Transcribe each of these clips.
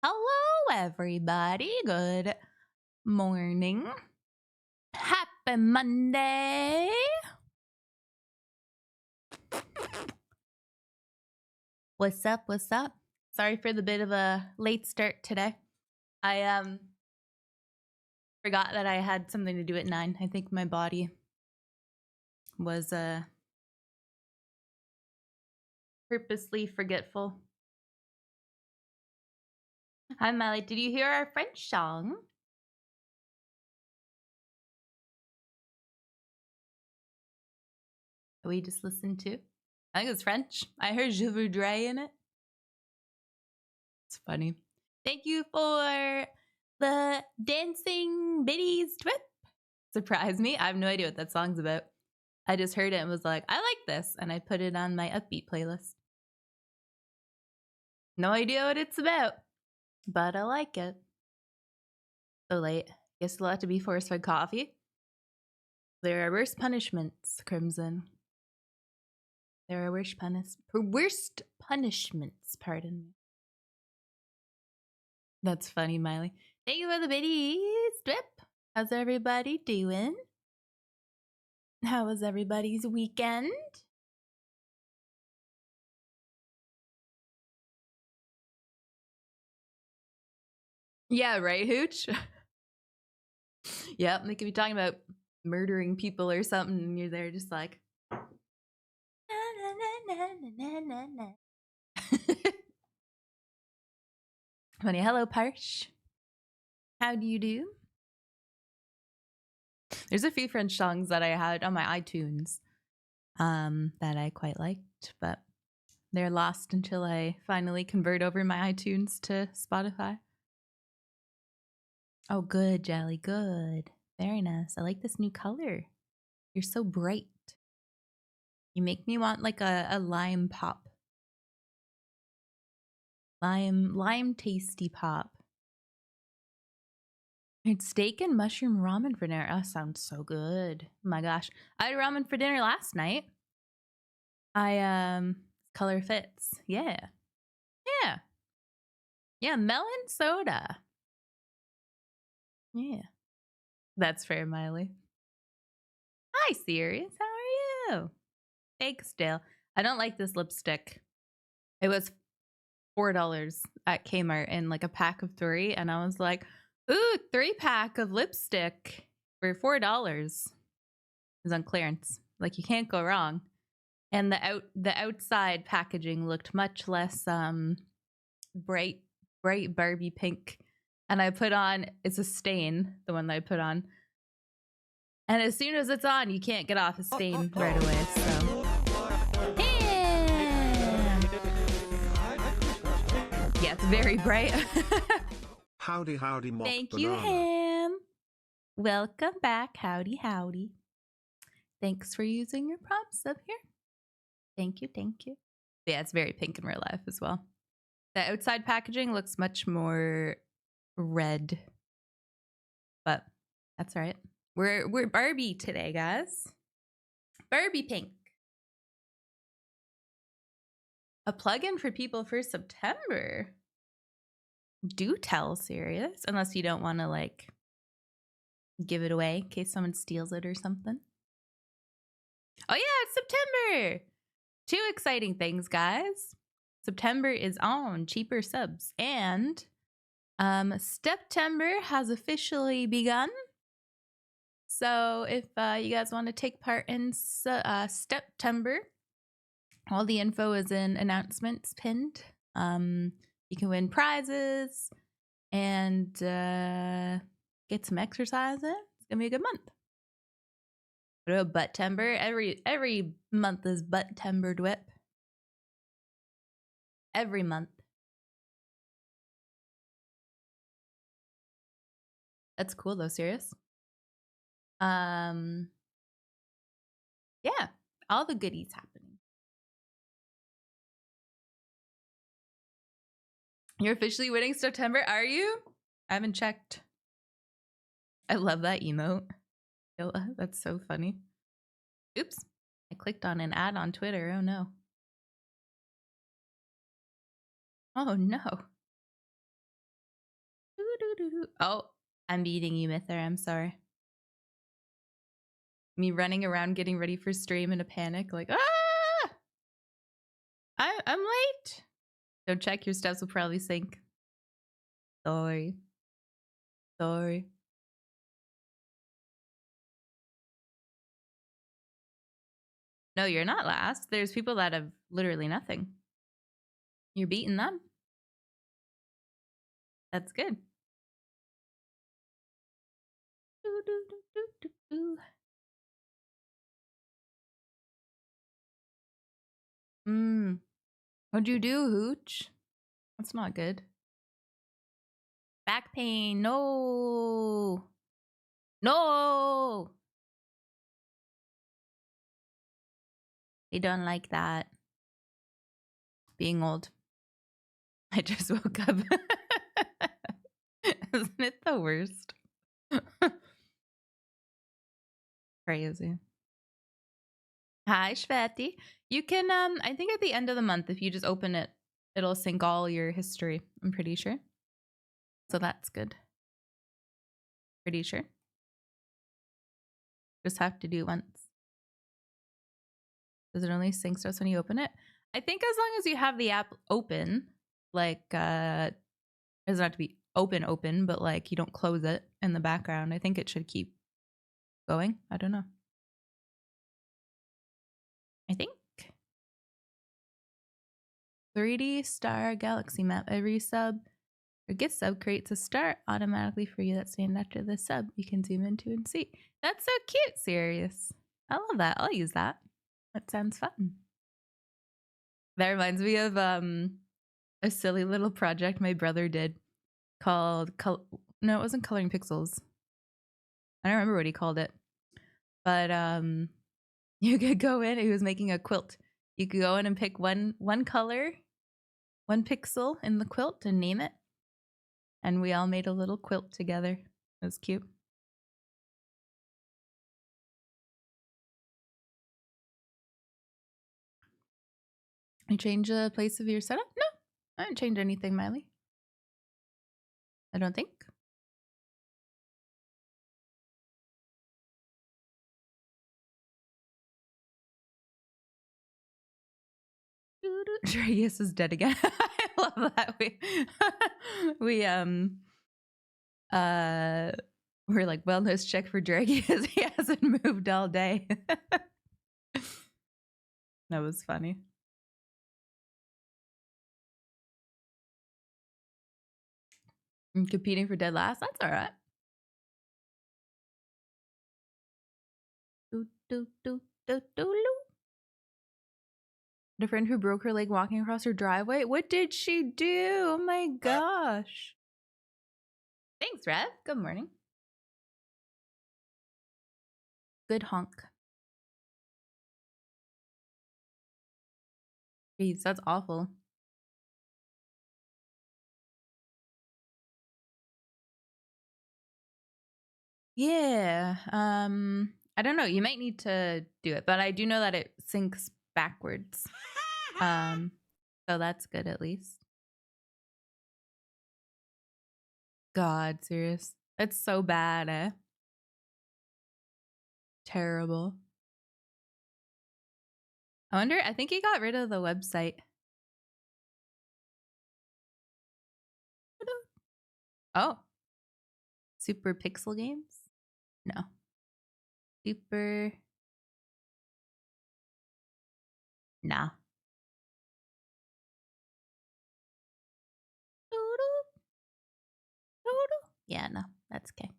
Hello, everybody. Good morning. Happy Monday. What's up? What's up? Sorry for the bit of a late start today. I forgot that I had something to do at 9. I think my body was purposely forgetful. Hi, Molly. Did you hear our French song? We just listened to. I think it's French. I heard Je voudrais in it. It's funny. Thank you for the dancing biddies trip. Surprised me. I have no idea what that song's about. I just heard it and was like, I like this. And I put it on my upbeat playlist. No idea what it's about, but I like it. So late. Guess it'll have to be force-fed coffee. There are worse punishments, Crimson. There are worse punishments, pardon me. That's funny, Miley. Thank you for the biddies drip. How's everybody doing? How was everybody's weekend? Yeah, right, Hooch? Yep, they could be talking about murdering people or something, and you're there just like... Funny. Hello, Parsh. How do you do? There's a few French songs that I had on my iTunes that I quite liked, but they're lost until I finally convert over my iTunes to Spotify. Oh, good, Jelly, good. Very nice. I like this new color. You're so bright. You make me want like a lime pop. Lime tasty pop. It's steak and mushroom ramen for dinner. Oh, sounds so good. Oh my gosh. I had ramen for dinner last night. Color fits. Yeah. Yeah. Yeah, melon soda. Yeah. That's fair, Miley. Hi, Sirius. How are you? Thanks, Dale. I don't like this lipstick. It was $4 at Kmart in like a pack of 3, and I was like, ooh, 3-pack of lipstick for $4. It was on clearance. Like, you can't go wrong. And the outside packaging looked much less bright Barbie pink. And I put on, it's a stain, the one that I put on. And as soon as it's on, you can't get off a stain right away. So, yeah, it's very bright. Howdy, howdy, mock Thank banana. you, Ham. Welcome back. Howdy, howdy. Thanks for using your prompts up here. Thank you, thank you. Yeah, it's very pink in real life as well. The outside packaging looks much more red, but that's all right. We're Barbie today, guys. Barbie pink. A plugin for people for September. Do tell, Sirius, unless you don't want to like give it away in case someone steals it or something. Oh yeah, it's September. 2 exciting things, guys. September is on cheaper subs, and September has officially begun. So if you guys want to take part in September, all the info is in announcements pinned. You can win prizes and get some exercise in. It's gonna be a good month. What about Butt-tember? Every month is Butt-tember Dwip. Every month. That's cool though, serious. Yeah, all the goodies happening. You're officially winning September, are you? I haven't checked. I love that emote. That's so funny. Oops. I clicked on an ad on Twitter. Oh no. Oh no. Oh, I'm beating you, Mither. I'm sorry. Me running around getting ready for stream in a panic, like, ah! I'm late. Don't check, your steps will probably sink. Sorry. Sorry. No, you're not last. There's people that have literally nothing. You're beating them. That's good. What'd you do, Hooch? That's not good. Back pain. No. No. They don't like that. Being old. I just woke up. Isn't it the worst? Crazy. Hi, Shveti. You can, I think at the end of the month, if you just open it, it'll sync all your history, I'm pretty sure. So that's good. Pretty sure. Just have to do it once. Does it only sync us when you open it? I think as long as you have the app open, like, it doesn't have to be open, but like you don't close it in the background. I think it should keep going. I don't know. I think. 3D star galaxy map. Every sub or gift sub creates a star automatically for you that's named after the sub you can zoom into and see. That's so cute, Sirius. I love that. I'll use that. That sounds fun. That reminds me of a silly little project my brother did called no, it wasn't Coloring Pixels. I don't remember what he called it. But you could go in, he was making a quilt. You could go in and pick one color, one pixel in the quilt and name it. And we all made a little quilt together. It was cute. You change the place of your setup? No, I didn't change anything, Miley. I don't think. Dragus is dead again. I love that. We're like, wellness check for Dragus. He hasn't moved all day. That was funny. I'm competing for dead last. That's all right. A friend who broke her leg walking across her driveway. What did she do? Oh my gosh. Thanks, Rev. Good morning. Good honk. Jeez, that's awful. Yeah. I don't know. You might need to do it, but I do know that it syncs backwards. So that's good at least. God, serious. That's so bad, eh? Terrible. I wonder, I think he got rid of the website. Oh. Super Pixel Games? No. Super. Nah. Yeah, no, that's okay.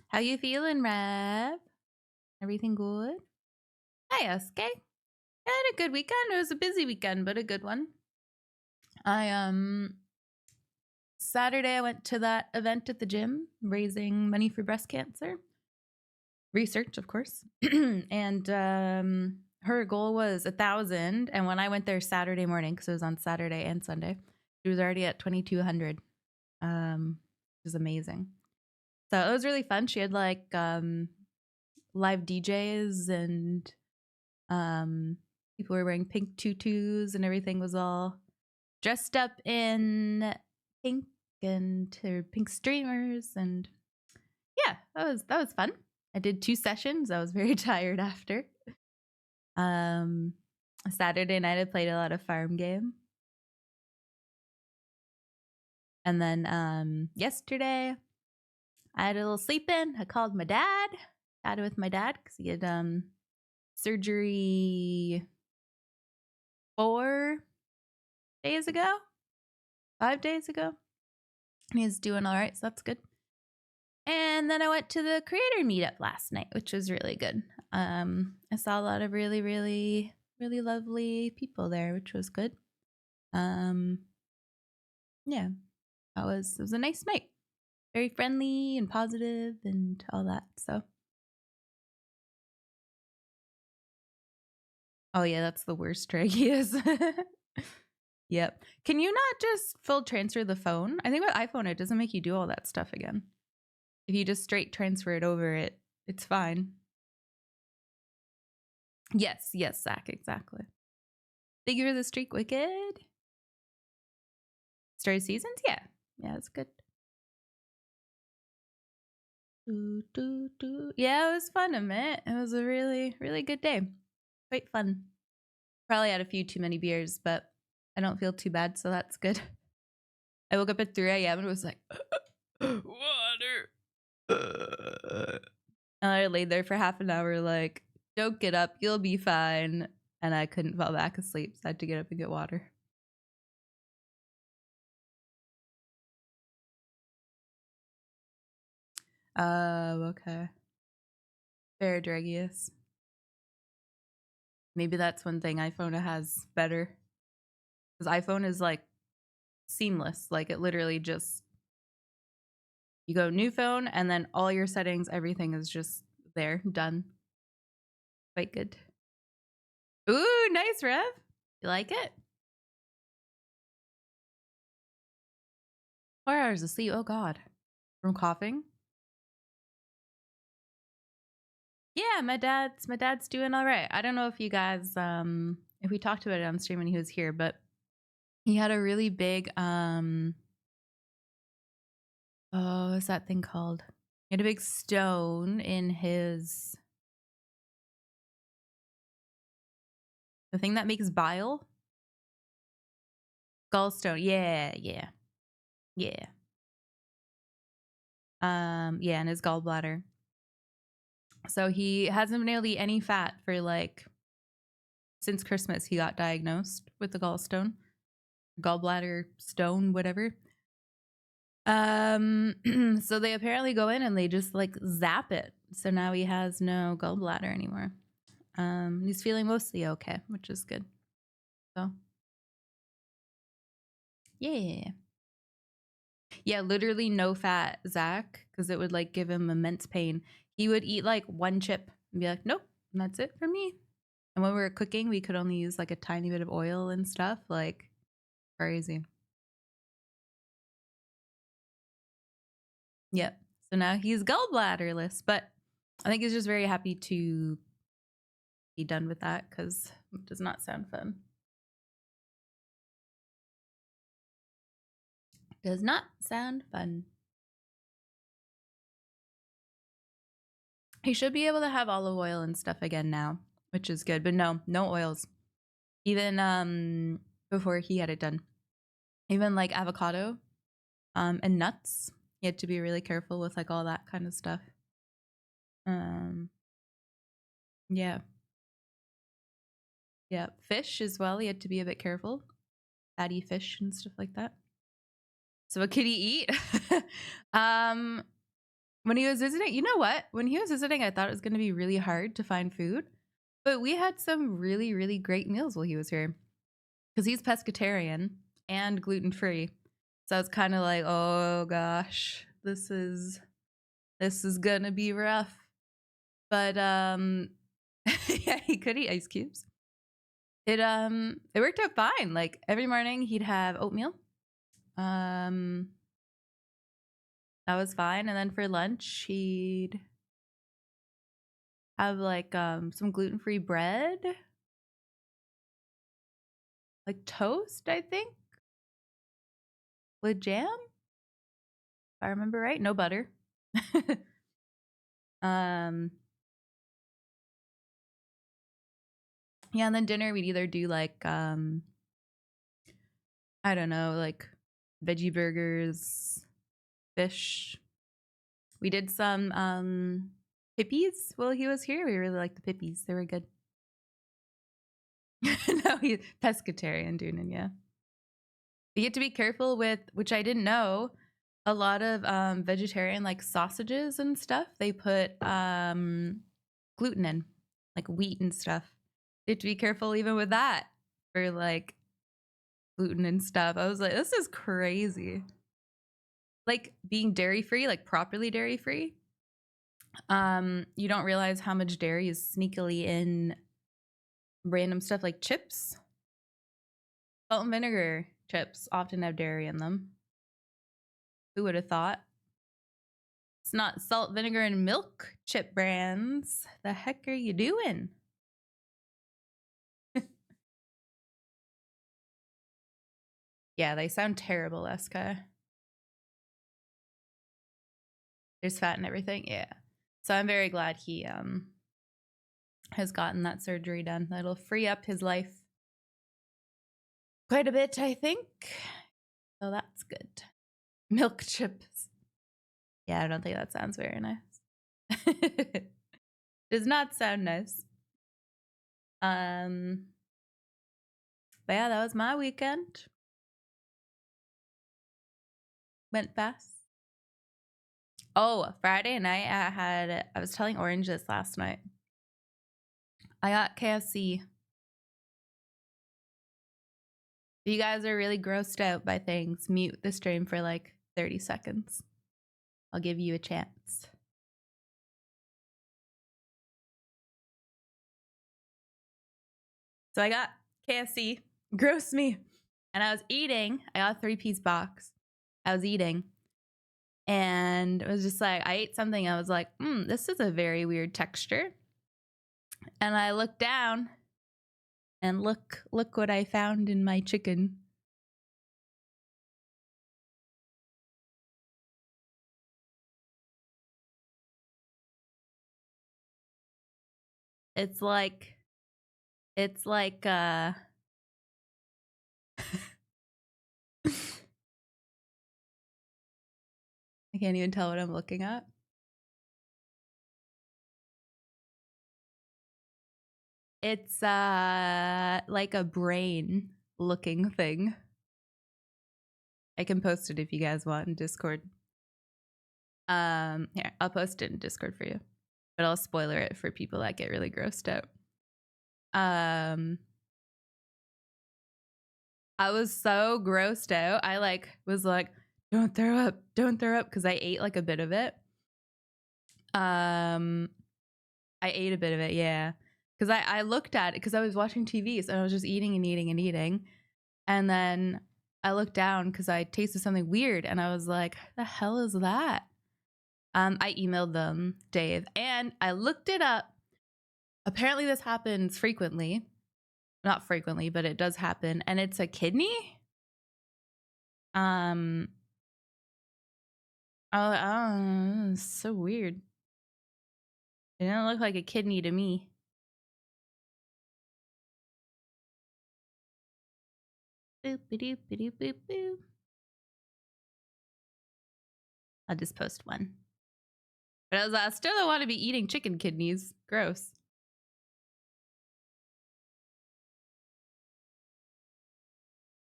How you feeling, Rev? Everything good? Hi, SK. I had a good weekend. It was a busy weekend, but a good one. Saturday I went to that event at the gym, raising money for breast cancer. Research, of course. And her goal was 1,000. And when I went there Saturday morning, because it was on Saturday and Sunday, she was already at 2,200. Which is amazing. So it was really fun. She had like live DJs and people were wearing pink tutus and everything was all dressed up in pink and her pink streamers, and yeah, that was fun. I did 2 sessions. I was very tired after. Saturday night I played a lot of farm game. And then yesterday I had a little sleep in. I called my dad. Chatted with my dad because he had surgery 4 days ago. 5 days ago. And he's doing all right, so that's good. And then I went to the creator meetup last night, which was really good. I saw a lot of really, really, really lovely people there, which was good. Yeah, it was a nice night. Very friendly and positive and all that. So, oh yeah, that's the worst Tragius. Yep. Can you not just full transfer the phone? I think with iPhone it doesn't make you do all that stuff again. If you just straight transfer it over, it's fine. Yes, Zach, exactly. Thank you for the streak, Wicked. Story seasons? Yeah, it's good. Yeah, it was fun, Amit. It was a really, really good day. Quite fun. Probably had a few too many beers, but I don't feel too bad, so that's good. I woke up at 3 a.m. and was like, water. And I laid there for half an hour, like, don't get up, you'll be fine. And I couldn't fall back asleep, so I had to get up and get water. Oh, okay. Fair, Dragius. Maybe that's one thing iPhone has better. Because iPhone is like seamless. Like it literally just, you go new phone and then all your settings, everything is just there, done. Quite good. Ooh, nice, Rev. You like it? 4 hours of sleep. Oh, God. From coughing? Yeah, my dad's doing all right. I don't know if you guys if we talked about it on stream when he was here, but he had a really big what's that thing called? He had a big stone in his, the thing that makes bile. Gallstone. Yeah. Yeah, in his gallbladder. So he hasn't been able to eat any fat for like since Christmas. He got diagnosed with the gallbladder stone, whatever. So they apparently go in and they just like zap it. So now he has no gallbladder anymore. He's feeling mostly okay, which is good. So yeah. Yeah, literally no fat, Zach, because it would like give him immense pain. He would eat like 1 chip and be like, nope, and that's it for me. And when we were cooking, we could only use like a tiny bit of oil and stuff. Like crazy. Yep. So now he's gallbladderless, but I think he's just very happy to be done with that because it does not sound fun. Does not sound fun. He should be able to have olive oil and stuff again now, which is good. But no oils. Even before he had it done. Even like avocado and nuts. He had to be really careful with like all that kind of stuff. Yeah. Yeah. Fish as well. He had to be a bit careful. Fatty fish and stuff like that. So what could he eat? When he was visiting, you know what? When he was visiting, I thought it was going to be really hard to find food. But we had some really, really great meals while he was here. Because he's pescatarian and gluten-free. So it's kind of like, oh gosh, this is gonna be rough. But yeah, he could eat ice cubes. It worked out fine. Like every morning he'd have oatmeal. That was fine. And then for lunch he'd have like some gluten-free bread. Like toast, I think. with jam. If I remember right, no butter. Yeah, and then dinner we'd either do like I don't know, like veggie burgers, fish. We did some pippies while he was here. We really liked the pippies. They were good. No, he's pescatarian, Doonan, yeah. You get to be careful with, which I didn't know, a lot of vegetarian like sausages and stuff, they put gluten in, like wheat and stuff. You have to be careful even with that for like gluten and stuff. I was like, this is crazy. Like being dairy free, like properly dairy free. You don't realize how much dairy is sneakily in random stuff like chips. Salt and vinegar chips often have dairy in them. Who would have thought? It's not salt, vinegar, and milk chip brands. The heck are you doing? Yeah, they sound terrible, Eska. There's fat and everything. Yeah. So I'm very glad he has gotten that surgery done. That'll free up his life quite a bit, I think. So that's good. Milk chips. Yeah, I don't think that sounds very nice. Does not sound nice. But yeah, that was my weekend. Went fast. Oh, Friday night I was telling Orange this last night. I got KFC. If you guys are really grossed out by things, mute the stream for like 30 seconds. I'll give you a chance. So I got KFC. Gross me. And I was eating. I got a 3-piece box. I was eating. And it was just like, I ate something. I was like, this is a very weird texture. And I looked down and look what I found in my chicken. It's like I can't even tell what I'm looking at. It's like a brain looking thing. I can post it if you guys want in Discord. Here, I'll post it in Discord for you. But I'll spoiler it for people that get really grossed out. I was so grossed out. I was like, don't throw up, because I ate like a bit of it. I ate a bit of it, yeah. Because I looked at it because I was watching TV, so I was just eating and eating and eating. And then I looked down because I tasted something weird, and I was like, the hell is that? I emailed them, Dave, and I looked it up. Apparently this happens frequently. Not frequently, but it does happen. And it's a kidney. Oh, it's so weird. It didn't look like a kidney to me. Boop, ba-doop, ba-doop, boop, boop. I'll just post one. But I still don't want to be eating chicken kidneys. Gross.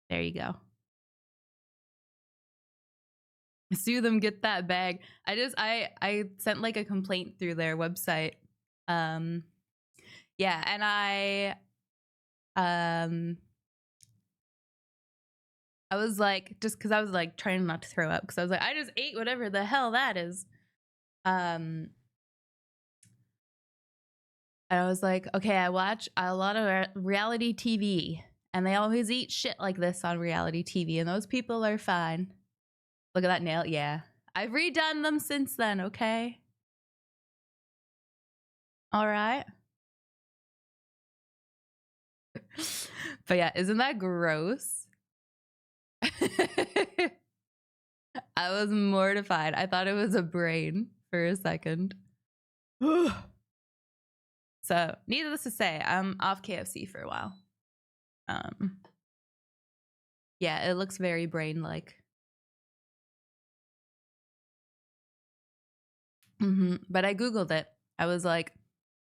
There you go. Sue them, get that bag. I sent like a complaint through their website. Yeah, and I was like, just because I was like trying not to throw up, because I was like, I just ate whatever the hell that is. And I was like, okay, I watch a lot of reality TV, and they always eat shit like this on reality TV, and those people are fine. Look at that nail. Yeah. I've redone them since then, okay? All right. But yeah, isn't that gross? I was mortified. I thought it was a brain for a second. So, needless to say, I'm off KFC for a while. Yeah, it looks very brain-like. But I Googled it. I was like,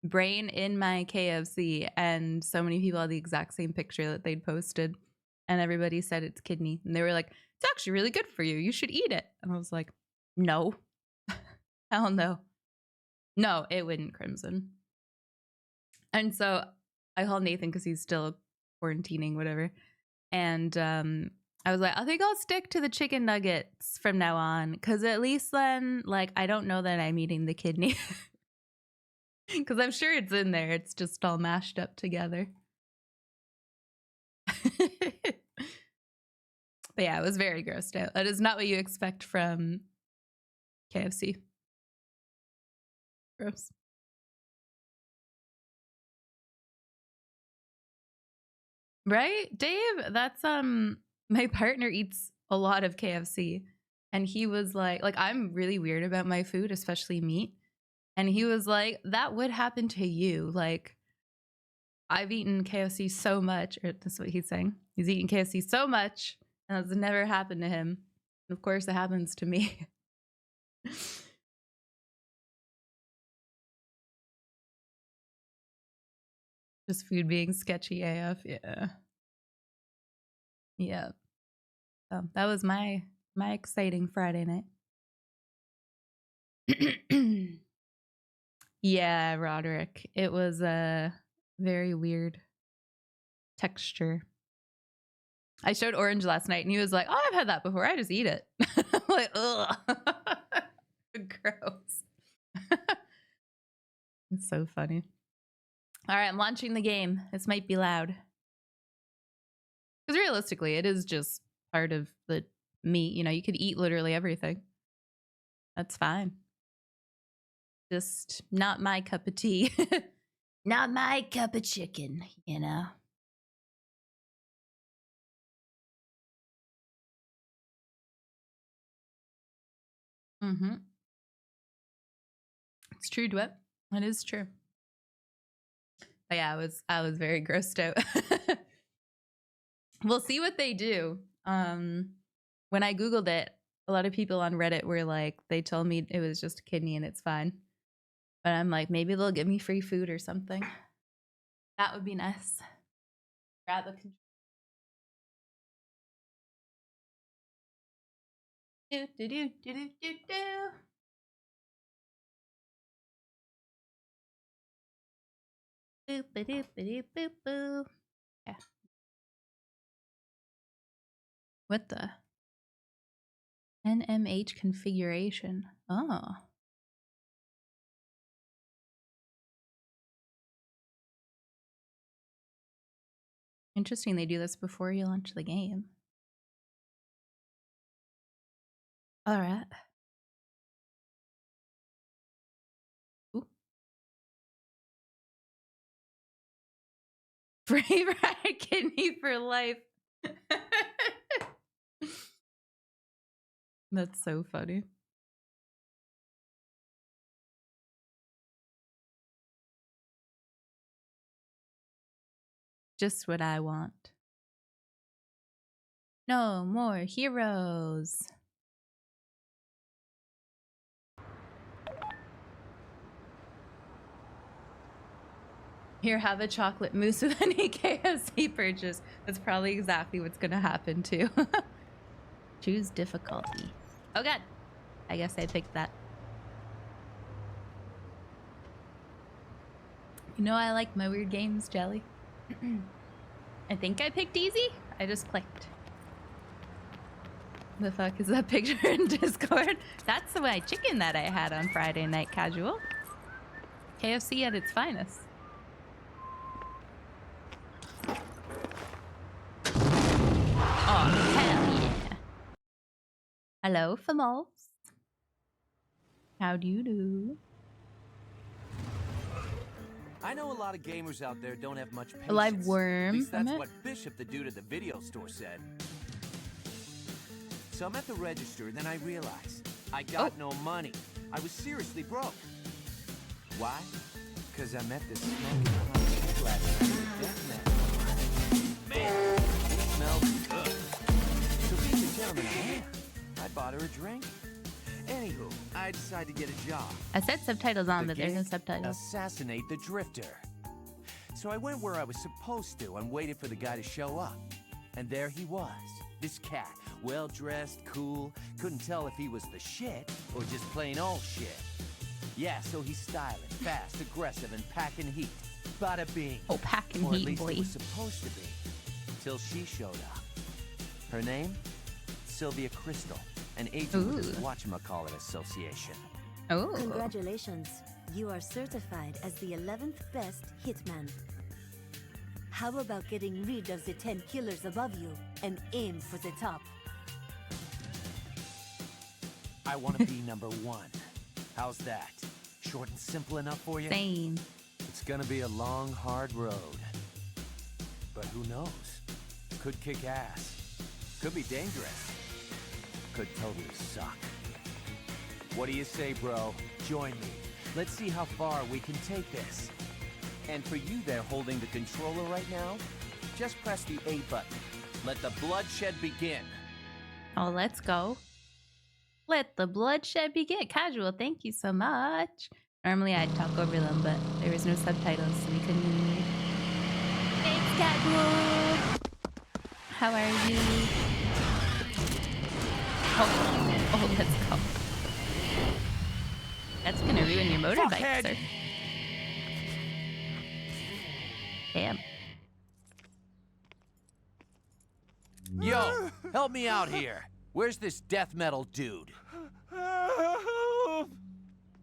brain in my KFC, and so many people had the exact same picture that they'd posted, and everybody said it's kidney. And they were like, it's actually really good for you. You should eat it. And I was like, no. Hell no. No, it wouldn't, Crimson. And so I called Nathan because he's still quarantining, whatever. And I was like, I think I'll stick to the chicken nuggets from now on, because at least then, like, I don't know that I'm eating the kidney. Because I'm sure it's in there. It's just all mashed up together. But yeah, it was very grossed out. That is not what you expect from KFC. Gross. Right? Dave, that's my partner eats a lot of KFC, and he was like I'm really weird about my food, especially meat. And he was like, that would happen to you. Like, I've eaten KFC so much, or that's what he's saying. He's eaten KFC so much, and it's never happened to him. And of course, it happens to me. Just food being sketchy AF, yeah. Yeah. So that was my exciting Friday night. Yeah, Roderick. It was a very weird texture. I showed Orange last night, and he was like, oh, I've had that before. I just eat it. I'm like, ugh. Gross. It's so funny. All right, I'm launching the game. This might be loud. Because realistically, it is just part of the meat. You know, you could eat literally everything. That's fine. Just not my cup of tea. Not my cup of chicken, you know. It's true, Dwep. It is true. But yeah, I was very grossed out. We'll see what they do. When I Googled it, a lot of people on Reddit were like, they told me it was just a kidney and it's fine. But I'm like, maybe they'll give me free food or something. That would be nice. Grab the control. Do do do do do do do. Boop ba doop ba doop boop boo. Yeah. What the? NMH configuration. Oh. Interesting, they do this before you launch the game. All right. Ooh. Free fried kidney for life. That's so funny. Just what I want. No more heroes. Here, have a chocolate mousse with any KFC purchase. That's probably exactly what's gonna happen too. Choose difficulty. Oh god. I guess I picked that. You know I like my weird games, Jelly. I think I picked easy. I just clicked. The fuck is that picture in Discord? That's the white chicken that I had on Friday night casual. KFC at its finest. Oh, hell yeah. Hello, Famos. How do you do? I know a lot of gamers out there don't have much patience. A live worm. At least that's what Bishop, the dude at the video store, said. So I'm at the register, and then I realized I got no money. I was seriously broke. Why? Because I met this smoking hot chick last night at Death Metal. Man, it smells good. So being the gentleman I am, I bought her a drink. Anywho, I decided to get a job. I said subtitles on, but there's no gig? subtitles. Assassinate the Drifter. So I went where I was supposed to and waited for the guy to show up. And there he was, this cat, well-dressed, cool, couldn't tell if he was the shit or just plain old shit. Yeah, so he's styling, fast, aggressive, and packing heat. Bada bing. Oh, packing Or at heat, least boy. it was supposed to be. Till she showed up. Her name? Sylvia Crystal, an agent with the Whatchamacallit Association. Oh. Congratulations. You are certified as the 11th best hitman. How about getting rid of the 10 killers above you and aim for the top? I want to be number one. How's that? Short and simple enough for you? Same. It's gonna be a long, hard road. But who knows? Could kick ass. Could be dangerous. Could totally suck. What do you say, bro? Join me. Let's see how far we can take this. And for you there holding the controller right now, just press the A button. Let the bloodshed begin. Oh, let's go. Let the bloodshed begin. Casual, thank you so much. Normally I'd talk over them, but there was no subtitles, so we couldn't. Thanks, Casual. How are you? Oh, let's go. That's gonna ruin your motorbike, Fuckhead. sir. Damn. Yo, help me out here. Where's this death metal dude?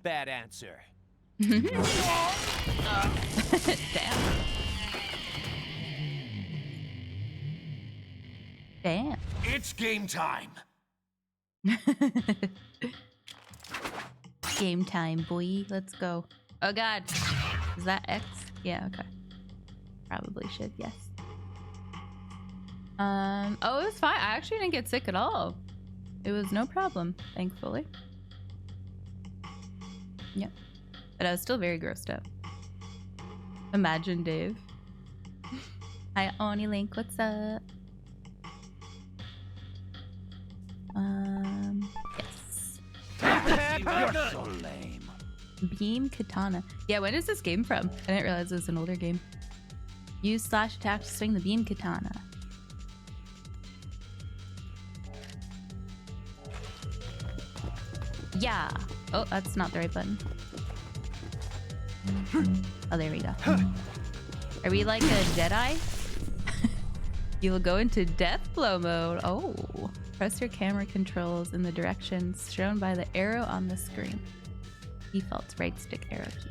Bad answer. Damn. Damn. It's game time. Game time, boy. Let's go. Oh god. Is that X? Yeah, okay. Probably should, yes. Oh, it was fine. I actually didn't get sick at all. It was no problem, thankfully. Yep. But I was still very grossed out. Imagine Dave. Hi, Oni Link, what's up? Yes. You're so lame. Beam Katana. Yeah, when is this game from? I didn't realize it was an older game. Use slash attack to swing the Beam Katana. Yeah. Oh, that's not the right button. Oh, there we go. Are we like a Jedi? You will go into death blow mode. Oh. Press your camera controls in the directions shown by the arrow on the screen. Default right stick arrow key.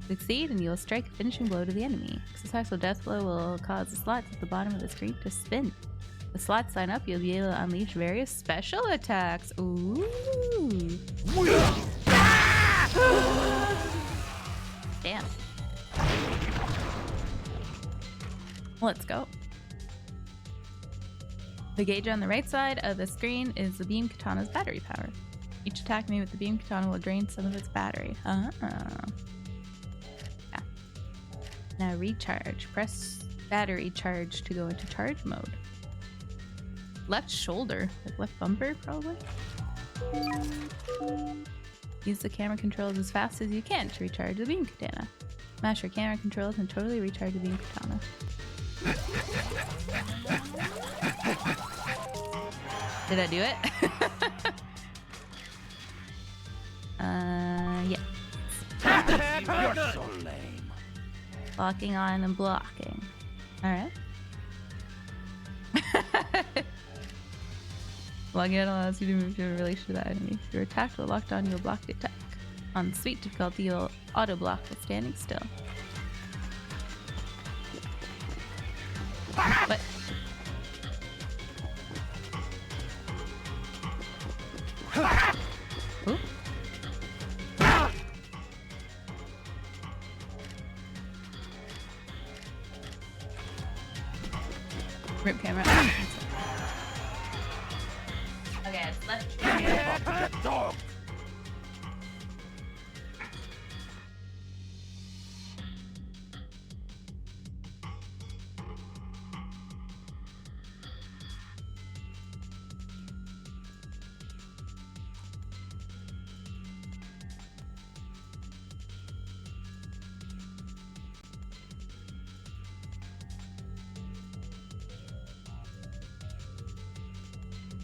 Succeed and you will strike a finishing blow to the enemy. Successful death blow will cause the slots at the bottom of the screen to spin. The slots line up, you'll be able to unleash various special attacks. Ooh. Damn. Let's go. The gauge on the right side of the screen is the Beam Katana's battery power. Each attack made with the Beam Katana will drain some of its battery. Yeah. Now recharge. Press battery charge to go into charge mode. Left shoulder, like left bumper, probably. Use the camera controls as fast as you can to recharge the Beam Katana. Mash your camera controls and totally recharge the Beam Katana. Did I do it? Yeah. You're so lame. Blocking on and blocking. Alright. Blocking on allows you to move in relation to that enemy. If you're attacked or locked on, you'll block the attack. On sweet difficulty, you'll auto block while standing still. What? Ooh. Rip camera. Okay, it's left. Dog.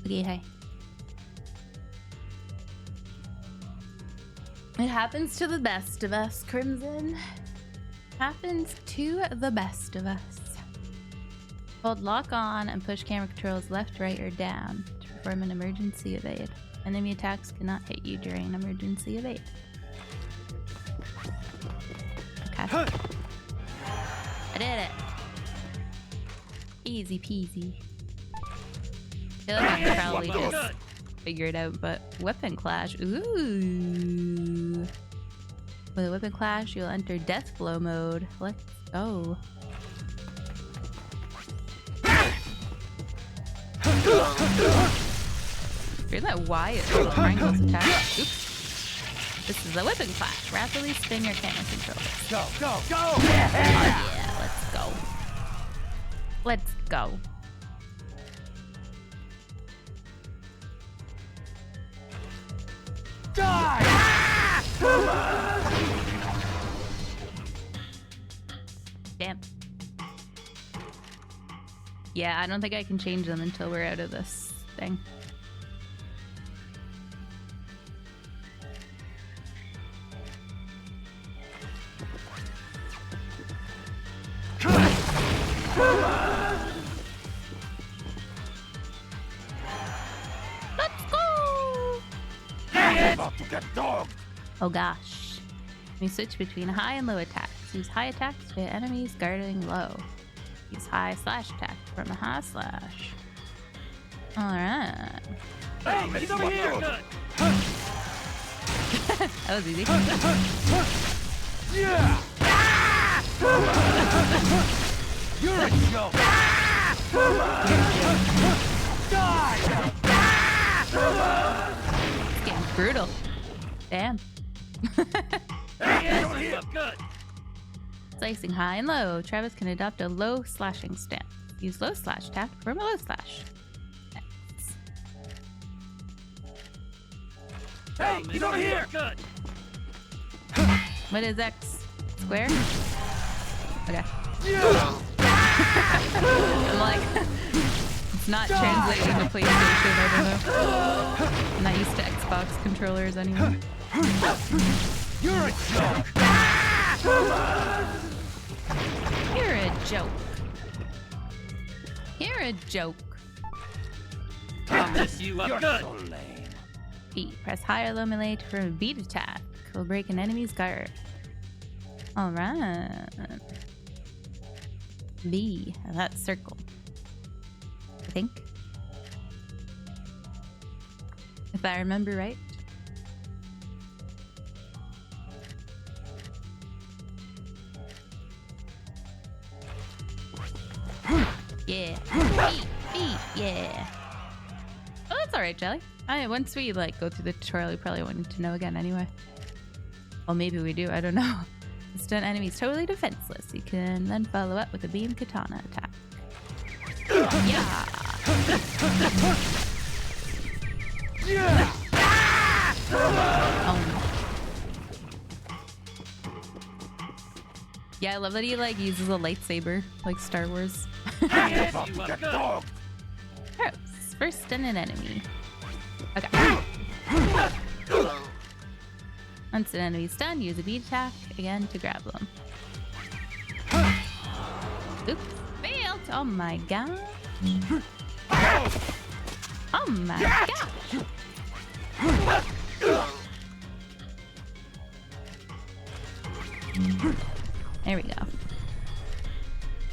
Okay, hi. It happens to the best of us, Crimson. Happens to the best of us. Hold lock on and push camera controls left, right, or down to perform an emergency evade. Enemy attacks cannot hit you during an emergency evade. Okay. I did it. Easy peasy. I feel like I could probably just figure it out, but weapon clash. Ooh. With a weapon clash, you'll enter death blow mode. Let's go. Hear that Wyatt triangles attack. Oops. This is a weapon clash. Rapidly spin your camera controllers. Go, go, go! Oh yeah, let's go. Let's go. Die! Damn. Yeah, I don't think I can change them until we're out of this thing. Let's go! About to get dog. Oh gosh. We switch between high and low attacks. Use high attacks to hit enemies guarding low. Use high slash attack from a high slash. Alright. Hey, he's over here! That was easy. Yeah! You're a joke! Die! It's getting brutal. Damn. Slicing high and low. Travis can adopt a low slashing stance. Use low slash attack from a low slash. X. Hey, he's over here! What is X? Square? Okay. I'm like, it's not translating to PlayStation, I don't know. I'm not used to Xbox controllers anymore. You're a joke! You're a joke. You're a joke. You're so lame. B. Press high or low melee for a beat attack. Will break an enemy's guard. Alright. B. That's circle. I think. If I remember right. Yeah. B. Yeah. Oh, that's alright, Jelly. Once we like go through the tutorial, we probably won't need to know again anyway. Well, maybe we do. I don't know. Stun enemies totally defenseless. You can then follow up with a beam katana attack. Yeah. Yeah, I love that he like uses a lightsaber, like Star Wars. Dog. Gross. First stun an enemy. Okay. Once an enemy is stunned, use a beat attack again to grab them. Oops. Failed. Oh my god. Oh my gosh. There we go.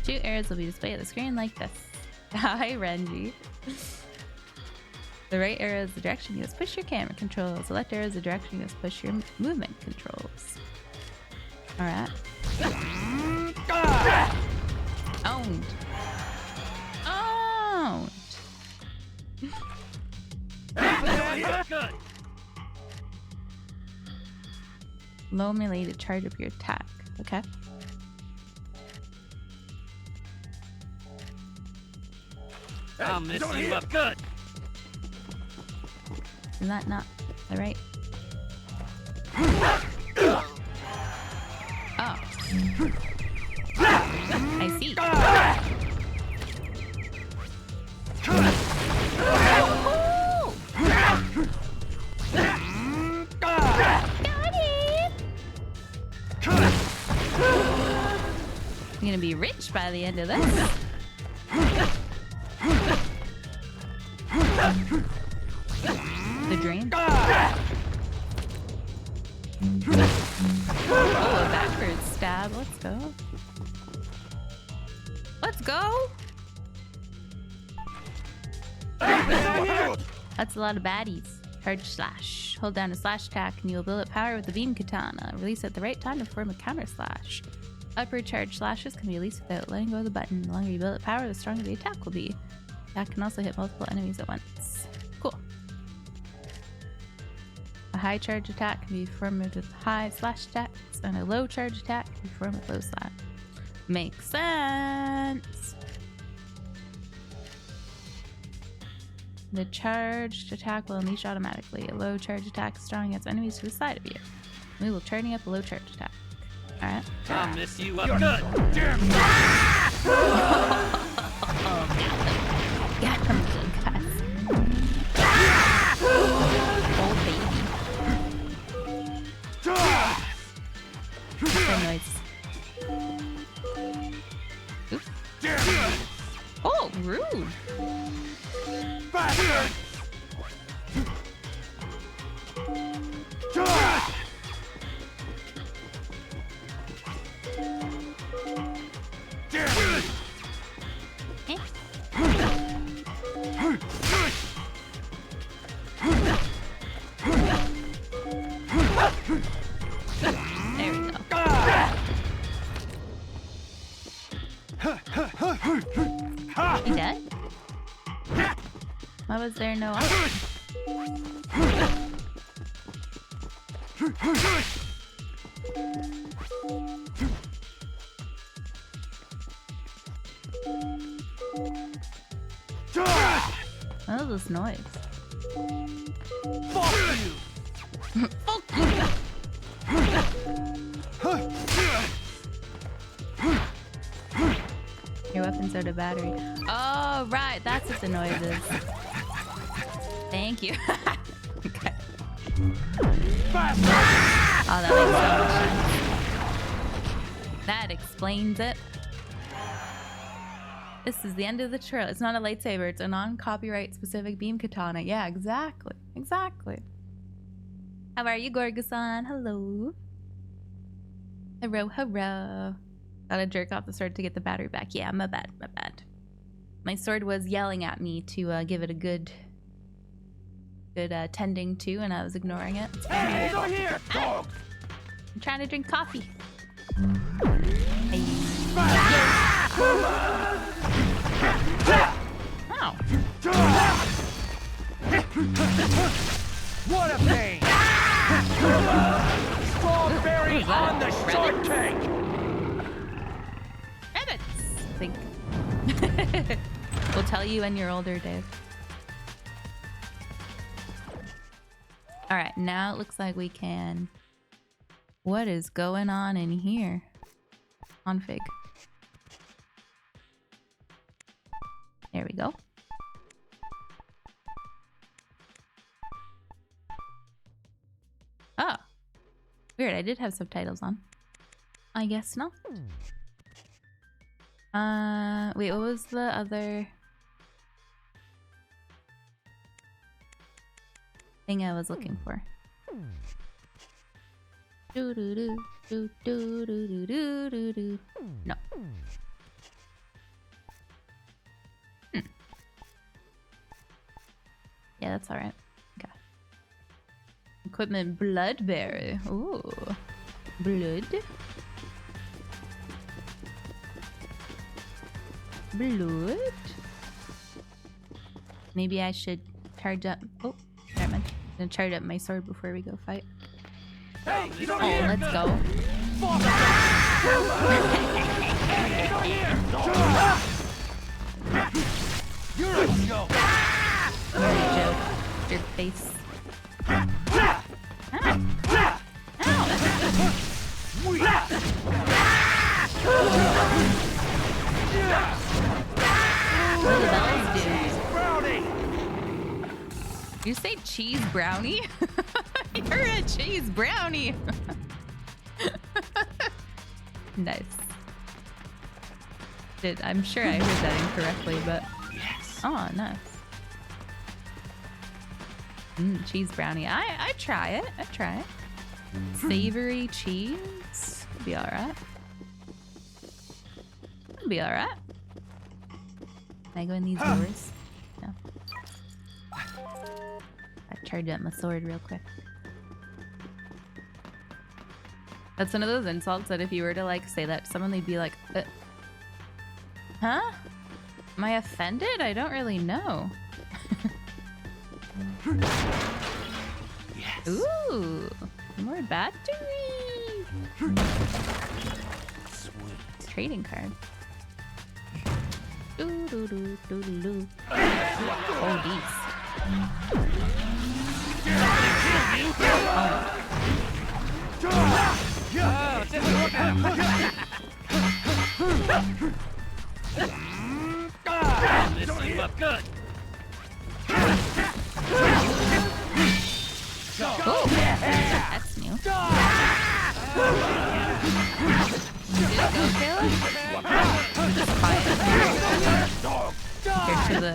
2 arrows will be displayed at the screen like this. Hi, Renji. The right arrow is the direction you must push your camera controls. The left arrow is the direction you must push your movement controls. Alright. Owned. Owned. Good. Low melee to charge up your attack. Okay. I'll mess you up good. Is that not the right? Oh. I see. Oh! Got it! I'm gonna be rich by the end of this. The drain. Oh, a backwards stab. Let's go. Let's go. That's a lot of baddies. Charge slash. Hold down to slash attack and you'll build up power with the beam katana. Release at the right time to perform a counter slash. Upward charge slashes can be released without letting go of the button. The longer you build up power, the stronger the attack will be. Attack can also hit multiple enemies at once. Cool. A high charge attack can be performed with high slash attacks, and a low charge attack can be performed with low slash. Makes sense. The charged attack will unleash automatically. A low charge attack is strong against enemies to the side of you. We will turning up a low charge attack. Alright. I'll mess you up good. Got him good, guys. Old baby. What's that noise? Oops. Oh, rude. Eh? There we go. He dead? Why was there no option? What is this noise? Fuck you. Fuck you! Your weapon's out of battery. Oh, right. That's what the noise is. Thank you. Okay. Oh, that makes so much sense. That explains it. This is the end of the trail. It's not a lightsaber. It's a non-copyright specific beam katana. Yeah, exactly. Exactly. How are you, Gorgason? Hello. Hello, hello. Gotta jerk off the sword to get the battery back. Yeah, my bad, my bad. My sword was yelling at me to give it a good tending to, and I was ignoring it. Hey, over here, dog. I'm trying to drink coffee. Hey. Ow. What a pain! Strawberry on the shortcake! Rabbits! I think. We'll tell you when you're older, Dave. Alright, now it looks like we can... What is going on in here? Config. There we go. Oh. Weird, I did have subtitles on. I guess not. Wait, what was the other thing I was looking for? Do do do do do do do do do. No. Yeah, that's alright. Okay. Equipment Bloodberry. Ooh. Blood. Blood. Maybe I should charge up. Oh, never mind. gonna charge up my sword before we go fight. Hey, you don't Oh, hear? let's go. You're a joke. You're a joke. Your face. Ow. Ow. What do those do? Brownie. You say cheese brownie? You're a cheese brownie. Nice. I'm sure I heard that incorrectly, but Yes. oh, nice. Cheese brownie. I try it. I try it. Savory cheese. Be all right. Be all right. Can I go in these doors? No. I charged up my sword real quick. That's one of those insults that if you were to like say that to someone, they'd be like, huh? Am I offended? I don't really know. Yes. Ooh, more battery. Sweet. Trading card. Doo doo doo doo doo. Oh, these. Oh, it doesn't look at this will look good. Oh, that's new. Did it go, Caleb? Just quiet. Here to the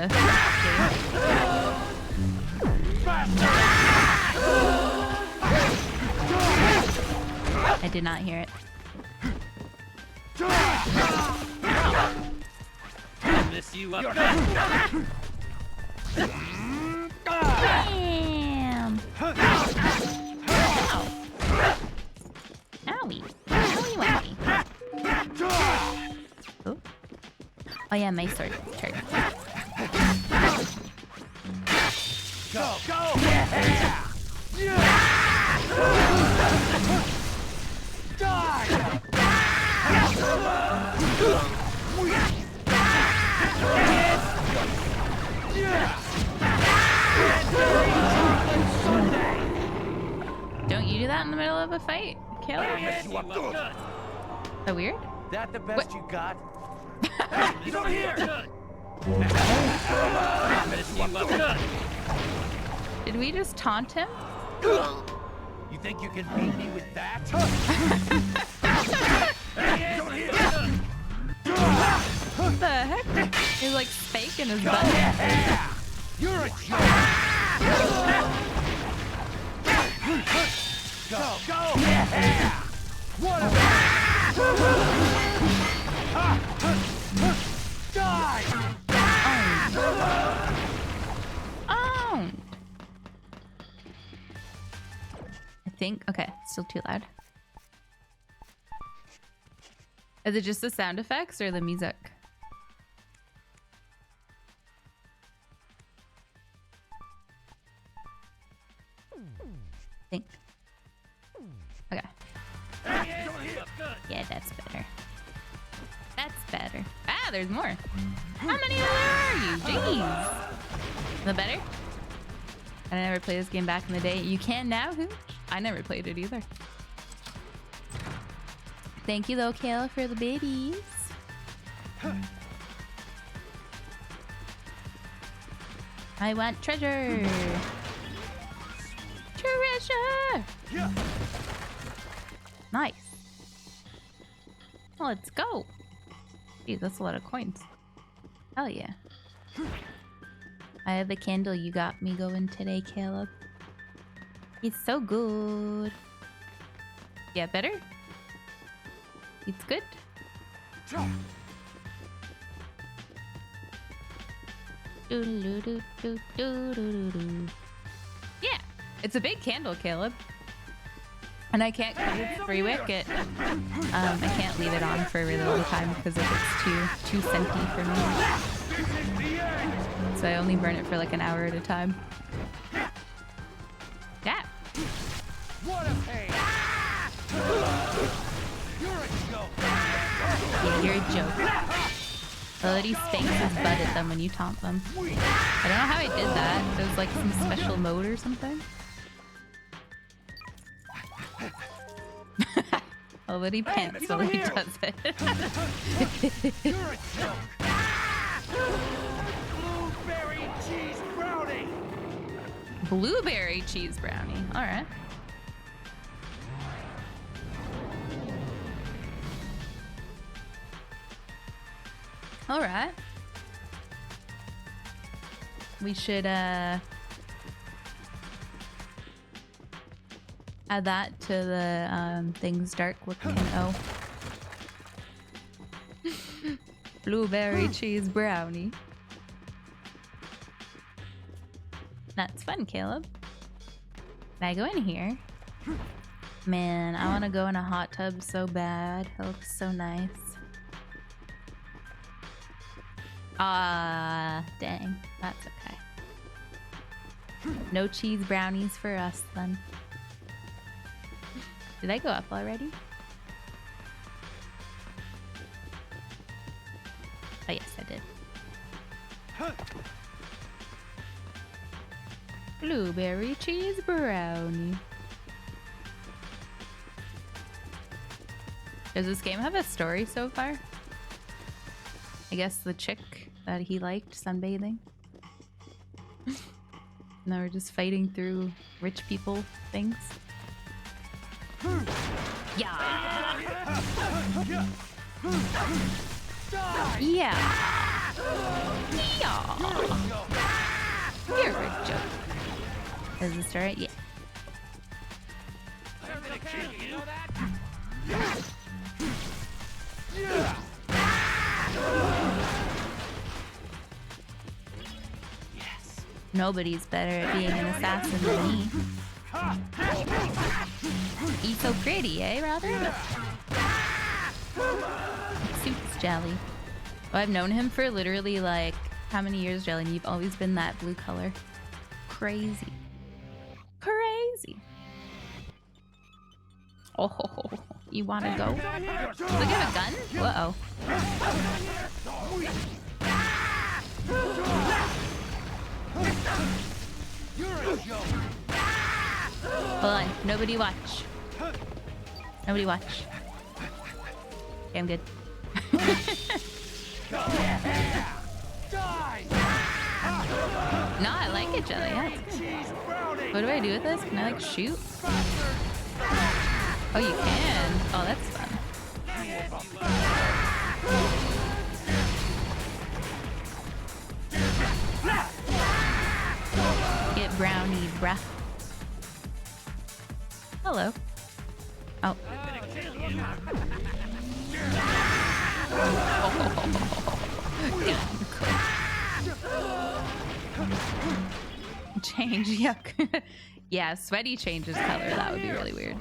I did not hear it. I'll miss you up. Damn! Ow. Owie. Owie wowie. Oh. Oh yeah, my sword. Turn. Go, go! Yeah! Die! Don't you do that in the middle of a fight, Caleb? Is That weird? that the best you got? You don't hear? Did we just taunt him? You think you can beat me with that? What the heck? He's like spanking his butt. You're a joke! Go, go! Yeah! What a... Die! Oh! I think. Okay, still too loud. Is it just the sound effects or the music? I think. Okay. Yeah, that's better. That's better. Ah, there's more. How many are you? Jeez. Is that better? I never played this game back in the day. You can now, Hooch? I never played it either. Thank you though, Kayla, for the babies. I want treasure. Treasure. Yeah. Nice. Well, let's go. Geez, that's a lot of coins. Hell yeah. I have the candle you got me going today, Caleb. It's so good. Yeah, better? It's good? Doo-doo-doo-doo-doo-doo-doo. Yeah, it's a big candle, Caleb. And I can't, because it's free wicket. I can't leave it on for a really long time because it gets too scenty for me. So I only burn it for like an hour at a time. What a pain! You're a joke! Yeah, you're a joke. Melody spanks his butt at them when you taunt them. I don't know how I did that. It was like some special mode or something. Melody pants while he does it. You're a joke! Blueberry cheese brownie! Blueberry cheese brownie. Alright. Alright. We should add that to the things dark looking. Oh. Blueberry cheese brownie. That's fun, Caleb. Can I go in here? Man, I want to go in a hot tub so bad. It looks so nice. Ah, dang. That's okay. No cheese brownies for us then. Did I go up already? Oh yes, I did. Blueberry cheese brownie. Does this game have a story so far? I guess the chick that he liked sunbathing. Now we're just fighting through rich people things. Yeah. Yeah. Yeah. You're a joke. Does this start? Yeah. Nobody's better at being an assassin than me. He's so pretty, eh, Robert? Suits Jelly. Oh, I've known him for literally like how many years, Jelly? And you've always been that blue color. Crazy. Crazy. Oh, you wanna go? Look at a gun? Uh-oh. Hold on. Nobody watch. Nobody watch. Okay, I'm good. No, I like it, Jelly. Yeah. What do I do with this? Can I like shoot? Oh, you can. Oh, that's fun. Get brownie, bruh. Hello. Oh. Change, yuck. Yeah, sweaty changes color. That would be really weird.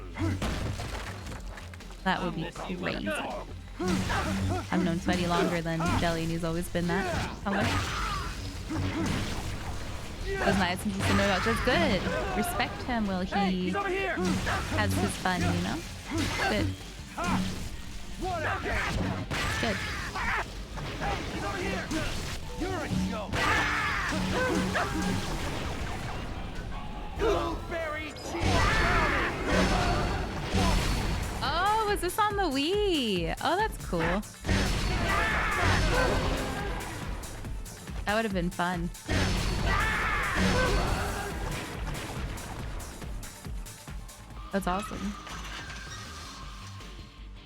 That would be crazy. I've known Sweaty longer than Jelly, and he's always been that color. It was nice and he's to know about just good. Respect him while he has his fun, you know? Good. Good. You're a joke. Blueberry cheese brownie. Oh, was this on the Wii? Oh, that's cool. That would have been fun. That's awesome.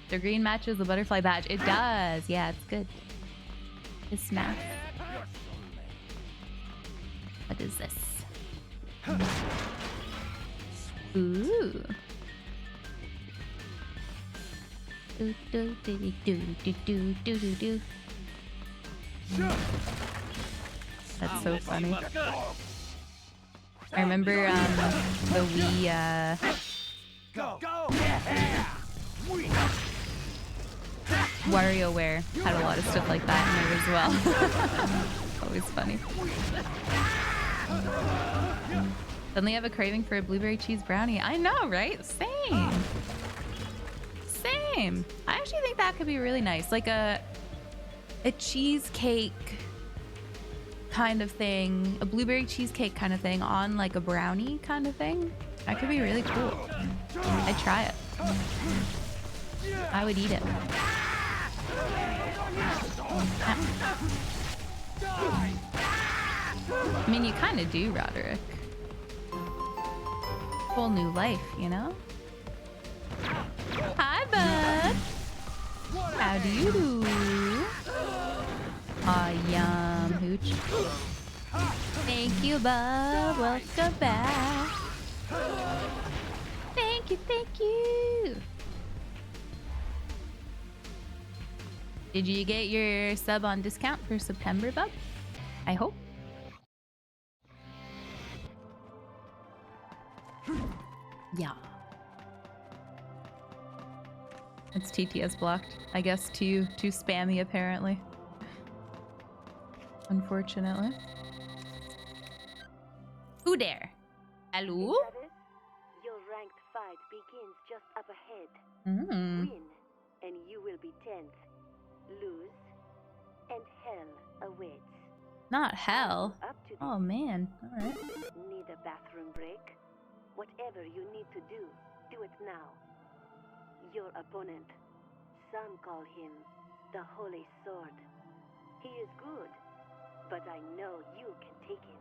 The green matches the butterfly badge. It does. Yeah, it's good. It's nice. What is this? Ooh. Do do do do do do do do do. That's so funny. I remember the Wii WarioWare had a lot of stuff like that in there as well. Always funny. Suddenly have a craving for a blueberry cheese brownie. I know, right? Same. Same. I actually think that could be really nice. Like a cheesecake kind of thing. A blueberry cheesecake kind of thing on like a brownie kind of thing. That could be really cool. I'd try it. I would eat it. I mean, you kind of do, Roderick. Whole new life, you know? Hi, bud. How do you do? Aw, yum, hooch. Thank you, bud. Welcome back. Thank you, thank you. Did you get your sub on discount for September, bub? I hope. Yeah. It's TTS blocked. I guess too spammy apparently. Unfortunately. Who there? Hello? Your ranked fight begins just up ahead. Mm. Win, and you will be 10th. Lose, and hell awaits. Not hell. Up to this. Oh man. Alright. Need a bathroom break? Whatever you need to do it now. Your opponent, some call him the Holy Sword. He is good, but I know you can take him.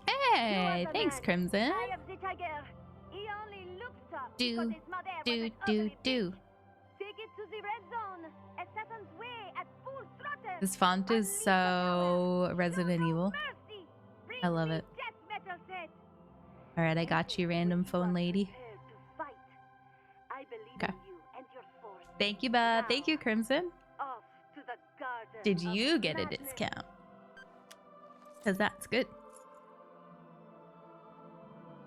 Hey, thanks, Crimson. I am the tiger. He only looks tough Do, because his mother was do, an do, ugly do. bitch. Take it to the red zone. Assassin's Way at full throttle. This font is Unleash the so power. Resident Show no Evil. mercy. Bring I love me it. death metal set. Alright, I got you, random phone lady. Prepare to fight. I believe Okay. in you and your force. Thank you, bud. Thank you, Crimson. Off to the garden Did of you get a madness. discount? Because that's good.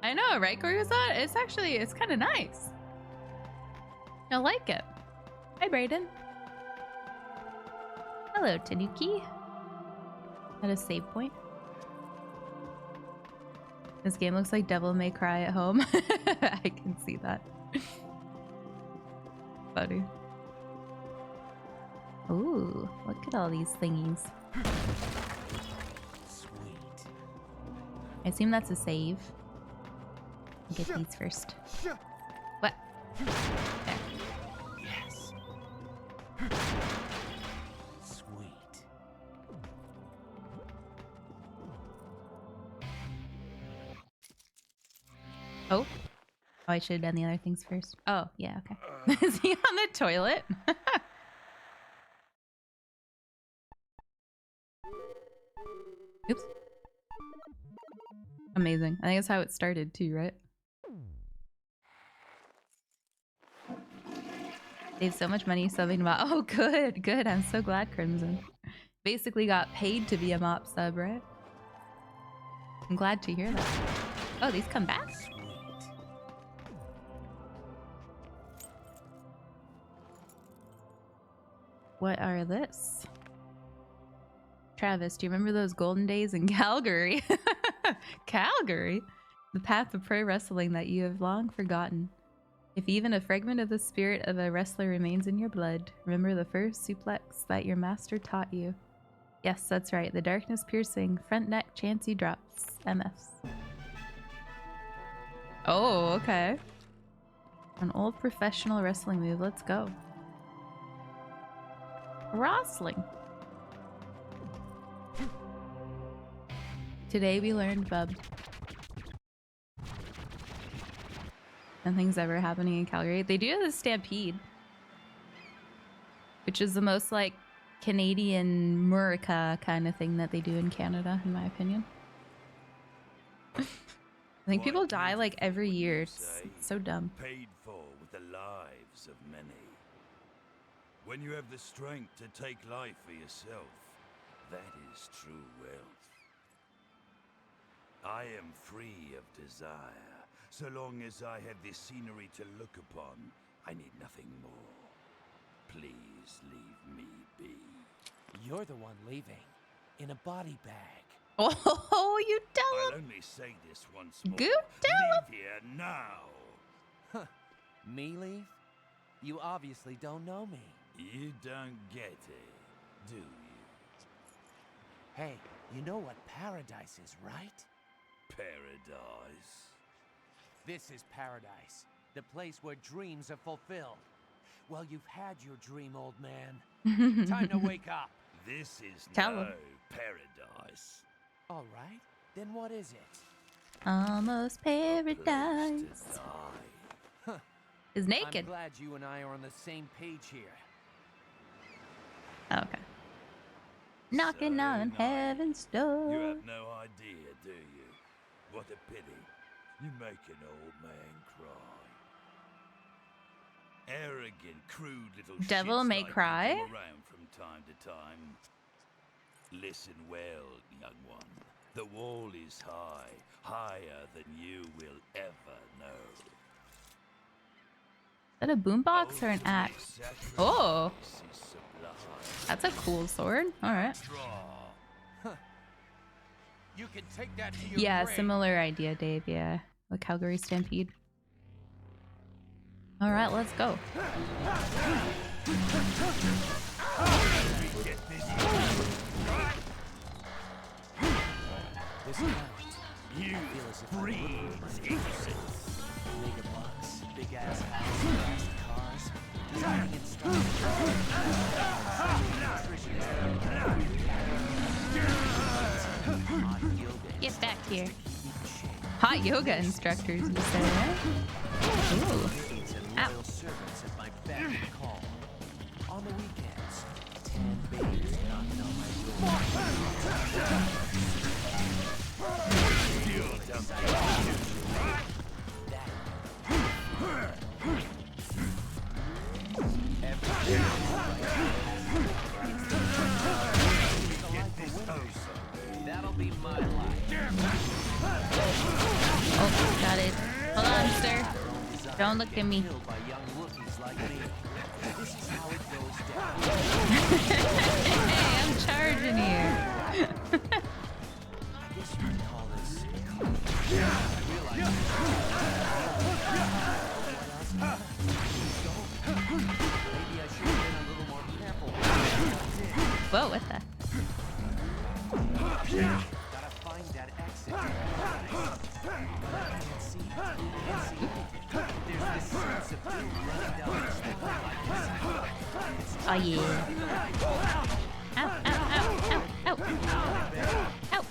I know, right, Gorgoza? It's kind of nice. I like it. Hi, Brayden. Hello, Tanuki. At a save point. This game looks like Devil May Cry at home. I can see that. Funny. Ooh, look at all these thingies. Sweet. I assume that's a save. I'll get these first. What? There. Yes. Sweet. Oh. Oh, I should have done the other things first. Oh, yeah, okay. Is he on the toilet? Oops. Amazing. I think that's how it started too, right? Save so much money subbing about. Oh, good, good. I'm so glad, Crimson. Basically got paid to be a mop sub, right? I'm glad to hear that. Oh, these come back? Sweet. What are this? Travis, do you remember those golden days in Calgary? Calgary? The path of pro wrestling that you have long forgotten. If even a fragment of the spirit of a wrestler remains in your blood, remember the first suplex that your master taught you. Yes, that's right. The darkness piercing, front neck chancy drops. MFs. Oh, okay. An old professional wrestling move. Let's go. Wrestling. Today we learned, bub. Nothing's ever happening in Calgary. They do have the Stampede, which is the most like Canadian Murica kind of thing that they do in Canada, in my opinion. I think people die like every year. It's so dumb. Paid for with the lives of many. When you have the strength to take life for yourself, that is true wealth. I am free of desire. So long as I have this scenery to look upon, I need nothing more. Please leave me be. You're the one leaving. In a body bag. Oh Oh, you tell I'll him. only say this once more. Goop, tell Leave here now. Me leave? You obviously don't know me. You don't get it, do you? Hey, you know what paradise is, right? Paradise. This is paradise. The place where dreams are fulfilled. Well, you've had your dream, old man. Time to wake up. This is Tell no 'em. paradise. All right, then what is it? Almost Place paradise. to die. Is I'm naked. glad you and I are on the same page here. Okay. Knocking So on nice. heaven's door. You have no idea, do you? What a pity. You make an old man cry. Arrogant, crude little Devil shits may like you cry? come around from time to time. Listen well, young one. The wall is high, higher than you will ever know. Is that a boombox or an Ultimate axe? sacrifice Oh. is sublime. That's a cool sword. All right. Draw. You can take that to your Yeah, grave. similar idea, Dave. Yeah. The Calgary Stampede. All right, let's go. This count. You Feel as if I breathe would innocence. Mega bucks, big ass houses, fast cars, driving in style. Hot yoga Get back here. keep in shape. Hot yoga instructors, you said, right? Ooh. Maids and Ow. loyal servants at my beck and call. On the weekends, 10 babes knocking on my door. That'll be my life. Oh, got it. Hold on, sir. Don't look at me. Killed by young rookies like me. This is how it goes down. Hey, I'm charging you. I guess you could call this. I realize. Maybe I should have been a little more careful. Whoa, what the? Gotta find that exit. But I can't see it. Can't see anything. There's this sense of doom running down this thing I can see. Oh, yeah. Ow, ow, ow, ow, ow. Ow.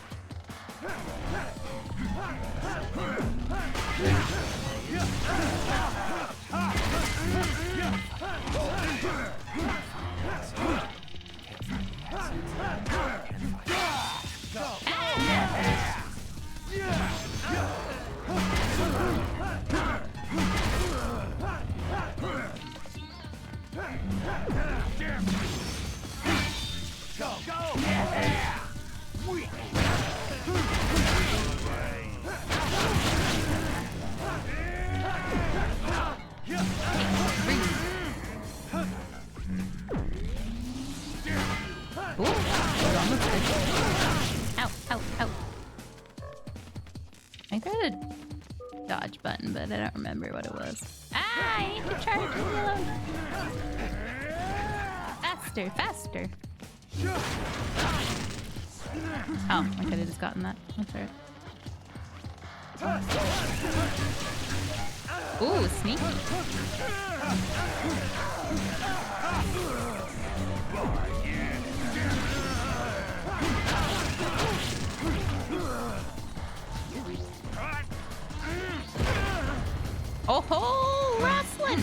Ooh, we're almost good. Ow, ow, ow. I got a dodge button, but I don't remember what it was. Ah, I need to charge me alone. Faster, faster. Oh, I could have just gotten that. That's alright. Ooh, sneaky. Oh ho, wrestling!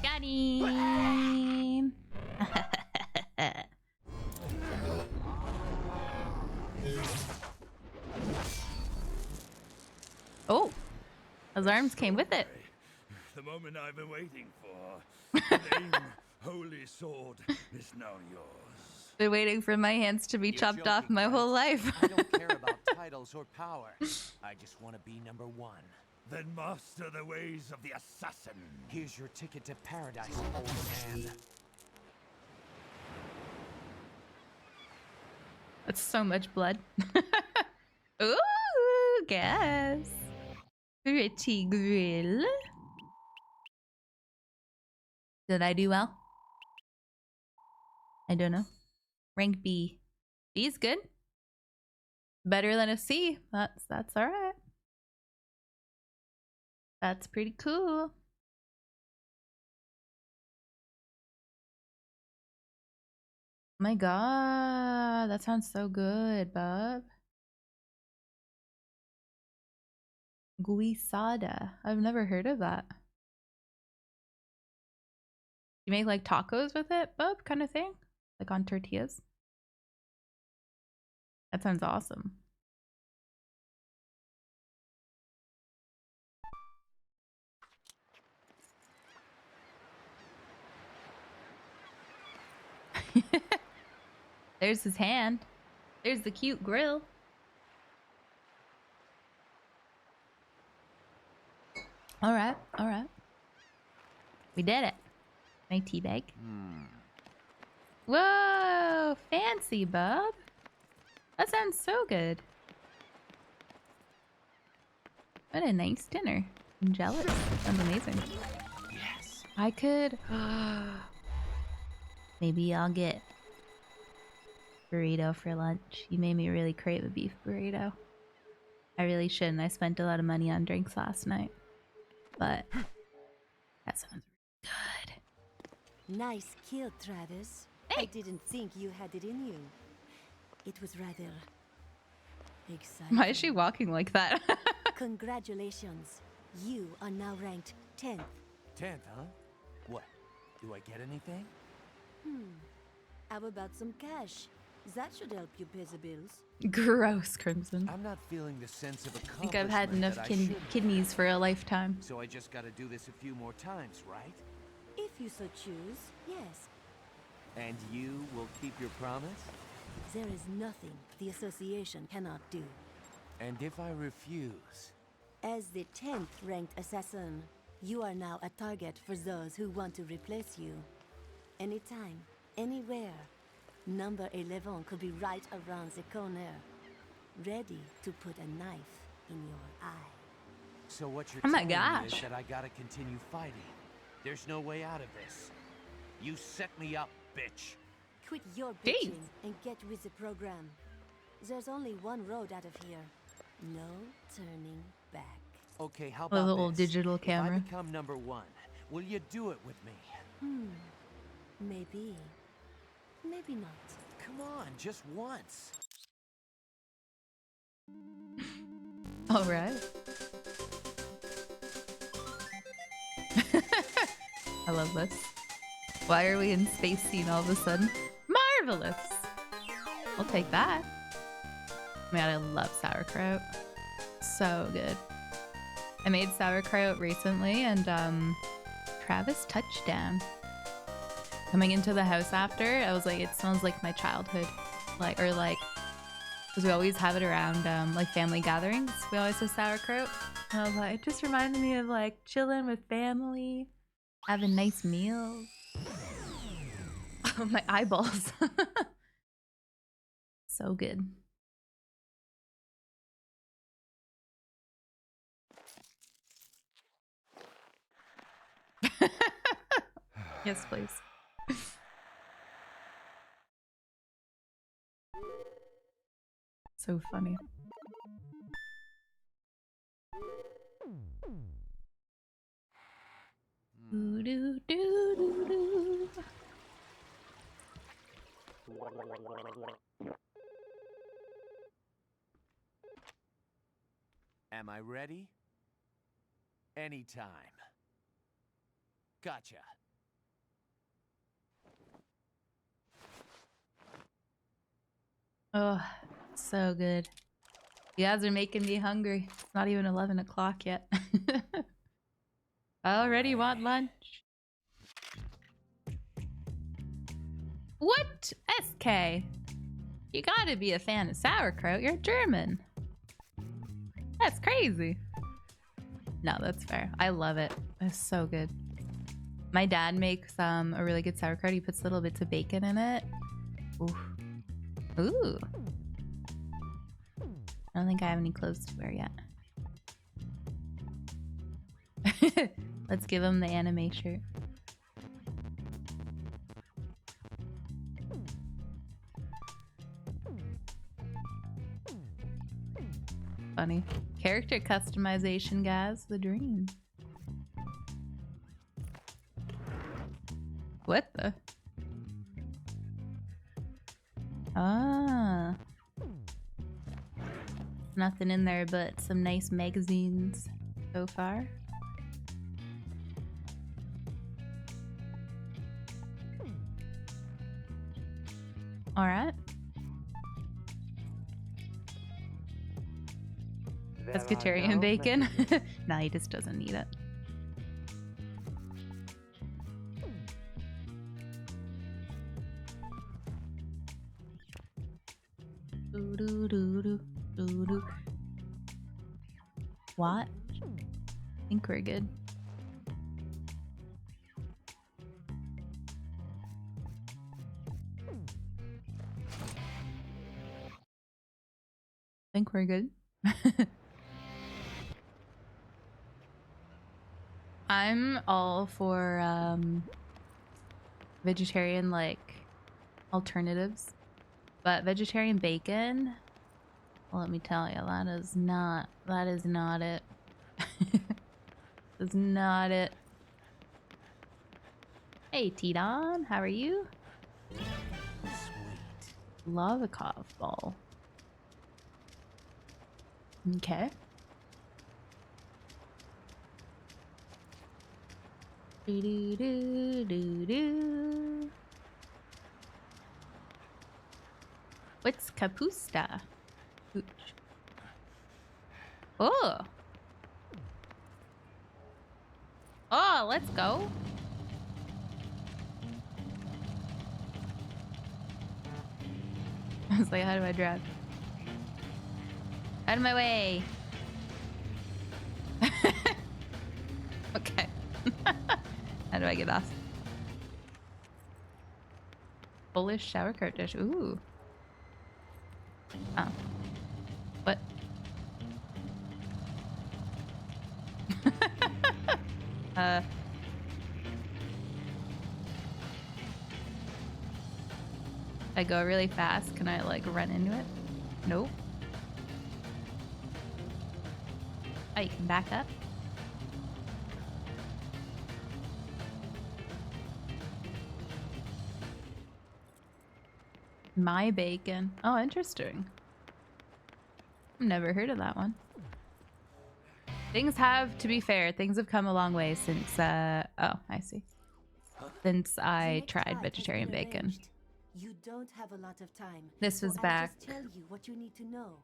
Got him! Oh, those arms came with it. The moment I've been waiting for. The name, Holy Sword, is now yours. Been waiting for my hands to be You're chopped off joking, my right? whole life. I don't care about titles or power. I just want to be number one. Then master the ways of the assassin. Here's your ticket to paradise, old man. That's so much blood. Ooh, gas. Pretty grill. Did I do well? I don't know. Rank B. B is good. Better than a C. That's all right. That's pretty cool. Oh my god, that sounds so good, bub. Guisada. I've never heard of that. You make like tacos with it, bub, kind of thing? Like on tortillas? That sounds awesome. There's his hand. There's the cute grill. All right, all right. We did it. My tea bag. Whoa, fancy, bub. That sounds so good. What a nice dinner. I'm jealous. That sounds amazing. Yes. I could. Maybe I'll get burrito for lunch. You made me really crave a beef burrito. I really shouldn't. I spent a lot of money on drinks last night. But that sounds good. Nice kill, Travis. Hey. I didn't think you had it in you. It was rather exciting. Why is she walking like that? Congratulations. You are now ranked 10th. 10th, huh? What? Do I get anything? How about some cash? That should help you pay the bills. Gross, Crimson. I'm not feeling the sense of I accomplishment. think I've had enough that I should have. kidneys for a lifetime. So I just gotta do this a few more times, right? If you so choose, yes. And you will keep your promise? There is nothing the association cannot do. And if I refuse? As the 10th ranked assassin, you are now a target for those who want to replace you. Anytime, anywhere. Number 11 could be right around the corner, ready to put a knife in your eye. So what you're Oh my telling me is gosh. that I gotta continue fighting. There's no way out of this. You set me up, bitch. Quit your Jeez. bitching and get with the program. There's only one road out of here. No turning back. Okay, how A about little this? digital If camera. I become number 1, will you do it with me? Maybe. Maybe not. Come on, just once. All right. I love this. Why are we in space scene all of a sudden? Marvelous! I'll take that. Man, I love sauerkraut. So good. I made sauerkraut recently and Travis touchdown. Coming into the house after, I was like, it smells like my childhood. Like, or like, because we always have it around like family gatherings. We always have sauerkraut. And I was like, it just reminded me of like chilling with family, having nice meals. My eyeballs. So good. Yes, please. So funny. Doo doo doo doo doo. Am I ready? Anytime. Gotcha. Oh, so good. You guys are making me hungry. It's not even 11 o'clock yet. I already want lunch. What? SK? You gotta be a fan of sauerkraut. You're German. That's crazy. No, that's fair. I love it. It's so good. My dad makes a really good sauerkraut. He puts little bits of bacon in it. Ooh. Ooh. I don't think I have any clothes to wear yet. Let's give him the anime shirt. Funny. Character customization, guys. The dream. What the? Ah. Nothing in there but some nice magazines so far. All right. Pescatarian bacon. Nah, he just doesn't need it. Doo-doo-doo-doo-doo-doo. What? I think we're good. I think we're good. I'm all for vegetarian like alternatives, but vegetarian bacon, well, let me tell you, that is not it. That's not it. Hey T-Don, how are you? Sweet. Lavakov ball. Okay. Do do do do do. What's kapusta? Hooch. Oh. Oh, let's go. I was like, how do I drive? Out of my way. Okay. How do I get off? Bullish sauerkraut dish. Ooh. Oh. What? I go really fast. Can I like run into it? Nope. Oh, you can back up. My bacon. Oh, interesting. Never heard of that one. Things have, to be fair, things have come a long way since, oh, I see. Since I tried vegetarian bacon. You don't have a lot of time. This was so back I'll just tell you what you need to know.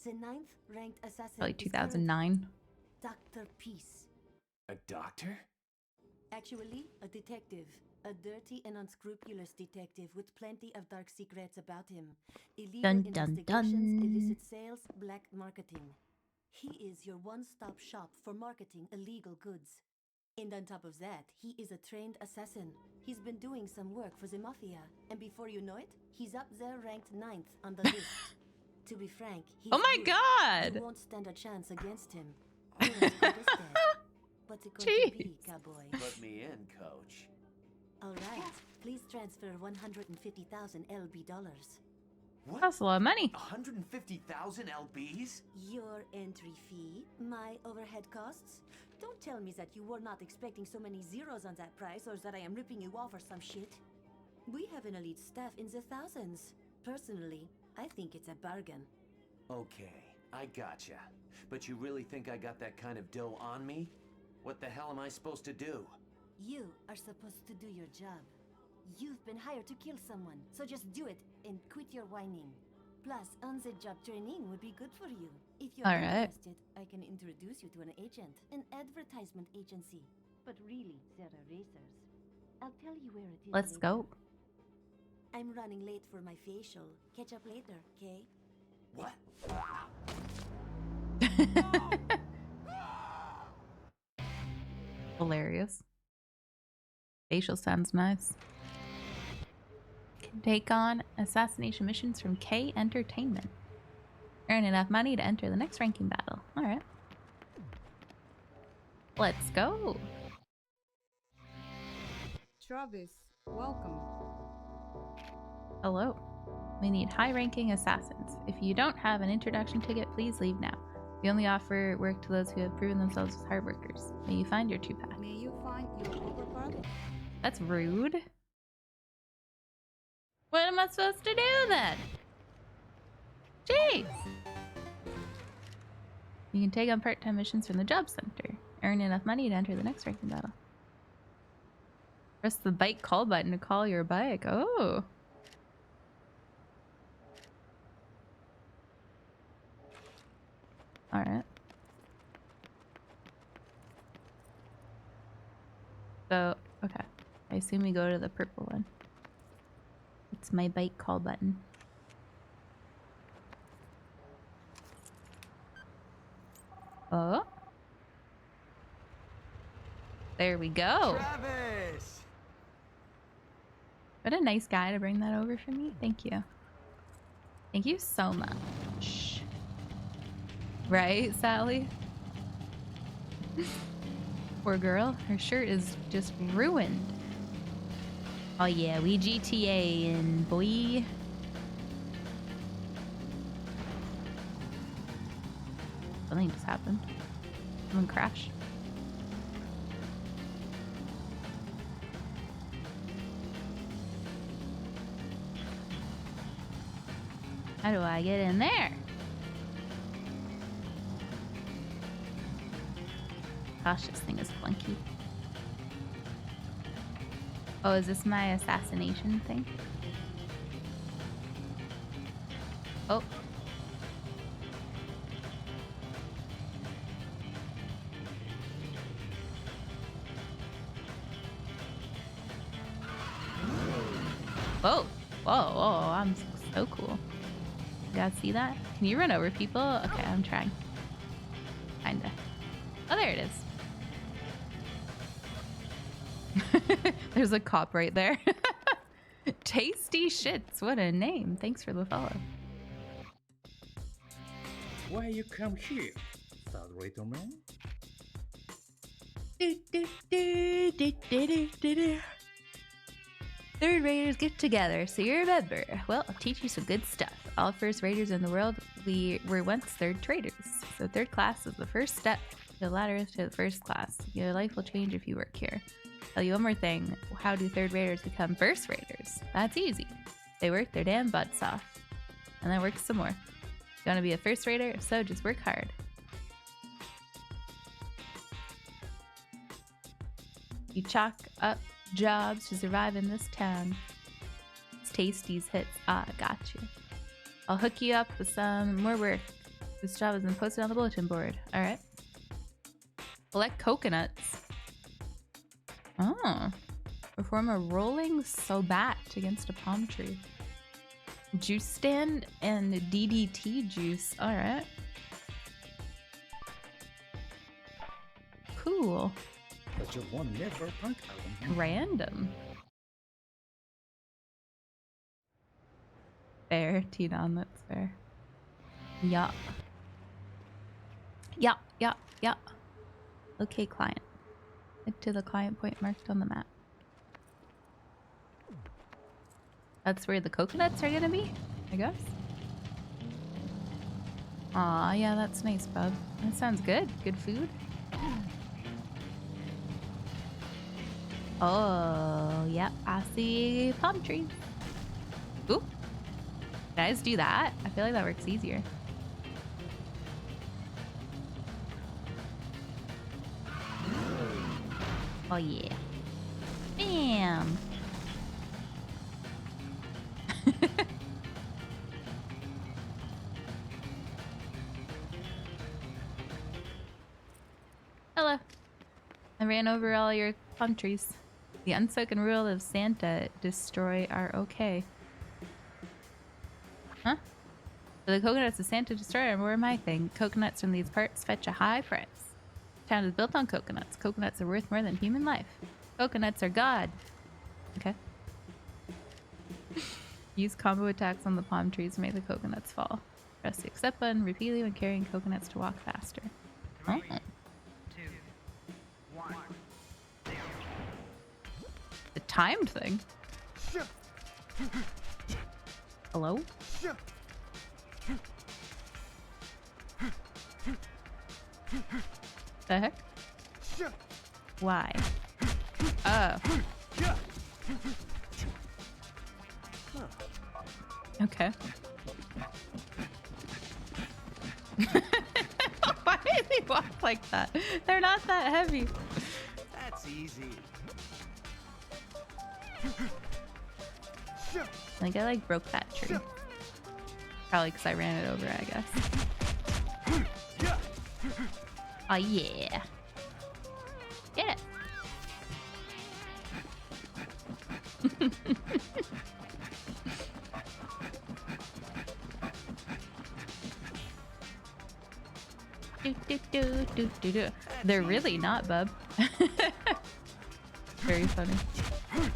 The 9th ranked assassin probably is currently 2009. Dr. Peace. A doctor? Actually, a detective. A dirty and unscrupulous detective with plenty of dark secrets about him. Illegal Dun, dun, investigations, dun. illicit sales, black marketing. He is your one-stop shop for marketing illegal goods. And on top of that, he is a trained assassin. He's been doing some work for the Mafia, and before you know it, he's up there ranked 9th on the list. To be frank, he's Oh my good. God! You won't stand a chance against him. You're as good as dead. What's it going to be, Jeez. cowboy? Put me in, coach. All right, please transfer 150,000 LB dollars. What? That's a lot of money. 150,000 LBs? Your entry fee, my overhead costs. Don't tell me that you were not expecting so many zeros on that price, or that I am ripping you off or some shit. We have an elite staff in the thousands. Personally, I think it's a bargain. Okay, I gotcha. But you really think I got that kind of dough on me? What the hell am I supposed to do? You are supposed to do your job. You've been hired to kill someone, so just do it and quit your whining. Plus, on-the-job training would be good for you. If you're All right. interested, I can introduce you to an agent, an advertisement agency. But really, they're erasers. I'll tell you where it is. Let's later. go. I'm running late for my facial. Catch up later, okay? What? Hilarious. Facial sounds nice. Can take on assassination missions from K Entertainment. Earn enough money to enter the next ranking battle. Alright. Let's go. Travis, welcome. Hello. We need high-ranking assassins. If you don't have an introduction ticket, please leave now. We only offer work to those who have proven themselves as hard workers. May you find your true path. May you find your overpath? That's rude. What am I supposed to do then? Jeez. You can take on part-time missions from the job center. Earn enough money to enter the next ranking battle. Press the bike call button to call your bike. Oh. Alright. So, okay. I assume we go to the purple one. It's my bike call button. Oh. There we go. Travis! What a nice guy to bring that over for me. Thank you. Thank you so much. Right, Sally? Poor girl. Her shirt is just ruined. Oh yeah, we GTA and boy. Something just happened. Someone crashed. How do I get in there? Gosh, this thing is clunky. Oh, is this my assassination thing? Oh. Whoa. Whoa, whoa, I'm so cool. You guys see that? Can you run over people? Okay, I'm trying. Kinda. Oh, there it is. There's a cop right there. Tasty Shits. What a name. Thanks for the follow. Why you come here? Third Raider man? Third Raiders get together, so you remember. Well, I'll teach you some good stuff. All first Raiders in the world, we were once third traders. So third class is the first step to the ladder to the first class. Your life will change if you work here. Tell you one more thing. How do third Raiders become first Raiders? That's easy. They work their damn butts off. And then work some more. You want to be a first Raider? If so, just work hard. You chalk up jobs to survive in this town. It's Tasty's hits. Ah, got you. I'll hook you up with some more work. This job has been posted on the bulletin board. Alright. Collect coconuts. Oh. Perform a rolling sobat against a palm tree. Juice stand and DDT juice. Alright. Cool. But you won't never punk album. Random. Fair, T-Don, that's fair. Yup. Yup, yup, yup. Okay, client. Head to the client point marked on the map. That's where the coconuts are gonna be, I guess. Aw, yeah, that's nice, bub. That sounds good. Good food. Oh, yep, I see palm trees. Ooh. Did I just do that? I feel like that works easier. Oh, yeah. Bam! Hello. I ran over all your palm trees. The unspoken rule of Santa, destroy are okay. Huh? So the coconuts of Santa destroy are more my thing. Coconuts from these parts fetch a high price. town is built on coconuts. Coconuts are worth more than human life. Coconuts are God. Okay. Use combo attacks on the palm trees to make the coconuts fall. Press the accept button repeatedly when carrying coconuts to walk faster. Oh. The timed thing? Hello? The heck? Why? Oh. Okay. Why did they walk like that? They're not that heavy. That's easy. I think I like broke that tree. Probably because I ran it over, I guess. Oh yeah. Get it. Do. They're really not, bub. Very funny.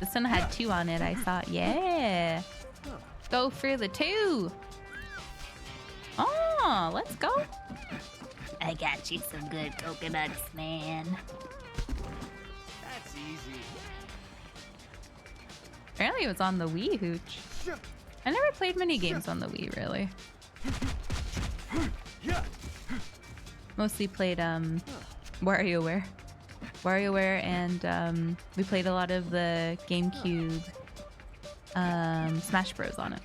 This one had 2 on it, I thought. Yeah. Go for the 2. Oh, let's go. I got you some good coconuts, man. That's easy. Apparently it was on the Wii, Hooch. I never played many games on the Wii, really. Mostly played WarioWare. WarioWare, and we played a lot of the GameCube Smash Bros on it.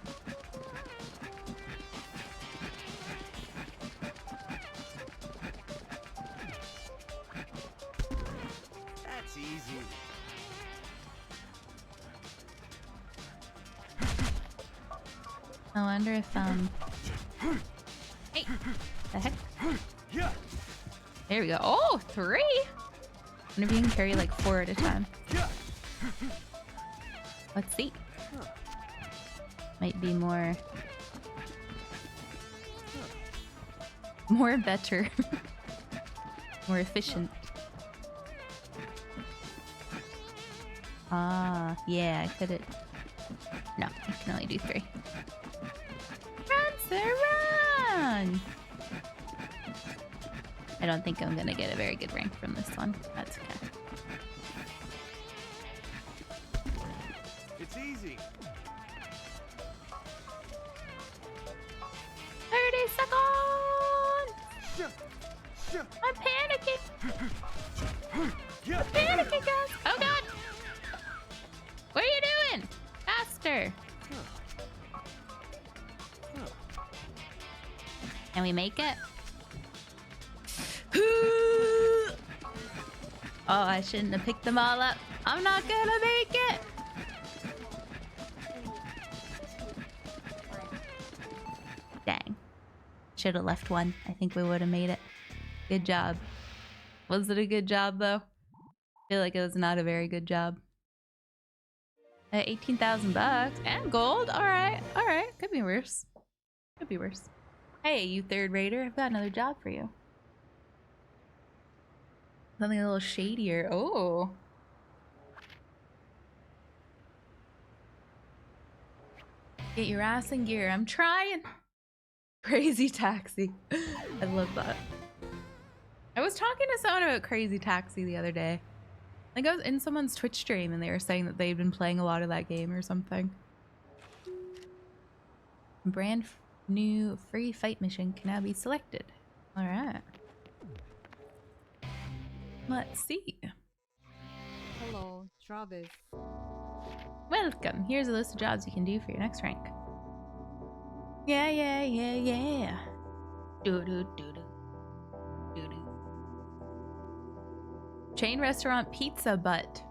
That's easy. I wonder if hey, the heck? There we go. Oh, 3. I wonder if you can carry like 4 at a time. Let's see. Might be more better. More efficient. Ah, yeah, I could've. No, I can only do 3. Run, sir, run! I don't think I'm gonna get a very good rank from this one. That's okay. It's easy. 30 seconds! I'm panicking! I'm panicking, guys! Oh god! What are you doing? Faster! Can we make it? Oh, I shouldn't have picked them all up. I'm not gonna make it! Dang. Should have left one. I think we would have made it. Good job. Was it a good job, though? I feel like it was not a very good job. 18,000 bucks and gold. All right. Could be worse. Could be worse. Hey, you third rater. I've got another job for you. Something a little shadier. Oh. Get your ass in gear. I'm trying. Crazy Taxi. I love that. I was talking to someone about Crazy Taxi the other day. Like I was in someone's Twitch stream and they were saying that they'd been playing a lot of that game or something. Brand new free fight mission can now be selected. All right. Let's see. Hello, Travis. Welcome. Here's a list of jobs you can do for your next rank. Yeah. Do. Chain restaurant Pizza Butt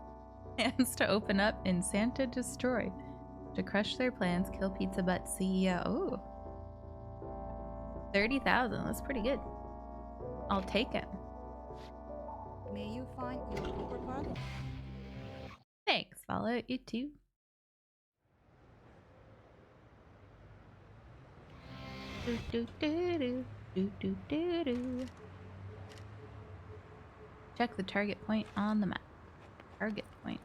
plans to open up in Santa Destroy. To crush their plans, kill Pizza Butt CEO. Ooh. 30,000. That's pretty good. I'll take it. May you find your Uber party? Thanks. Follow you too. Do. Check the target point on the map. Target point.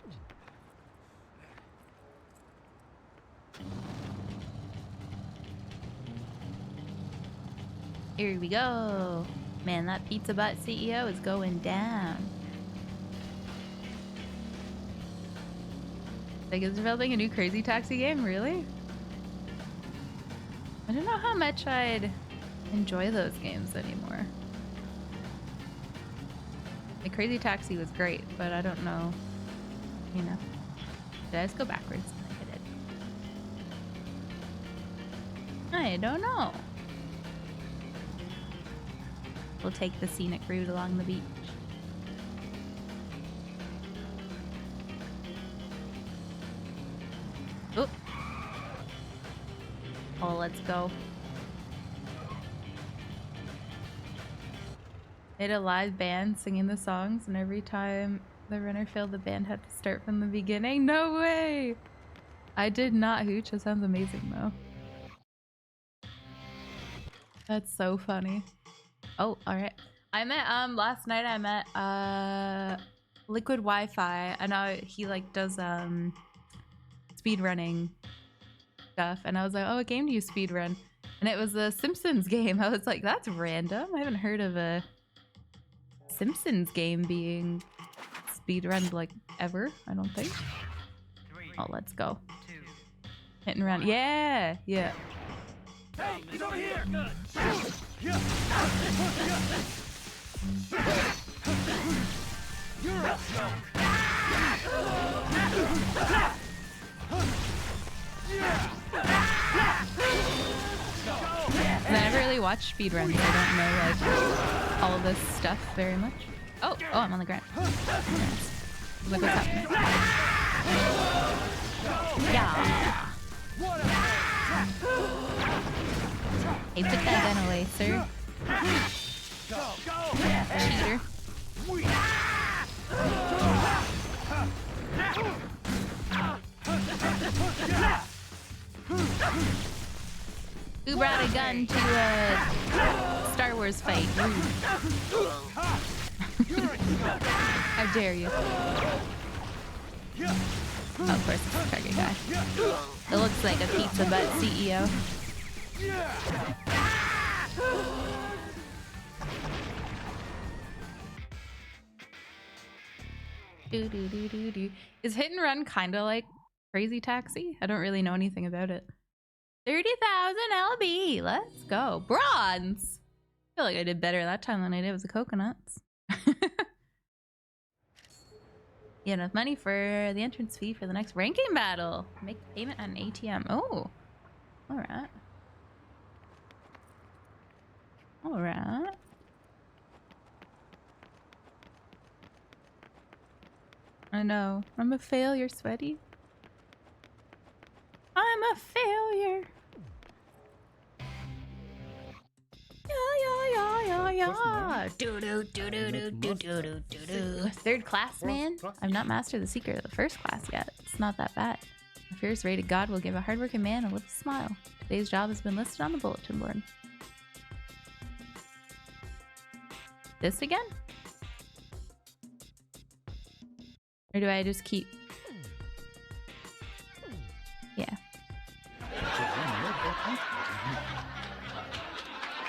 Here we go. Man, that Pizza Butt CEO is going down. Like, is developing a new Crazy Taxi game? Really? I don't know how much I'd enjoy those games anymore. The Crazy Taxi was great, but I don't know. You know. Did I just go backwards? I think I did. I don't know. We'll take the scenic route along the beach. Oop. Oh, let's go. They had a live band singing the songs, and every time the runner failed, the band had to start from the beginning. No way! I did not hooch. That sounds amazing, though. That's so funny. Oh, alright. I met, last night I met, Liquid Wi-Fi. I know he, like, does, speed running stuff. And I was like, oh, what game do you speed run? And it was a Simpsons game. I was like, that's random. I haven't heard of a Simpsons game being speedrun like ever, I don't think. Oh, let's go. Hitting around. Yeah, yeah. Hey, he's over here! You're a joke! I never really watched speedruns. I don't know like all of this stuff very much. Oh, I'm on the ground. Look what's happening. Yeah. Hey, put that gun away, sir. Cheater. Who brought a gun to a Star Wars fight? How dare you? Oh, of course, it's the target guy. It looks like a Pizza Butt CEO. Is Hit and Run kind of like Crazy Taxi? I don't really know anything about it. 30,000 LB. Let's go. Bronze. I feel like I did better that time than I did with the coconuts. You have enough money for the entrance fee for the next ranking battle. Make payment at an ATM. Oh. Alright. Alright. I know. I'm a failure, Sweaty. I'm a failure. Yeah. Do. Third class, man. I've not mastered the secret of the first class yet. It's not that bad. A fierce rated god will give a hardworking man a little smile. Today's job has been listed on the bulletin board. This again? Or do I just keep... Yeah.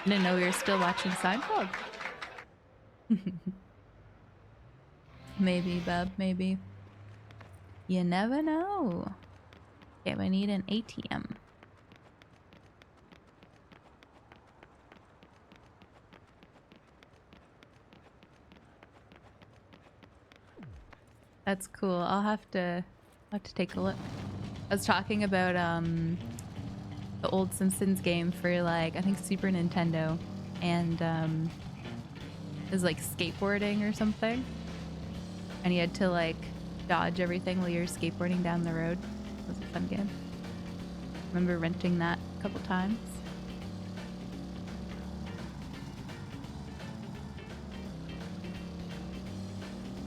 Didn't know we were still watching Seinfeld. Maybe, bub, maybe. You never know. Okay, we need an ATM. That's cool. I'll have to take a look. I was talking about the old Simpsons game for like I think Super Nintendo, and it was like skateboarding or something, and you had to like dodge everything while you're skateboarding down the road. It was a fun game. I remember renting that a couple times.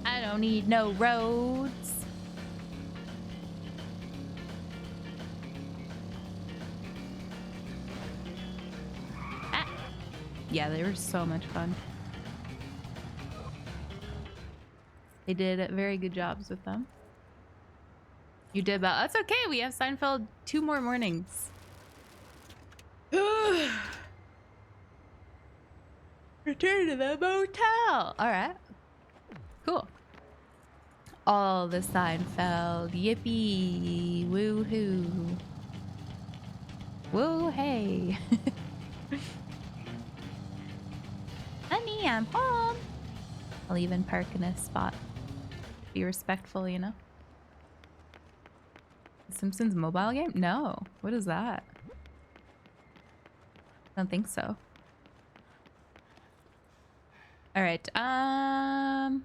I don't need no roads. Ah. Yeah, they were so much fun. They did very good jobs with them. You did, but that's okay. We have Seinfeld 2 more mornings. Return to the motel. All right. Cool. All the Seinfeld. Yippee. Woohoo. Woo hey. Honey, I'm home. I'll even park in a spot. Be respectful, you know? Simpsons mobile game? No. What is that? I don't think so. All right. I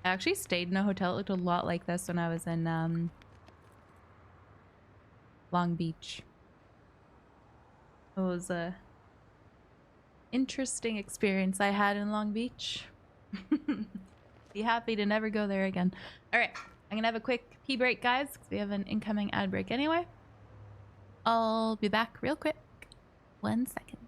actually stayed in a hotel. It looked a lot like this when I was in Long Beach. It was a interesting experience I had in Long Beach. Be happy to never go there again. All right. I'm gonna have a quick pee break, guys, because we have an incoming ad break anyway. I'll be back real quick. 1 second.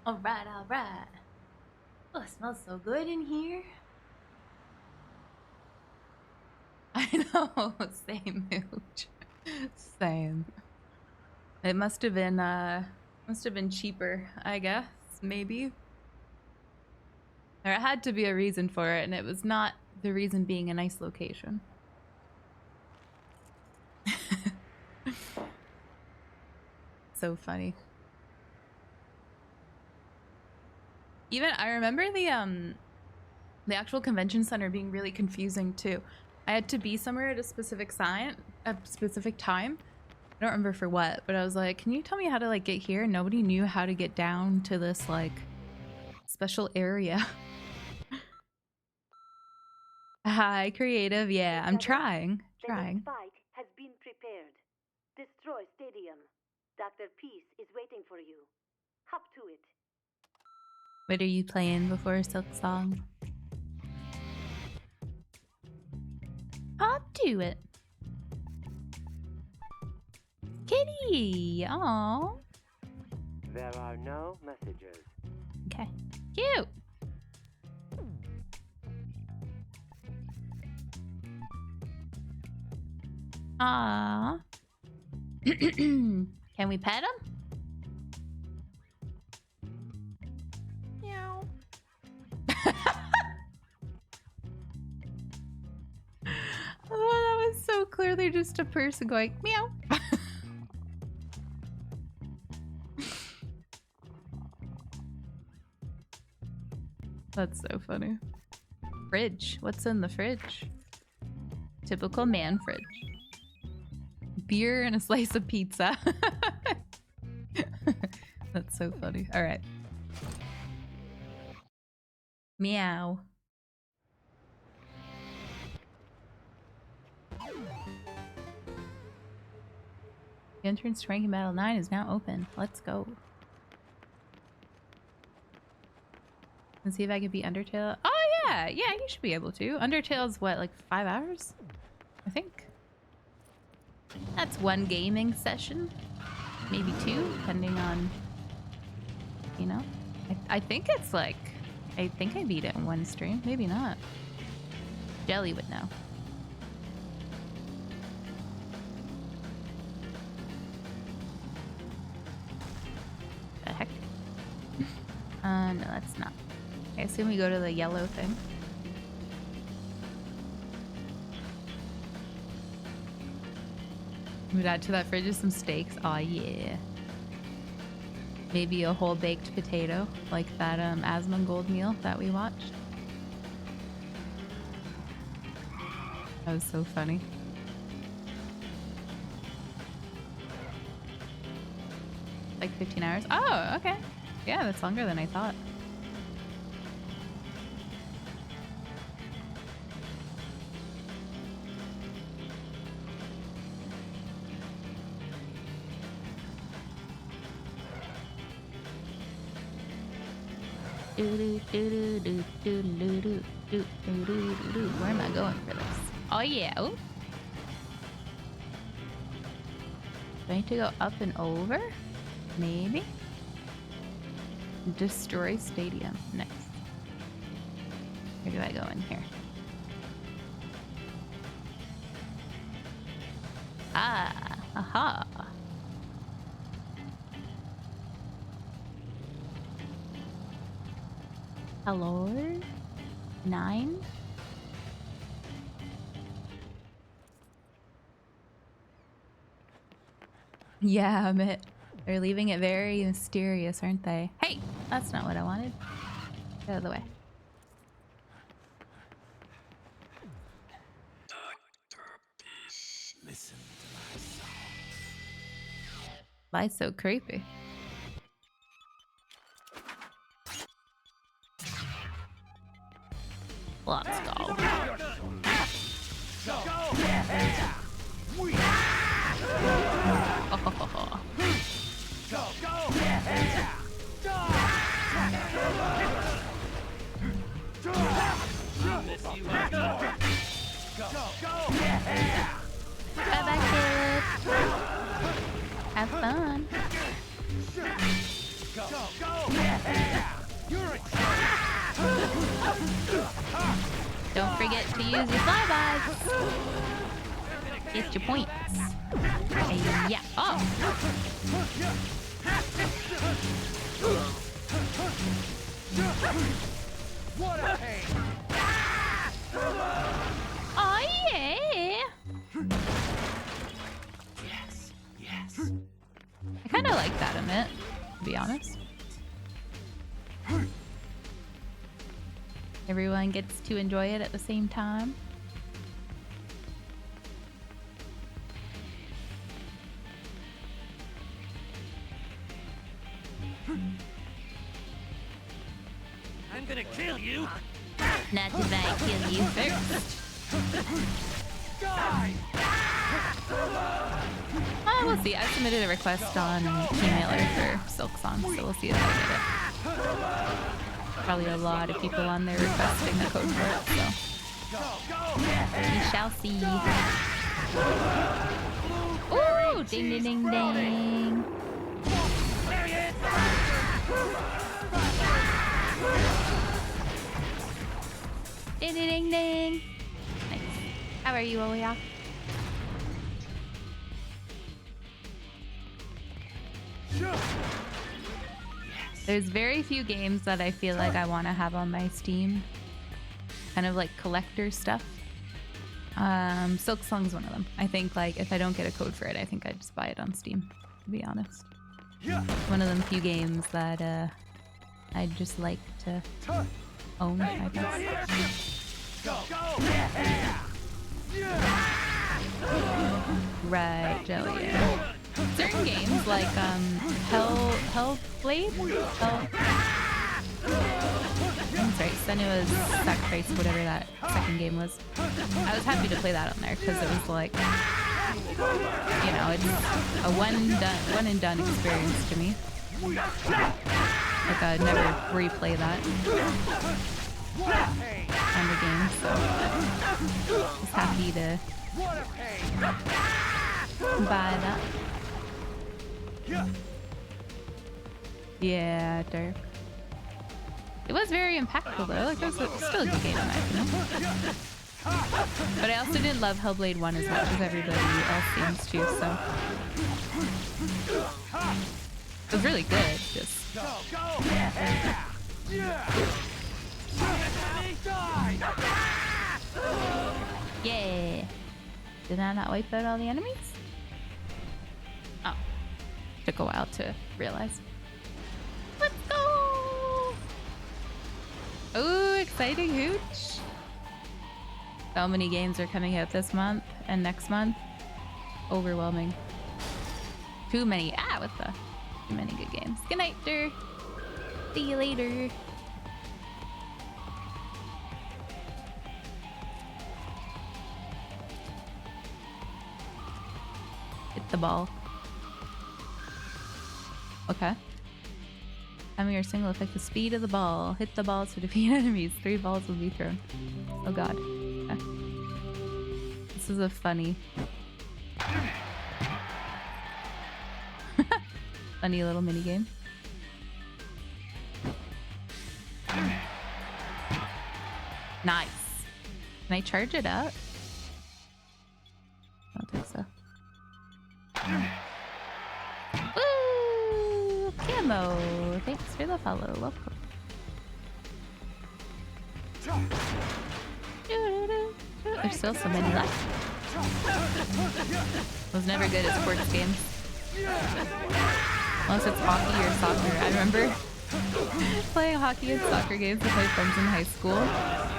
All right, all right. Oh, it smells so good in here. I know, same mooch. Same. It must have been cheaper, I guess, maybe. There had to be a reason for it, and it was not the reason being a nice location. So funny. Even I remember the actual convention center being really confusing too. I had to be somewhere at a specific time. I don't remember for what, but I was like, "Can you tell me how to like get here?" And nobody knew how to get down to this like special area. Hi, creative. Yeah, I'm trying. The next fight has been prepared. Destroy Stadium. Dr. Peace is waiting for you. Hop to it. What are you playing before Silk Song? Hop to it. Kitty! Aww. There are no messages. Okay. Cute! Aww. Can we pet him? Meow. Oh, that was so clearly just a person going meow. That's so funny. Fridge. What's in the fridge? Typical man fridge. Beer and a slice of pizza. That's so funny. All right. Meow. The entrance to Ranking Battle 9 is now open. Let's go. Let's see if I could beat Undertale. Oh yeah! Yeah, you should be able to. Undertale's what, like 5 hours? I think. That's one gaming session. Maybe 2, depending on, you know. I think it's like, I think I beat it in one stream. Maybe not. Jelly would know. The heck? No, that's not. I assume we go to the yellow thing. We'd add to that fridge some steaks. Aw, yeah. Maybe a whole baked potato, like that Asmongold meal that we watched. That was so funny. Like 15 hours? Oh, okay. Yeah, that's longer than I thought. Where am I going for this? Oh yeah. Oh. Do I need to go up and over? Maybe? Destroy Stadium. Nice. Where do I go in here? Ah. Aha. Hello? 9? Yeah, Amit. They're leaving it very mysterious, aren't they? Hey! That's not what I wanted. Get out of the way. Listen to my song. Why so creepy? Let's go. Bye-bye, kids. Have fun. Don't forget to use your flybys. Get your points. Yeah. Oh. What a pain! Oh yeah! Yes, yes. I kind of like that a bit, to be honest. Everyone gets to enjoy it at the same time. I'm gonna kill you! Not if I kill you first. Die! Oh, we'll see. I submitted a request on Gmailer for Silk Song, so we'll see if I get it. Probably a lot of people on there requesting the code for it, so we shall see. Ooh, ding ding ding ding. Ding ding ding ding. Nice. How are you, Oya? There's very few games that I feel like I want to have on my Steam. Kind of like collector stuff. Silk Song's one of them. I think like if I don't get a code for it, I think I'd just buy it on Steam, to be honest. One of them few games that I'd just like to own, I guess. Right, Jelly, yeah. Certain games like Hellblade? That's right, Senua's Sacrifice, whatever that second game was. I was happy to play that on there because it was like, you know, it's a one and done experience to me. Like I'd never replay that on the game, so I was happy to buy that. Yeah, Dirk. It was very impactful though. Like, it was still a good game in my opinion. But I also didn't love Hellblade 1 as much as everybody else seems to, so. It was really good, just. Yeah. Did I not wipe out all the enemies? Oh. Took a while to realize. Let's go! Ooh, exciting hooch. So many games are coming out this month and next month. Overwhelming. Too many. Ah, what the? Too many good games. Good night, Dur. See you later. Hit the ball. Okay. Having your single affect the speed of the ball. Hit the ball to defeat enemies. 3 balls will be thrown. Oh god. Okay. This is a funny... funny little mini game. Nice. Can I charge it up? I don't think so. Woo! Camo! Thanks for the follow. Welcome. There's still so many left. Was never good at sports games. Unless it's hockey or soccer. I remember playing hockey and soccer games with my friends in high school.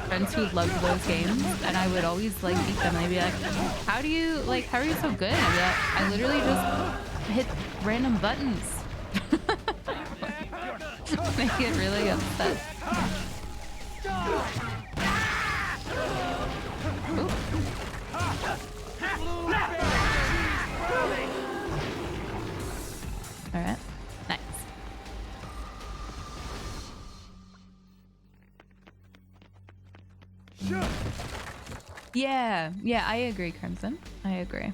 Friends who loved those games, and I would always like beat them. And I'd be like, how are you so good? And I'd be like, I literally just hit random buttons. They get really upset. Ooh. All right, nice. Yeah, I agree, Crimson. I agree.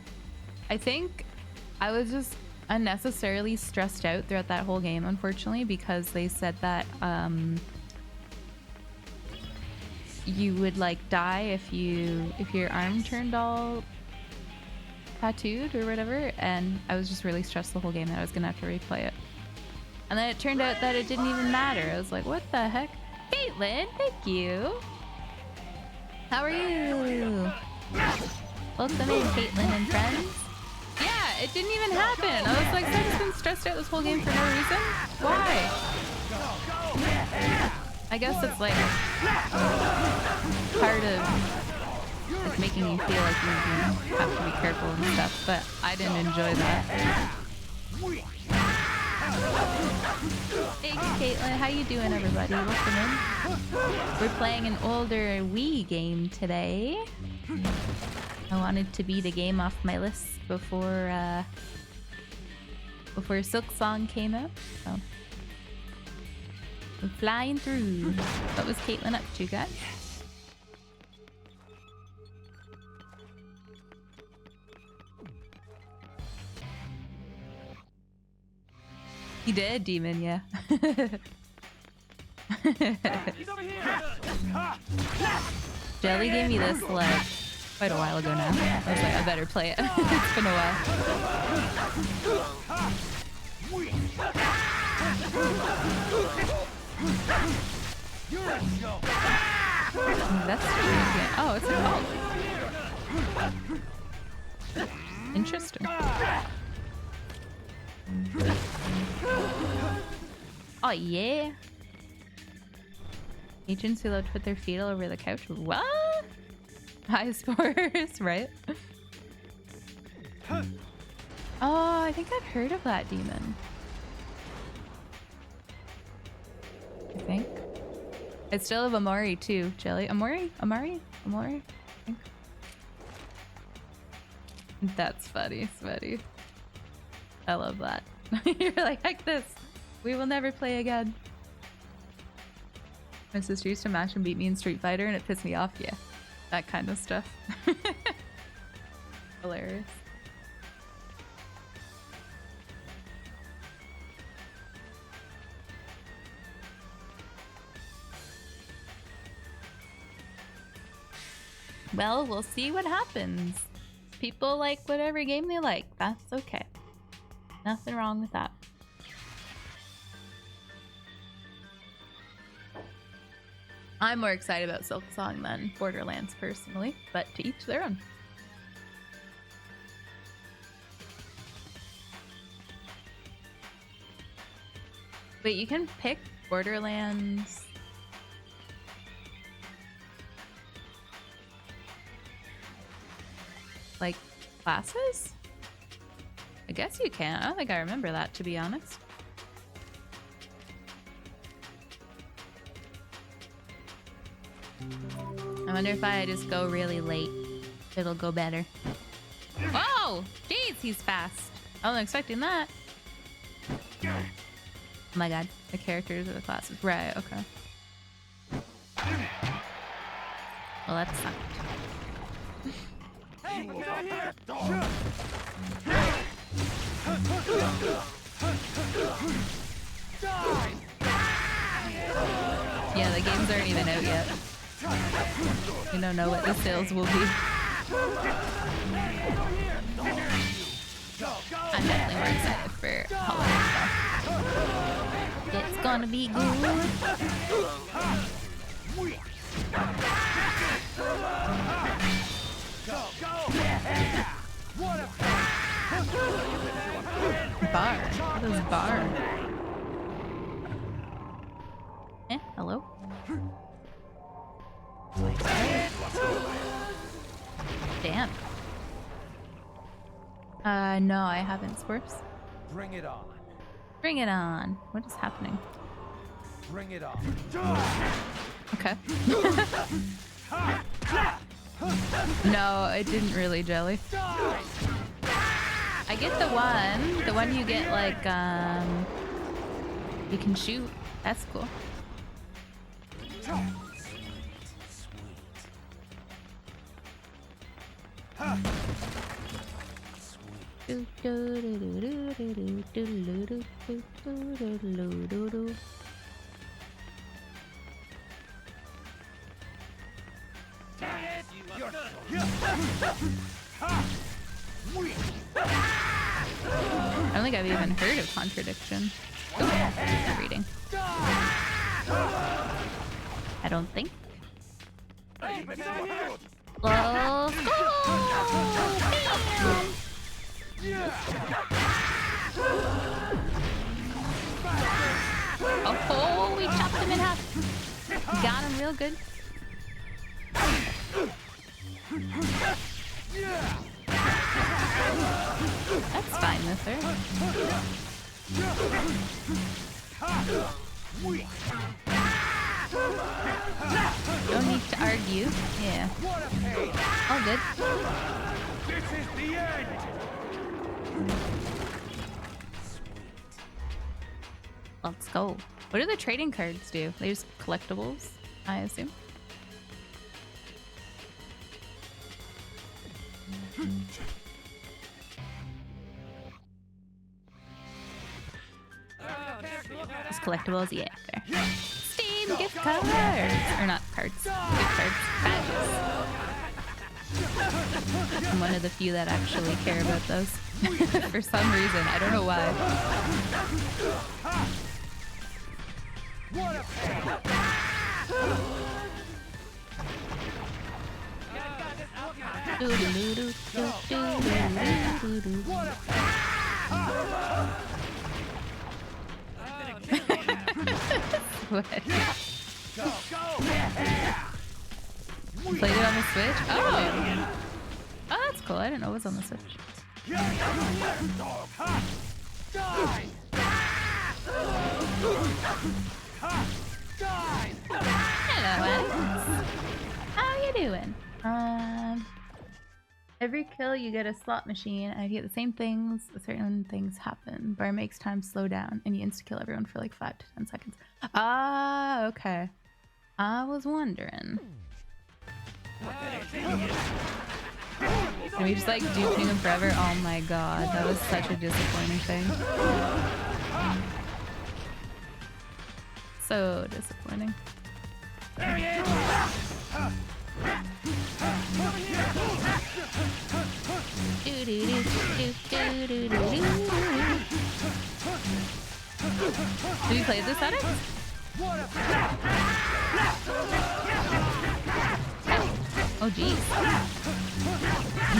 I think I was just unnecessarily stressed out throughout that whole game, unfortunately, because they said that you would like die if your arm turned all tattooed or whatever, and I was just really stressed the whole game that I was gonna have to replay it. And then it turned out that it didn't even matter. I was like, what the heck? Hey, Caitlin. Thank you. How are you? Welcome in, Caitlin and friends. Yeah, it didn't even happen. I was like, I've just been stressed out this whole game for no reason. Why? I guess it's like part of like making you feel like you have to be careful and stuff, but I didn't enjoy that. Thanks, Caitlin. How you doing, everybody? Welcome in. We're playing an older Wii game today. I wanted to beat a game off my list before Silk Song came out. So I'm flying through. What was Caitlin up to, guys? He did, Demon, yeah. Jelly gave me this like quite a while ago now. I was like, I better play it. It's been a while. That's strange. Oh, it's a cult. Interesting. Oh yeah. Agents who love to put their feet all over the couch. What? High scores, right? Oh, I think I've heard of that demon. I think. I still have Amori too, Jelly. Amori? I think. That's funny, sweaty. I love that. You're like, heck this. We will never play again. My sister used to mash and beat me in Street Fighter and it pissed me off. Yeah, that kind of stuff. Hilarious. Well, we'll see what happens. People like whatever game they like. That's okay. Nothing wrong with that. I'm more excited about Silk Song than Borderlands personally, but to each their own. Wait, you can pick Borderlands. Like classes? I guess you can. I don't think I remember that, to be honest. I wonder if I just go really late, it'll go better. Oh! Jeez, he's fast. I wasn't expecting that. Oh my god. The characters or the classes. Right, okay. Well, that sucked. Yeah, the games aren't even out yet. We don't know what the sales will be. I'm definitely more excited for holiday stuff. It's gonna be good. Bar. What is bar? Eh, hello? Damn. No, I haven't, Scorps. Bring it on. Bring it on. What is happening? Bring it on. Okay. No, it didn't really, Jelly. I get the one you get like, you can shoot. That's cool. I don't think I've even heard of Contradiction. Reading. I don't think. Hey, but now you- Let's go! Bam! Oh, we chopped him in half. Got him real good. That's fine with her. Don't need to argue. Yeah. All good. This is the end! Let's go. What do the trading cards do? They just collectibles, I assume. Just collectibles, yeah. Fair. Steam gift cards, or not cards, gift cards, badges. I'm one of the few that actually care about those for some reason. I don't know why. What a pain! What a What? Go! Played it on the Switch? Oh! Oh, that's cool. I didn't know it was on the Switch. Hello, Alex. How you doing? Every kill you get a slot machine, and if you get the same things, certain things happen. Bar makes time slow down, and you insta-kill everyone for like 5 to 10 seconds. Ah, okay. I was wondering. Can we just like duping him forever? Oh my god, that was such a disappointing thing. So disappointing. Have you played this, Alex? Oh jeez.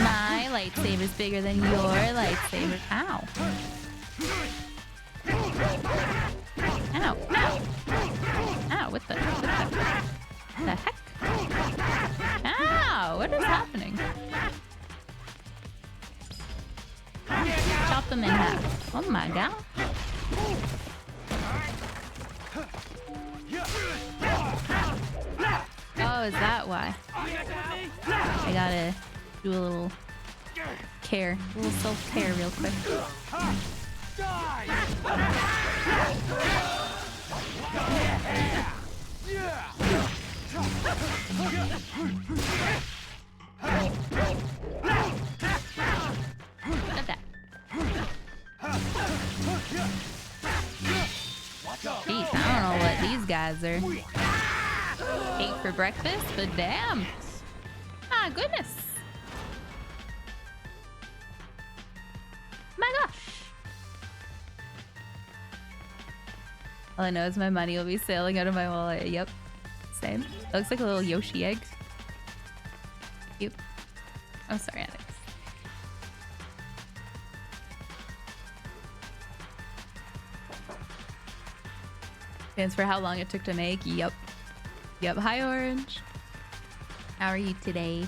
My lightsaber's bigger than your lightsaber. Ow. Ow. Ow. Ow, what the heck? Ow, what is happening? Chop them in half. Oh my god. Oh, is that why? I gotta do a little care, a little self-care real quick. Look at that. Jeez, I don't know what these guys are. Ate for breakfast, but damn. Ah, goodness. My gosh. All I know is my money will be sailing out of my wallet. Yep. Same. It looks like a little Yoshi egg. Cute. Oh, sorry, Alex. Stands for how long it took to make. Yep. Yep. Hi, Orange. How are you today?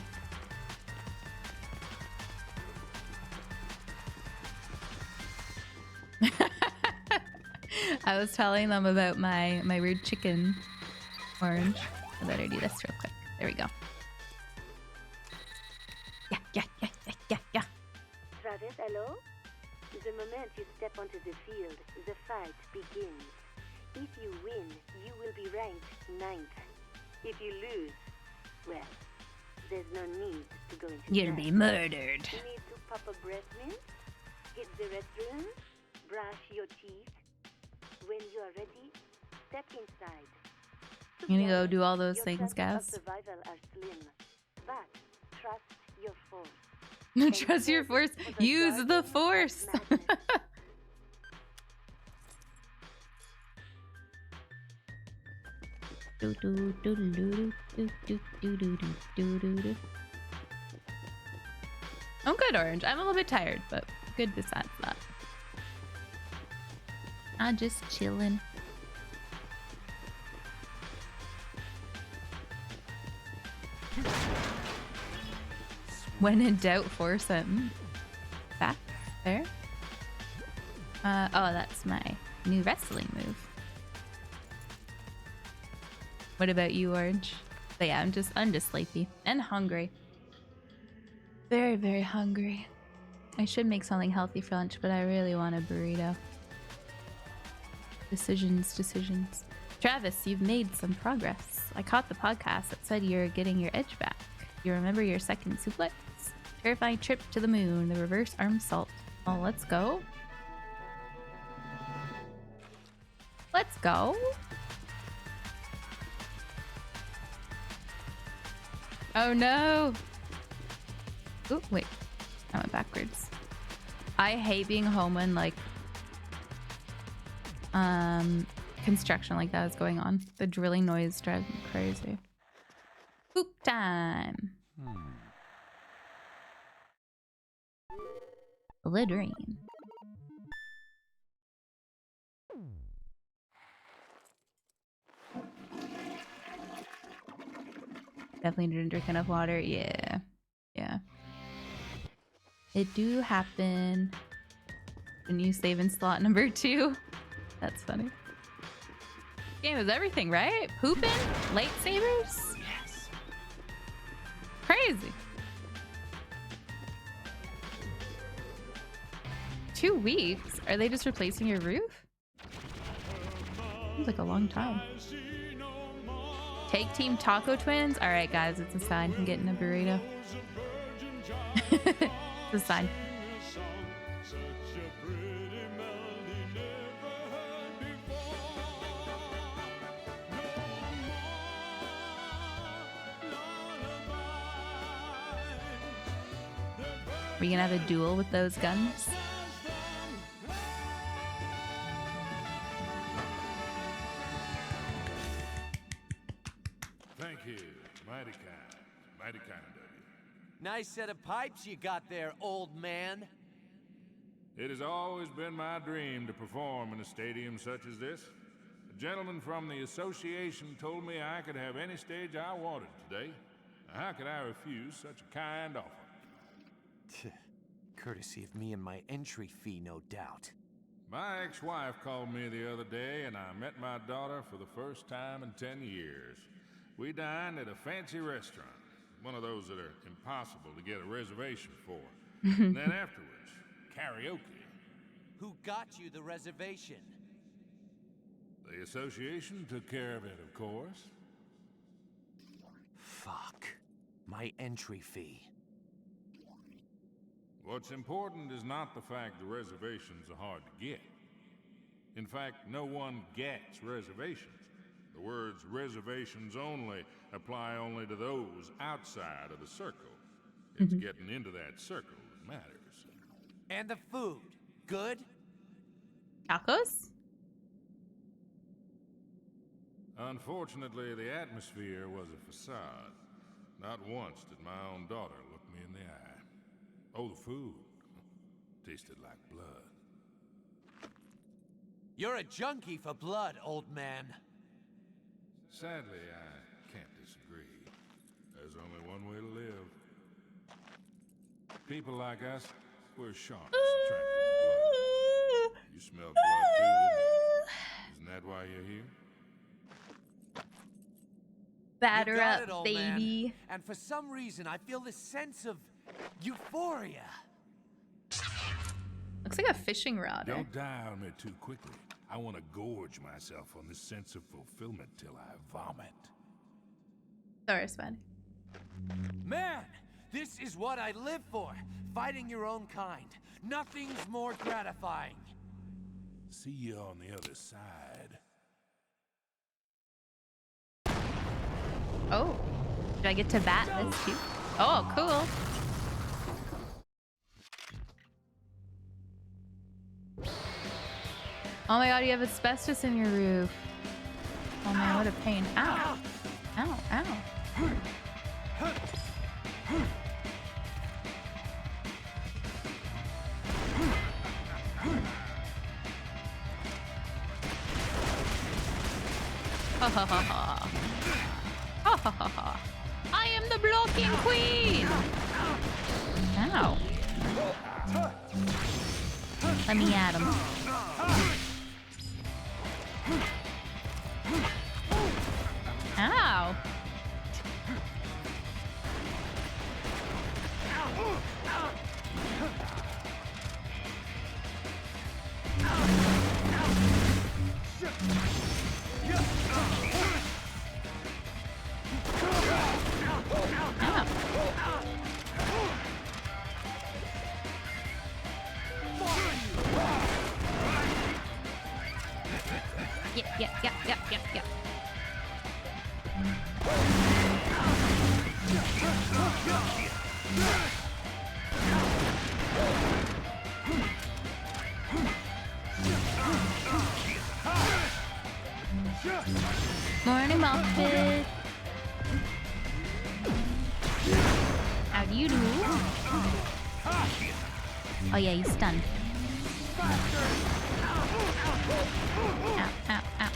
I was telling them about my weird chicken, Orange. I better do this real quick. There we go. Yeah. Travis, hello? The moment you step onto the field, the fight begins. If you win, you will be ranked 9th. If you lose, well, there's no need to go into You'll be murdered. Need to pop a breath mint? Hit the restroom? Brush your teeth? When you are ready, step inside. You gonna go do all those Your things, chances guys? of survival are slim, but trust your force. Trust your force. Use the force. Do, do, do, do, do, do, do, do, do, do, do, do. I'm good, Orange. I'm a little bit tired, but good besides that. I'm just chilling. When in doubt, force it. Back there. Oh, that's my new wrestling move. What about you, Orange? But yeah, I'm just sleepy and hungry. Very, very hungry. I should make something healthy for lunch, but I really want a burrito. Decisions. Travis, you've made some progress. I caught the podcast that said you're getting your edge back. You remember your second suplex? Terrifying trip to the moon, the reverse arm salt. Oh, let's go. Let's go. Oh no. Oh, wait. I went backwards. I hate being home when like construction like that is going on. The drilling noise drives me crazy. Poop time. Glittering. Definitely didn't drink enough water. Yeah. It do happen when you save in slot number 2. That's funny. Game is everything, right? Pooping? Lightsabers? Yes. Crazy. 2 weeks? Are they just replacing your roof? Seems like a long time. Take Team Taco Twins? Alright guys, it's a sign. I'm getting a burrito. It's a sign. Are you gonna have a duel with those guns? Thank you. Mighty kind. Mighty kind of you. Nice set of pipes you got there, old man. It has always been my dream to perform in a stadium such as this. A gentleman from the association told me I could have any stage I wanted today. Now, how could I refuse such a kind offer? Courtesy of me and my entry fee, no doubt. My ex-wife called me the other day, and I met my daughter for the first time in 10 years. We dined at a fancy restaurant, one of those that are impossible to get a reservation for. And then afterwards, karaoke. Who got you the reservation? The association took care of it, of course. Fuck. My entry fee. What's important is not the fact the reservations are hard to get. In fact, no one gets reservations. The words reservations only apply only to those outside of the circle. It's getting into that circle that matters. And the food. Good? Tacos? Unfortunately, the atmosphere was a facade. Not once did my own daughter look me in the eye. Oh, the food tasted like blood. You're a junkie for blood, old man. Sadly, I can't disagree. There's only one way to live. People like us, we're sharks attracted to blood. You smelled blood too, didn't you? Isn't that why you're here? Batter got up, it, old baby. Man. And for some reason, I feel this sense of euphoria. Looks like a fishing rod. Don't die on me too quickly. I want to gorge myself on this sense of fulfillment till I vomit. Sorry, Sven. Man, this is what I live for. Fighting your own kind. Nothing's more gratifying. See you on the other side. Oh, do I get to bat this too? Oh, cool. Oh my god, you have asbestos in your roof. Oh man, what a pain. Ow. Ow, ow. Ha ha ha ha. Ha ha ha ha. I am the blocking queen! Ow. Let me at him. Ow. Yeah. Morning, Muffet. How do you do? Oh yeah, he's stunned. Ow, ow, ow.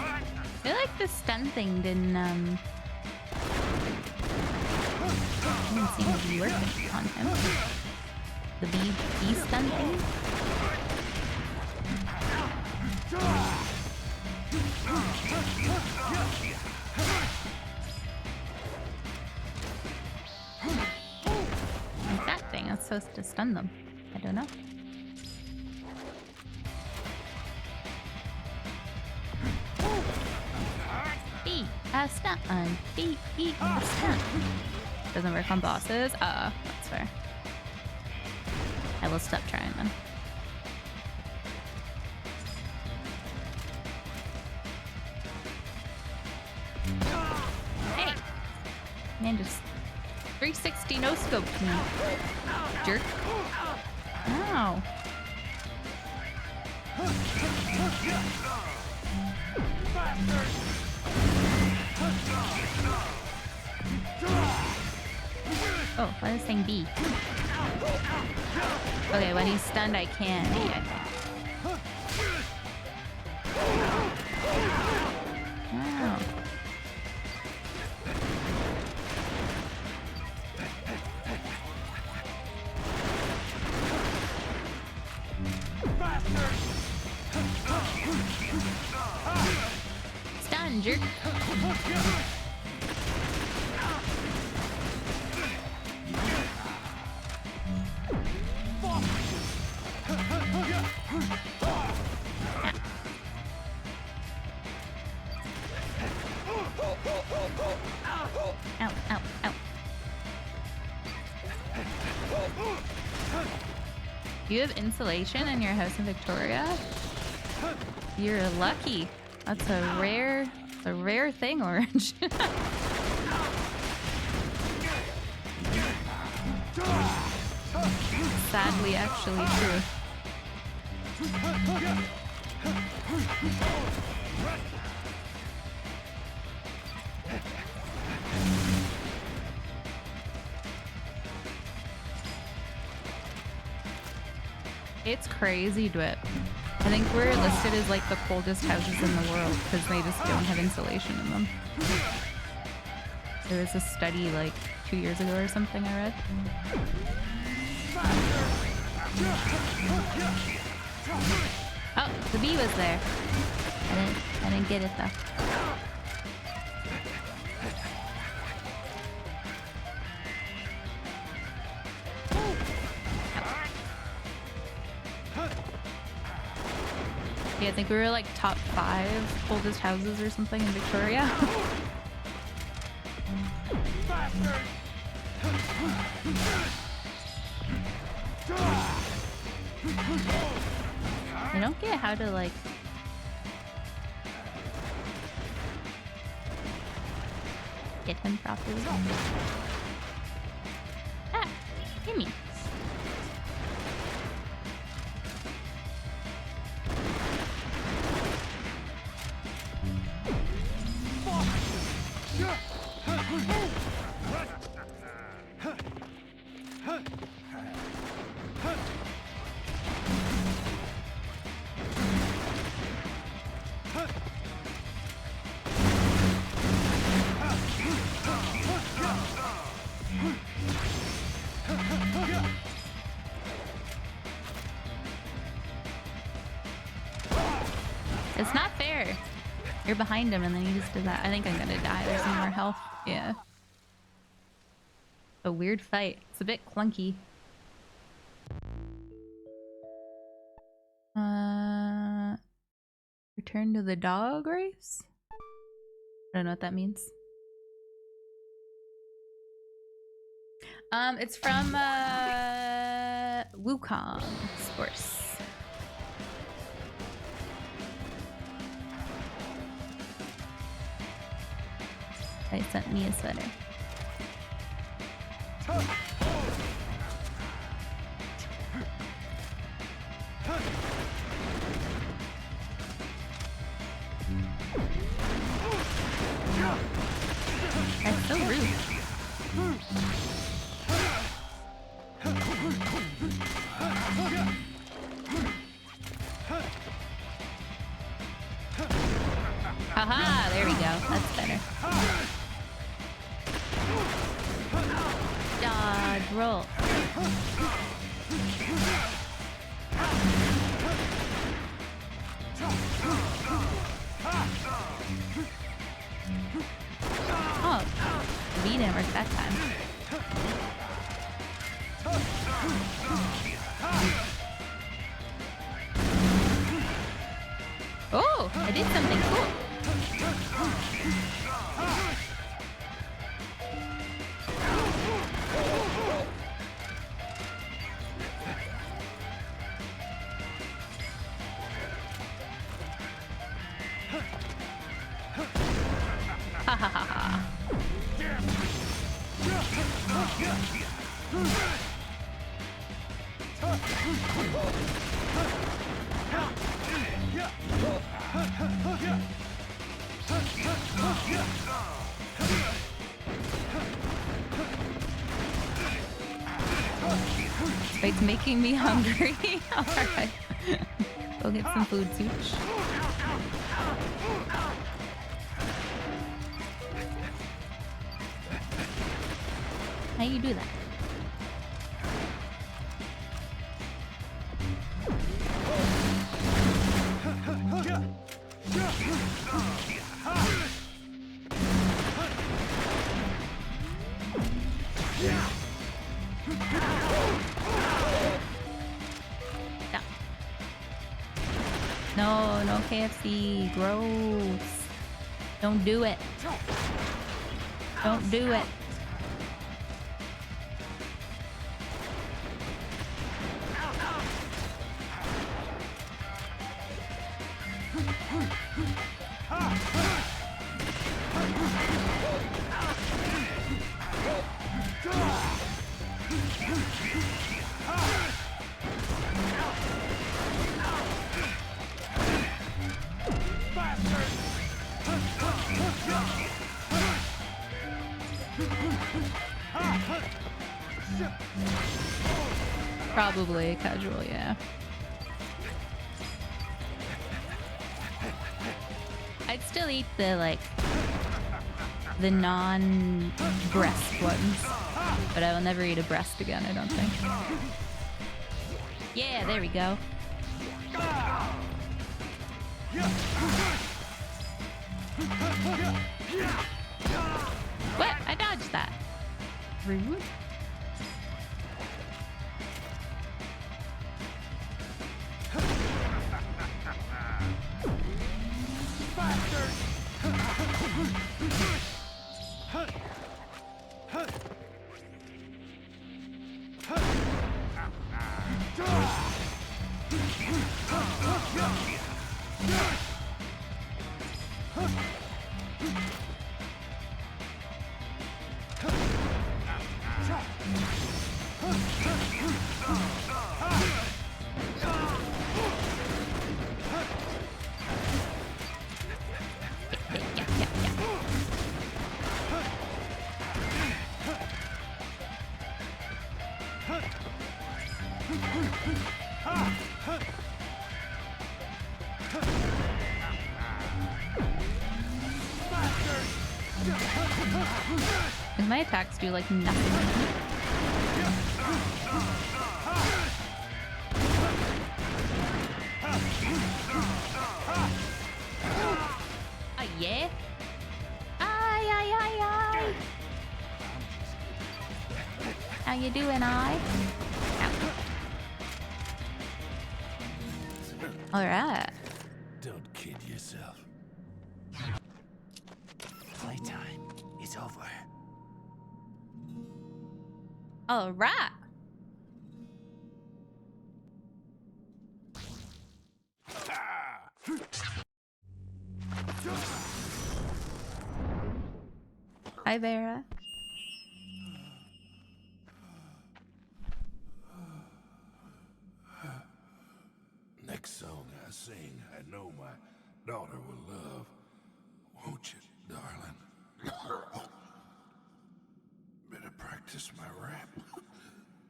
I feel like the stun thing didn't seem to be working on him. The bee stun thing? Like that thing, that's supposed to stun them. I don't know. Beat a stun. Beat a stun. Doesn't work on bosses? That's fair. I will stop trying then. Hey! Man just 360 no scoped me. Jerk. Ow. Oh, why is this thing B? Okay, when he's stunned, I can B, I think. Wow. Stun, jerk. Ow, ow, ow. You have insulation in your house in Victoria? You're lucky. That's a rare thing, Orange. Sadly, actually true. It's crazy, Dwip. I think we're listed as like the coldest houses in the world because they just don't have insulation in them. There was a study like 2 years ago or something I read. Oh, the bee was there. I didn't get it though. Yeah, I think we were like top 5 coldest houses or something in Victoria. I don't get how to like hit him properly. Ah, gimme. It's not fair. You're behind him and then he just did that. I think I'm gonna die. There's no more health. Yeah. A weird fight. It's a bit clunky. Return to the dog race? I don't know what that means. It's from Wukong Sports. They sent me a sweater. That's so rude. Haha, there we go. That's better. Dodge, roll. Oh, V didn't work that time. Oh, I did something cool. Ha ha ha ha. It's making me hungry. Alright. Go get some food, Such. How you do that? No, no KFC. Gross. Don't do it. Don't do it. Probably casual, yeah. I'd still eat the, like, the non-breast ones. But I will never eat a breast again, I don't think. Yeah, there we go. What? I dodged that. Rude. And my attacks do like nothing. Oh yeah. Ay ay ay ay. How you doing, I? All right. Don't kid yourself. Playtime is over. All right. Hi, Vera. Next song I sing, I know my daughter will love. Won't you, darling? Better practice my rap.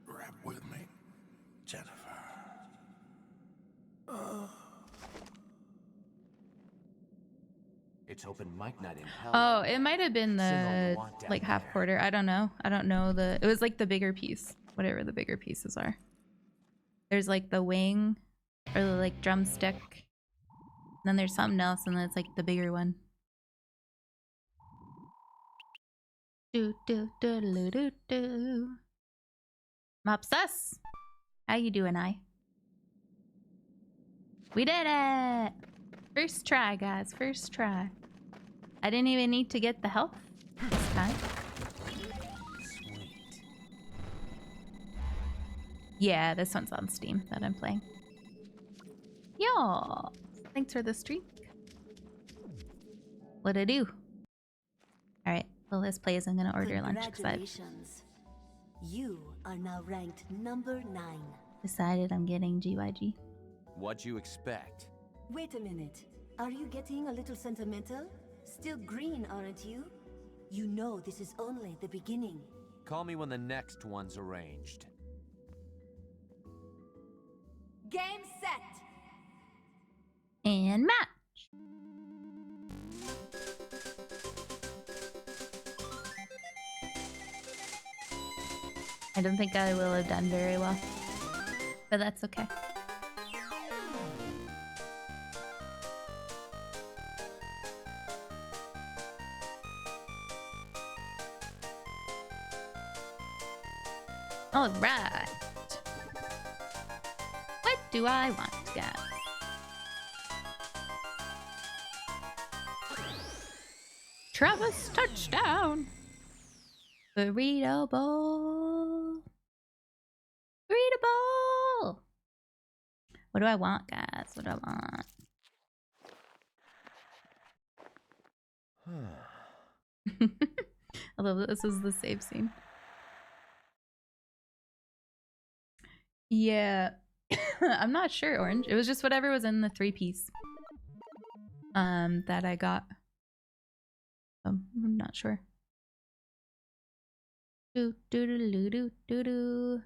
Rap with me, Jennifer. It's open mic night in hell. Oh, it might have been Sing all you the want down like half there. quarter. I don't know. I don't know the. It was like the bigger piece, whatever the bigger pieces are. There's like the wing, or the like drumstick. And then there's something else, and then it's like the bigger one. Do do do do do do. Mopsus, how you doing, I? We did it! First try, guys. First try. I didn't even need to get the health this time. Sweet. Yeah, this one's on Steam that I'm playing. Yo! Thanks for the streak. What'd I do? Alright, well, let's play as I'm gonna order lunch because I've Congratulations. You are now ranked number 9. decided I'm getting GYG. What'd you expect? Wait a minute. Are you getting a little sentimental? Still green, aren't you? You know this is only the beginning. Call me when the next one's arranged. Game set! And match! I don't think I will have done very well. But that's okay. All right. What do I want, guys? Travis touchdown. Burrito bowl. Burrito bowl. What do I want, guys? What do I want? I love that this is the save scene. Yeah. I'm not sure, Orange. It was just whatever was in the 3-piece. That I got. I'm not sure. Do do do do do do do.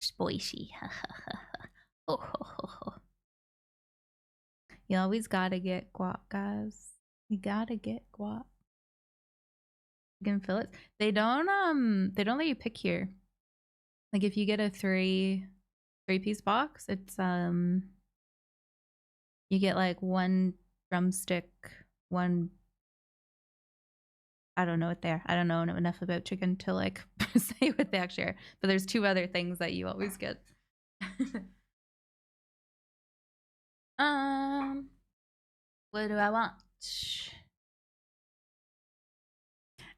Spicy. Oh, ho, ho, ho. You always gotta get guac, guys. You gotta get guac. Chicken fillets. They don't let you pick here. Like if you get a three-piece box, it's you get like one drumstick, one, I don't know what they are. I don't know enough about chicken to like say what they actually are. But there's 2 other things that you always get. What do I want?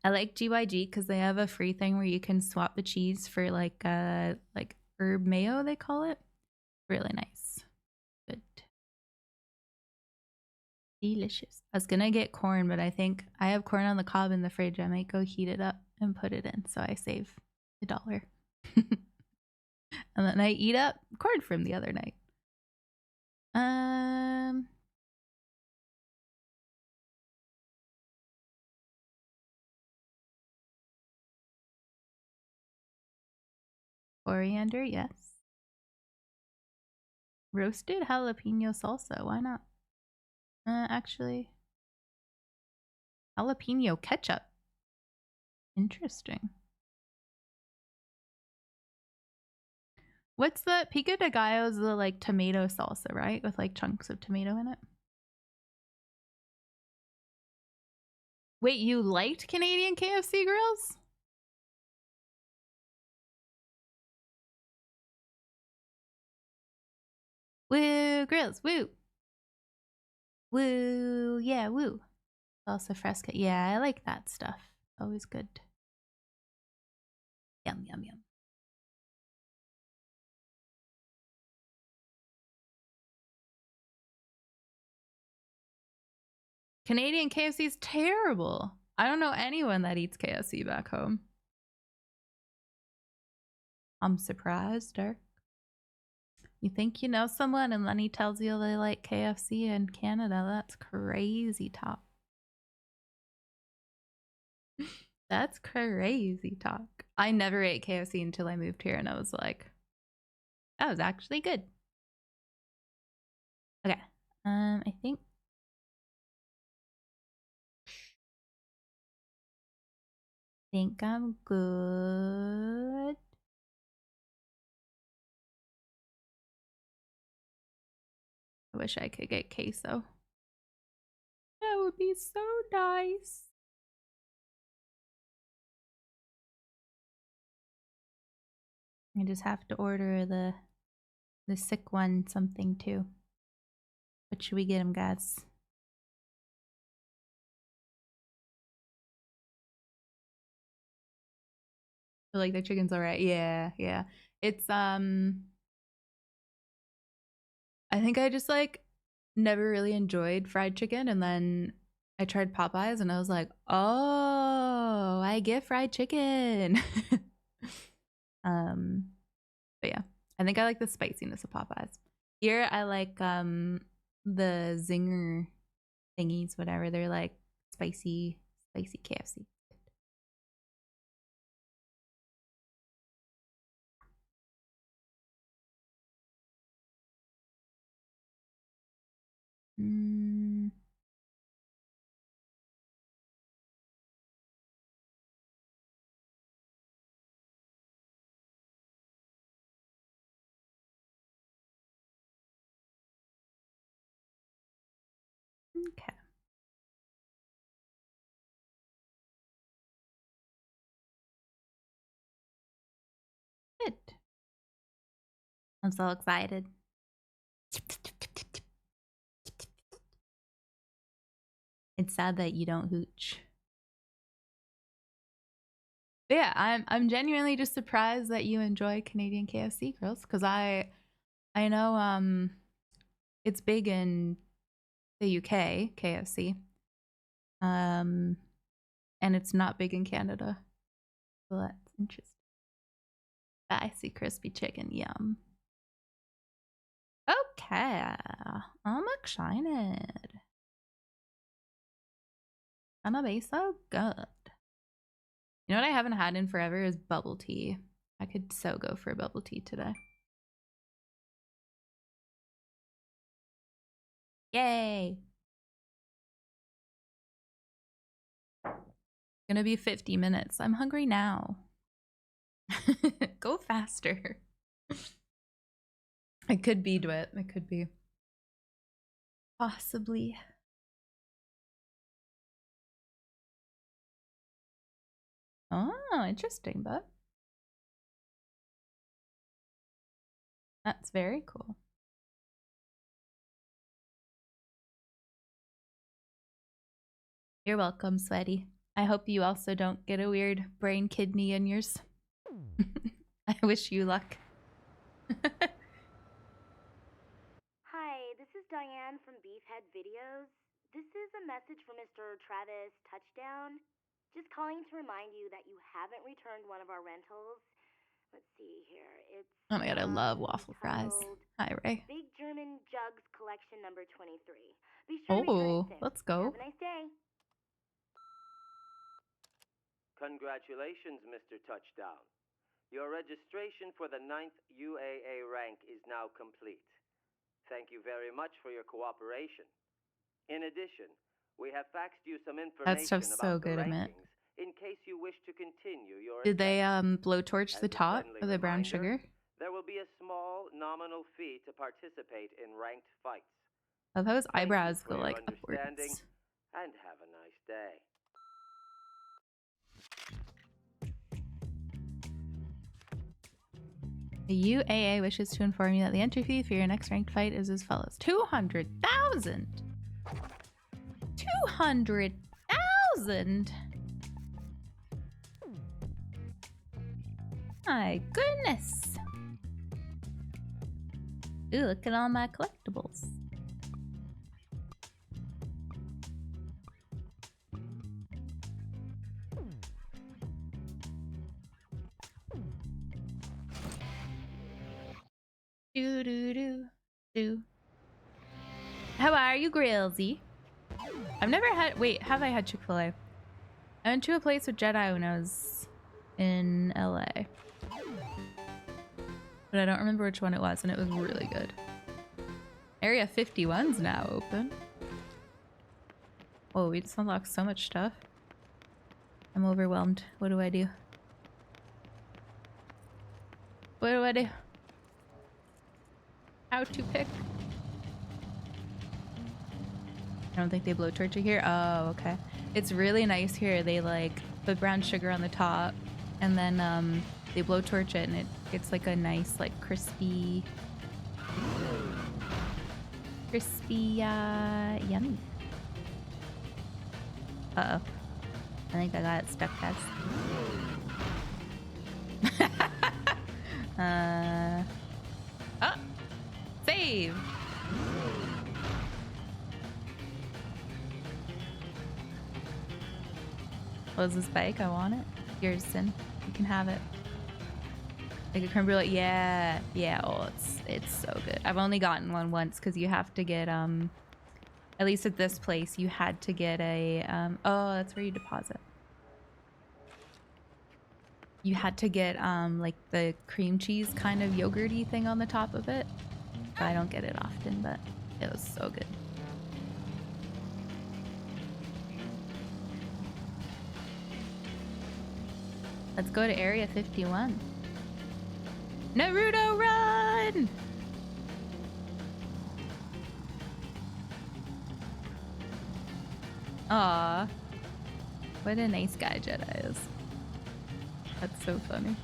I like GYG because they have a free thing where you can swap the cheese for like herb mayo, they call it. Really nice. Good. Delicious. I was gonna get corn, but I think I have corn on the cob in the fridge. I might go heat it up and put it in so I save $1. And then I eat up corn from the other night. Coriander, yes. Roasted jalapeno salsa, why not? Actually, Jalapeno ketchup. Interesting. What's the pico de gallo? Is the like tomato salsa, right? With like chunks of tomato in it. Wait, you liked Canadian KFC grills? Woo, grills, woo. Woo, yeah, woo. Salsa fresca. Yeah, I like that stuff. Always good. Yum, yum, yum. Canadian KFC is terrible. I don't know anyone that eats KFC back home. I'm surprised, Dirk. You think you know someone and then he tells you they like KFC in Canada. That's crazy talk. That's crazy talk. I never ate KFC until I moved here and I was like, that was actually good. Okay. I think I'm good. I wish I could get queso. That would be so nice. I just have to order the sick one something too. What should we get him, guys? I feel like the chicken's alright. Yeah, yeah. It's I think I just like never really enjoyed fried chicken, and then I tried Popeyes and I was like, oh, I get fried chicken. But yeah, I think I like the spiciness of Popeyes. Here I like the zinger thingies, whatever. They're like spicy KFC. Mm. Okay. Good. I'm so excited. It's sad that you don't hooch. But yeah, I'm genuinely just surprised that you enjoy Canadian KFC grills, because I know it's big in the UK, KFC. And it's not big in Canada. So that's interesting. Spicy crispy chicken, yum. Okay. I'm excited. Gonna be so good. You know what I haven't had in forever is bubble tea. I could so go for a bubble tea today. Yay! Gonna be 50 minutes. I'm hungry now. Go faster. I could be Dwit. It could be. Possibly. Oh, interesting, but that's very cool. You're welcome, Sweaty. I hope you also don't get a weird brain kidney in yours. I wish you luck. Hi, this is Diane from Beefhead Videos. This is a message for Mr. Travis Touchdown. Just calling to remind you that you haven't returned one of our rentals. Let's see here. It's Oh my god, I love waffle fries. titled Hi, Ray. Big German Jugs Collection number 23. Be sure to return Oh, it soon. let's go. Have a nice day. Congratulations, Mr. Touchdown. Your registration for the 9th UAA rank is now complete. Thank you very much for your cooperation. In addition, We have faxed you some information That stuff's about so the good, Amit. rankings in case you wish to continue your Did they assessment. blowtorch As the a top friendly of the brown reminder, sugar? There will be a small nominal fee to participate in ranked fights. Oh, those Thank you eyebrows for go your like understanding, upwards. and have a nice day. The UAA wishes to inform you that the entry fee for your next ranked fight is as follows: 200,000. 200,000. My goodness. Ooh, look at all my collectibles. Do do do do. How are you, Grillsy? I've never had. Wait, have I had Chick-fil-A? I went to a place with Jedi when I was in LA, but I don't remember which one it was, and it was really good. Area 51's now open. Oh, we just unlocked so much stuff. I'm overwhelmed. What do I do? What do I do? How to pick? I don't think they blow torture here. Oh, okay. It's really nice here. They like put brown sugar on the top, and then they blow torch it, and it gets like a nice like crispy, yummy. Uh oh. I think I got it stuck fast. Oh! Save! Close this bike. I want it. Yours, Sin. You can have it. Like a creme brulee. Yeah. Yeah. Oh, it's so good. I've only gotten one once because you have to get, at least at this place, you had to get a, oh, that's where you deposit. You had to get, like the cream cheese kind of yogurty thing on the top of it. I don't get it often, but it was so good. Let's go to Area 51. Naruto, run! Aw. What a nice guy Jedi is. That's so funny.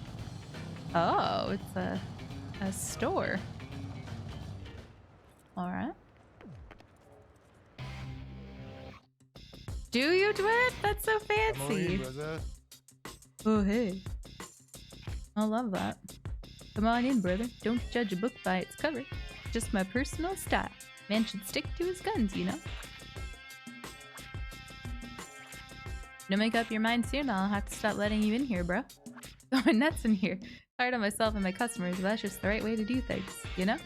Oh, it's a store. Alright. Do you, Dwight? That's so fancy. Oh, hey. I love that. Come on in, brother. Don't judge a book by its cover. Just my personal style. Man should stick to his guns, you know? Don't make up your mind soon, I'll have to stop letting you in here, bro. Going nuts in here. Hard on myself and my customers, but that's just the right way to do things, you know?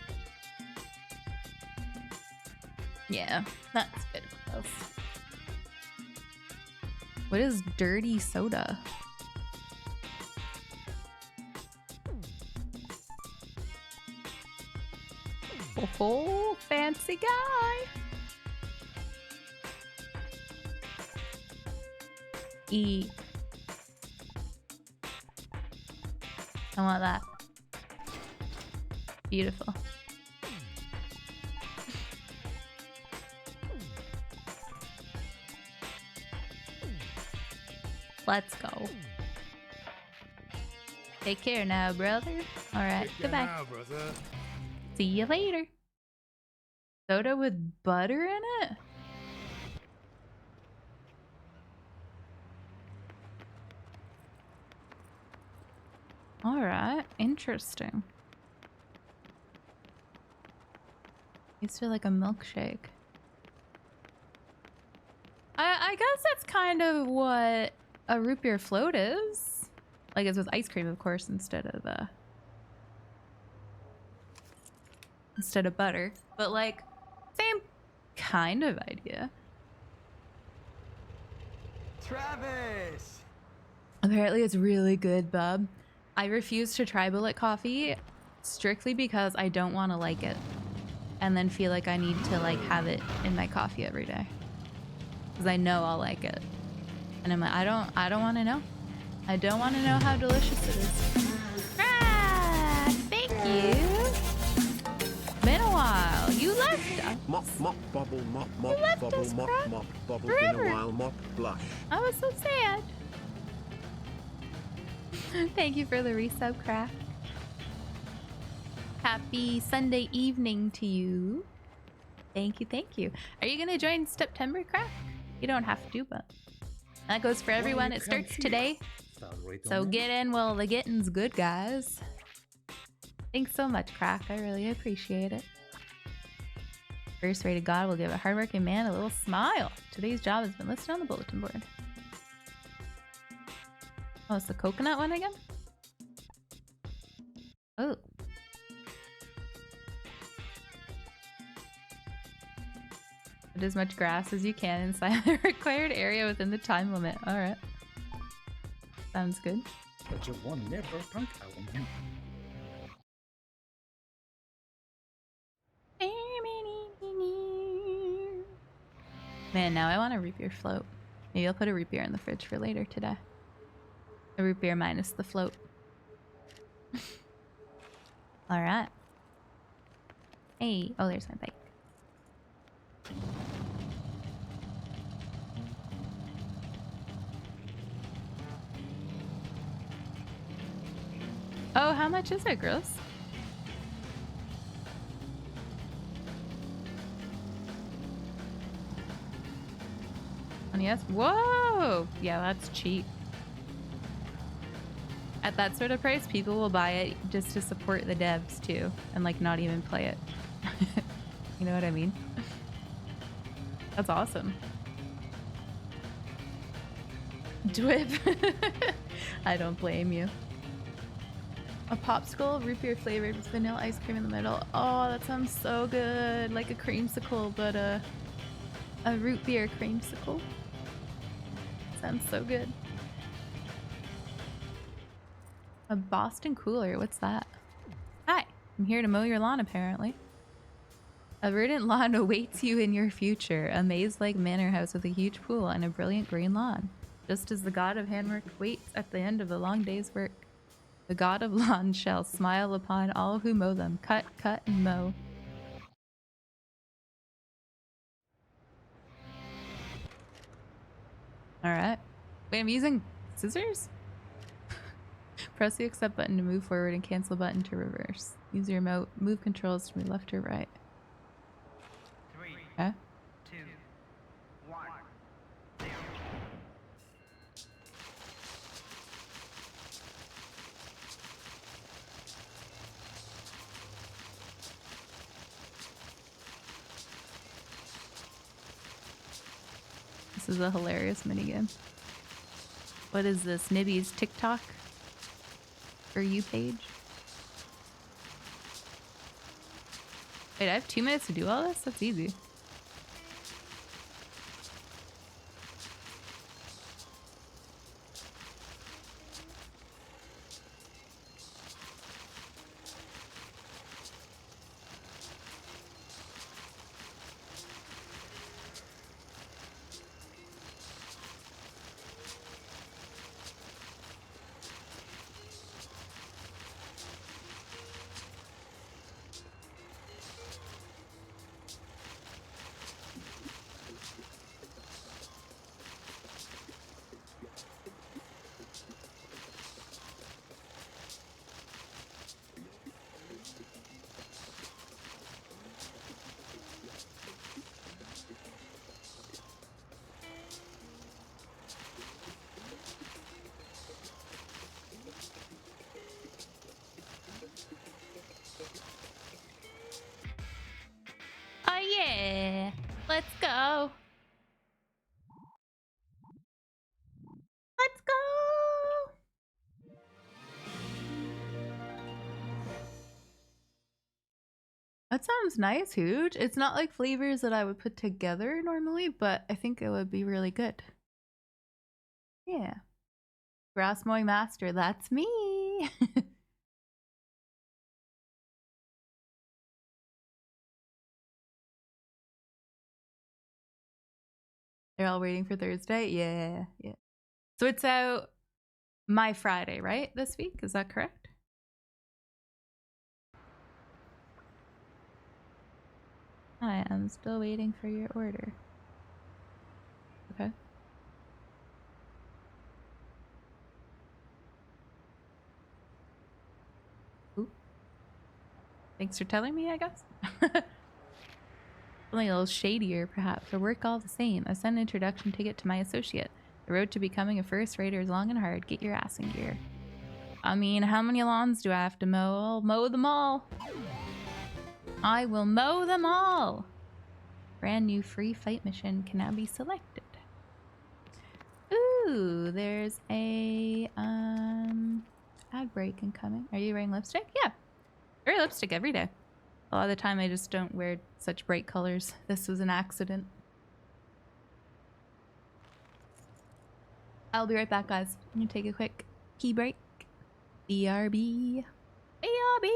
Yeah, that's good. What else? What is dirty soda? Oh, fancy guy. Eat. I want that. Beautiful. Let's go. Take care now, brother. Alright, goodbye. See you later. Soda with butter in it? Alright, interesting. Used to like a milkshake. I guess that's kind of what a root beer float is. Like it's with ice cream, of course, instead of butter. But like, same kind of idea. Travis! Apparently it's really good, bub. I refuse to try Bullet Coffee strictly because I don't want to like it and then feel like I need to like have it in my coffee every day. because I know I'll like it. And I'm like, I don't want to know. I don't want to know how delicious it is. Ah, thank you. Been a while. You left us. Mop, mop, bubble, mop, mop, left bubble, us, mop, bruh. mop, bubble, Forever. been a while, mop, blush. I was so sad. Thank you for the resub, Craft. Happy Sunday evening to you. Thank you, thank you. Are you gonna join September, Craft? You don't have to, but that goes for everyone. It starts today. So get in while the getting's good, guys. Thanks so much, Crack. I really appreciate it. First rated God will give a hardworking man a little smile. Today's job has been listed on the bulletin board. Oh, it's the coconut one again? Oh. Put as much grass as you can inside the required area within the time limit. Alright. Sounds good. But you won't never punk out. Man, now I want a root beer float. Maybe I'll put a root beer in the fridge for later today. A root beer minus the float. Alright. Hey. Oh, there's my bike. Oh, how much is it, Gross? Yes. Whoa! Yeah, that's cheap. At that sort of price, people will buy it just to support the devs too, and like not even play it. You know what I mean? That's awesome. Dwip. I don't blame you. A popsicle, root beer flavored with vanilla ice cream in the middle. Oh, that sounds so good. Like a creamsicle, but a root beer creamsicle. Sounds so good. A Boston cooler, what's that? Hi, I'm here to mow your lawn apparently. A verdant lawn awaits you in your future. A maze-like manor house with a huge pool and a brilliant green lawn. Just as the god of handwork waits at the end of a long day's work. The god of lawns shall smile upon all who mow them. Cut, cut, and mow. Alright. Wait, I'm using scissors? Press the accept button to move forward and cancel button to reverse. Use your move controls to move left or right. 3, Okay. 2, 1, 0. This is a hilarious minigame. What is this? Nibby's TikTok? For you page? Wait, I have 2 minutes to do all this? That's easy. Oh yeah! Let's go! Let's go! That sounds nice, Huge. It's not like flavors that I would put together normally, but I think it would be really good. Yeah. Grass mowing master, that's me! They're all waiting for Thursday? Yeah, yeah. So it's out my Friday, right? This week? Is that correct? I am still waiting for your order. Okay. Ooh. Thanks for telling me, I guess. Something a little shadier, perhaps. For work all the same. I sent an introduction ticket to my associate. The road to becoming a first rater is long and hard. Get your ass in gear. I mean, how many lawns do I have to mow? I'll mow them all. I will mow them all. Brand new free fight mission can now be selected. Ooh, there's a ad break incoming. Are you wearing lipstick? Yeah. I wear lipstick every day. A lot of the time I just don't wear such bright colors. This was an accident. I'll be right back, guys. I'm gonna take a quick key break. BRB. BRB.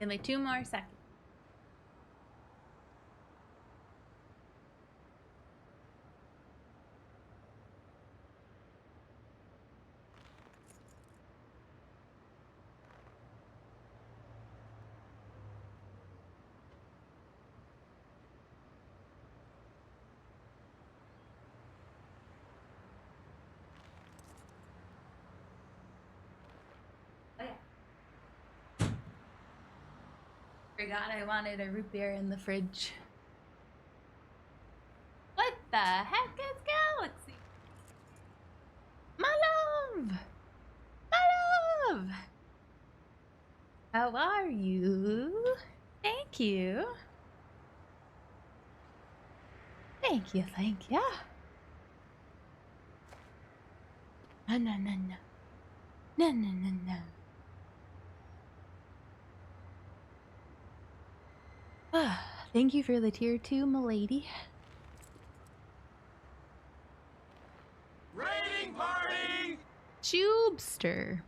In like 2 more seconds. Oh yeah. Forgot I wanted a root beer in the fridge. What the heck is Galaxy? My love! My love! How are you? Thank you. Thank you, thank you. No, no, no, no. No, no, no, no. Thank you for the tier 2, milady. Raiding party! Tubester.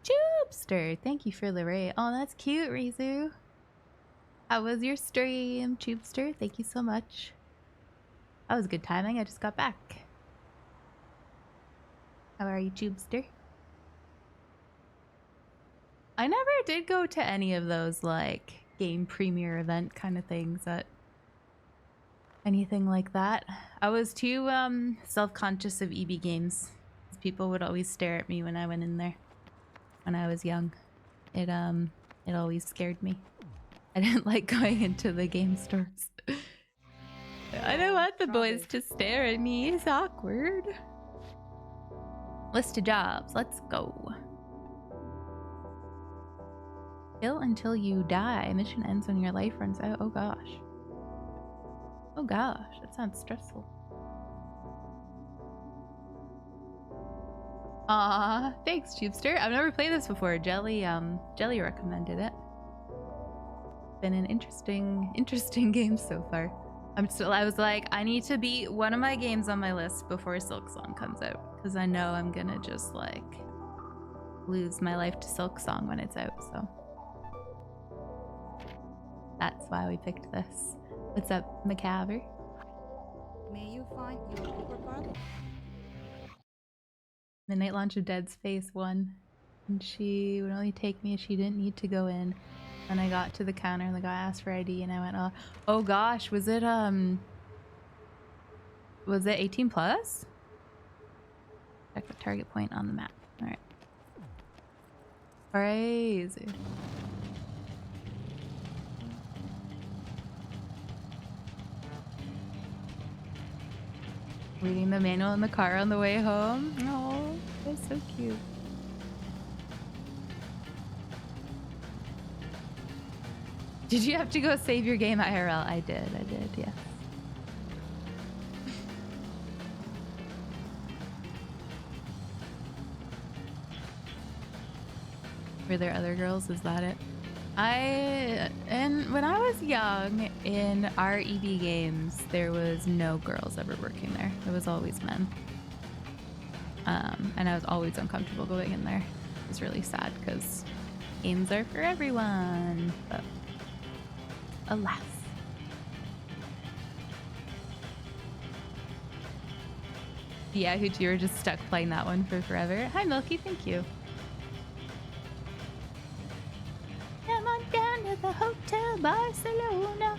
Tubester, thank you for the raid. Oh, that's cute, Rizu. How was your stream, Tubester? Thank you so much. That was good timing. I just got back. How are you, Tubester? I never did go to any of those, like, game premiere event kind of things at anything like that. I was too self-conscious of EB Games. People would always stare at me when I went in there when I was young. It always scared me. I didn't like going into the game stores. I don't want the boys to stare at me. It's awkward. List of jobs. Let's go. Kill until you die. Mission ends when your life runs out. Oh gosh. Oh gosh, that sounds stressful. Aw, thanks, Tubester. I've never played this before. Jelly recommended it. Been an interesting game so far. I was like, I need to beat one of my games on my list before Silksong comes out, because I know I'm gonna just like lose my life to Silksong when it's out, so that's why we picked this. What's up, Macabre? May you find your superpower? Midnight launch of Dead Space 1. And she would only take me if she didn't need to go in. And I got to the counter and the guy asked for ID and I went, oh gosh, was it 18 plus? Check the target point on the map. Alright. Crazy. Reading the manual in the car on the way home. Oh, that's so cute. Did you have to go save your game IRL? I did, yeah. Were there other girls? Is that it? When I was young in our EB games, there was no girls ever working there. It was always men. And I was always uncomfortable going in there. It was really sad because games are for everyone. But alas. Yeah, Hooch, you were just stuck playing that one for forever. Hi, Milky, thank you. Come on down to the Hotel Barcelona.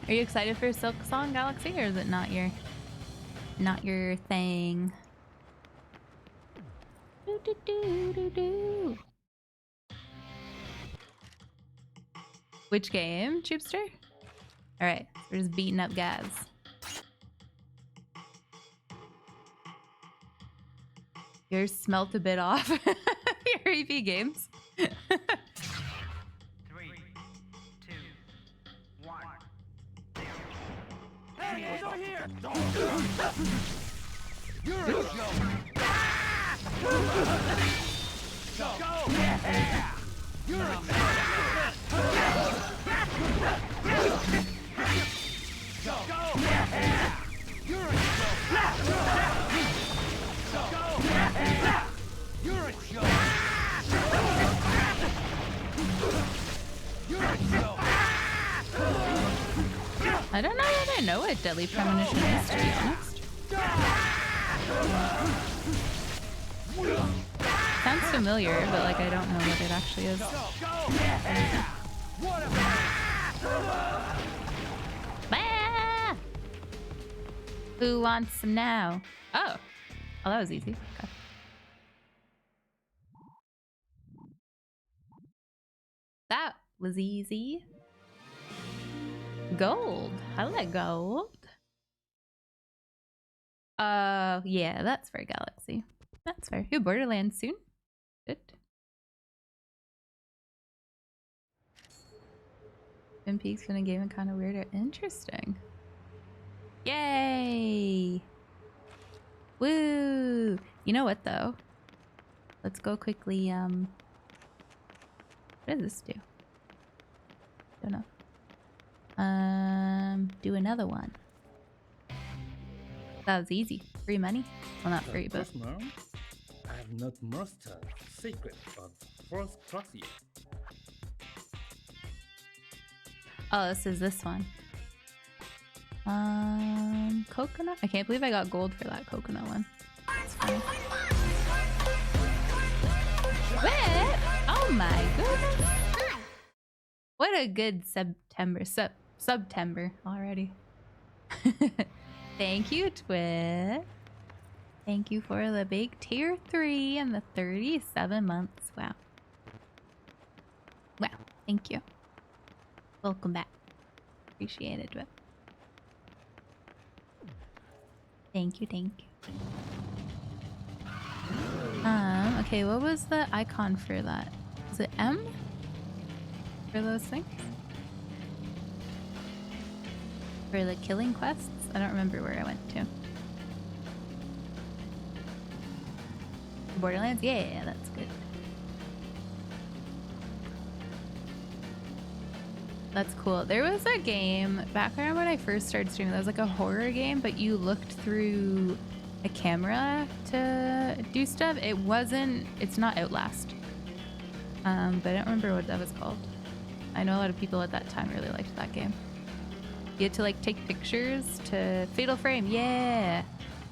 Are you excited for Silksong Galaxy, or is it not your thing? Do, do, do, do, do. Which game, Tubester? Alright, we're just beating up guys. Yours smelt a bit off. Your EP games. 3, 2, 1. Hey, he's over here! You're a joke! Go! Yeah! You're a joke! Go! Yeah! You're a joke! Go! Yeah! You're a joke! You're a joke! I don't know that I know what Deadly Premonition is, to be honest. Sounds familiar, but like I don't know what it actually is. Ah! Who wants some now? Oh, that was easy. Okay. That was easy. Gold. I like gold. Yeah, that's for Galaxy. That's fair. Who Borderlands soon? Good. Twin Peaks been a game and kind of weirder. Interesting. Yay! Woo! You know what though? Let's go quickly. What does this do? Don't know. Do another one. That was easy. Free money. Well, not free, but. Customer, I have not mastered the secret of first class yet. Oh, this is this one. Coconut? I can't believe I got gold for that coconut one. That's funny. What? Oh my goodness. What a good September. September already. Thank you, Twit. Thank you for the big tier 3 and the 37 months. Wow. Wow. Thank you. Welcome back. Appreciate it, Twit. Thank you, thank you. Okay, what was the icon for that? Was it M? For those things? For the killing quests? I don't remember where I went to. Borderlands? Yeah, that's good. That's cool. There was a game back when I first started streaming. That was like a horror game, but you looked through a camera to do stuff. It's not Outlast. But I don't remember what that was called. I know a lot of people at that time really liked that game. You had to like take pictures to Fatal Frame. Yeah.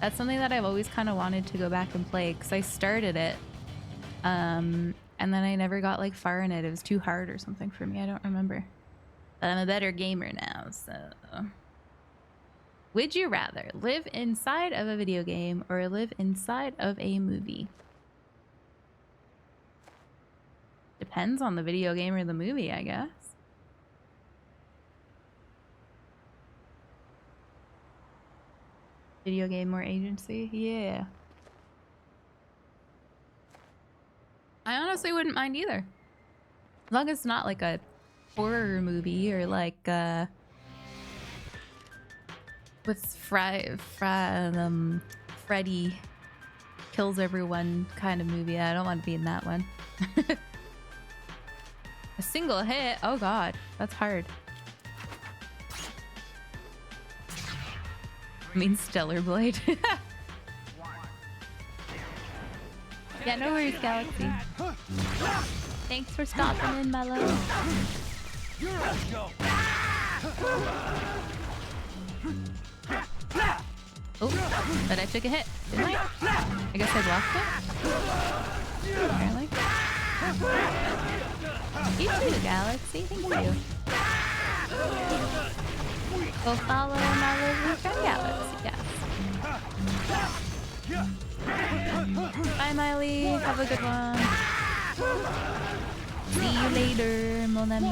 That's something that I've always kind of wanted to go back and play because I started it. And then I never got like far in it. It was too hard or something for me. I don't remember. But I'm a better gamer now, so. Would you rather live inside of a video game or live inside of a movie? Depends on the video game or the movie, I guess. Video game more agency? Yeah. I honestly wouldn't mind either. As long as it's not like a horror movie or like with Freddy kills everyone kind of movie. I don't want to be in that one. A single hit? Oh god, that's hard. I mean Stellar Blade. Yeah, no worries, Galaxy. Thanks for stopping in, Mello. Oh, but I took a hit, didn't I? I guess I blocked it. Apparently. You too, Galaxy. Thank you. Go follow my little friend Galaxy. Yeah. Bye, Miley. Have a good one. See you later, mon ami.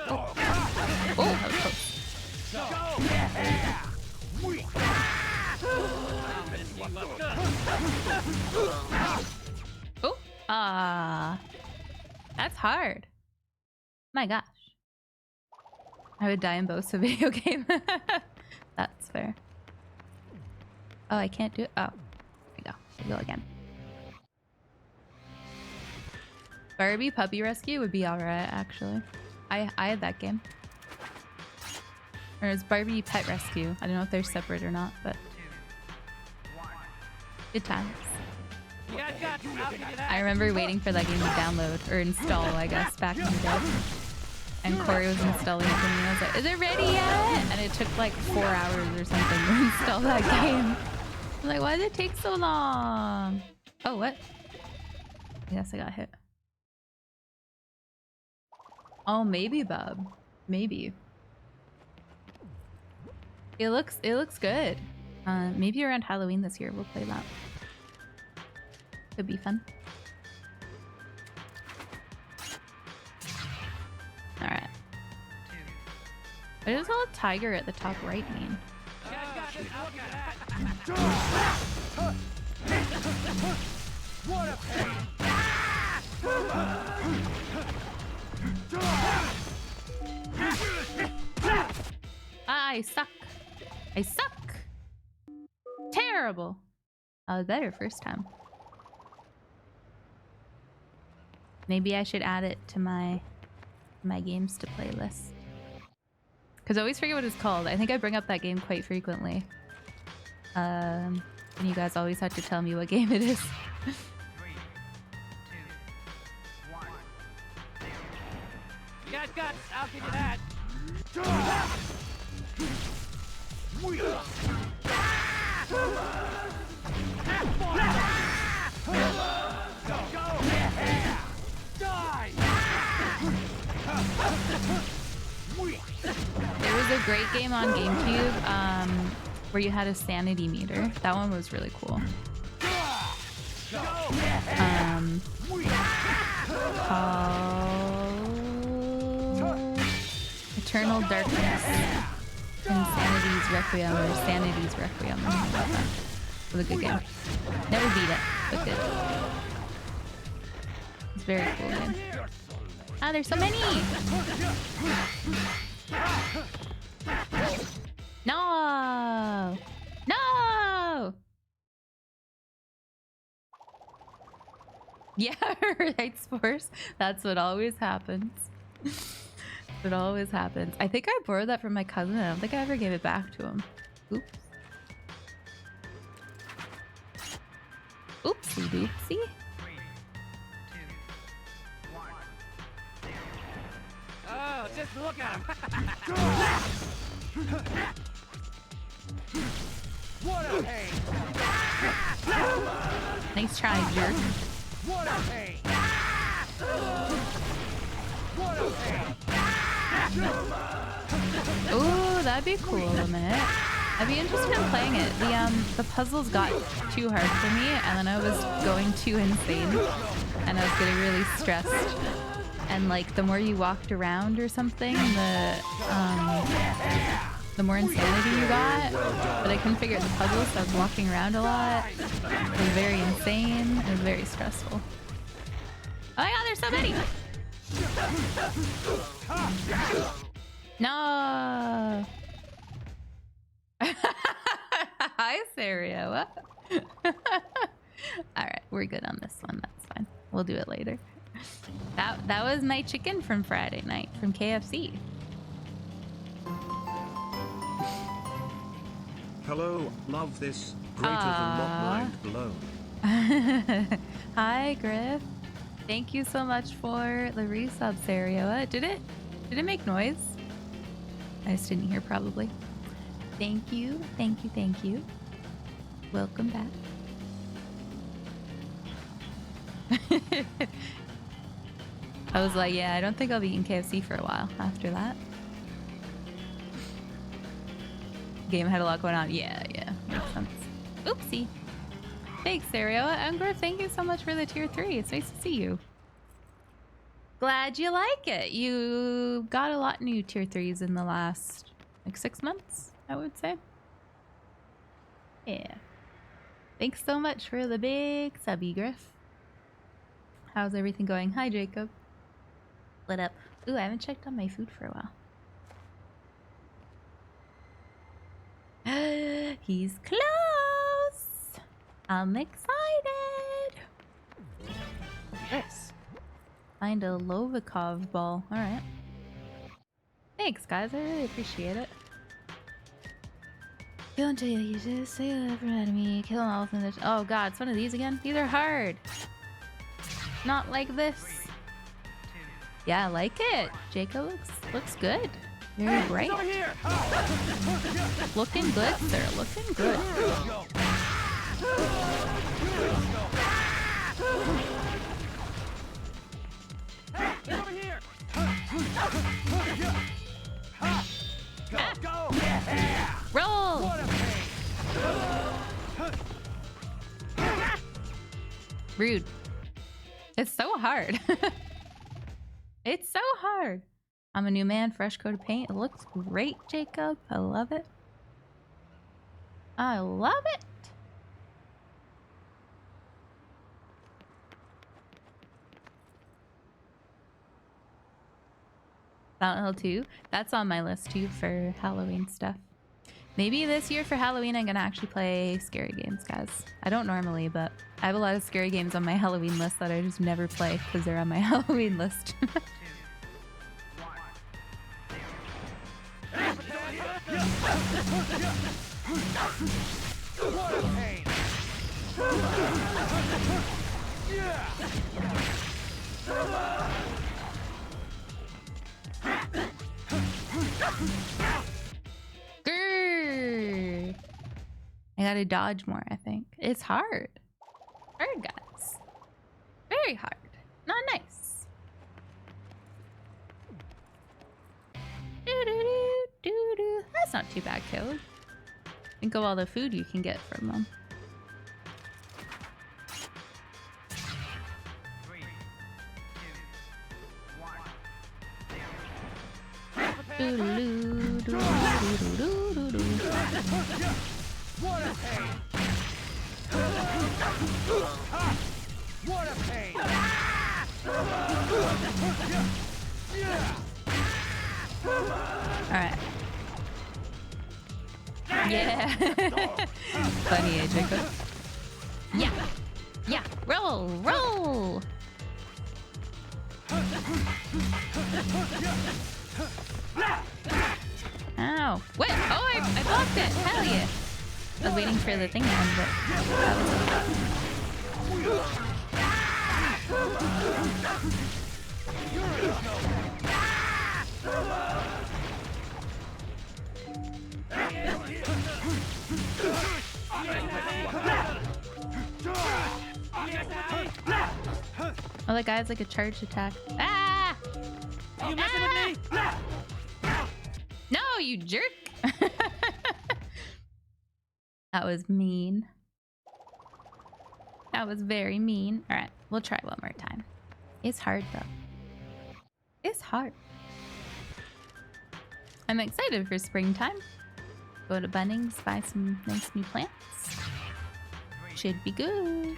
Oh, that was close. Oh, that's hard. My gosh. I would die in both a video game. That's fair. Oh, I can't do it. Oh, there we go. We go again. Barbie Puppy Rescue would be alright, actually. I had that game. Or it's Barbie Pet Rescue. I don't know if they're separate or not, but good times. I remember waiting for that game to download or install, I guess, back in the day. And Corey was installing it for me. I was like, "Is it ready yet?" And it took like 4 hours or something to install that game. I'm like, why did it take so long? Oh, what? I guess I got hit. Oh, maybe, bub. Maybe. It looks good. Maybe around Halloween this year we'll play that. Could be fun. Alright. What does all tiger at the top right mean? What a pain! I suck. I suck. Terrible. I was better first time. Maybe I should add it to my games to play list. Because I always forget what it's called. I think I bring up that game quite frequently. And you guys always have to tell me what game it is. 3, 2, 1. You guys got it. I'll give you that. There was a great game on GameCube where you had a sanity meter. That one was really cool. Called Eternal Darkness Insanity's Requiem or Sanity's Requiem. Something like that. It was a good game. Never beat it, but good. It's a very cool game. Ah, there's so many! No! No! Yeah, right, Spores. That's what always happens. It always happens. I think I borrowed that from my cousin. I don't think I ever gave it back to him. Oops. Oopsie doopsie. 3, 2, 1. Oh, just look at him. What a pain. Nice try, jerk. What a pain. What a pain. Ooh, that'd be cool a minute. I'd be interested in playing it. The puzzles got too hard for me, and then I was going too insane, and I was getting really stressed. And like the more you walked around or something, the more insanity you got. But I couldn't figure out the puzzles, so I was walking around a lot. It was very insane. It was very stressful. Oh my god, there's so many! No! Hi, Sario. Alright, we're good on this one. That's fine. We'll do it later. That was my chicken from Friday night from KFC. Hello, love this. Greater than not mind blown. Hi, Griff. Thank you so much for the resub, Sarioa. Did it make noise? I just didn't hear probably. Thank you, thank you, thank you. Welcome back. I was like, yeah, I don't think I'll be eating KFC for a while after that. Game had a lot going on. Yeah, makes sense. Oopsie. Thanks, Sarioa. And Griff, thank you so much for the tier 3. It's nice to see you. Glad you like it. You got a lot new tier 3s in the last, like, 6 months, I would say. Yeah. Thanks so much for the big subby, Griff. How's everything going? Hi, Jacob. What up? Ooh, I haven't checked on my food for a while. He's close. I'm excited. Yes. Find a Lovikov ball. All right. Thanks, guys. I really appreciate it. Kill until you just say that for enemy. Kill them all from the. Oh god, it's one of these again. These are hard. Not like this. Yeah, I like it. Jacob looks good. Very bright. Looking good, sir. Looking good. Roll! Rude. It's so hard. It's so hard. I'm a new man, fresh coat of paint. It looks great, Jacob. I love it. I love it. Silent Hill 2. That's on my list too for Halloween stuff. Maybe this year for Halloween I'm gonna actually play scary games, guys. I don't normally, but I have a lot of scary games on my Halloween list that I just never play because they're on my Halloween list. What a pain! Grrr. I gotta dodge more, I think. It's hard. Hard, guys. Very hard. Not nice. Doo-doo-doo-doo-doo. That's not too bad, Caleb. Think of all the food you can get from them. What a pain! What a pain! Alright. Yeah. Funny, eh, Jacob? Yeah. Yeah. Roll. Roll. Ow. What? Oh, I blocked it. Hell yeah. I was waiting for the thing to end, but that oh, that guy's like a charged attack. Ah! Are you messing with me? No, you jerk! That was mean. That was very mean. All right, we'll try one more time. It's hard though. It's hard. I'm excited for springtime. Go to Bunnings, buy some nice new plants. Should be good.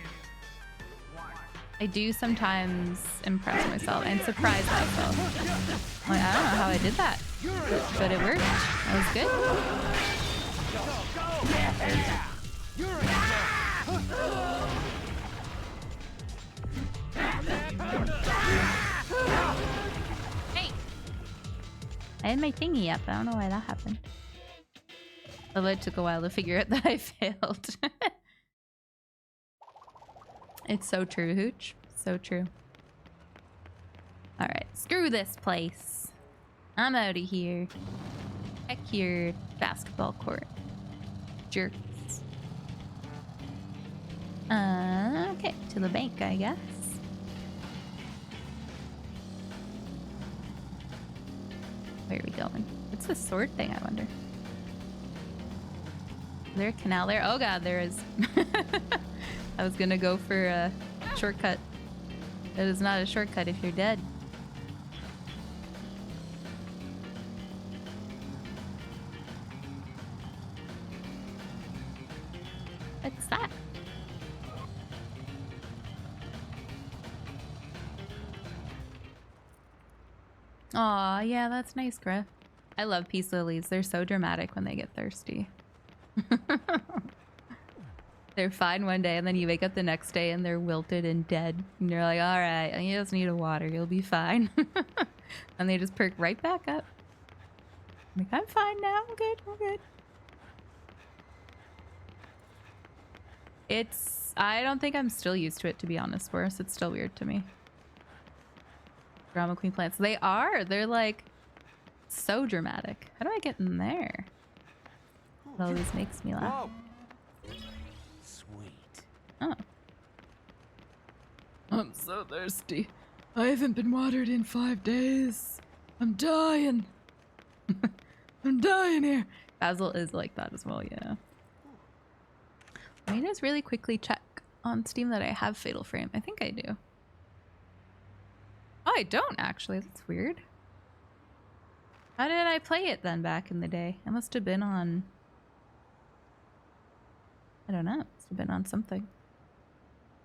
I do sometimes impress myself and surprise myself. Like, I don't know how I did that, but it worked. That was good. Hey! I had my thingy up. I don't know why that happened. Although it took a while to figure out that I failed. It's so true, Hooch. So true. Alright, screw this place. I'm out of here. Heck your basketball court. Jerks. Okay, to the bank, I guess. Where are we going? What's the sword thing, I wonder? Is there a canal there? Oh god, there is. I was gonna go for a shortcut. It is not a shortcut if you're dead. What's that? Aw, yeah, that's nice, Griff. I love peace lilies. They're so dramatic when they get thirsty. They're fine one day, and then you wake up the next day and they're wilted and dead. And you're like, all right, you just need a water. You'll be fine. And they just perk right back up. I'm like, I'm fine now. I'm good. I'm good. I don't think I'm still used to it, to be honest, Boris. It's still weird to me. Drama queen plants. They are. They're like so dramatic. How do I get in there? It always makes me laugh. Sweet. Oh. I'm so thirsty. I haven't been watered in 5 days. I'm dying. I'm dying here. Basil is like that as well, yeah. Let me just really quickly check on Steam that I have Fatal Frame. I think I do. Oh, I don't actually. That's weird. How did I play it then back in the day? I must have been on... I don't know. Must have been on something.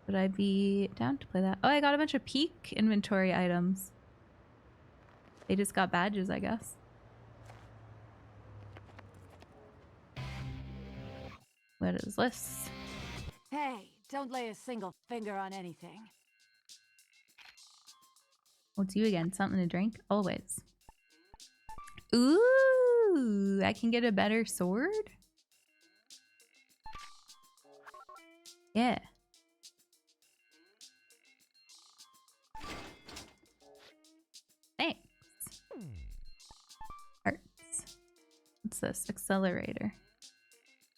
Would I be down to play that? Oh, I got a bunch of peak inventory items. They just got badges, I guess. What is this? Hey, don't lay a single finger on anything. What's you again? Something to drink? Always. Ooh, I can get a better sword? Yeah. Thanks. Arts. What's this? Accelerator.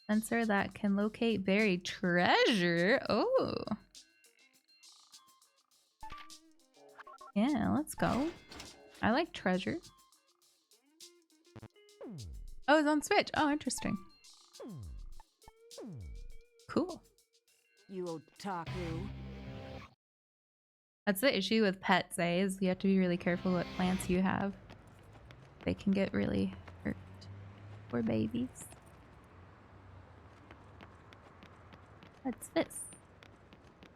Sensor that can locate buried treasure. Oh. Yeah, let's go. I like treasure. Oh, it's on Switch. Oh, interesting. Cool. You otaku. That's the issue with pets, is you have to be really careful what plants you have. They can get really hurt. Poor babies. What's this?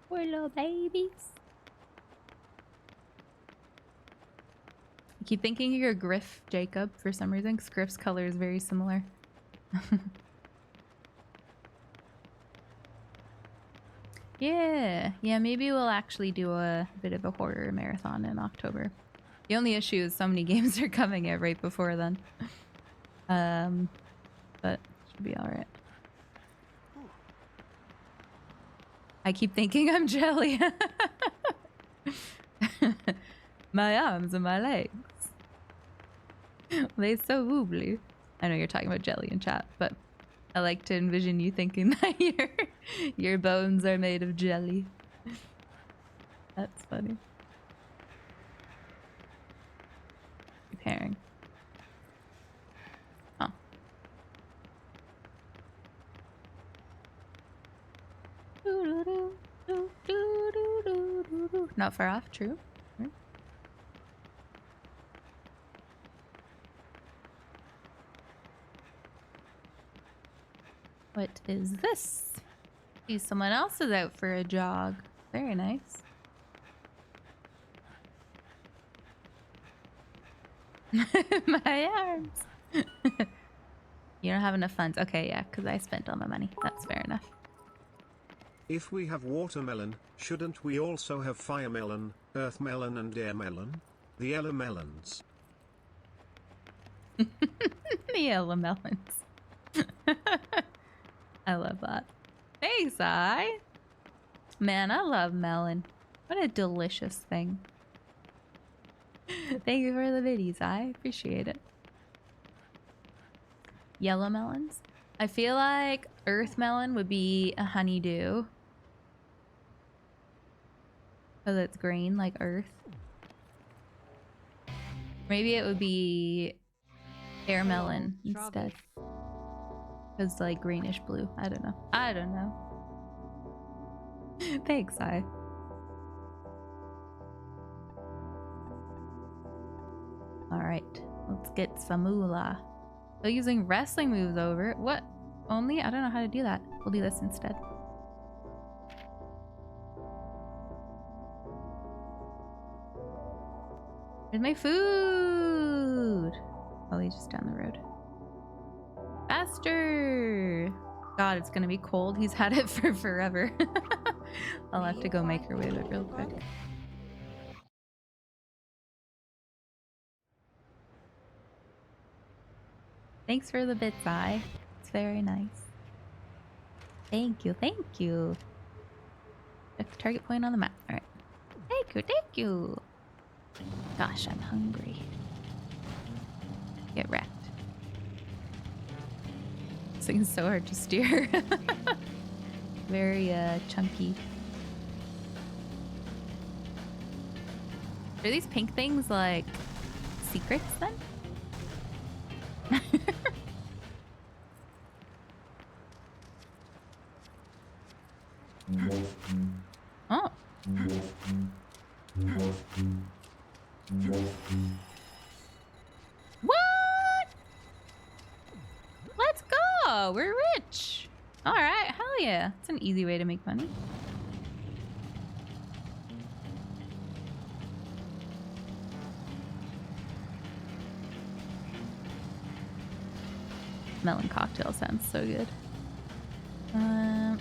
Poor little babies. I keep thinking you're Griff, Jacob, for some reason, because Griff's color is very similar. Yeah, maybe we'll actually do a bit of a horror marathon in October. The only issue is so many games are coming out right before then. But should be alright. I keep thinking I'm jelly. My arms and my legs. They so wobbly. I know you're talking about jelly in chat, but I like to envision you thinking that your bones are made of jelly. That's funny. Repairing. Oh. Not far off, true. What is this? See, someone else is out for a jog. Very nice. My arms. You don't have enough funds. Okay, yeah, because I spent all my money. That's fair enough. If we have watermelon, shouldn't we also have fire melon, earth melon and air melon? The yellow melons. The yellow melons. I love that. Thanks, I. Man, I love melon. What a delicious thing. Thank you for the biddies. I appreciate it. Yellow melons. I feel like earth melon would be a honeydew. Because it's green like earth. Maybe it would be air melon instead. Because like greenish blue. I don't know. I don't know. Thanks, I. Alright. Let's get some moolah. So using wrestling moves over. What? Only? I don't know how to do that. We'll do this instead. Where's my food? Oh, he's just down the road. Faster! God, it's gonna be cold. He's had it for forever. I'll have to go microwave it real quick. Thanks for the bits, I. It's very nice. Thank you, thank you. Check the target point on the map. Alright. Thank you, thank you. Gosh, I'm hungry. Get wrecked. This thing's so hard to steer. Very chunky. Are these pink things like secrets then? Oh. What? Let's go. We're rich. All right. Hell yeah. It's an easy way to make money. melon cocktail sounds so good.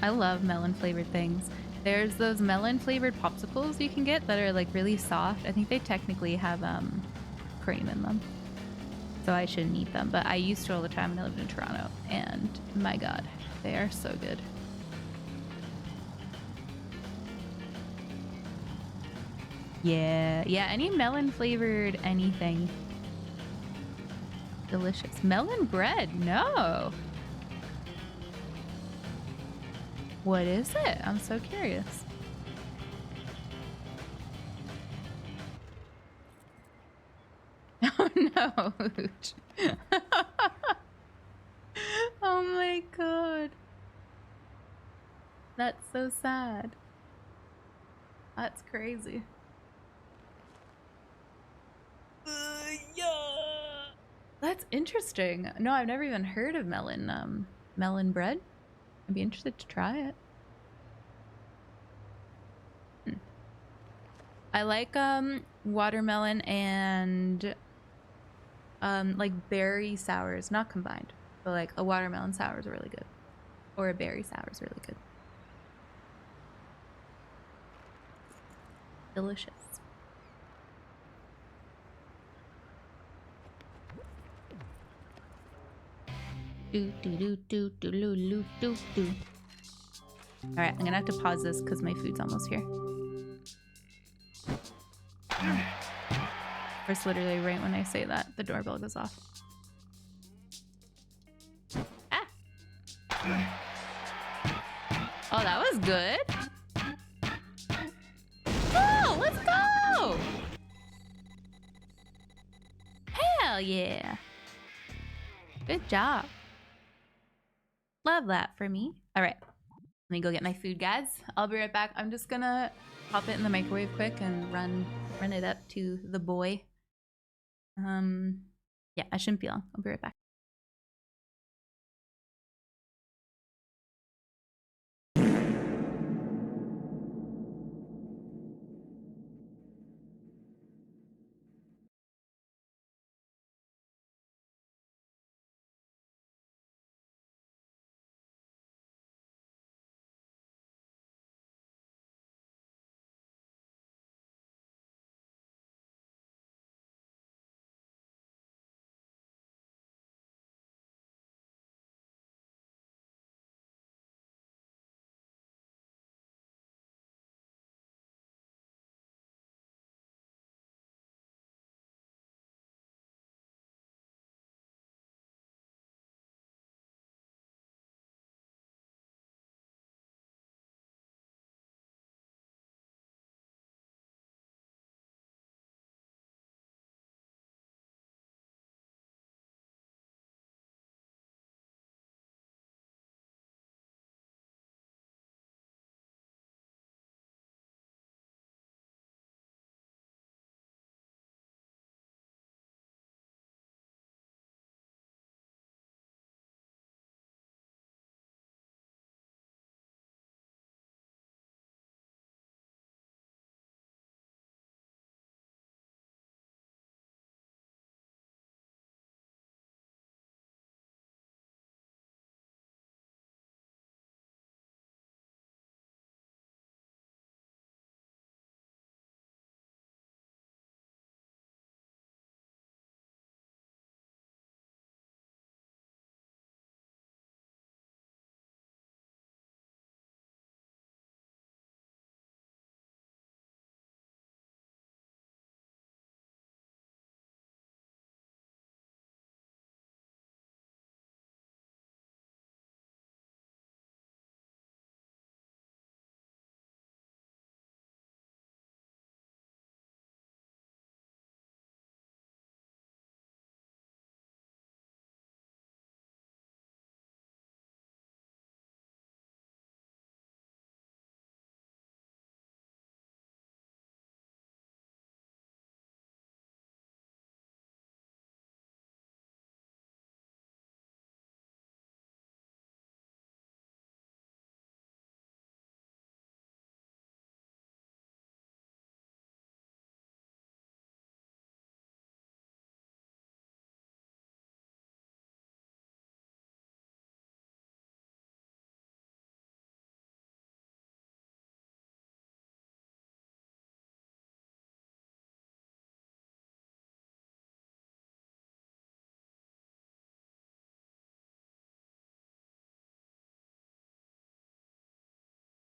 I love melon flavored things. There's those melon flavored popsicles you can get that are like really soft. I think they technically have cream in them, so I shouldn't eat them. But I used to all the time when I lived in Toronto, and my god, they are so good. Yeah, any melon flavored anything. Delicious. Melon bread, no. What is it? I'm so curious. Oh no. Oh my god. That's so sad. That's crazy. Yeah. That's interesting. No, I've never even heard of melon bread. I'd be interested to try it. I like watermelon and like berry sours, not combined, but like a watermelon sour is really good, or a berry sour is really good. Delicious. Do do do do do do do do. All right, I'm gonna have to pause this because my food's almost here. First, literally right when I say that, the doorbell goes off. Ah! Oh, that was good. Oh, let's go! Hell yeah! Good job. Love that for me. All right, let me go get my food, guys. I'll be right back. I'm just gonna pop it in the microwave quick and run it up to the boy. Yeah, I shouldn't be long. I'll be right back.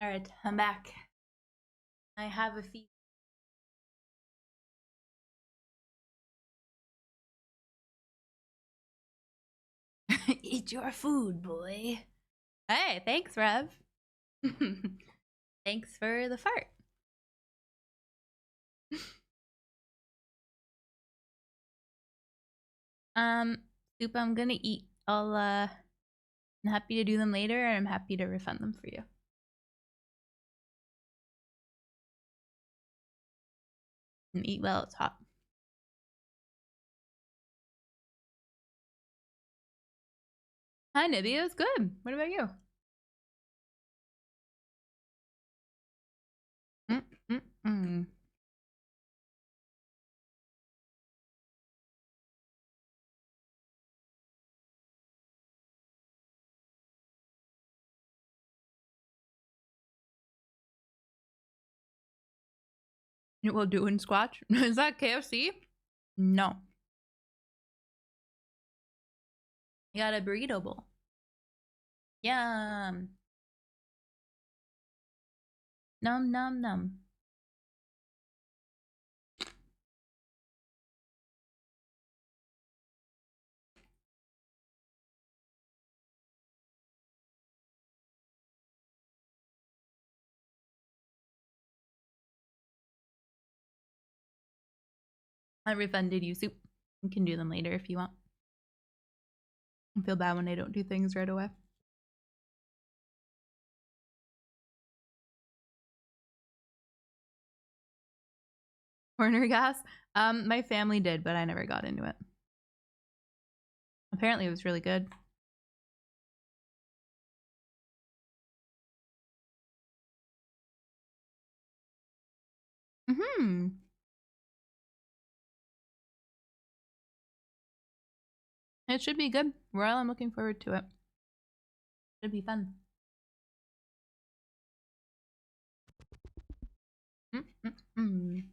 All right, I'm back. I have a feast. Eat your food, boy. Hey, thanks, Rev. Thanks for the fart. Soup, I'm gonna eat. I'm happy to do them later, and I'm happy to refund them for you. And eat while it's hot. Hi, Nibby. It was good. What about you? Mm-mm-mm. You will do in Squatch? Is that KFC? No. You got a burrito bowl. Yum. Num num num. I refunded you soup. You can do them later if you want. I feel bad when I don't do things right away. Corner gas? My family did, but I never got into it. Apparently it was really good. Mm-hmm. It should be good. Well, I'm looking forward to it. Should be fun. Mm-mm-mm.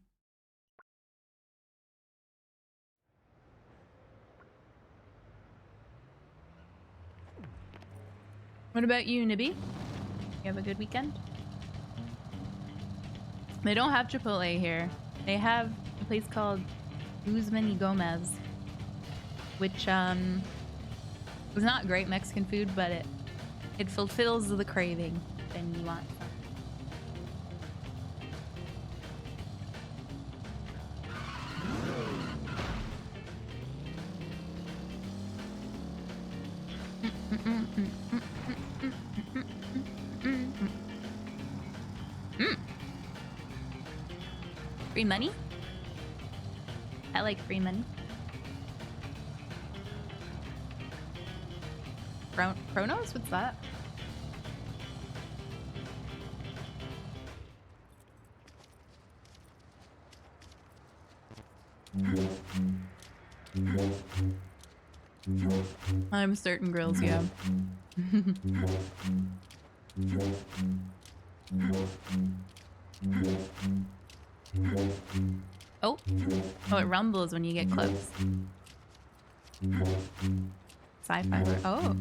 What about you, Nibby? You have a good weekend? They don't have Chipotle here. They have a place called Guzman y Gomez, which is not great Mexican food, but it fulfills the craving when you want some. Free money? I like free money. Chronos? What's that? I'm certain grills, yeah. Oh, it rumbles when you get close. Sci-fi. Oh.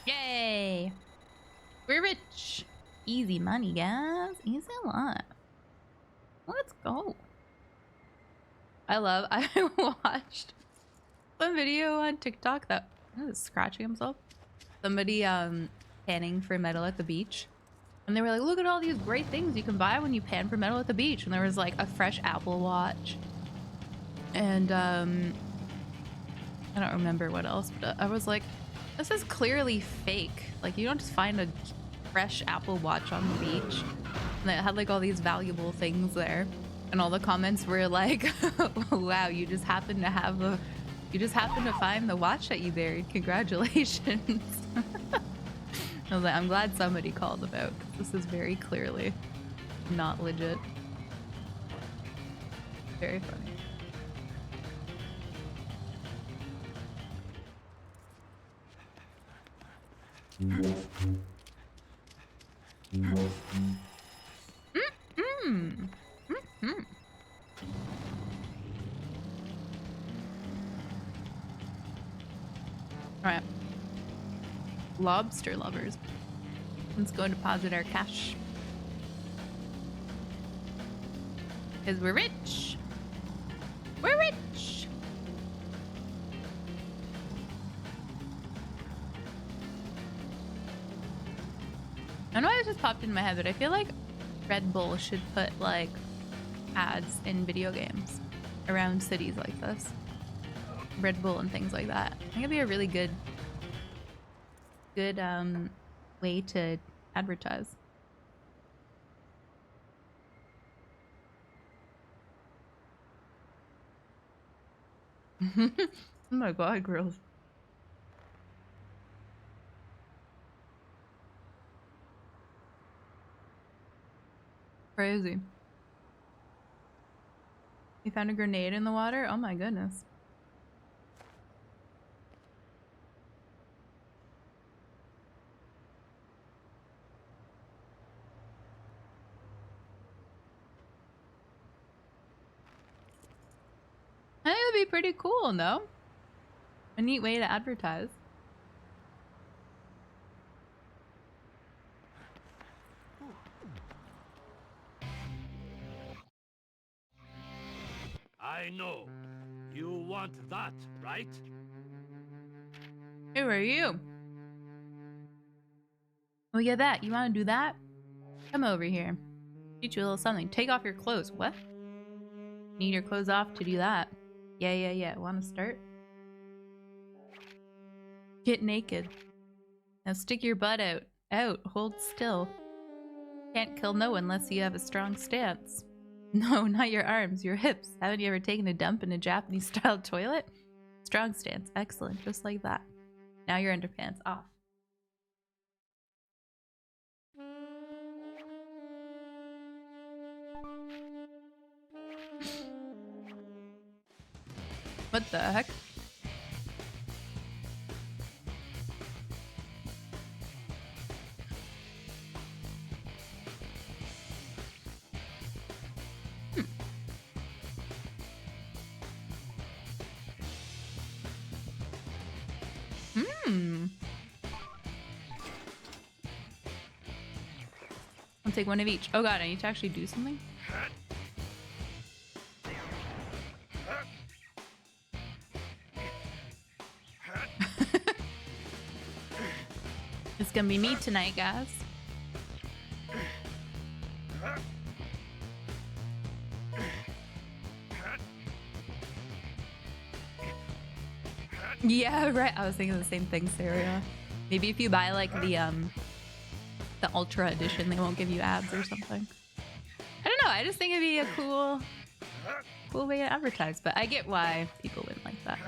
Yay! We're rich. Easy money, guys. Easy lot. Let's go. I watched a video on TikTok that was scratching himself. Somebody panning for metal at the beach. And they were like, look at all these great things you can buy when you pan for metal at the beach. And there was like a fresh Apple Watch. And I don't remember what else, but I was like, this is clearly fake. Like, you don't just find a fresh Apple Watch on the beach. And it had like all these valuable things there. And all the comments were like, wow, you just happened to find the watch that you buried. Congratulations. I was like, I'm glad somebody called about, because this is very clearly not legit. Very funny. All right. Lobster lovers. Let's go deposit our cash. Because we're rich. We're rich. I know it just popped in my head, but I feel like Red Bull should put like ads in video games around cities like this. Red Bull and things like that. I think it'd be a really good way to advertise. Oh my god, girls. Crazy. You found a grenade in the water? Oh my goodness. I think that'd be pretty cool, no? A neat way to advertise. I know. You want that, right? Who are you? Look at that. You want to do that? Come over here. Teach you a little something. Take off your clothes. What? Need your clothes off to do that. Yeah. Want to start? Get naked. Now stick your butt out. Out. Hold still. Can't kill no one unless you have a strong stance. No, not your arms, your hips. Haven't you ever taken a dump in a Japanese-style toilet? Strong stance. Excellent. Just like that. Now your underpants off. What the heck? I'll take one of each. Oh god, I need to actually do something? It's gonna be me tonight, guys. Yeah, right. I was thinking the same thing, Sarah. Maybe if you buy like the Ultra Edition, they won't give you ads or something. I don't know. I just think it'd be a cool way to advertise, but I get why people wouldn't like that.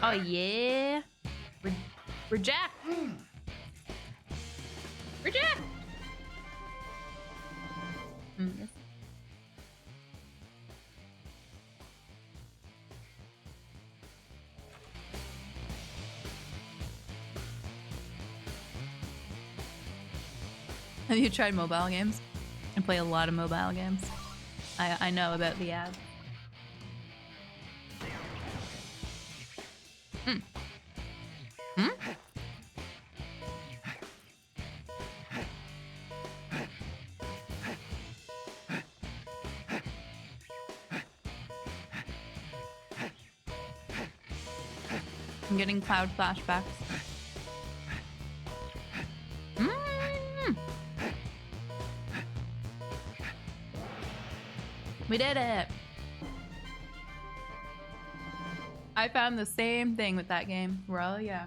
Oh yeah, we're Jack. We're Jack. Yes. Have you tried mobile games? I play a lot of mobile games. I know about the ads. I'm getting cloud flashbacks. We did it! I found the same thing with that game. Well, yeah.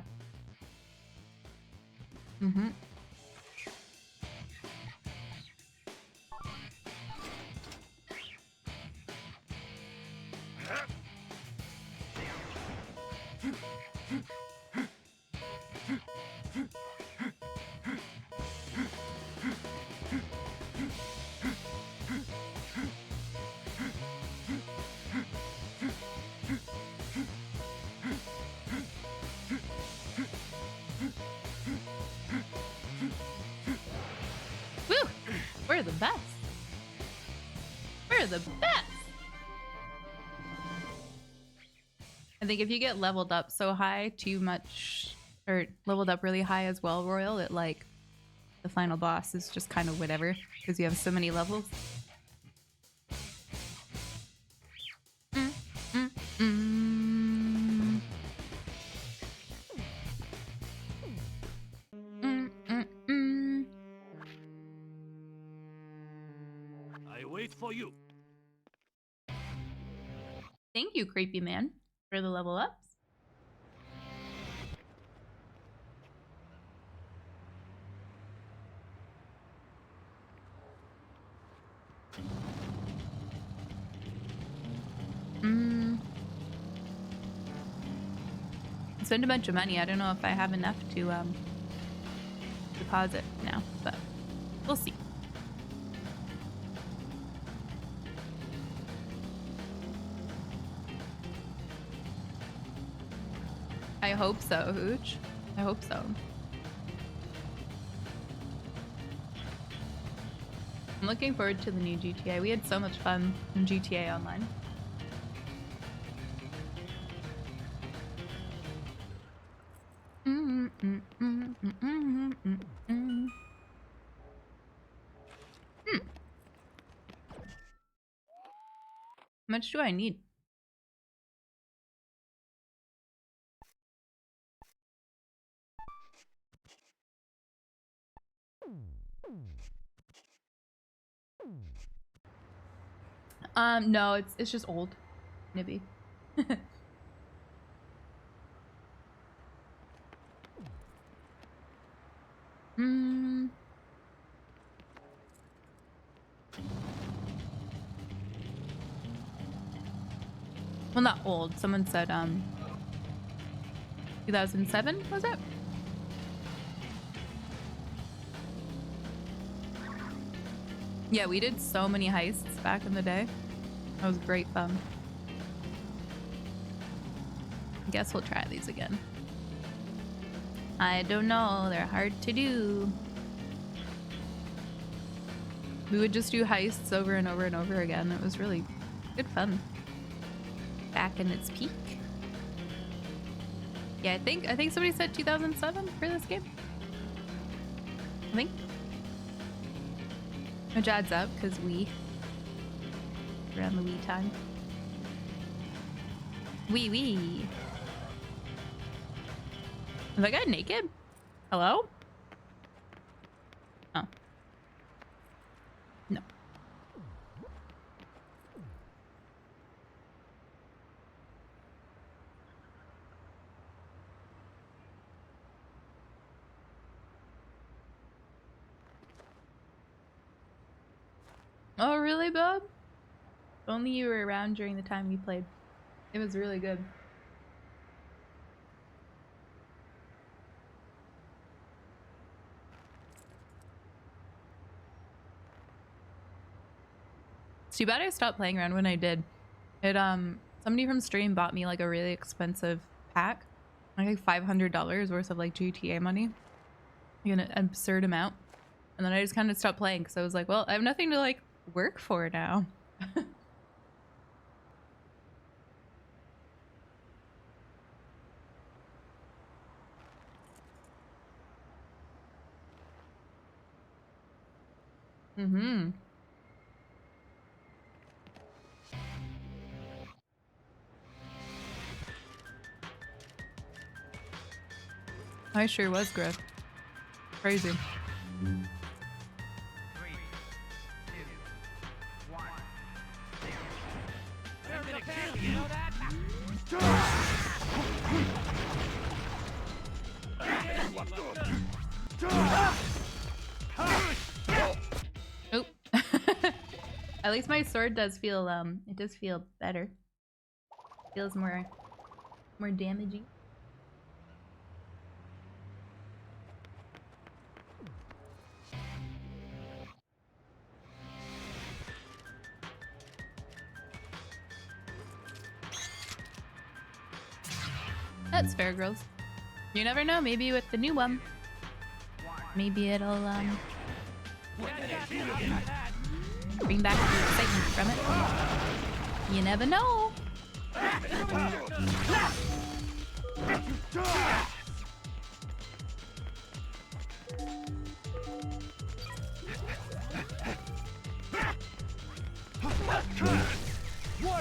We're the best. We're the best. I think if you get leveled up so high too much, or leveled up really high as well, Royal, that like the final boss is just kind of whatever because you have so many levels. I wait for you. Thank you, creepy man, for the level ups. Spend a bunch of money. I don't know if I have enough to deposit now, but we'll see. I hope so, Hooch. I hope so. I'm looking forward to the new GTA. We had so much fun in GTA Online. How much do I need? No, it's just old. Nibby. Well, not old. Someone said 2007, was it? Yeah, we did so many heists back in the day. That was great fun. I guess we'll try these again. I don't know, they're hard to do. We would just do heists over and over and over again. It was really good fun. Back in its peak. Yeah, I think somebody said 2007 for this game. I think. Which adds up because we around the Wii time. Wee. Is that guy naked? Hello? Oh. No. Oh, really, Bob? If only you were around during the time we played. It was really good. It's too bad I stopped playing around when I did. It somebody from stream bought me like a really expensive pack, like $500 worth of like GTA money, like an absurd amount, and then I just kind of stopped playing because I was like, well, I have nothing to like work for now. I sure was, Griff. Crazy. Nope. At least my sword does feel it does feel better. Feels more damaging. That's fair, girls. You never know, maybe with the new one. Maybe it'll bring back the excitement from it. You never know.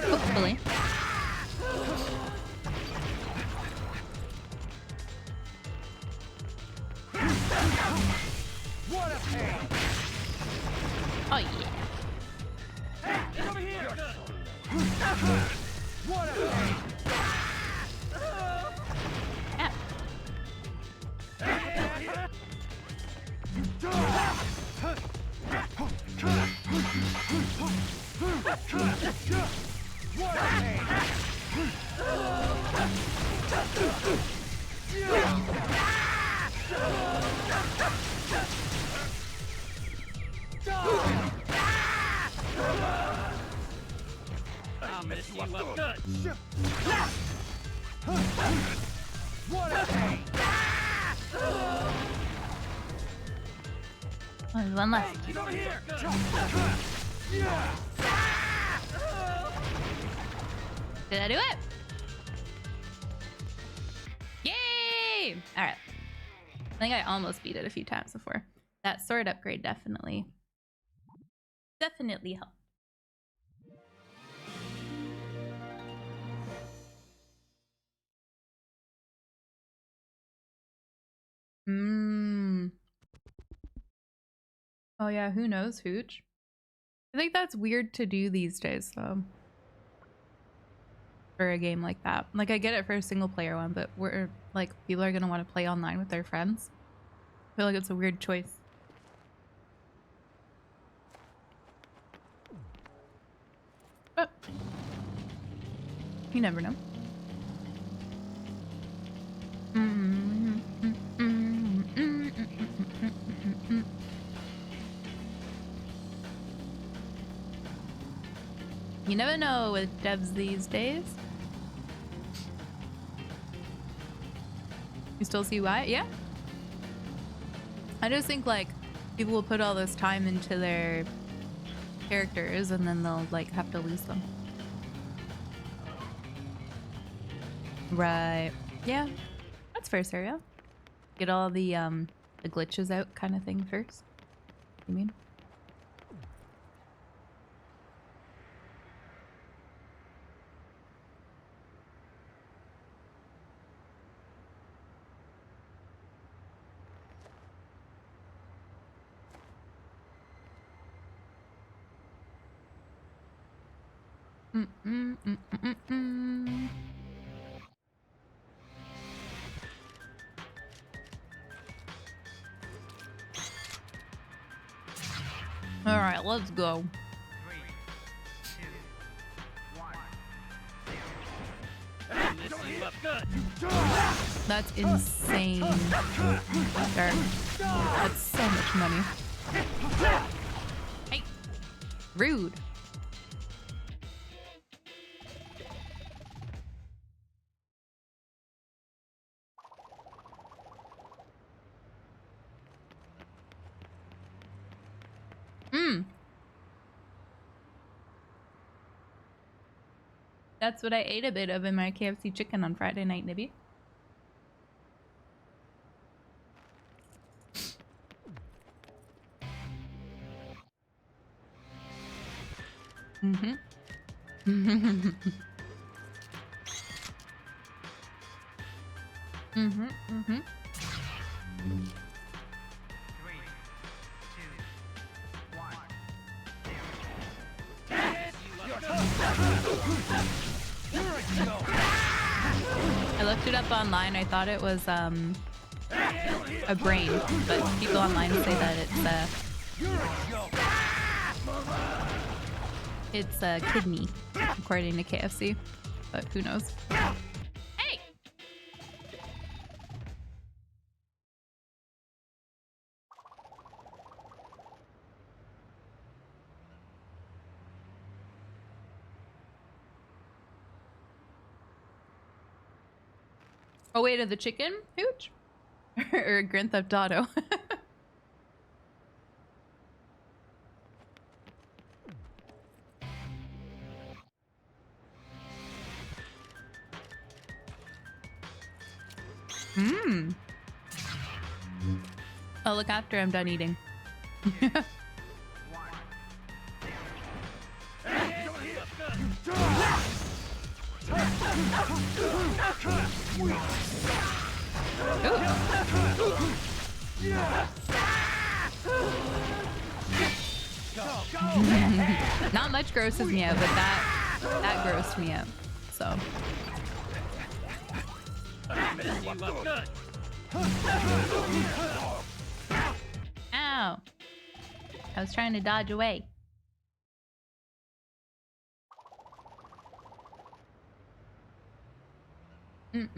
Hopefully. What a pain! Oh yeah. Over here! What a pain! What a pain! I'll mess you up good. What a pain! Oh, there's one left. Get over here. Did I do it? Yay! All right. I think I almost beat it a few times before. That sword upgrade definitely helped. Oh yeah, who knows, Hooch? I think that's weird to do these days, though. For a game like that. Like, I get it for a single player one, but we're like, people are gonna want to play online with their friends. I feel like it's a weird choice. But you never know. You never know with devs these days. You still see why? Yeah. I just think like people will put all this time into their characters and then they'll like have to lose them. Right. Yeah. That's fair, Sarah. Get all the glitches out kind of thing first. You mean? All right, let's go. 3, 2, 1. I'll mess you up good. That's insane. There. That's so much money. Hey, rude. That's what I ate a bit of in my KFC chicken on Friday night, Nibby. I looked it up online. I thought it was a brain, but people online say that it's a kidney, according to KFC. But who knows? Hey! Oh wait, the chicken hooch? Or Grand Theft Auto? Mmm. I'll look after I'm done eating. Not much grosses me out, but that grossed me out. So. Ow! I was trying to dodge away. It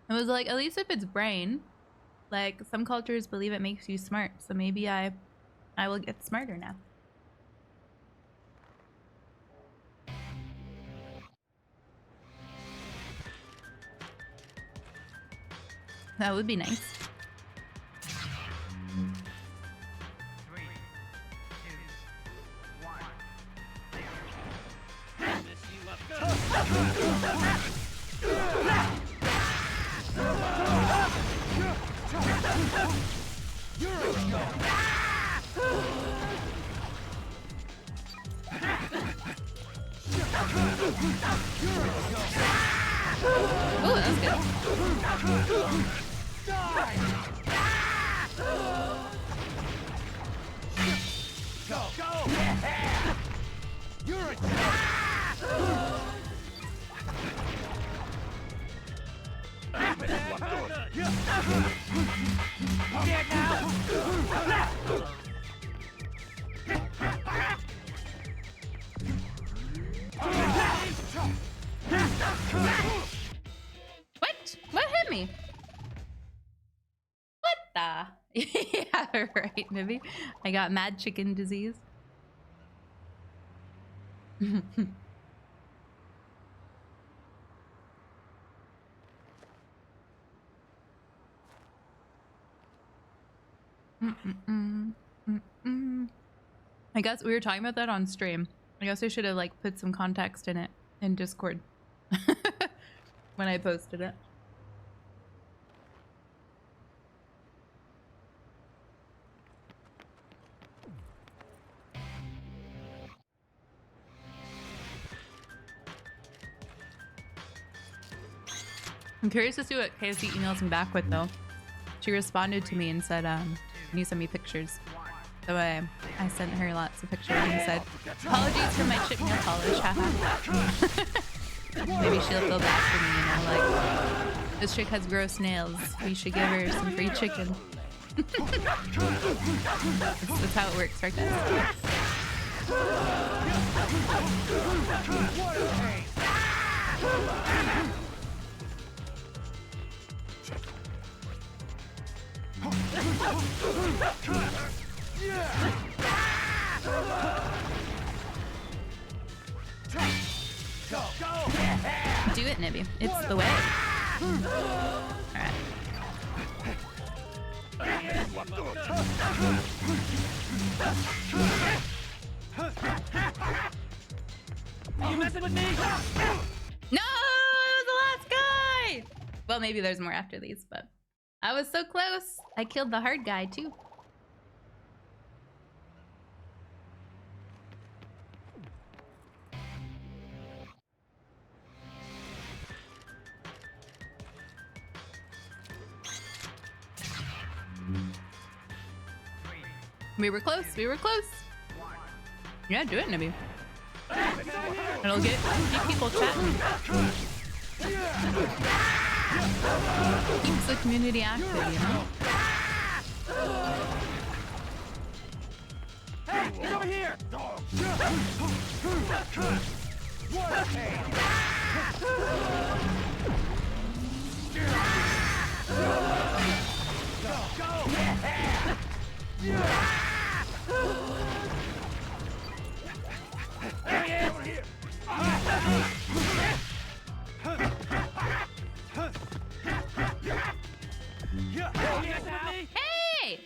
was like, at least if it's brain, like some cultures believe it makes you smart, so maybe I will get smarter now. That would be nice. Oh, that was good. You're a dead now. What? What hit me? What the? Yeah, right, maybe. I got mad chicken disease. I guess we were talking about that on stream. I guess I should have like put some context in it in Discord when I posted it. I'm curious to see what KFC emails me back with though. She responded to me and said, can you send me pictures? So I sent her lots of pictures and said, apologies for my chip nail polish, haha. Maybe she'll feel bad for me, you know, like, this chick has gross nails. We should give her some free chicken. That's how it works, right guys? Do it, Nibby. It's the way. Alright. Are you messing with me? No! It was the last guy! Well, maybe there's more after these, but I was so close. I killed the hard guy, too. We were close. We were close. Yeah, do it, Nibby. It'll keep people chatting. Keeps the community active, you know? Hey, he's over here! What a pain! There he is! Over here! Hey!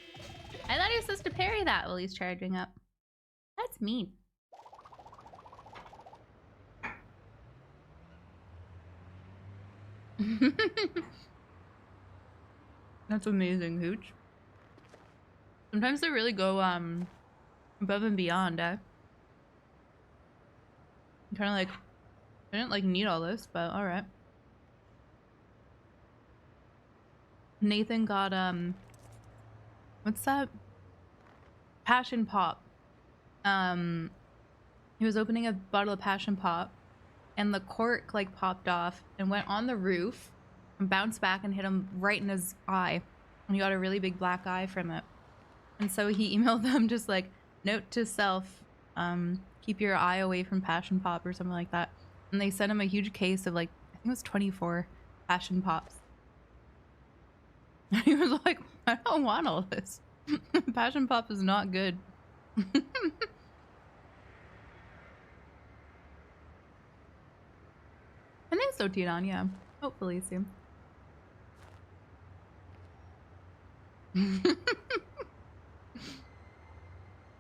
I thought he was supposed to parry that while he's charging up. That's mean. That's amazing, Hooch. Sometimes they really go above and beyond, eh? I'm kind of like, I didn't like need all this, but all right. Nathan got what's that? Passion Pop. He was opening a bottle of Passion Pop, and the cork like popped off and went on the roof and bounced back and hit him right in his eye, and he got a really big black eye from it. And so he emailed them just like, note to self, keep your eye away from Passion Pop or something like that. And they sent him a huge case of like, I think it was 24 Passion Pops. And he was like, I don't want all this. Passion Pop is not good. I think so, Tian, yeah. Hopefully soon.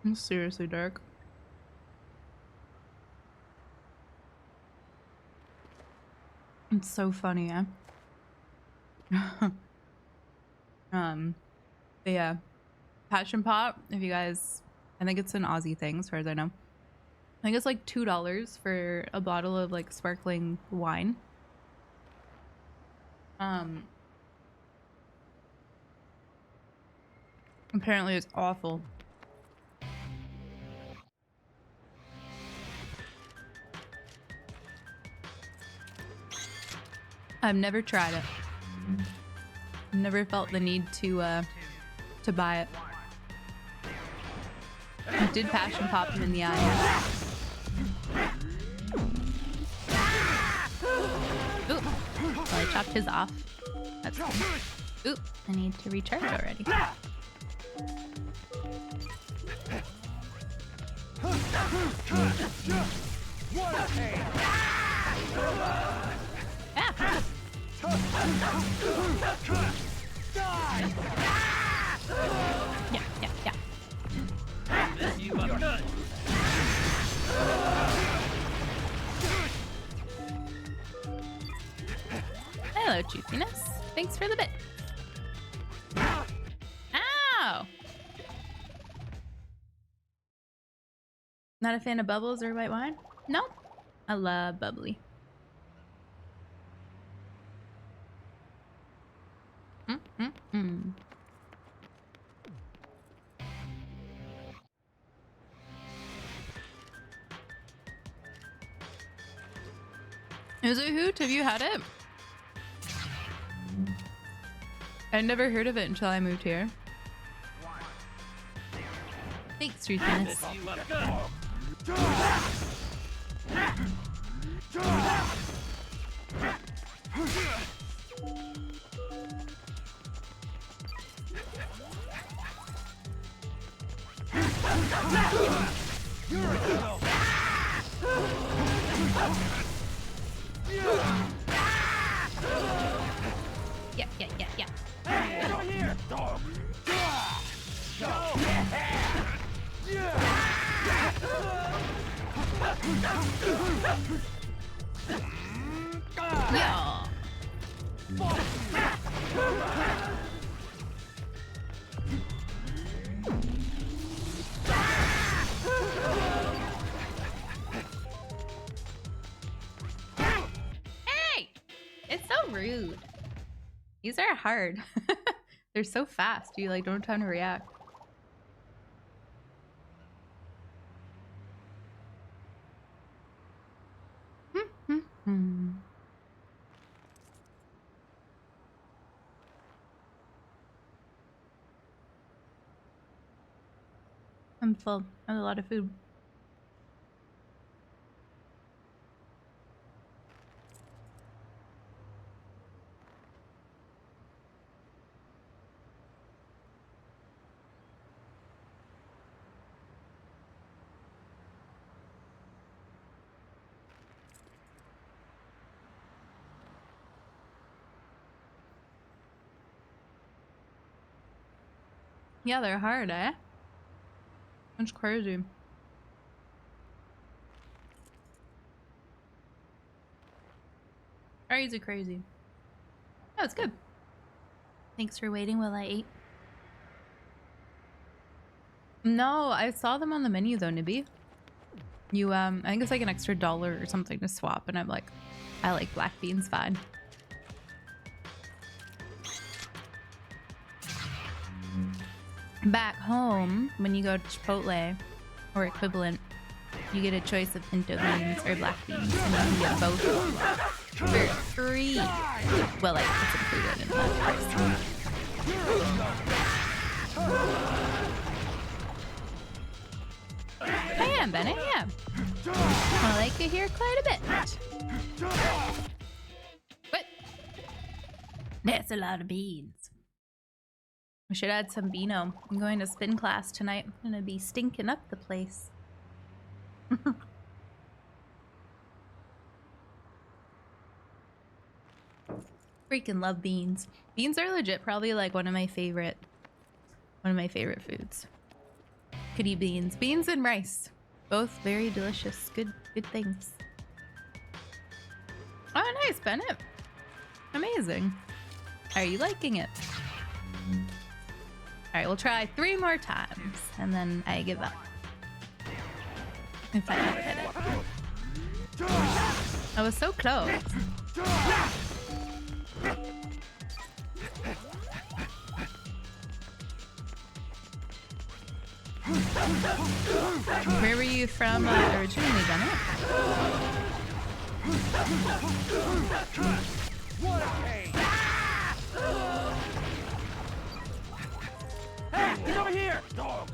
It's seriously dark. It's so funny, yeah. But yeah. Passion Pop, if you guys, I think it's an Aussie thing as far as I know. I think it's like $2 for a bottle of like sparkling wine. Apparently it's awful. I've never tried it. Never felt the need to buy it. I did Passion Pop him in the eye. Oop. Well, I chopped his off. That's good. Oop. I need to recharge already. Ah. Yeah, yeah, yeah. Hello, Juiciness. Thanks for the bit. Ow! Not a fan of bubbles or white wine? No. I love bubbly. Is it Hoot? Have you had it? I never heard of it until I moved here. Thanks, Truthiness. Yeah, yeah, yeah, yeah. Hey, over here! Dog! Yeah. Hey! It's so rude. These are hard. They're so fast. You like don't have time to react. I'm full. I have a lot of food. Yeah, they're hard, eh? That's crazy. Crazy, crazy. That was good. Thanks for waiting while I ate. No, I saw them on the menu though, Nibby. You, I think it's like an extra $1 or something to swap, and I'm like, I like black beans fine. Back home, when you go to Chipotle or equivalent, you get a choice of pinto beans or black beans, and you can get both for free. Well, like, it's included in that price. I am, Bennett, yeah. I like it here quite a bit. What? That's a lot of beans. I should add some Beano. I'm going to spin class tonight. I'm gonna be stinking up the place. Freaking love beans. Beans are legit probably like one of my favorite foods. Could eat beans. Beans and rice. Both very delicious. Good things. Oh, nice, Bennett. Amazing. Are you liking it? Alright, we'll try 3 more times, and then I give up. If I don't hit it. I was so close. Where were you from originally, Bennett? What a pain! Hey, he's over here! Dog!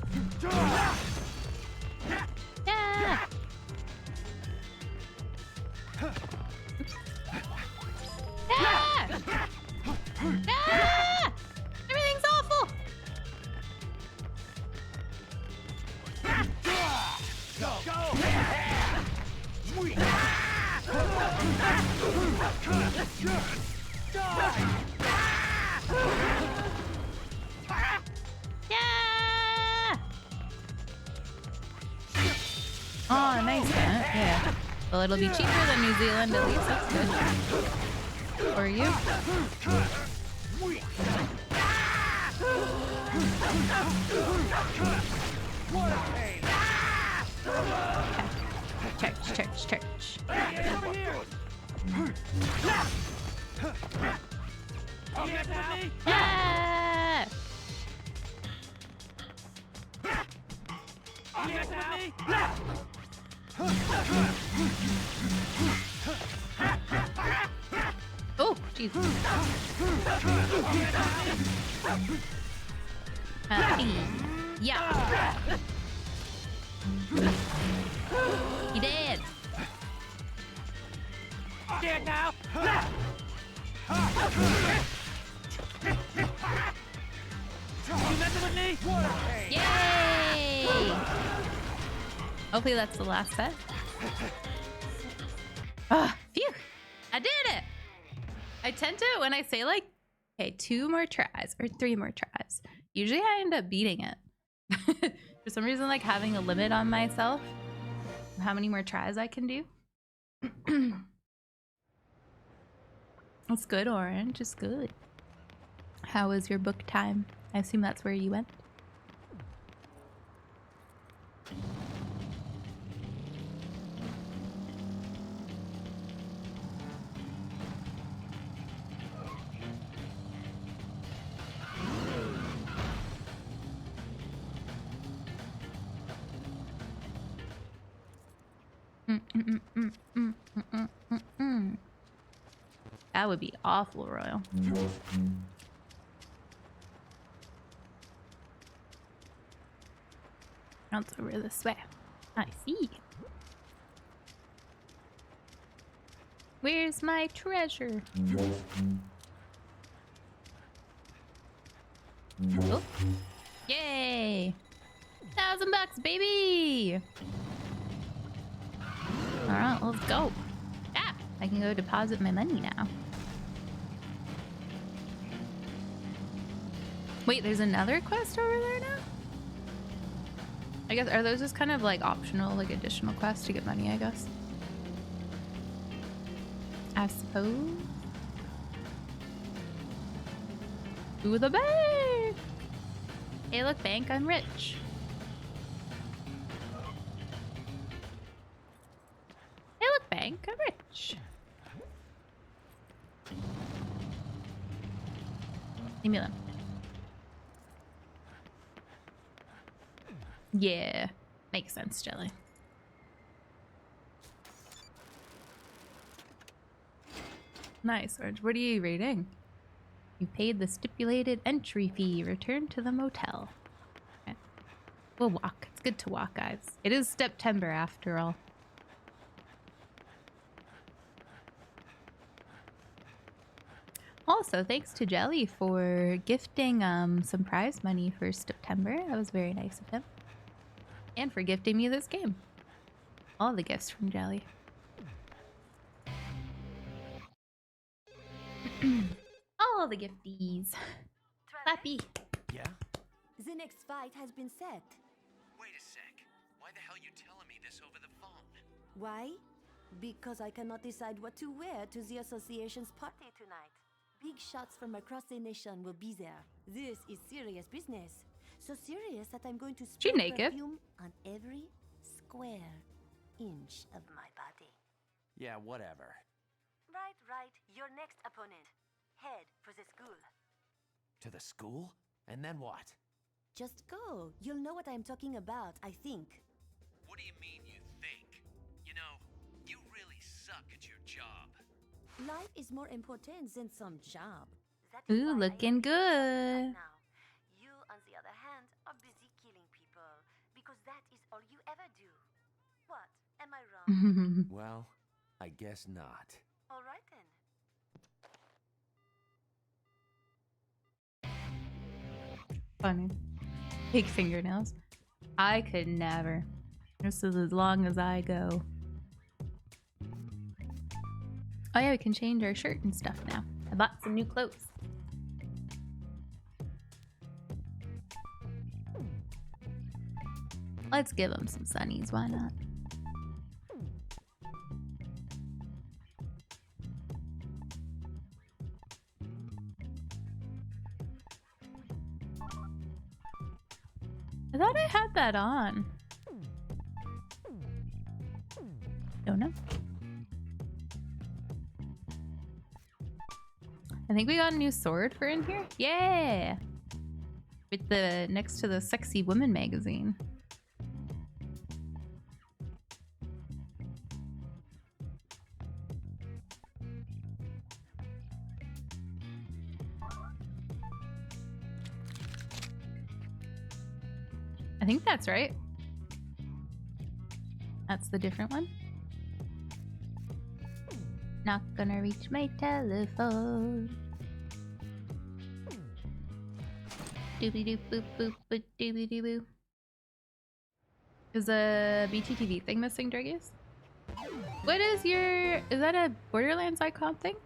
Yeah! Yeah! Ah! Everything's awful! Go! Go! Yeah! Oh, nice, Bennett. Yeah. Well, it'll be cheaper than New Zealand at least. That's good. For you. Church. Yeah! Oh, jeez. Yeah. He did. Dead now. You messing with me? Yay! Hopefully that's the last set. Ah, phew! I did it! I tend to, when I say like, okay, 2 more tries or 3 more tries, usually I end up beating it. For some reason, like having a limit on myself, how many more tries I can do. That's good, Orange. It's good. How was your book time? I assume that's where you went. That would be awful, Royal. Bounce over this way. I see. Where's my treasure? Oh. Yay! $1,000, baby! Alright, let's go. Ah! I can go deposit my money now. Wait, there's another quest over there now? I guess, are those just kind of like optional, like additional quests to get money, I guess? I suppose. To the bank! Hey, look, bank, I'm rich. Hey, look, bank, I'm rich. Leave me alone. Yeah, makes sense, Jelly. Nice, Orange. What are you reading? You paid the stipulated entry fee. Return to the motel. Okay. We'll walk. It's good to walk, guys. It is September after all. Also, thanks to Jelly for gifting some prize money for September. That was very nice of him. And for gifting me this game. All the gifts from Jelly. All the gifties. Clappy. Yeah? The next fight has been set. Wait a sec. Why the hell you telling me this over the phone? Why? Because I cannot decide what to wear to the association's party tonight. Big shots from across the nation will be there. This is serious business. So serious that I'm going to spray perfume on every square inch of my body. Yeah, whatever. Right. Your next opponent. Head for the school. To the school? And then what? Just go. You'll know what I'm talking about, I think. What do you mean you think? You know, you really suck at your job. Life is more important than some job. Ooh, looking good. Now, you, on the other hand, are busy killing people because that is all you ever do. What? Am I wrong? Well, I guess not. All right then. Funny. Big fingernails. I could never. This is as long as I go. Oh yeah, we can change our shirt and stuff now. I bought some new clothes. Let's give them some sunnies, why not? I thought I had that on. Don't know. I think we got a new sword for in here. Yeah! With the next to the Sexy Woman magazine. I think that's right. That's the different one. Not gonna reach my telephone. Doobie doo boop boop boop doobie doo boo. Is a BTTV thing missing, Dragus? What is your... Is that a Borderlands icon thing?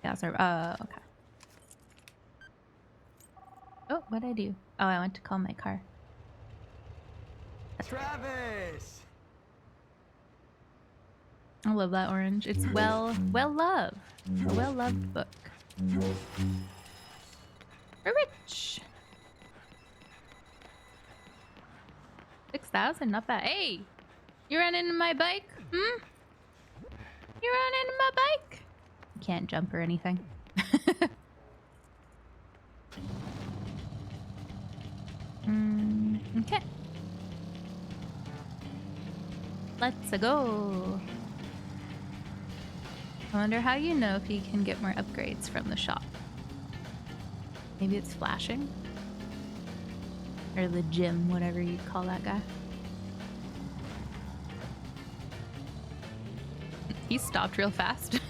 Yeah, sorry. Okay. Oh, what'd I do? Oh, I went to call my car. Travis! I love that orange. It's well loved. A well-loved book. We're rich. 6,000, not bad. Hey! You ran into my bike? Hmm? You ran into my bike? You can't jump or anything. Okay. Let's go. I wonder how you know if you can get more upgrades from the shop. Maybe it's flashing? Or the gym, whatever you call that guy. He stopped real fast.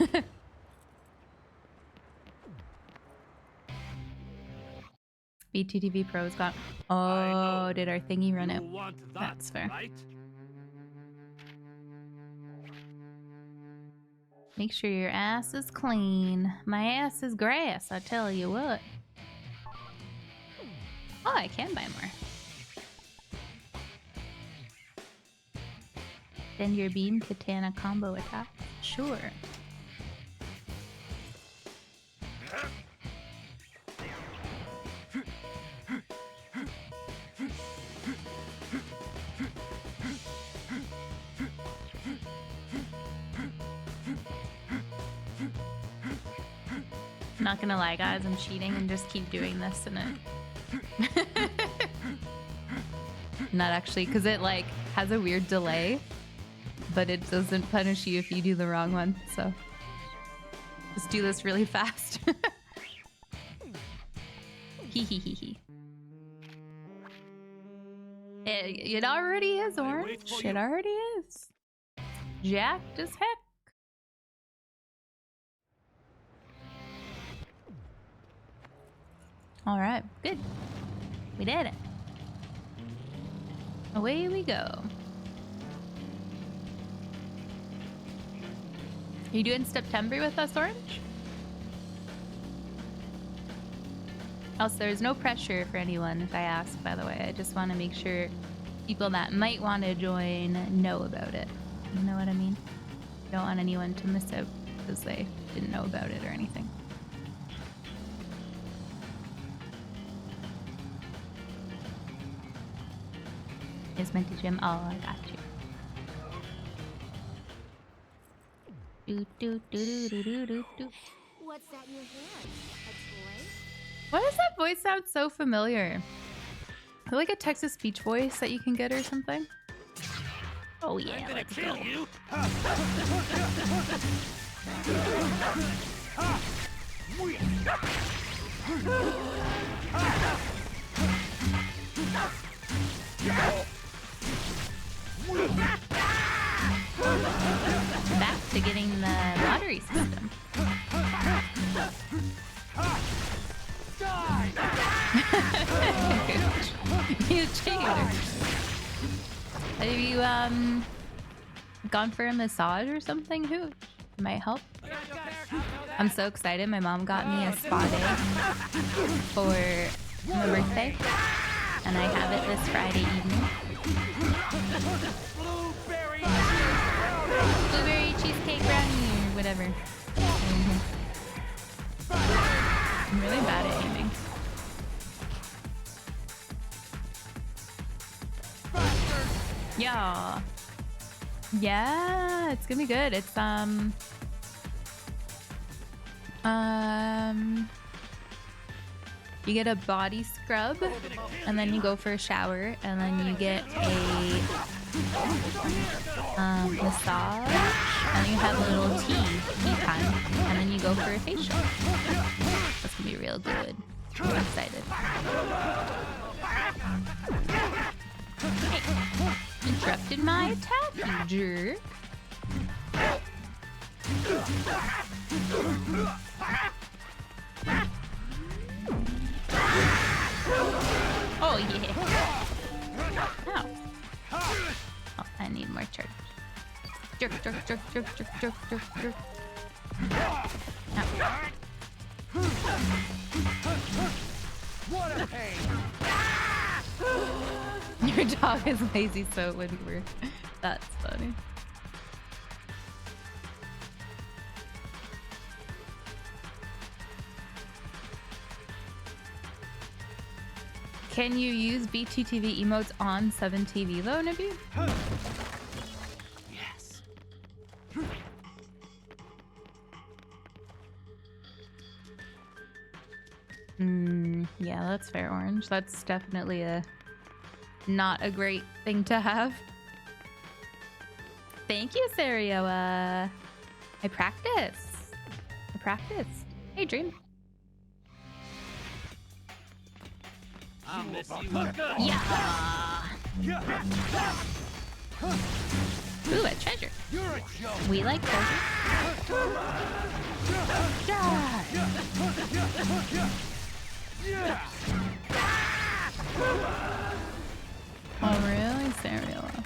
BTTV Pro's got... Oh, did our thingy run out? That's fair. Right? Make sure your ass is clean. My ass is grass, I tell you what. Oh, I can buy more. Extend your beam katana combo attack. Sure. Not gonna lie, guys, I'm cheating and just keep doing this and it. Not actually, because it like has a weird delay, but it doesn't punish you if you do the wrong one. So just do this really fast. Hee hee hee hee. It already is orange. It already is. Jacked as heck. All right, good. We did it. Away we go. Are you doing September with us, Orange? Also, there's no pressure for anyone if I ask, by the way. I just want to make sure people that might want to join know about it. You know what I mean? Don't want anyone to miss out because they didn't know about it or anything. Is meant to gym. Oh, I got you. Do do do do do do do. What's that in your hand? A toy? Why does that voice sound so familiar? Is it like a Texas speech voice that you can get or something? Oh yeah, I'm gonna let's kill go. you. Back to getting the lottery system. You cheater. Have you gone for a massage or something? Who might help? I'm so excited. My mom got me a spa day for my birthday, and I have it this Friday evening. Blueberry cheesecake brownie or whatever. I'm really bad at aiming. Yeah. Yeah, it's gonna be good. It's you get a body scrub and then you go for a shower and then you get a massage and then you have a little tea time and then you go for a facial. That's gonna be real good. I'm excited. Hey, interrupted my attack, you jerk. Oh yeah. Ow. Oh, I need more charge. Jerk, jerk, jerk, jerk, jerk, jerk, jerk, jerk. Ow. What a pain! Your dog is lazy, so it wouldn't work. That's funny. Can you use BTTV emotes on 7TV though, Nabi? Yes. Yeah, that's fair, Orange. That's definitely not a great thing to have. Thank you, Sarioa. I practiced. Hey, Dream. I'll miss you. Yeah. Ooh, a treasure. You're a joke. We like treasure. Die. Oh, really, Sarioa?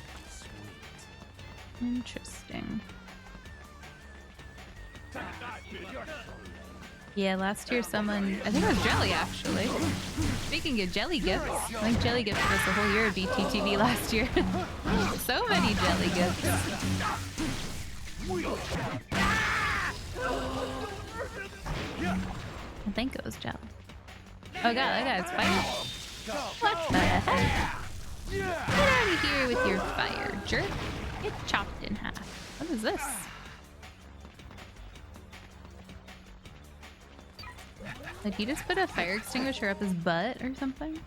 Interesting. Yeah, last year someone, I think it was Jelly actually. Speaking of Jelly gifts, I think Jelly gifted us a whole year of BTTV last year. So many jelly goods. I think it was jelly. Oh god, that guy's fighting. What the heck? Get out of here with your fire, jerk. Get chopped in half. What is this? Did he just put a fire extinguisher up his butt or something?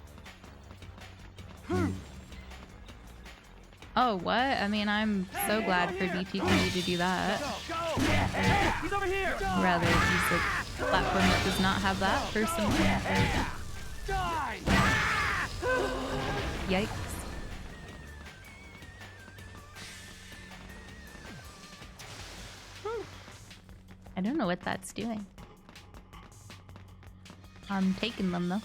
Oh, what? I mean, I'm so glad for DTV to do that. Rather use a platform that does not have that, personally. Yikes. I don't know what that's doing. I'm taking them though.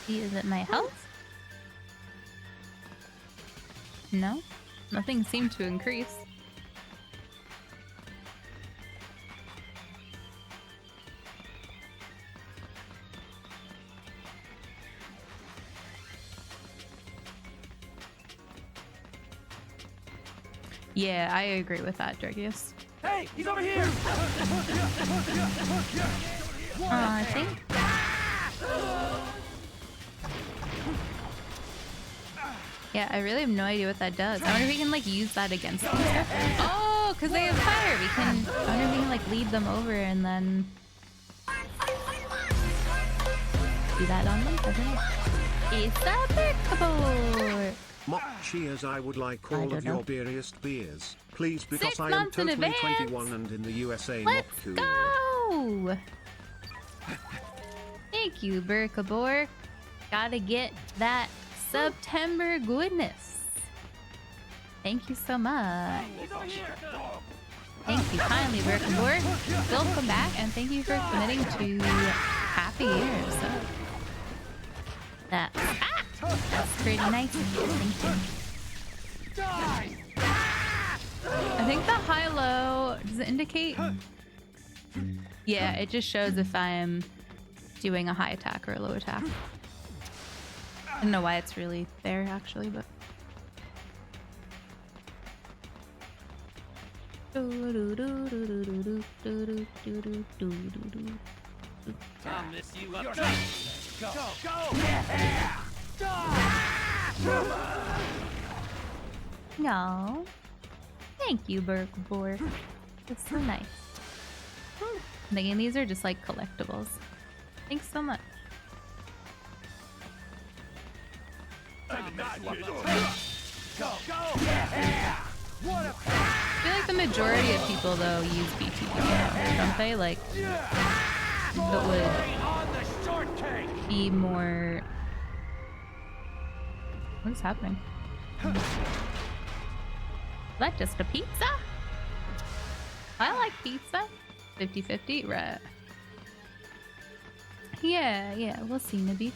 Is it my health? No, nothing seemed to increase. Yeah, I agree with that, Dragius. Hey, he's over here! I think. Yeah, I really have no idea what that does. I wonder if we can like use that against them. Oh, because they have fire. We can. I wonder if we can like lead them over and then do that on them. I don't know. It's a Berkabor. Mock cheers, I would like all of your beeriest beers, please, because 6 I am months in totally advance. 21 and in the USA. Let's not cool. go! Thank you, Berkabor. Gotta get that September goodness. Thank you so much. Thank you kindly, Berkabor. Welcome back, and thank you for committing to happy years. That's pretty nice of you. Thank you. I think the high-low, does it indicate? Yeah, it just shows if I'm doing a high attack or a low attack. I don't know why it's really there, actually, but... I'll miss you up. No. Thank you, Berkabor. That's so nice. I'm thinking these are just like collectibles. Thanks so much. I feel like the majority of people though use BTB, don't they? Like, it would be more. What is happening? Is that just a pizza? I like pizza. 50-50, right? Yeah, we'll see, Nibby.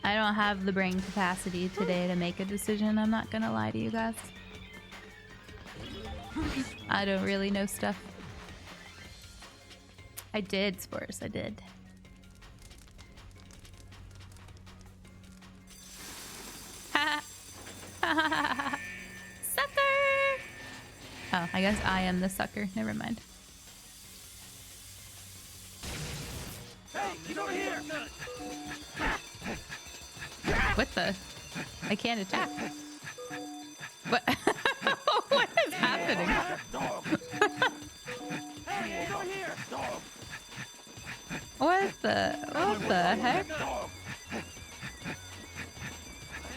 I don't have the brain capacity today to make a decision, I'm not gonna lie to you guys. I don't really know stuff. I did, Spores, I did. Sucker! Oh, I guess I am the sucker. Never mind. Hey, he's over here! What the? I can't attack. What? What is happening? Hey, he's over here! What the heck? I'm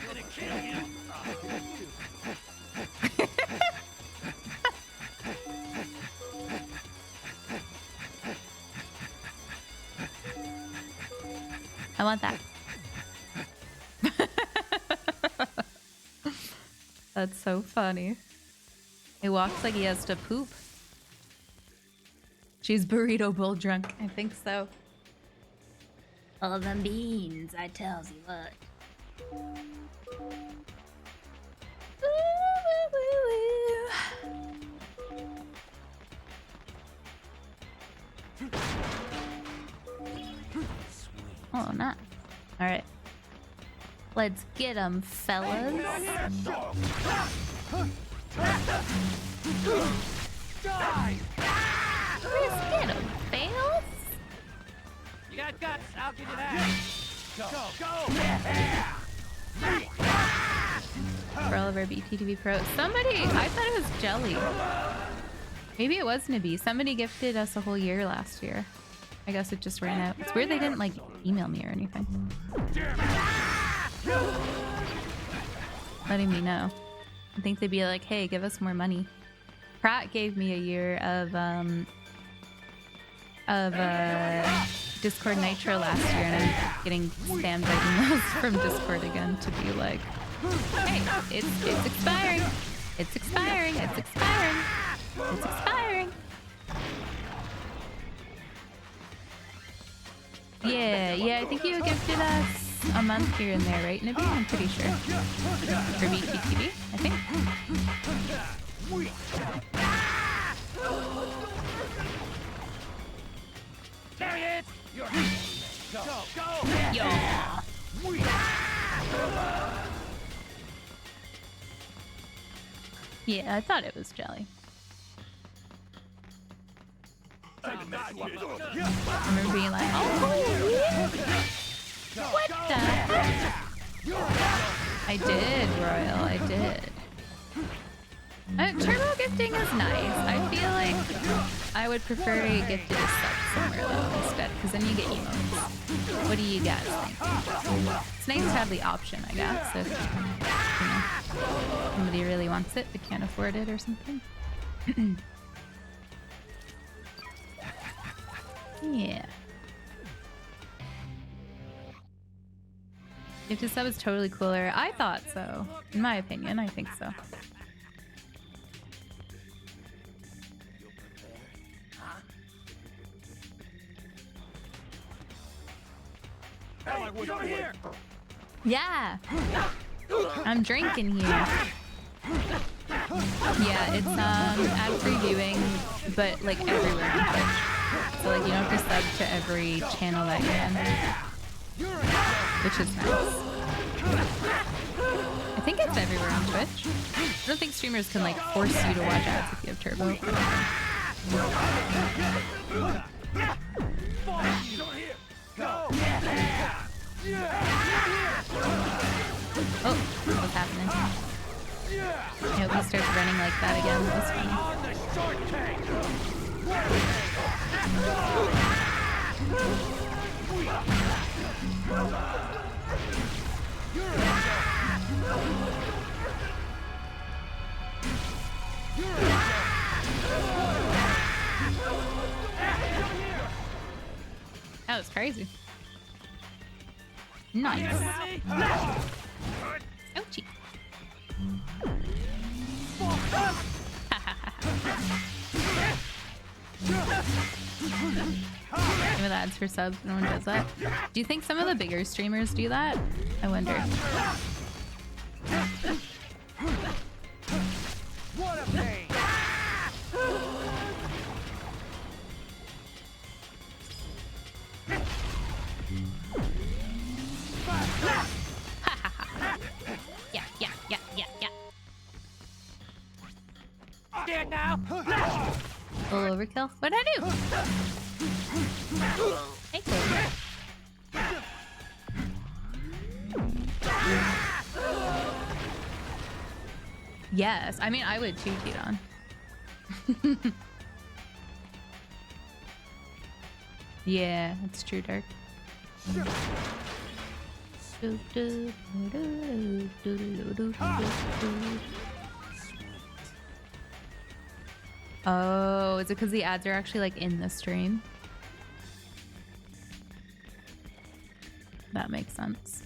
gonna kill him! I want that. That's so funny. He walks like he has to poop. She's burrito bowl drunk. I think so. All them beans, I tells you what. All right. Let's get them, fellas. Let's get them, fails. You got guts, I'll give you that. Go. For all of our BTTV Pro. Somebody, I thought it was Jelly. Maybe it was Nibby. Somebody gifted us a whole year last year. I guess it just ran out. It's weird they didn't like email me or anything. Letting me know. I think they'd be like, hey, give us more money. Pratt gave me a year of Discord Nitro last year, and I'm getting spammed by emails from Discord again to be like, hey, it's expiring. It's expiring. It's expiring. It's expiring. Yeah, I think you gifted us a month here and there, right, Nibby? I'm pretty sure. For BTTV, I think. Carry it! You're go! Yeah. Yeah, I thought it was Jelly. I remember being like, oh, what the heck? I did, Royal, I did. Turbo gifting is nice. I feel like I would prefer to get gifted a sub somewhere though instead, because then you get emotes. What do you guys think? It's nice to have the option, I guess, if you know, somebody really wants it but can't afford it or something. Yeah. Gifted sub is totally cooler. I thought so. In my opinion, I think so. Hey, he's over here! Yeah. I'm drinking here. Yeah, it's ad-free viewing, but like everywhere on Twitch. So like you don't have to sub to every channel that you're in, which is nice. I think it's everywhere on Twitch. I don't think streamers can like force you to watch ads if you have Turbo. Oh, what's happening? I hope he starts running like that again. That was funny. That was crazy. Nice. Ouchie. With ads for subs, no one does that. Do you think some of the bigger streamers do that? I wonder. What a pain! Yeah. Dead now! Full overkill? What'd I do? Hey, Cody. Yes, I mean I would too, Keaton. Yeah, that's true, Dark. Oh, is it because the ads are actually like in the stream? That makes sense.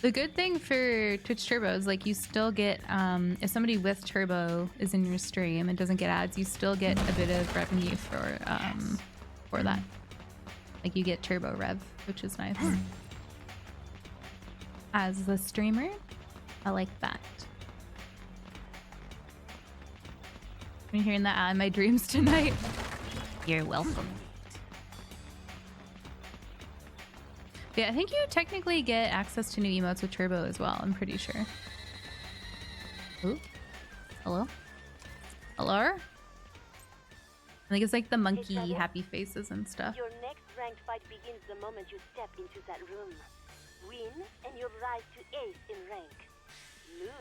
The good thing for Twitch Turbo is like you still get, if somebody with Turbo is in your stream and doesn't get ads, you still get a bit of revenue for that. Like you get Turbo Rev, which is nice. As the streamer, I like that. Been hearing that ad in my dreams tonight. You're welcome. Yeah, I think you technically get access to new emotes with Turbo as well. I'm pretty sure. Ooh. Hello? Hello? I think it's like the monkey happy faces and stuff. Your next ranked fight begins the moment you step into that room. Win, and you'll rise to ace in rank. Lose,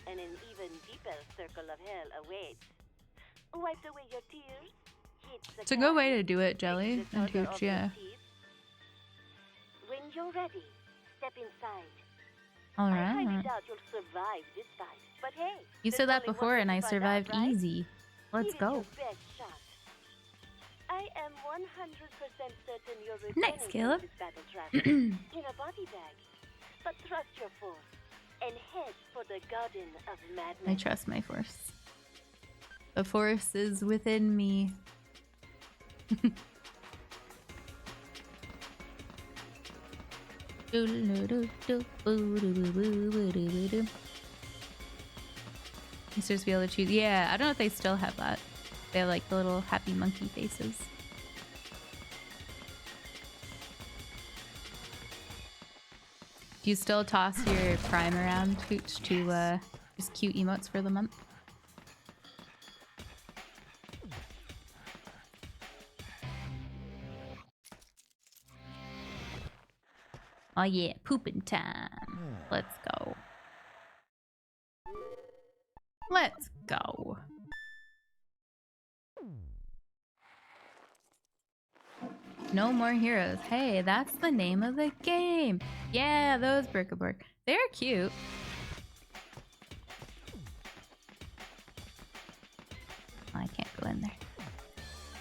and an even deeper circle of hell awaits. Wipe away your tears. It's a good way to do it, Jelly and Tooch, yeah. When you're ready, step inside. All I highly right. doubt you'll survive this fight, but hey, You there's said that only one before way and to I find survived out, right? easy. Let's Give it go. your best shot. I am 100% certain you're Nice, returning Caleb. from this battle travel in a body bag. But trust your force and head for the Garden of Madness. I trust my force. The force is within me. You're supposed to be able to choose. Yeah, I don't know if they still have that. They have like the little happy monkey faces. Do you still toss your prime around, Tooch, to just cute emotes for the month? Oh yeah, pooping time. Let's go. Let's go. No more heroes. Hey, that's the name of the game. Yeah, those Brickaborg. They're cute. Oh, I can't go in there.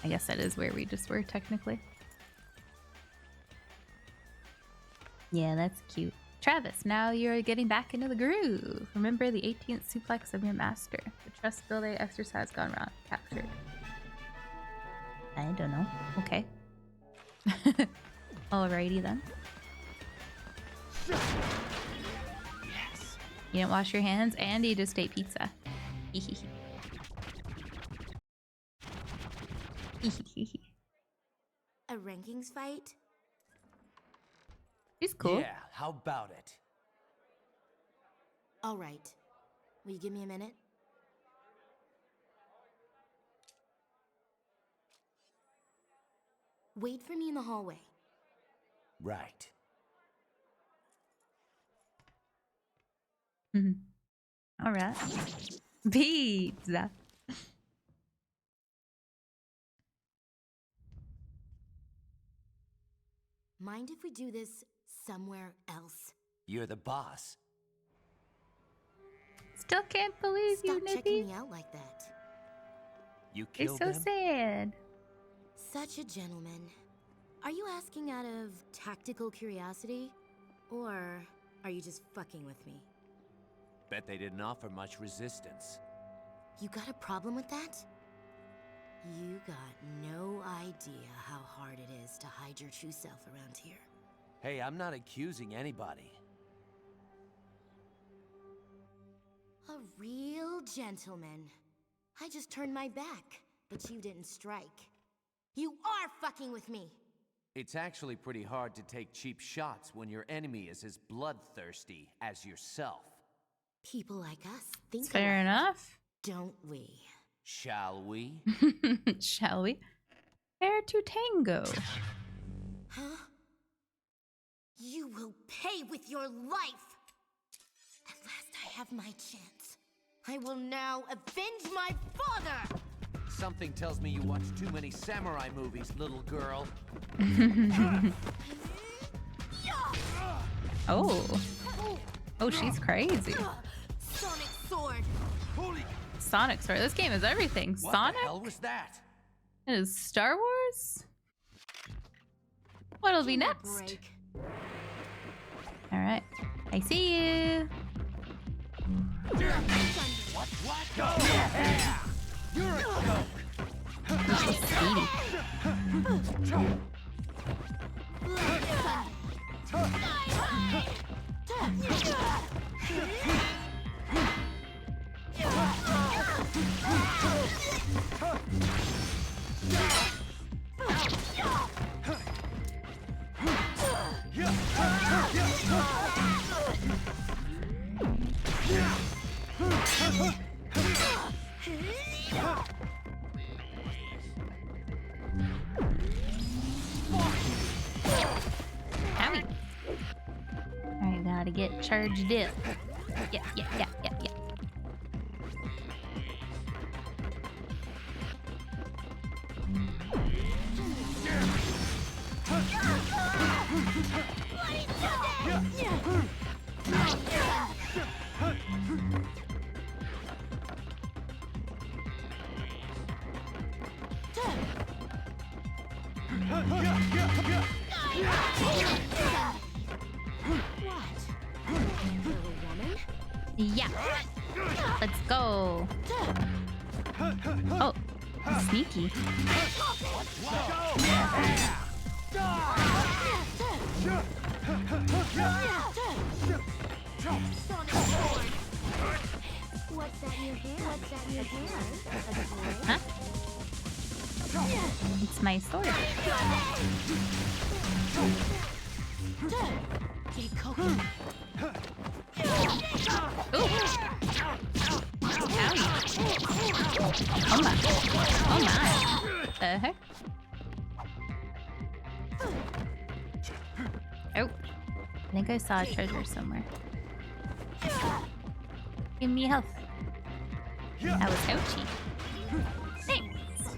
I guess that is where we just were, technically. Yeah, that's cute. Travis, now you're getting back into the groove. Remember the 18th suplex of your master. The trust building exercise gone wrong. Captured. I don't know. Okay. Alrighty then. Yes. You didn't wash your hands and you just ate pizza. A rankings fight? She's cool. Yeah, how about it? All right. Will you give me a minute? Wait for me in the hallway. Right. All right. Pizza. Mind if we do this somewhere else? You're the boss. Still can't believe Stop you, checking Nippy. me out like that. You It's killed so them? sad. Such a gentleman. Are you asking out of tactical curiosity? Or are you just fucking with me? Bet they didn't offer much resistance. You got a problem with that? You got no idea how hard it is to hide your true self around here. Hey, I'm not accusing anybody. A real gentleman. I just turned my back, but you didn't strike. You are fucking with me! It's actually pretty hard to take cheap shots when your enemy is as bloodthirsty as yourself. People like us think Fair alike, enough. don't we? Shall we? Shall we? Fair to tango. Huh? You will pay with your life! At last I have my chance. I will now avenge my father! Something tells me you watch too many samurai movies, little girl. Oh. Oh, she's crazy. Sonic Sword! Holy! Sonic Sword. This game is everything. What Sonic? the hell was that? It is Star Wars? What'll be Give me a next? break. Alright. I see you. What? Go! Yeah! You're a joke! She's speedy. Owie. I gotta get charged up. Yeah. Yeah. Let's go. Oh, sneaky. What's that new hair? What's that new hair? Huh? It's my sword. Ooh. Oh my. Oh my. The heck? Oh. I think I saw a treasure somewhere. Give me health. That was ouchie. Thanks.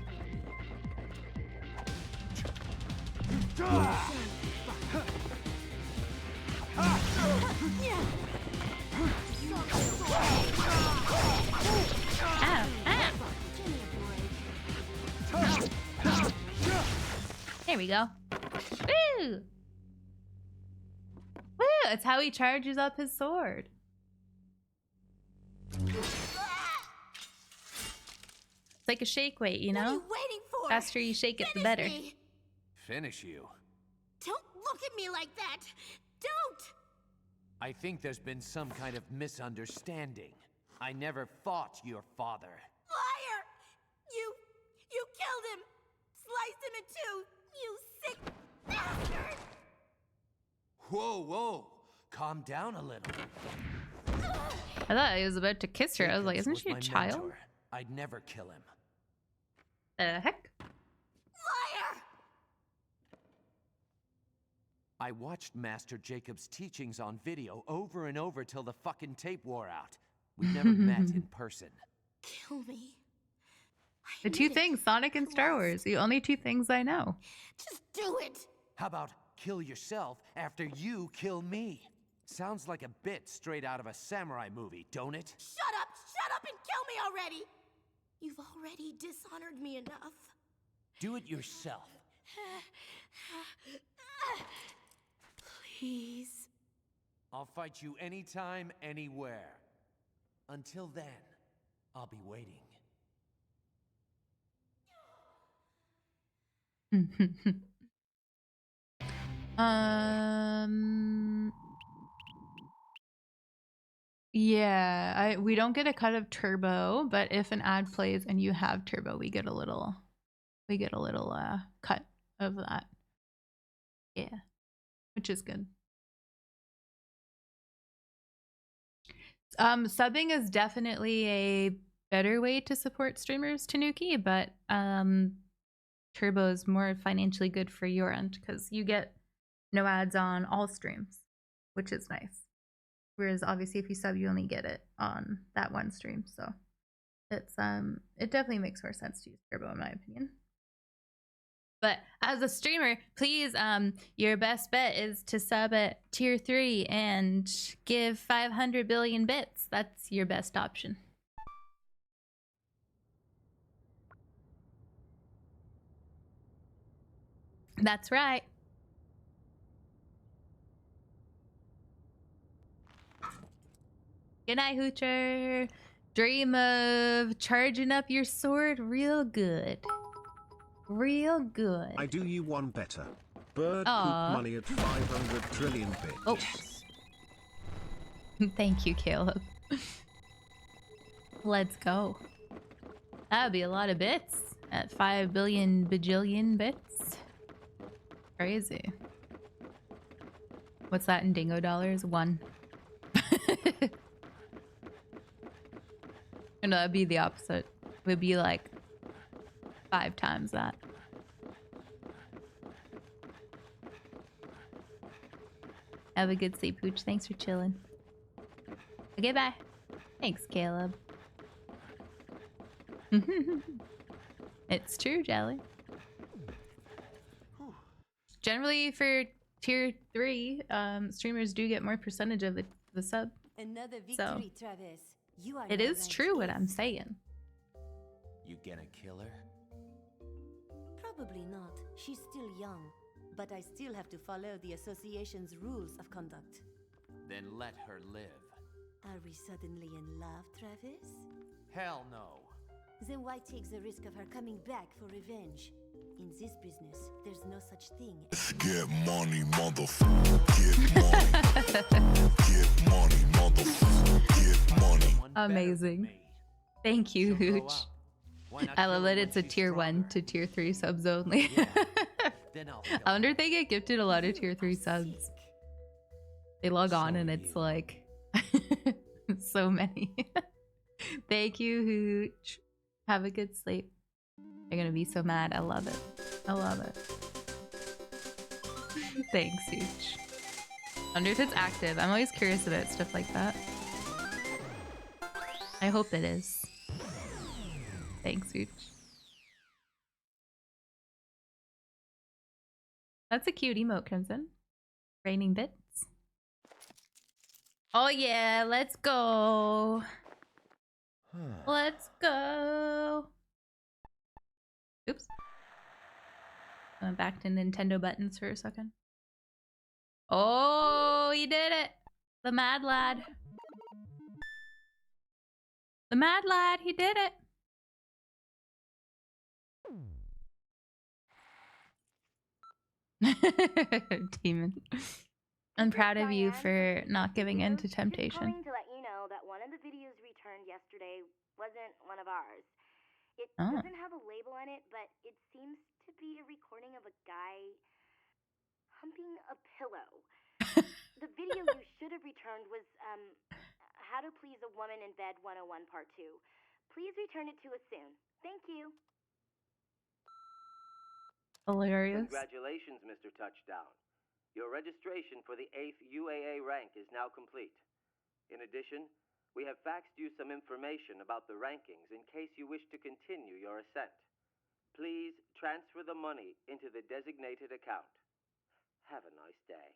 There we go. Woo! Woo! It's how he charges up his sword. It's like a shake weight, you know? What are you waiting for? The faster you shake it, the better. Me. Finish you? Don't look at me like that! Don't! I think there's been some kind of misunderstanding. I never fought your father. Liar! You killed him! Sliced him in two! You sick bastard! Whoa. Calm down a little. I thought he was about to kiss her. I was like, isn't she a child? Mentor. I'd never kill him. The heck? Liar! I watched Master Jacob's teachings on video over and over till the fucking tape wore out. We never met in person. Kill me. The two things, Sonic and Star Wars. The only two things I know. Just do it! How about kill yourself after you kill me? Sounds like a bit straight out of a samurai movie, don't it? Shut up and kill me already! You've already dishonored me enough. Do it yourself. Please. I'll fight you anytime, anywhere. Until then, I'll be waiting. Yeah, we don't get a cut of Turbo, but if an ad plays and you have Turbo, we get a little cut of that. Yeah, which is good. Subbing is definitely a better way to support streamers, Tanuki, but Turbo is more financially good for your end because you get no ads on all streams, which is nice. Whereas obviously if you sub, you only get it on that one stream. So it's it definitely makes more sense to use Turbo in my opinion. But as a streamer, please, your best bet is to sub at tier 3 and give 500 billion bits. That's your best option. That's right. Good night, Hoocher. Dream of charging up your sword real good. Real good. I do you one better. Bird Aw. poop money at 500 trillion bits. Oh. Thank you, Caleb. Let's go. That would be a lot of bits at 5 billion bajillion bits. Crazy. What's that in dingo dollars? 1. No, that'd be the opposite. It would be like 5 times that. Have a good sleep, Pooch. Thanks for chilling. Okay, bye. Thanks, Caleb. It's true, Jelly. Generally, for tier 3, streamers do get more percentage of the sub. Another victory, So, Travis. You are it now is ranked true what 8th. I'm saying. You gonna kill her? Probably not. She's still young. But I still have to follow the association's rules of conduct. Then let her live. Are we suddenly in love, Travis? Hell no. Then why take the risk of her coming back for revenge? In this business, there's no such thing as get money, motherfucker. Get money. Get money, motherfucker. Get money. Amazing. Thank you, Hooch. I love that it's a tier 1 to tier 3 subs only. I wonder if they get gifted a lot of tier 3 subs. They log on and it's like so many. Thank you, Hooch. Have a good sleep. They're gonna be so mad. I love it. I love it. Thanks, Hooch. I wonder if it's active. I'm always curious about stuff like that. I hope it is. Thanks, Hooch. That's a cute emote, Crimson. Raining bits. Oh yeah, let's go. Let's go. Oops. Went back to Nintendo buttons for a second. Oh, he did it. The mad lad. The mad lad, he did it. Demon. I'm proud of you for not giving in to temptation. Calling to let you know that one of the videos returned yesterday wasn't one of ours. It doesn't have a label on it, but it seems to be a recording of a guy humping a pillow. The video you should have returned was How to Please a Woman in Bed 101 Part 2. Please return it to us soon. Thank you. Hilarious. Congratulations, Mr. Touchdown. Your registration for the 8th UAA rank is now complete. In addition, we have faxed you some information about the rankings in case you wish to continue your ascent. Please transfer the money into the designated account. Have a nice day.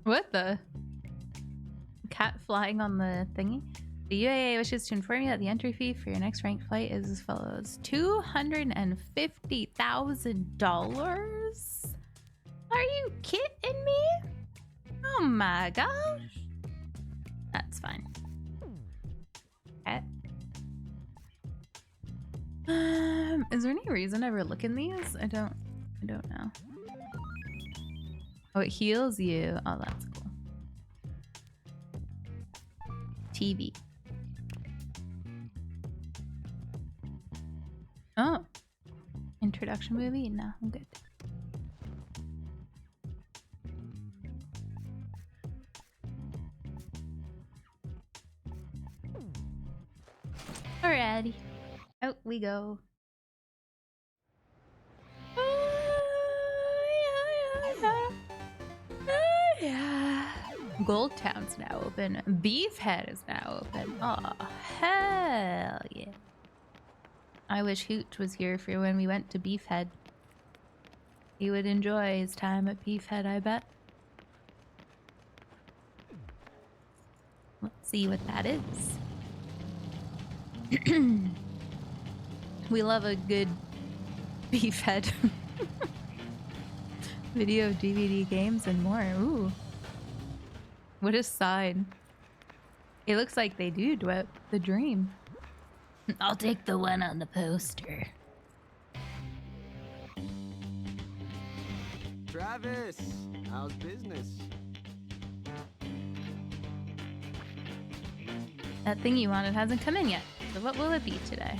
What the? Cat flying on the thingy? The UAA wishes to inform you that the entry fee for your next ranked flight is as follows. $250,000? Are you kidding me? Oh my gosh. That's fine. Okay. Is there any reason I ever look in these? I don't know. Oh, it heals you. Oh, that's cool. TV. Oh. Introduction movie? No, I'm good. Alrighty. Out we go. Yeah. Gold Town's now open. Beefhead is now open. Oh, hell yeah. I wish Hooch was here for when we went to Beefhead. He would enjoy his time at Beefhead, I bet. Let's see what that is. We love a good Beefhead. Video, DVD, games, and more. Ooh. What a sign. It looks like they do Dwep the dream. I'll take the one on the poster. Travis, how's business? That thing you wanted hasn't come in yet. So what will it be today?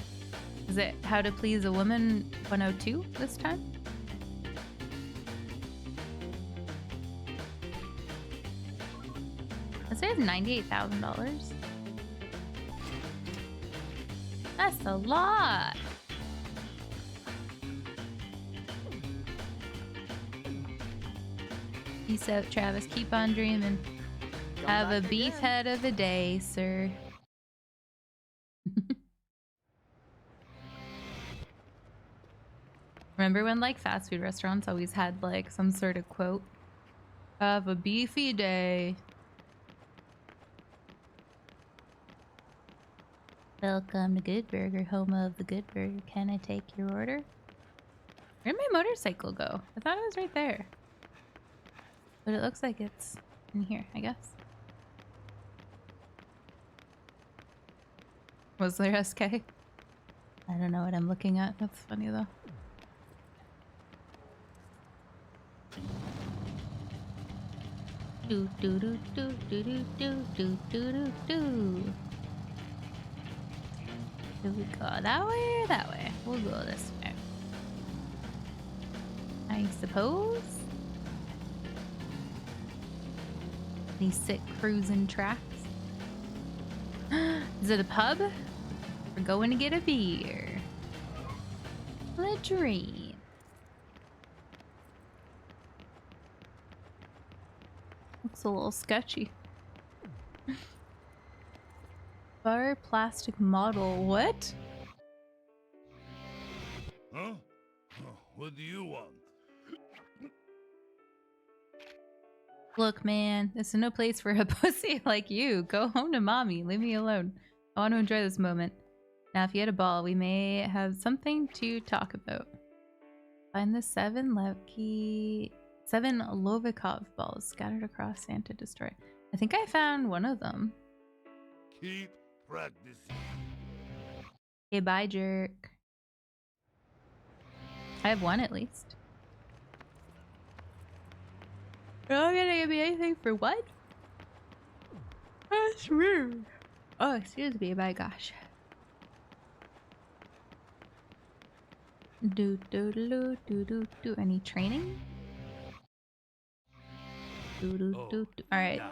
Is it How to Please a Woman 102 this time? This is $98,000. That's a lot. Peace out, Travis. Keep on dreaming. Have a beef head of a day, sir. Remember when like fast food restaurants always had like some sort of quote? Have a beefy day. Welcome to Good Burger, home of the Good Burger. Can I take your order? Where'd my motorcycle go? I thought it was right there. But it looks like it's in here, I guess. Was there SK? I don't know what I'm looking at. That's funny though. Do do do do do do do do do do do. Do we go that way or that way? We'll go this way. I suppose. These sick cruising tracks. Is it a pub? We're going to get a beer. Latrine. Looks a little sketchy. Bar plastic model. What? Huh? What do you want? Look, man, this is no place for a pussy like you. Go home to mommy. Leave me alone. I want to enjoy this moment. Now, if you had a ball, we may have something to talk about. Find the 7 Lovikov balls scattered across Santa destroy. I think I found one of them. Keep practicing. Okay, bye, jerk. I have one at least. You're not gonna give me anything for what? That's rude. Oh, excuse me, my gosh. Do do do do do do. Any training? Do do do do. All right,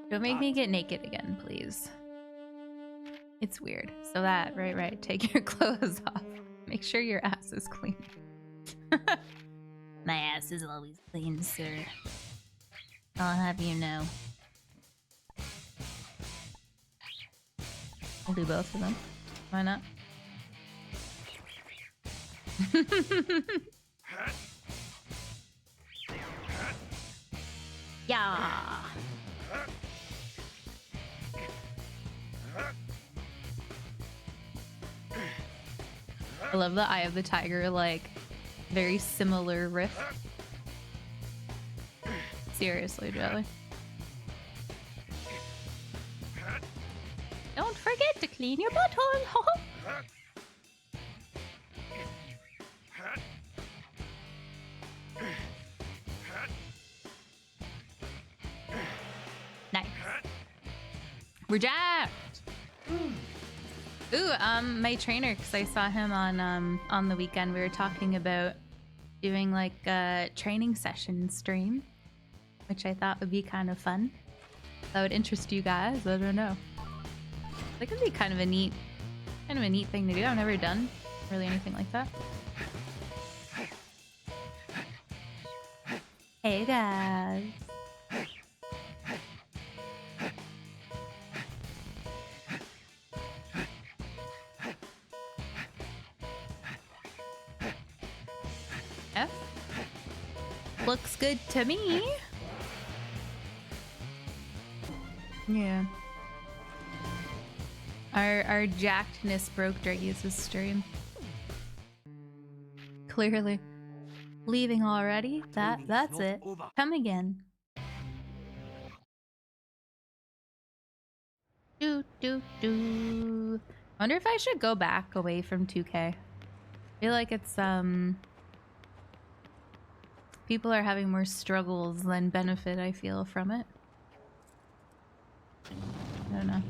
don't make me get naked again, please. It's weird. So that, right. Take your clothes off. Make sure your ass is clean. My ass is always clean, sir. I'll have you know. I'll do both of them. Why not? Yeah. I love the Eye of the Tiger, like, very similar riff. Seriously, Jelly. Don't forget to clean your butthole. Nice. We're jacked. Ooh, my trainer, because I saw him on the weekend. We were talking about doing like a training session stream, which I thought would be kind of fun. That would interest you guys. I don't know. That could be kind of a neat thing to do. I've never done really anything like that. Hey guys. F. Looks good to me. Yeah. Our jackedness broke Dragus's stream. Clearly. Leaving already? That's it. Come again. Do do do. Wonder if I should go back away from 2K. I feel like it's people are having more struggles than benefit, I feel, from it. I don't know.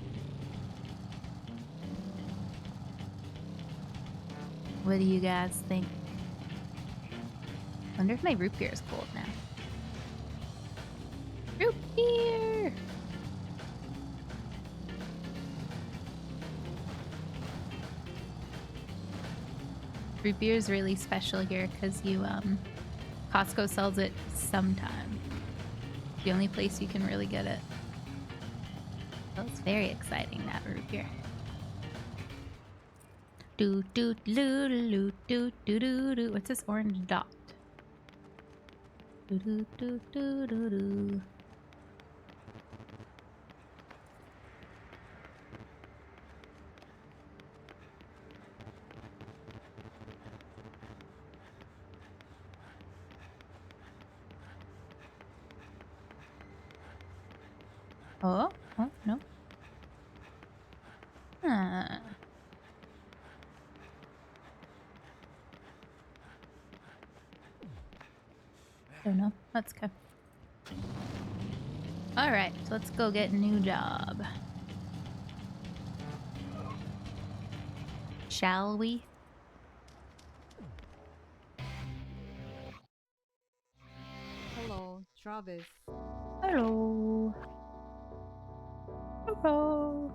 What do you guys think? Wonder if my root beer is cold now. Root beer! Root beer is really special here because you Costco sells it sometime. The only place you can really get it. So it's very exciting, that root beer. Do do do do do do do do. What's this orange dot? Do do do do do do. Oh, oh no. Huh. Don't know. Let's go. Alright, so let's go get a new job. Shall we? Hello, Travis. Hello. Hello.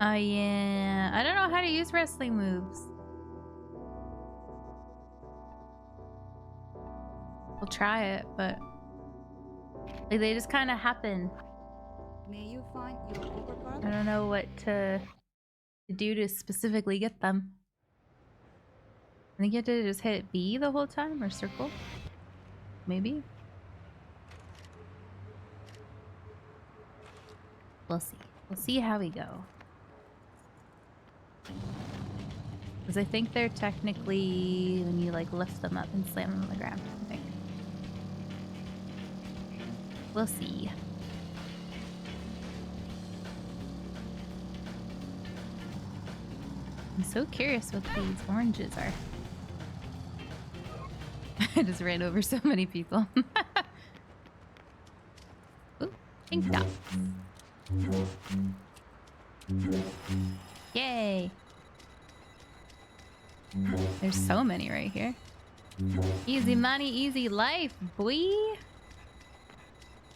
Oh yeah. I don't know how to use wrestling moves. We'll try it, but like they just kind of happen. May you find your overcard? I don't know what to do to specifically get them. I think you have to just hit B the whole time or circle. Maybe. We'll see. We'll see how we go. Because I think they're technically when you like lift them up and slam them on the ground, I think. We'll see. I'm so curious what these oranges are. I just ran over so many people. Ooh, pink dot. Yay! There's so many right here. Easy money, easy life, boy.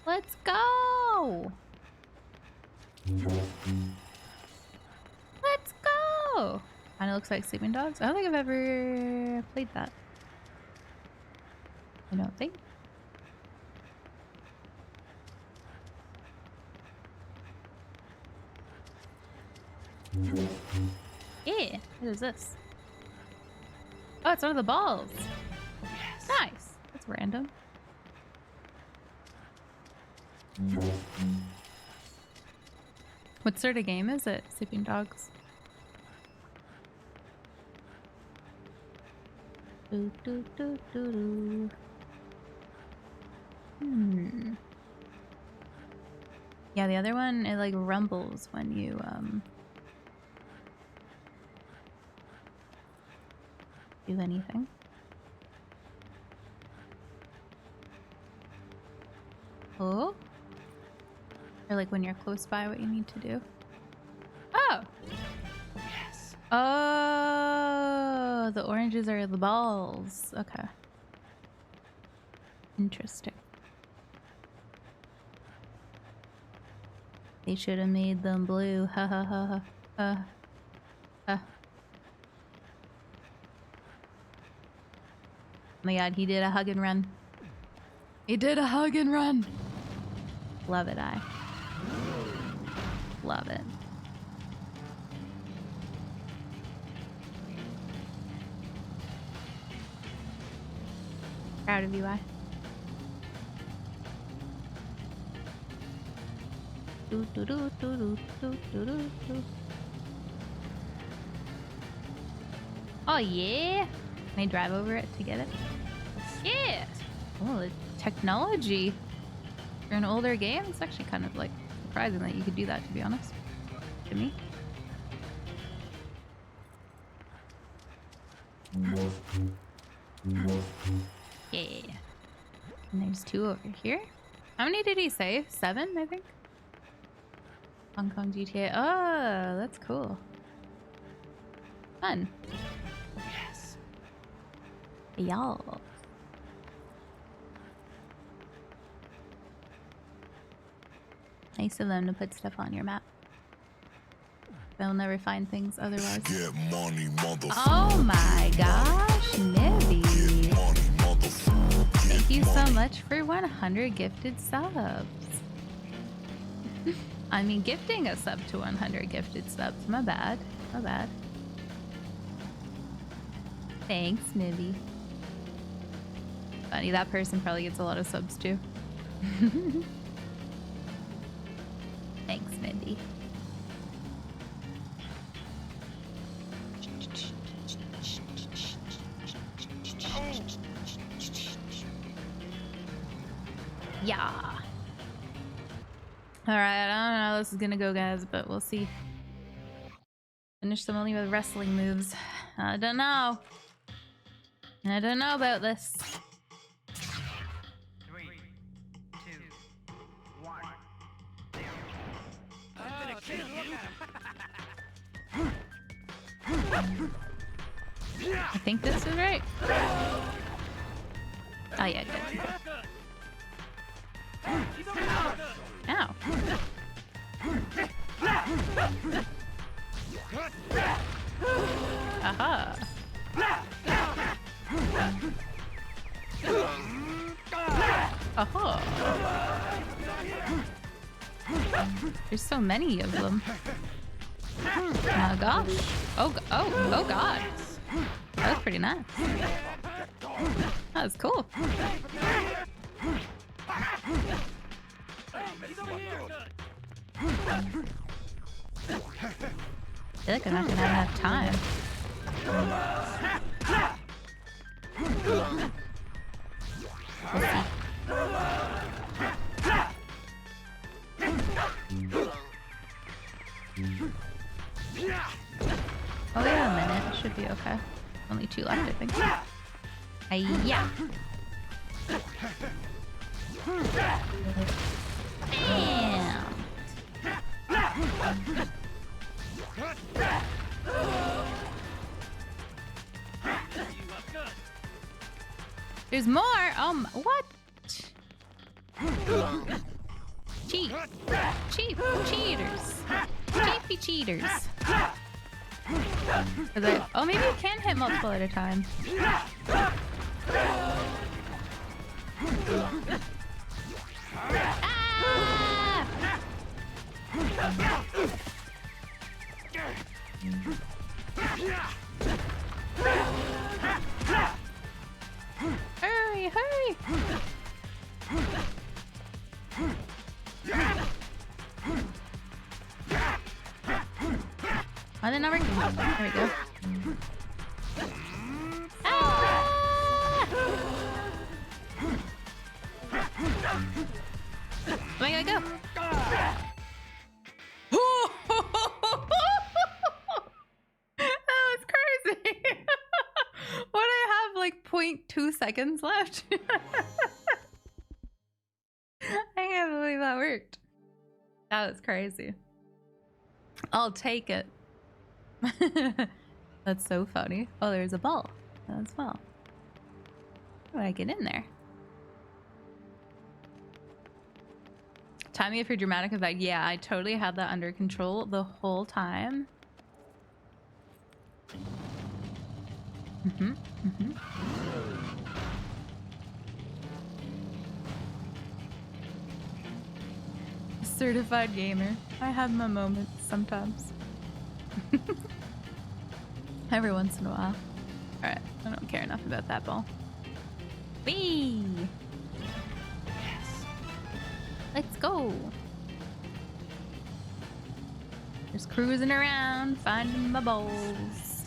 Let's go! Let's go! Kinda looks like Sleeping Dogs. I don't think I've ever played that. I don't think. Yeah, what is this? Oh, it's one of the balls. Yes. Nice. That's random. What sort of game is it? Sleeping Dogs. Do, do, do, do, do. Yeah, the other one, it like rumbles when you do anything. Oh? Or like when you're close by what you need to do. Oh! Yes. Oh, the oranges are the balls. Okay. Interesting. They should have made them blue. Ha ha ha ha. Ha. Oh my god, he did a hug and run. He did a hug and run. Love it, I. Love it. Proud of you, I. Do, do, do, do, do, do, do, do. Oh yeah! Can I drive over it to get it? Yeah! Oh, the technology. For an older game, it's actually kind of like surprising that you could do that, to be honest. To me. Yeah. And there's 2 over here. How many did he say? 7, I think? Hong Kong GTA. Oh, that's cool. Fun. Yes. Y'all. Nice of them to put stuff on your map. They'll never find things otherwise. Get money, motherfucker. Oh my gosh, Nibby. Thank you so much for 100 gifted subs. I mean, gifting a sub to 100 gifted subs. My bad. My bad. Thanks, Nibby. Funny, that person probably gets a lot of subs too. Thanks, Nibby. Yeah. Alright, I don't know how this is gonna go, guys, but we'll see. Finish them only with wrestling moves. I don't know. I don't know about this. 3, 2, 1. I think this is right. Oh yeah, good. Ow. Aha. Aha. There's so many of them. Oh my gosh. Oh god. That was pretty nice. That was cool. I feel like I'm not gonna have enough time. We'll see. Oh, wait a minute. It should be okay. Only 2 left, I think. Yeah. Damn. There's more. What? Cheat. Cheaters. Cheapy cheaters. Oh, maybe you can hit multiple at a time. Ah! Hurry, hurry! Are they not working? There we go. Ah! Oh my god, go! That was crazy! What, I have like 0.2 seconds left? I can't believe that worked. That was crazy. I'll take it. That's so funny. Oh, there's a ball as well. How do I get in there? Time me for dramatic effect. Yeah, I totally had that under control the whole time. Certified gamer. I have my moments sometimes. Every once in a while. Alright, I don't care enough about that ball. Whee! Let's go! Just cruising around, finding my balls.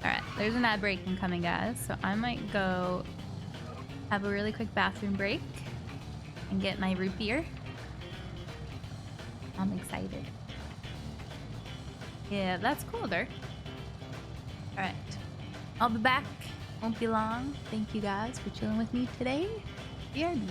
Alright, there's an ad break incoming, guys. So I might go have a really quick bathroom break and get my root beer. I'm excited. Yeah, that's cool there. Alright. I'll be back. Won't be long. Thank you guys for chilling with me today. BRB.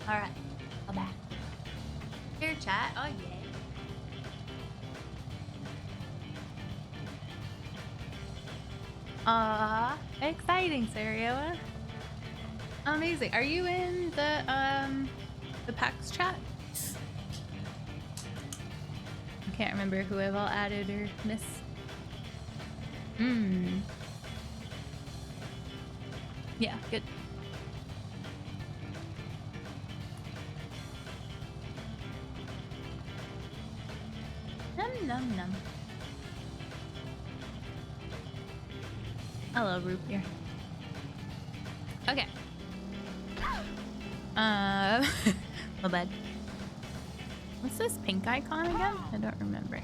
Alright, I'm back. Here, chat. Oh, yeah. Exciting, Sarioa. Amazing. Are you in the PAX chat? I can't remember who I've all added or missed. Yeah, good. Num num num. Hello, root beer. Okay. My bad. What's this pink icon again? I don't remember.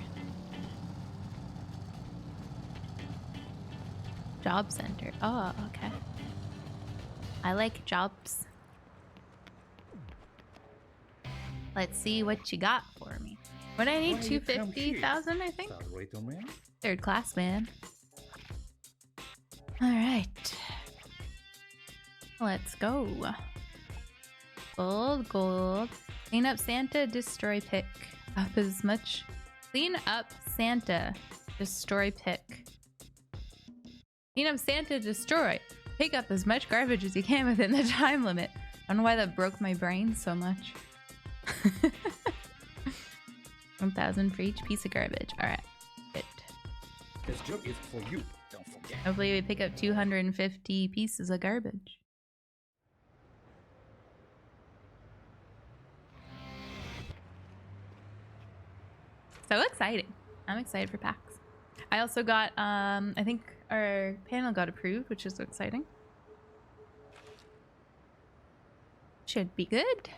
Job center. Oh, okay. I like jobs. Let's see what you got for me. What I need? 250,000, I think. Third class, man. All right. Let's go. Gold. Clean up Santa, destroy pick. Up as much. Clean up Santa, destroy pick. Clean up Santa, destroy. Pick up as much garbage as you can within the time limit. I don't know why that broke my brain so much. 1,000 for each piece of garbage. Alright. Good. This job is for you. Don't forget. Hopefully we pick up 250 pieces of garbage. So exciting. I'm excited for PAX. I also got, I think our panel got approved, which is exciting. Should be good.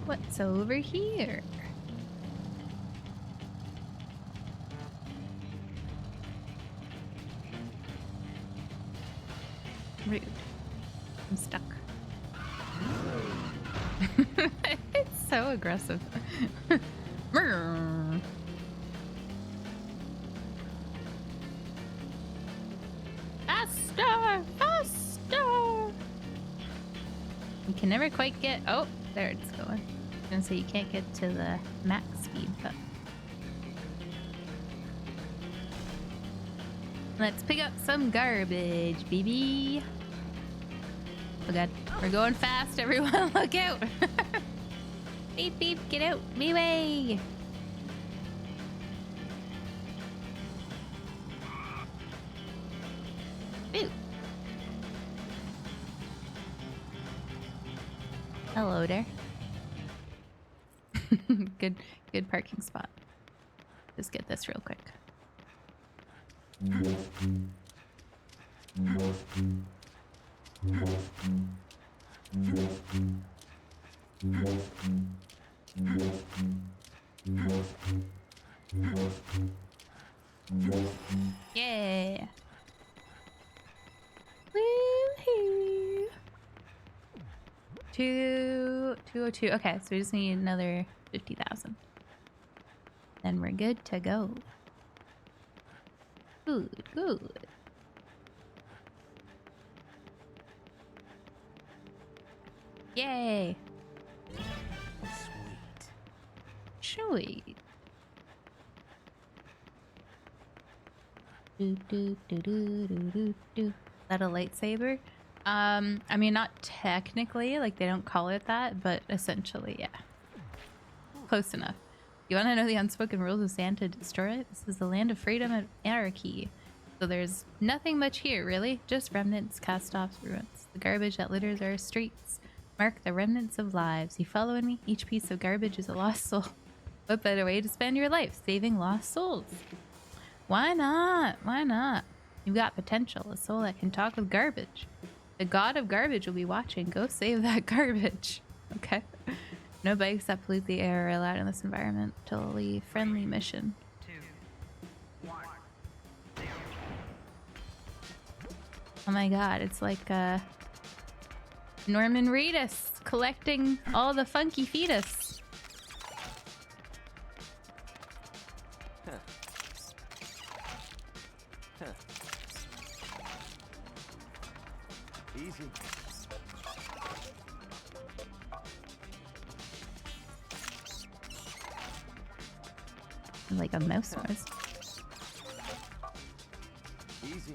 What's over here? Rude. I'm stuck. It's so aggressive. Faster! Faster! You can never quite get... Oh, there it's going. I was gonna say you can't get to the max speed, but... Let's pick up some garbage, baby. Oh god, we're going fast, everyone. Look out! Beep beep, get out, me away! Ooh. Hello there. Good parking spot. Just get this real quick. Yeah. Woohoo. 202. Okay, so we just need another 50,000. Then we're good to go. Good. Yay. Sweet. Is that a lightsaber? I mean, not technically, like they don't call it that, but essentially, yeah. Close enough. You want to know the unspoken rules of Santa destroy it? This is the land of freedom and anarchy. So there's nothing much here, really. Just remnants, cast-offs, ruins. The garbage that litters our streets. Mark the remnants of lives. You following me? Each piece of garbage is a lost soul. What better way to spend your life? Saving lost souls. Why not? Why not? You've got potential. A soul that can talk with garbage. The god of garbage will be watching. Go save that garbage. Okay? No bikes that pollute the air are allowed in this environment. Totally friendly mission. 2, 1, 0. Oh my god, it's like Norman Reedus collecting all the funky fetus. Easy. Like a mouse noise. Easy.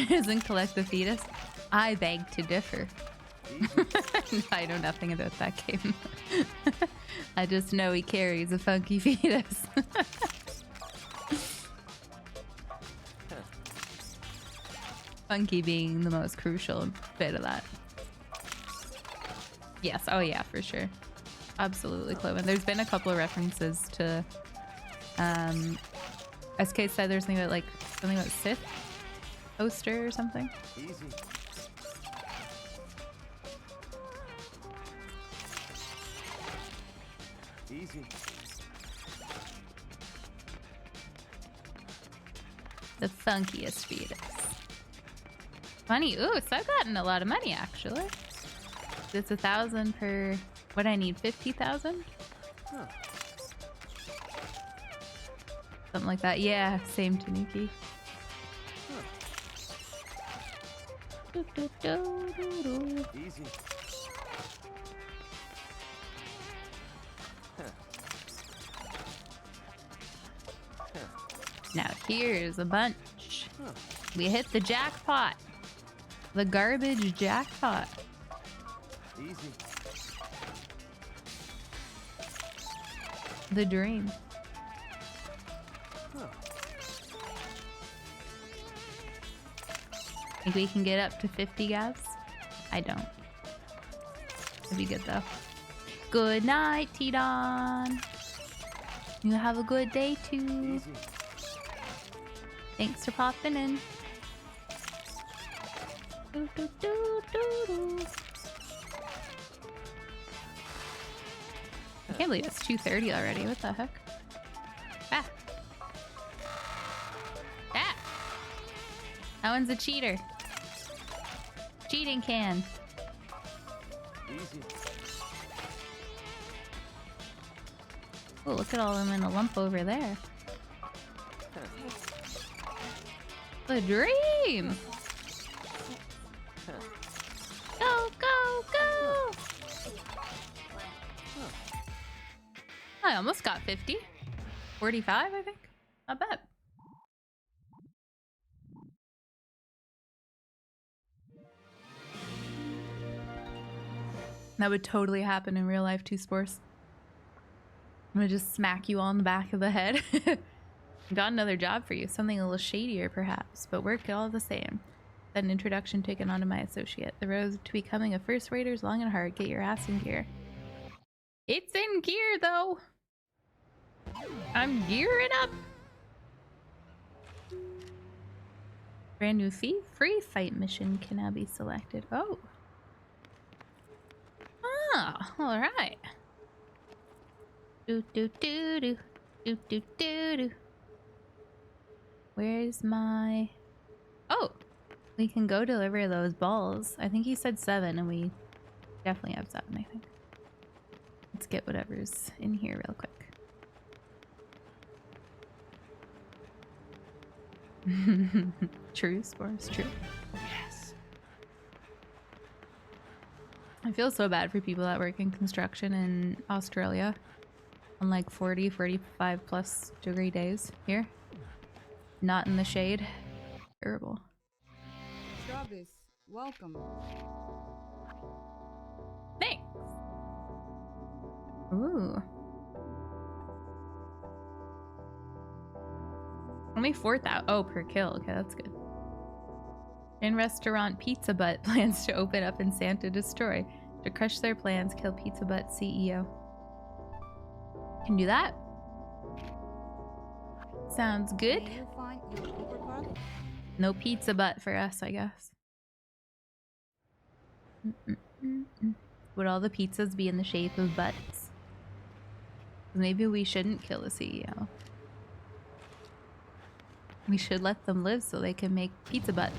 Doesn't collect the fetus. I beg to differ. I know nothing about that game. I just know he carries a funky fetus. Funky being the most crucial bit of that. Yes, oh yeah, for sure. Absolutely, Cloven. There's been a couple of references to SK said there's something about Sith poster or something. Easy. Easy. The funkiest fetus. Money. Ooh, so I've gotten a lot of money actually. It's 1,000 per. What I need, 50,000? Huh. Something like that. Yeah, same Tanuki. Easy. Now here's a bunch. We hit the jackpot. The garbage jackpot. Easy. The dream. Think we can get up to 50, guys? I don't. It'd be good though. Good night, T-Don. You have a good day too. Easy. Thanks for popping in. Do, do, do, do, do. I can't believe it's 2:30 already. What the heck? Ah. Ah. That one's a cheater. Cheating can. Easy. Oh, look at all of them in a lump over there. The dream. Go, go, go. I almost got 50. 45, I think. Not bad. That would totally happen in real life too, Spores. I'm gonna just smack you all in the back of the head. Got another job for you. Something a little shadier, perhaps, but work it all the same. That an introduction taken on to my associate. The road to becoming a first rater is long and hard. Get your ass in gear. It's in gear, though. I'm gearing up. Brand new fee. Free fight mission can now be selected. Oh. Ah, all right. Do do do do do do do do. Where's my? Oh, we can go deliver those balls. I think he said 7, and we definitely have 7. I think. Let's get whatever's in here real quick. True, Spores, true. Yes. I feel so bad for people that work in construction in Australia on like 40, 45 plus degree days here. Not in the shade. Terrible. Travis, welcome. Thanks. Ooh. Only 4,000. Oh, per kill. Okay, that's good. In restaurant Pizza Butt plans to open up in Santa Destroy. To crush their plans, kill Pizza Butt CEO. Can do that. Sounds good. May you find your overpass? No Pizza Butt for us, I guess. Would all the pizzas be in the shape of butts? Maybe we shouldn't kill the CEO. We should let them live so they can make pizza butts.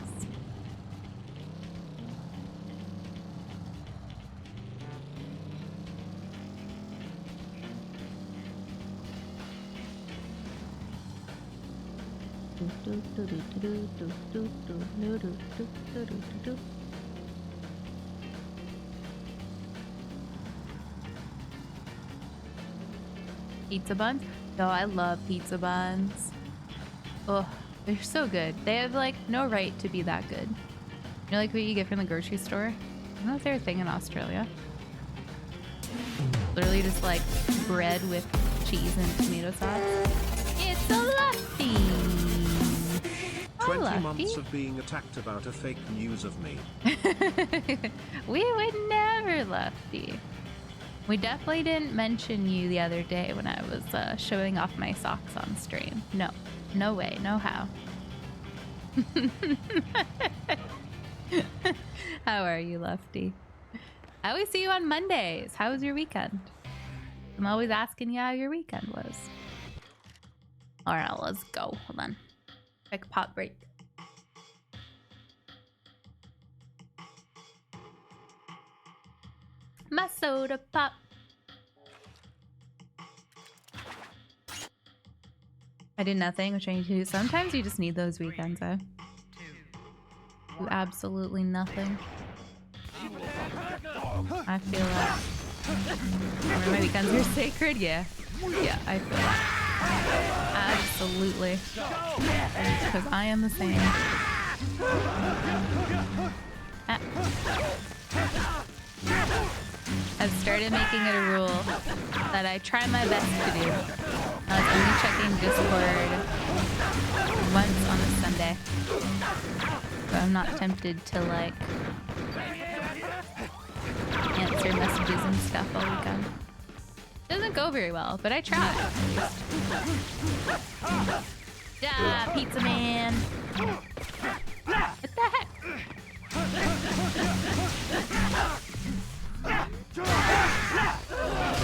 Pizza buns? Oh, I love pizza buns. Oh, they're so good. They have like no right to be that good. You know, like what you get from the grocery store? I don't know if they're a thing in Australia. Literally just like bread with cheese and tomato sauce. It's a Lefty. 20 months of being attacked about a fake news of me. We would never, Lefty. We definitely didn't mention you the other day when I was showing off my socks on stream. No. No way. No how. How are you, Lefty? I always see you on Mondays. How was your weekend? I'm always asking you how your weekend was. Alright, let's go. Hold on. Quick pop break. My soda pop. I did nothing, which I need to do. Sometimes you just need those weekends, eh? Do absolutely nothing. I feel that. Remember my weekends are sacred? Yeah. Yeah, I feel that. Absolutely. Because I am the same. I've started making it a rule that I try my best to do. Only checking Discord once on a Sunday. So I'm not tempted to like answer messages and stuff all weekend. Doesn't go very well, but I try. Yeah, pizza man. What the heck?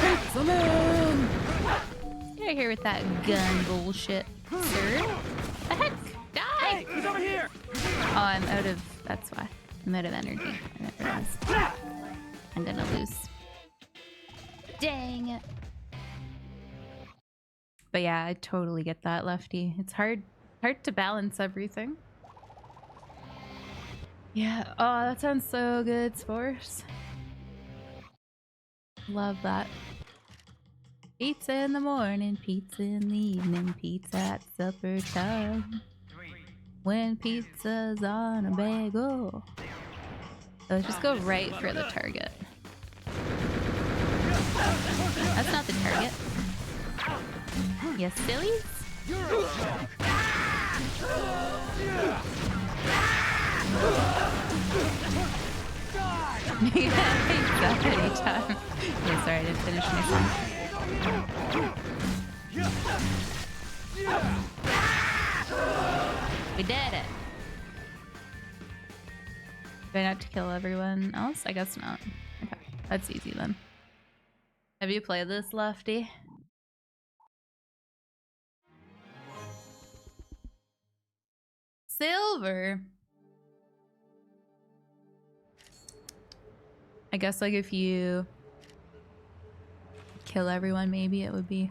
Pizza man. Get out of here with that gun bullshit, sir. The heck? Die! Hey, he's over here! Oh, I'm out of. That's why. I'm out of energy. I didn't realize. I'm gonna lose. Dang it. But yeah, I totally get that, Lefty. It's hard to balance everything. Yeah. Oh, that sounds so good, Spores. Love that. Pizza in the morning, pizza in the evening, pizza at supper time. When pizza's on a bagel. So let's just go right for the target. That's not the target. You sillies? Yeah, exactly. Time. Yeah, sorry, I didn't finish my song. We did it. Do I not to kill everyone else? I guess not. Okay, that's easy then. Have you played this, Lefty? Silver. I guess like if you kill everyone, maybe it would be,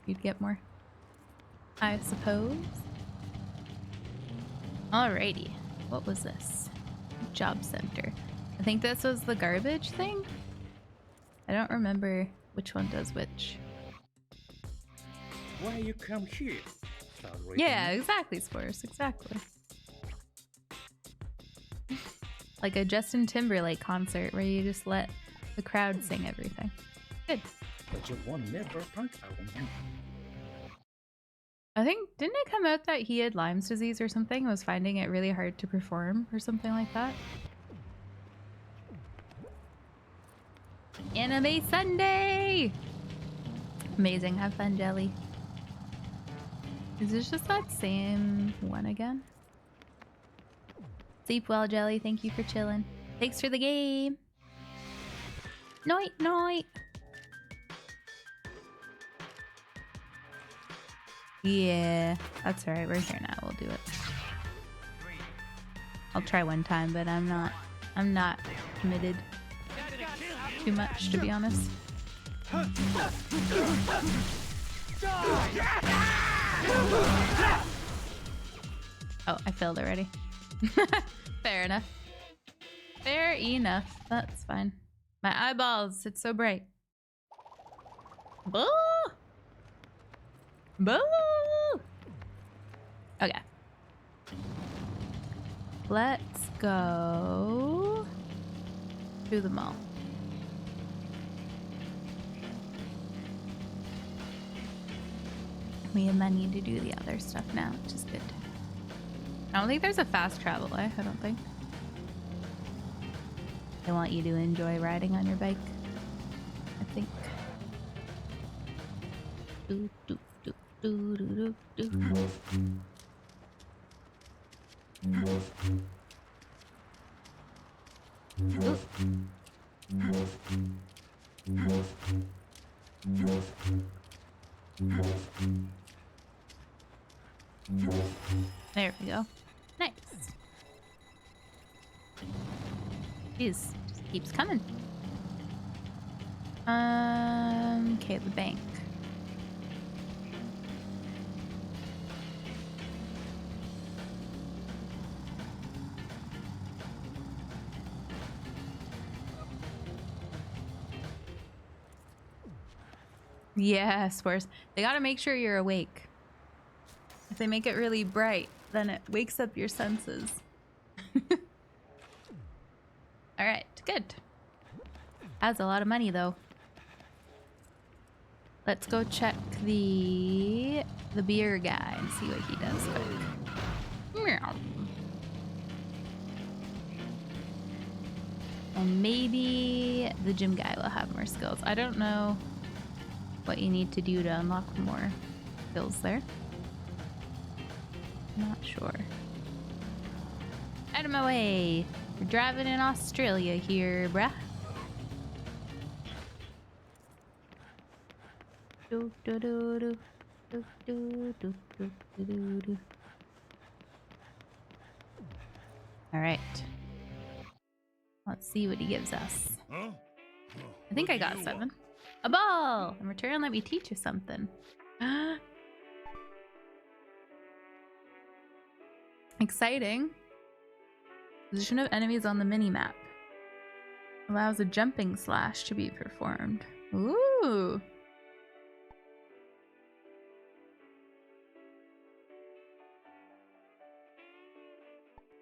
you'd get more, I suppose. Alrighty, what was this? Job center. I think this was the garbage thing. I don't remember which one does which. Why you come here? Yeah, exactly, Spores, exactly. Like a Justin Timberlake concert where you just let the crowd sing everything. Good. But you won't never punk album. I think, didn't it come out that he had Lyme's disease or something? Was finding it really hard to perform or something like that? Anime Sunday! Amazing, have fun, Jelly. Is this just that same one again? Sleep well, Jelly. Thank you for chilling. Thanks for the game. Night, night. Yeah, that's right. We're here now. We'll do it. I'll try one time, but I'm not committed too much, to be honest. Oh, I failed already. Fair enough. Fair enough. That's fine. My eyeballs, it's so bright. Boo! Boo! Okay. Let's go to the mall. We have money to do the other stuff now, which is good. I don't think there's a fast travel way. I don't think. They want you to enjoy riding on your bike, I think. Do, do, do, do, do, do, do. There we go. Nice. Jeez, just keeps coming. Okay, the bank. Yes, worse. They gotta make sure you're awake. If they make it really bright, then it wakes up your senses. Alright, good. Has a lot of money though. Let's go check the beer guy and see what he does quick. Meow. And maybe the gym guy will have more skills. I don't know what you need to do to unlock more skills there. Not sure. Out of my way. We're driving in Australia here, bruh. Do, do, do, do, do, do, do, do, do, do. All right. Let's see what he gives us. I think I got 7. A ball! In return, let me teach you something. Exciting. Position of enemies on the mini-map. Allows a jumping slash to be performed. Ooh!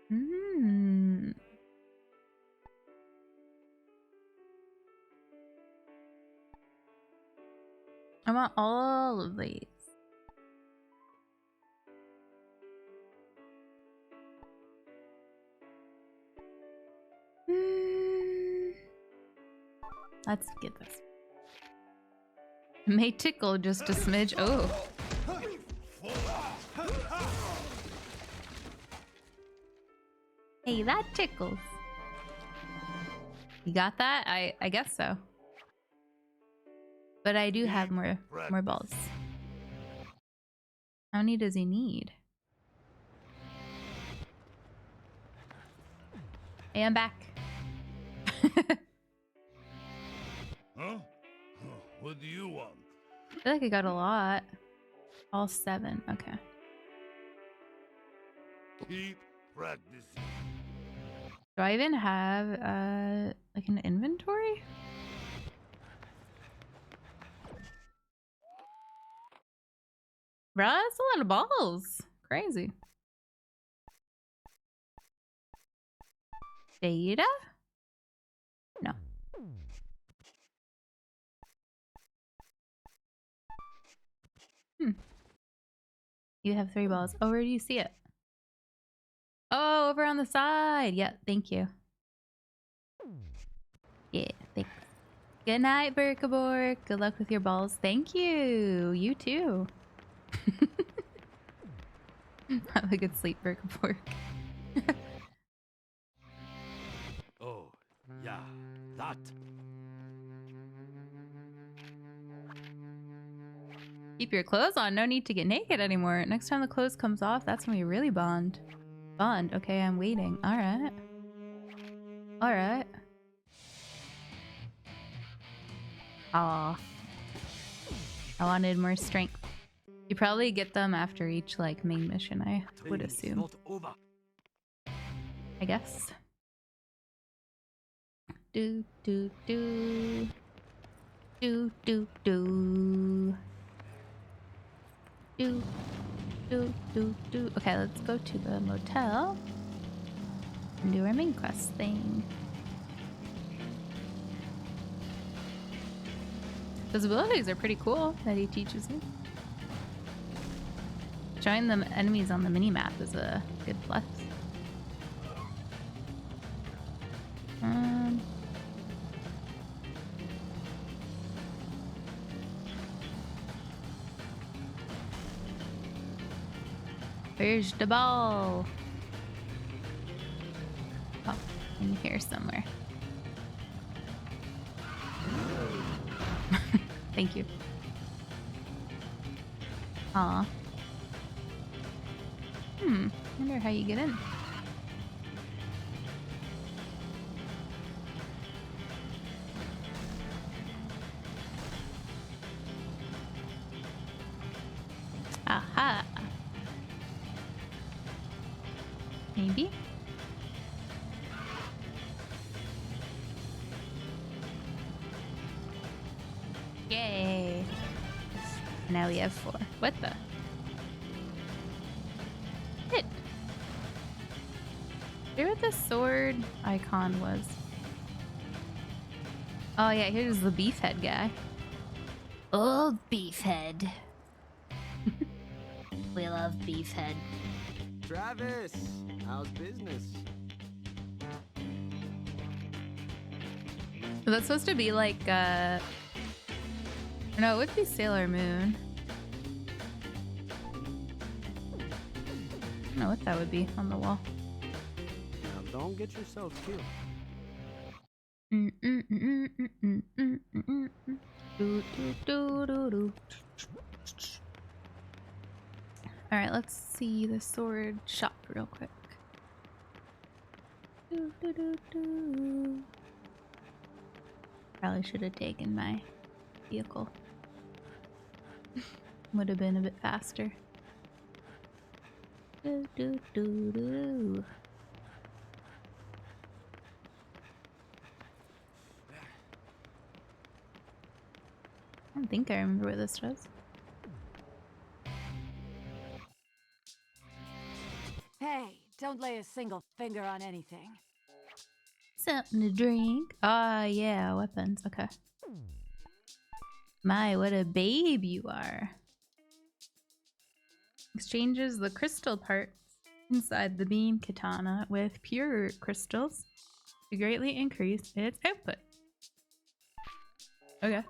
Hmm. I want all of these. Let's get this. It may tickle just a smidge. Oh. Hey, that tickles. You got that? I guess so. But I do have more balls. How many does he need? Hey, I'm back. Huh? What do you want? I feel like I got a lot. All 7. Okay. Keep practicing. Do I even have like an inventory? Bruh, that's a lot of balls. Crazy. Data? No. You have 3 balls. Oh, where do you see it? Oh, over on the side. Yeah, thank you. Yeah, thanks. Good night, Berkabork. Good luck with your balls. Thank you. You too. Have a good sleep, Berkabork. Oh, yeah, that. Keep your clothes on. No need to get naked anymore. Next time the clothes comes off, that's when we really bond. Bond. Okay, I'm waiting. All right. All right. Aw. I wanted more strength. You probably get them after each like main mission, I would assume. Not over. I guess. Do do do. Do do do. Do do do do. Okay, let's go to the motel and do our main quest thing. Those abilities are pretty cool that he teaches me. Showing them enemies on the mini-map is a good plus. Where's the ball? Oh, in here somewhere. Thank you. Aw. Wonder how you get in. Aha. Maybe? Yay. Now we have 4. What the? Hit. Where what the sword icon was. Oh yeah, here's the beefhead guy. Oh, beefhead. We love beefhead. Travis, how's business? So that's supposed to be like no, it would be Sailor Moon. I don't know what that would be on the wall. Now don't get yourself killed. Alright, let's see the sword shop real quick. Probably should have taken my vehicle. Would have been a bit faster. I don't think I remember what this was. Hey, don't lay a single finger on anything. Something to drink. Ah, yeah, weapons. Okay. My, what a babe you are. Exchanges the crystal parts inside the beam katana with pure crystals to greatly increase its output. Okay.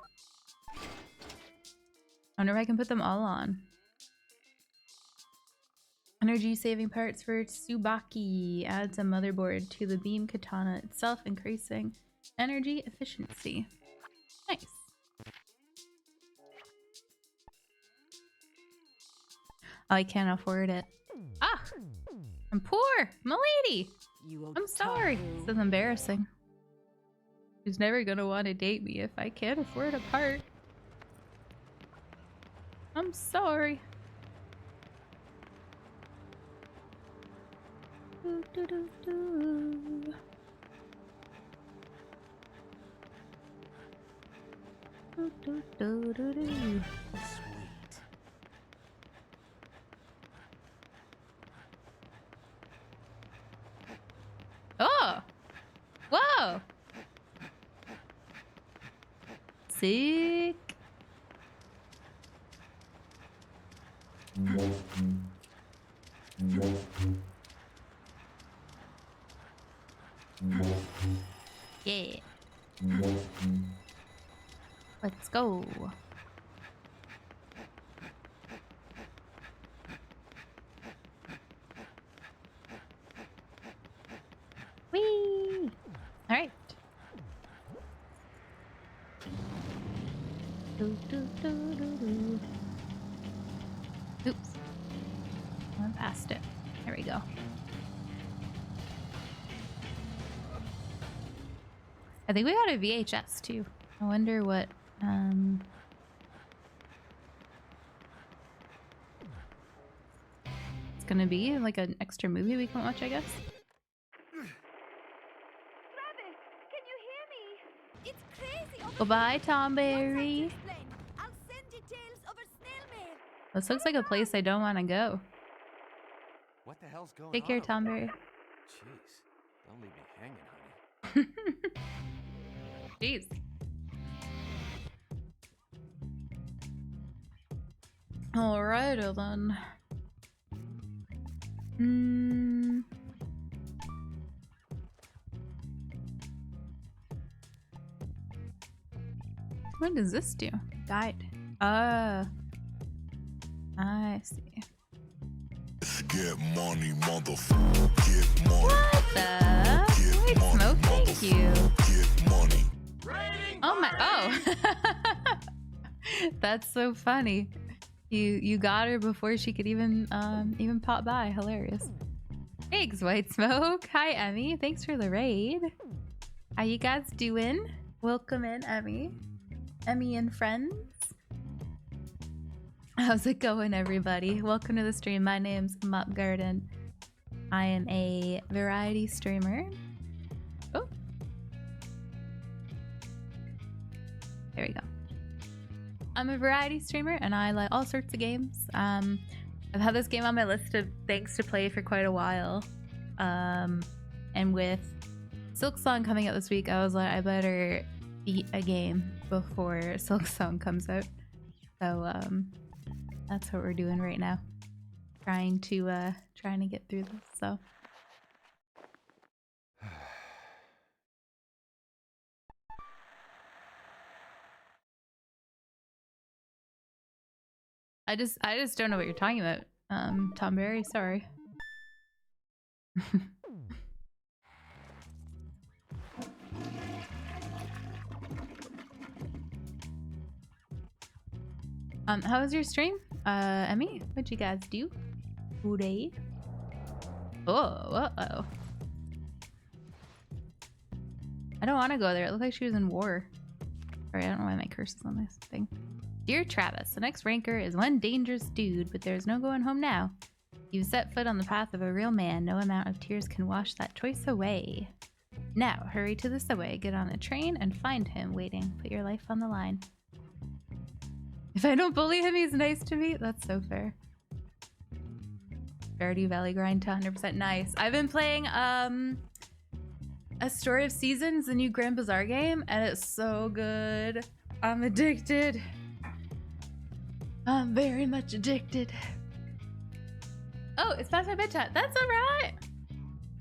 I wonder if I can put them all on. Energy saving parts for Tsubaki adds a motherboard to the beam katana itself, increasing energy efficiency. Nice. Oh, I can't afford it. Ah! I'm poor! Milady! I'm sorry. This is embarrassing. She's never gonna want to date me if I can't afford a part. I'm sorry. Do, do, do, do. Do, do, do, do, do. Oh! Whoa! Sick. Yeah. Let's go. Whee! All right. Do, do, do, do, do. Oops. I went past it. There we go. I think we got a VHS too. I wonder what gonna be? Like an extra movie we can watch, I guess? Travis, can you hear me? It's crazy over Goodbye, Tomberry. I'll send details over snail mail. This looks like a place I don't want to go. What the hell's going Take on? care, over Tomberry. there? Jeez, don't leave me hanging, honey. Jeez. Alrighty then. What does this do? Guide. I see. Get money, motherfucker. Get money. What the? Wait, Smoke, thank you. Get money. Oh my, oh. That's so funny. You got her before she could even pop by. Hilarious. Thanks, White Smoke. Hi, Emmy. Thanks for the raid. How you guys doing? Welcome in, Emmy. Emmy and friends. How's it going, everybody? Welcome to the stream. My name's Mop Garden. I am a variety streamer. Oh. There we go. I'm a variety streamer and I like all sorts of games. I've had this game on my list of things to play for quite a while. And with Silksong coming out this week, I was like, I better beat a game before Silksong comes out. So that's what we're doing right now. Trying to get through this, so. I just don't know what you're talking about, Tomberry, sorry. How was your stream? Emmy, what'd you guys do today? Oh, uh-oh. I don't want to go there. It looked like she was in war. Sorry, I don't know why my curse is on this thing. Dear Travis, the next ranker is one dangerous dude, but there's no going home now. You've set foot on the path of a real man. No amount of tears can wash that choice away. Now, hurry to the subway, get on a train, and find him waiting. Put your life on the line. If I don't bully him, he's nice to me. That's so fair. Stardew Valley grind to 100% nice. I've been playing A Story of Seasons, the new Grand Bazaar game, and it's so good. I'm addicted. I'm very much addicted. Oh, it's past my bedtime. That's alright.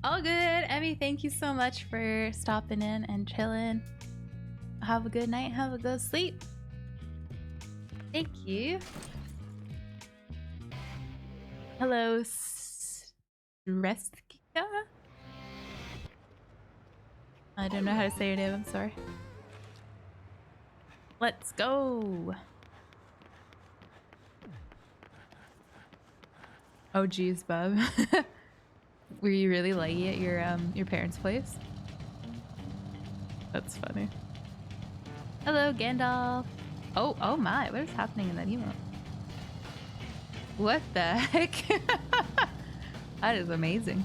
All good. Emmy, thank you so much for stopping in and chilling. Have a good night. Have a good sleep. Thank you. Hello, Strestka? I don't know how to say your name. I'm sorry. Let's go. Oh geez, Bub. Were you really lucky at your parents' place? That's funny. Hello, Gandalf. Oh my, what is happening in that emote? What the heck? That is amazing.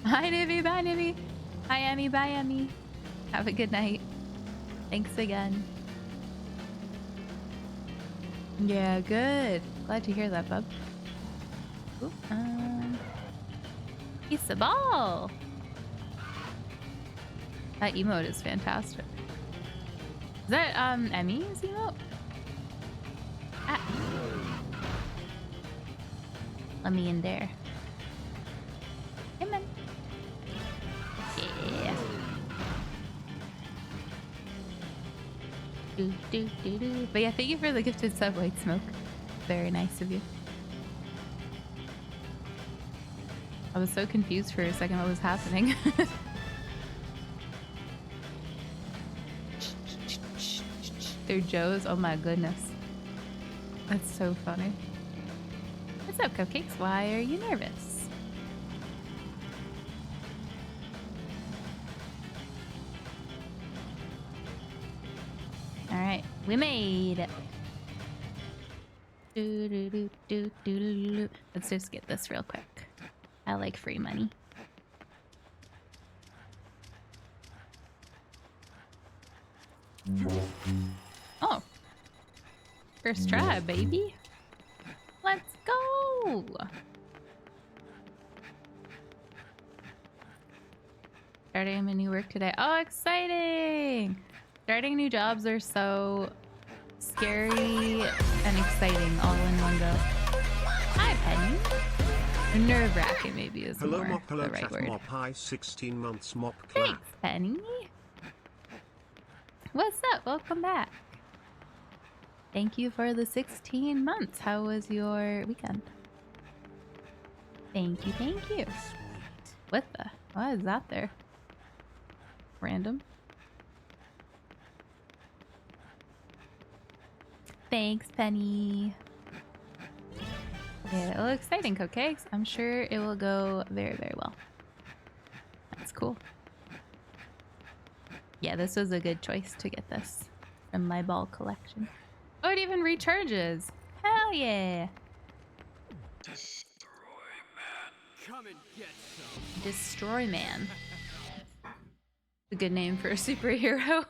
Hi Nibby, bye Nibby. Hi Emmy, bye Emmy. Have a good night. Thanks again. Yeah, good. Glad to hear that, bub. Ooh, piece of ball. That emote is fantastic. Is that Emmy's emote? Ah. Let me in there. Come on. Yeah. Do. But yeah, thank you for the gifted sub, White Smoke. Very nice of you. I was so confused for a second what was happening. They're Joe's? Oh my goodness. That's so funny. What's up, Cupcakes? Why are you nervous? Alright, we made it. Let's just get this real quick. I like free money. Oh. First try, baby. Let's go. Starting a new work today. Oh, exciting. Starting new jobs are so scary and exciting all in one go. Hi, Penny. Nerve-wracking maybe is Hello, more mop, hello, the right cat, word. mop, hi, 16 months, mop, clap. Thanks, Penny. What's up? Welcome back. Thank you for the 16 months. How was your weekend? Thank you, thank you. Sweet. What the? Why is that there? Random. Thanks, Penny. Yeah, well, exciting cupcakes. I'm sure it will go very, very well. That's cool. Yeah, this was a good choice to get this from my ball collection. Oh, it even recharges. Hell yeah. Come and get some. Destroy Man. A good name for a superhero.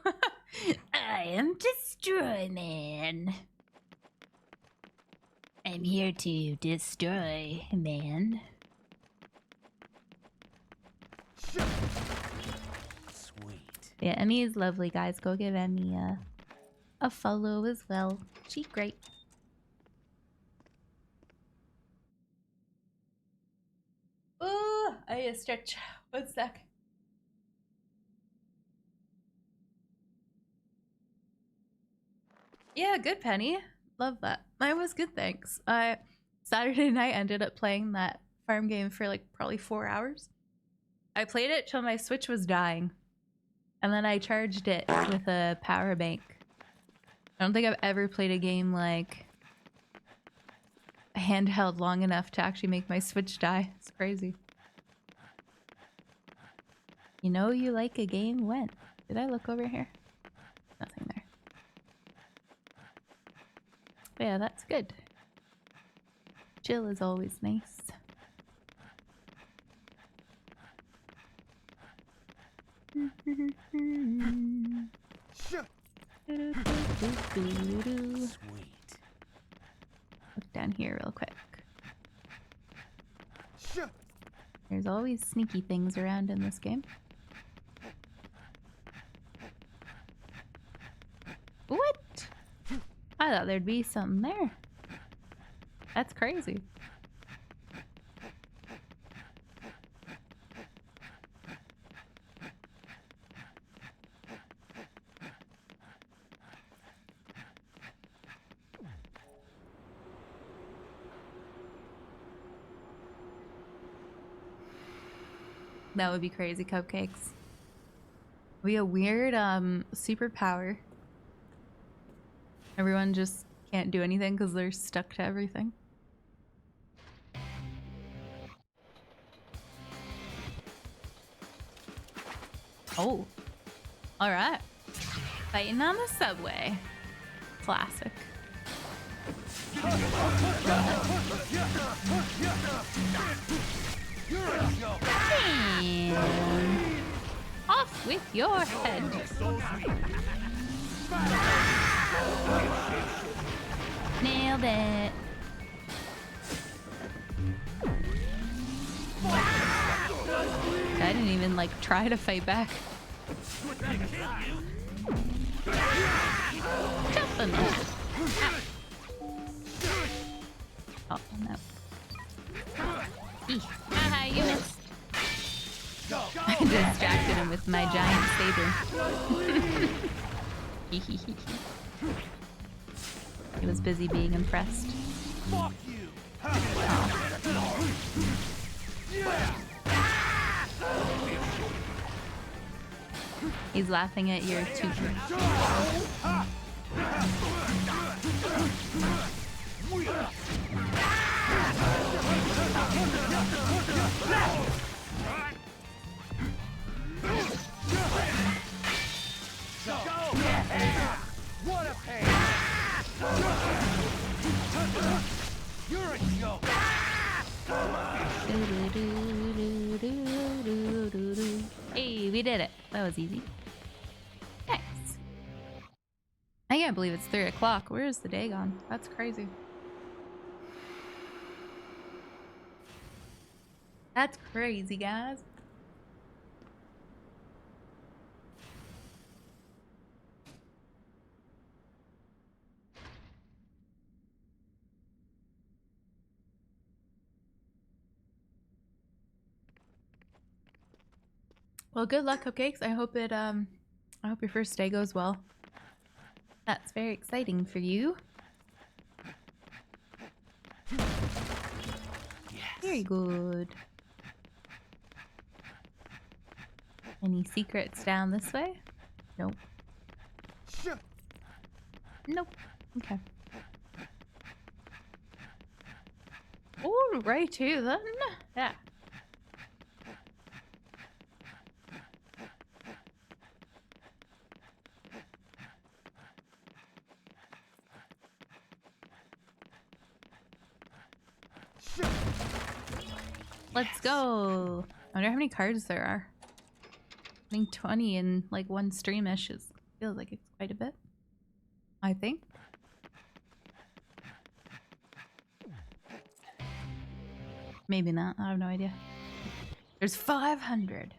I am Destroy Man. I'm here to destroy man. Sweet. Yeah, Emmy is lovely, guys. Go give Emmy a follow as well. She's great. Oh, I need to stretch. 1 sec. Yeah, good, Penny. Love that. Mine was good, thanks. Saturday night ended up playing that farm game for like probably 4 hours. I played it till my Switch was dying. And then I charged it with a power bank. I don't think I've ever played a game like handheld long enough to actually make my Switch die. It's crazy. You know you like a game when? Did I look over here? Nothing there. But yeah, that's good. Chill is always nice. Sweet. Look down here real quick. There's always sneaky things around in this game. What? I thought there'd be something there. That's crazy. That would be crazy, cupcakes. Would be a weird superpower. Everyone just can't do anything because they're stuck to everything. Oh. Alright. Fighting on the subway. Classic. And off with your head. Nailed it. I didn't even like try to fight back. Jump on that. Oh no. Eeh. Haha, you missed. I distracted him with my giant saber. He was busy being impressed. Fuck you. He's laughing at your tooth. What a pain. Hey, we did it. That was easy. Nice. I can't believe it's 3 o'clock. Where is the day gone? That's crazy. That's crazy, guys. Well, good luck, Cupcakes. I hope your first day goes well. That's very exciting for you. Very good. Any secrets down this way? Nope. Nope. Okay. Alrighty then. Yeah. Let's go. I wonder how many cards there are. I think 20 in like one streamish is feels like it's quite a bit. I think. Maybe not. I have no idea. There's 500.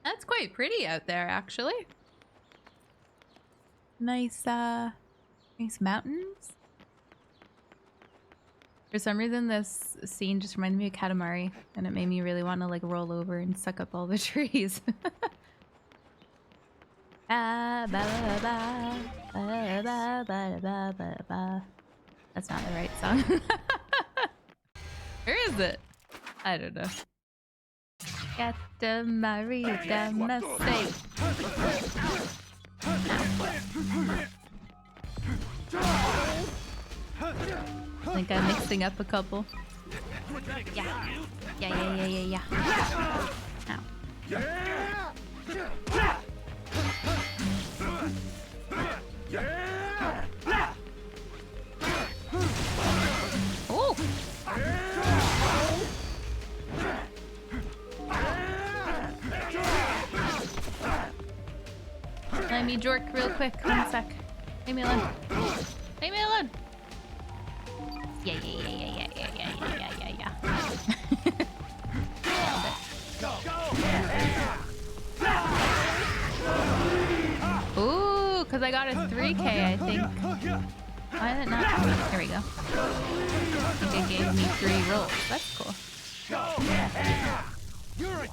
That's quite pretty out there, actually. Nice, nice mountains. For some reason, this scene just reminded me of Katamari, and it made me really want to like roll over and suck up all the trees. That's not the right song. Where is it? I don't know. Katamari Damacy. I think I'm mixing up a couple. Yeah. Yeah. Ow. Oh! Let me jerk real quick. 1 sec. Leave me alone. Leave me alone. Yeah. Ooh, because I got a 3K, I think. Why did it not? Here we go. I think it gave me 3 rolls. That's cool. You're a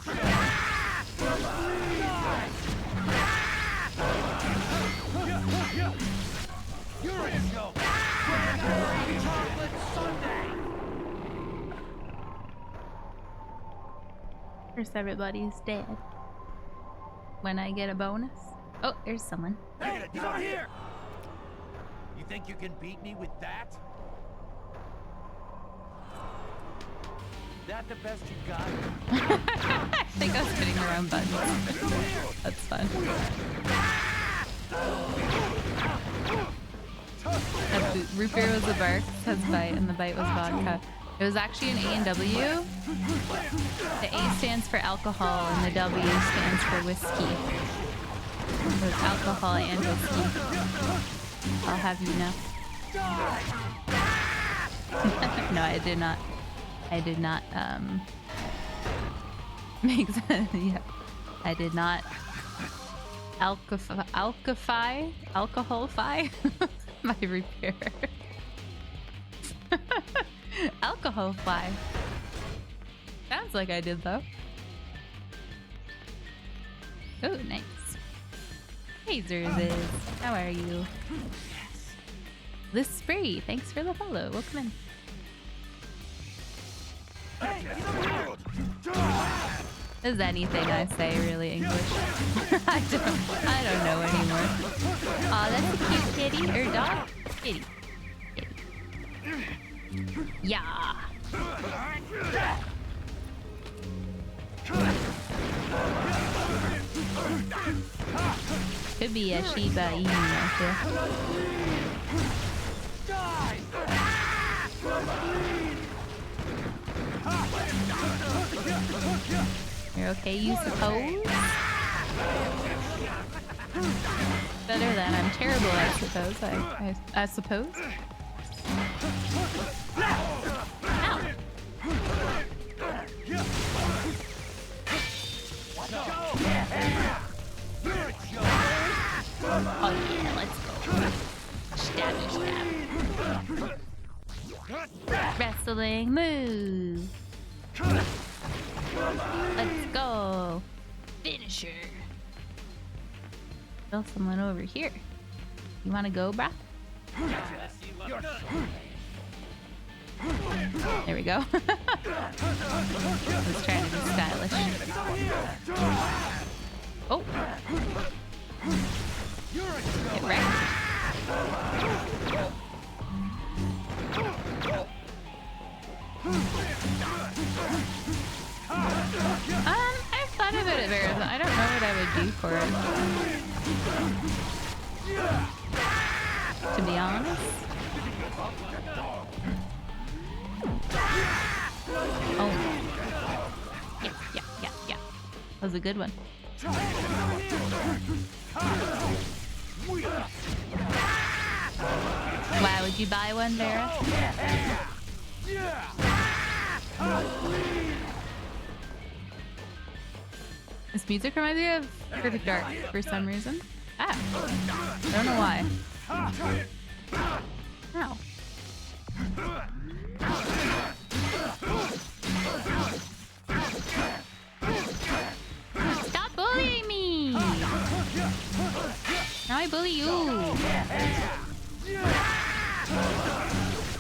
First, everybody's dead. When I get a bonus. Oh, there's someone. Hey, he's over here! You think you can beat me with that? That the best you got? I think I was hitting the wrong button. That's fun. Root beer was a bark, says bite, and the bite was vodka. It was actually an A&W. The A stands for alcohol, and the W stands for whiskey. It was alcohol and whiskey. I'll have you know. No, I did not. I did not, make sense. Yeah. I did not alcoholify my repair. Alcoholify. Sounds like I did though. Oh, nice. Hey Zerzes, how are you? This Spree, thanks for the follow. Welcome in. Is anything I say really English? I don't know anymore. Aw, that's a cute kitty or dog. Kitty. Yeah. Could should be a Shiba Inu out here. You're okay, you suppose? Better than I'm terrible, I suppose. I suppose. Ow. Oh yeah, let's go. Stabby stab. Wrestling move. Let's go. Finisher. There's someone over here. You wanna go, brah? There we go. I was trying to be stylish. Oh. Get wrecked. I've thought about it, Vera. I don't know what I would do for it. To be honest. Oh. Yeah. That was a good one. Why would you buy one, Vera? This music reminds me of Perfect Dark for some reason. Ah. I don't know why. Ow. Stop bullying me! Now I bully you!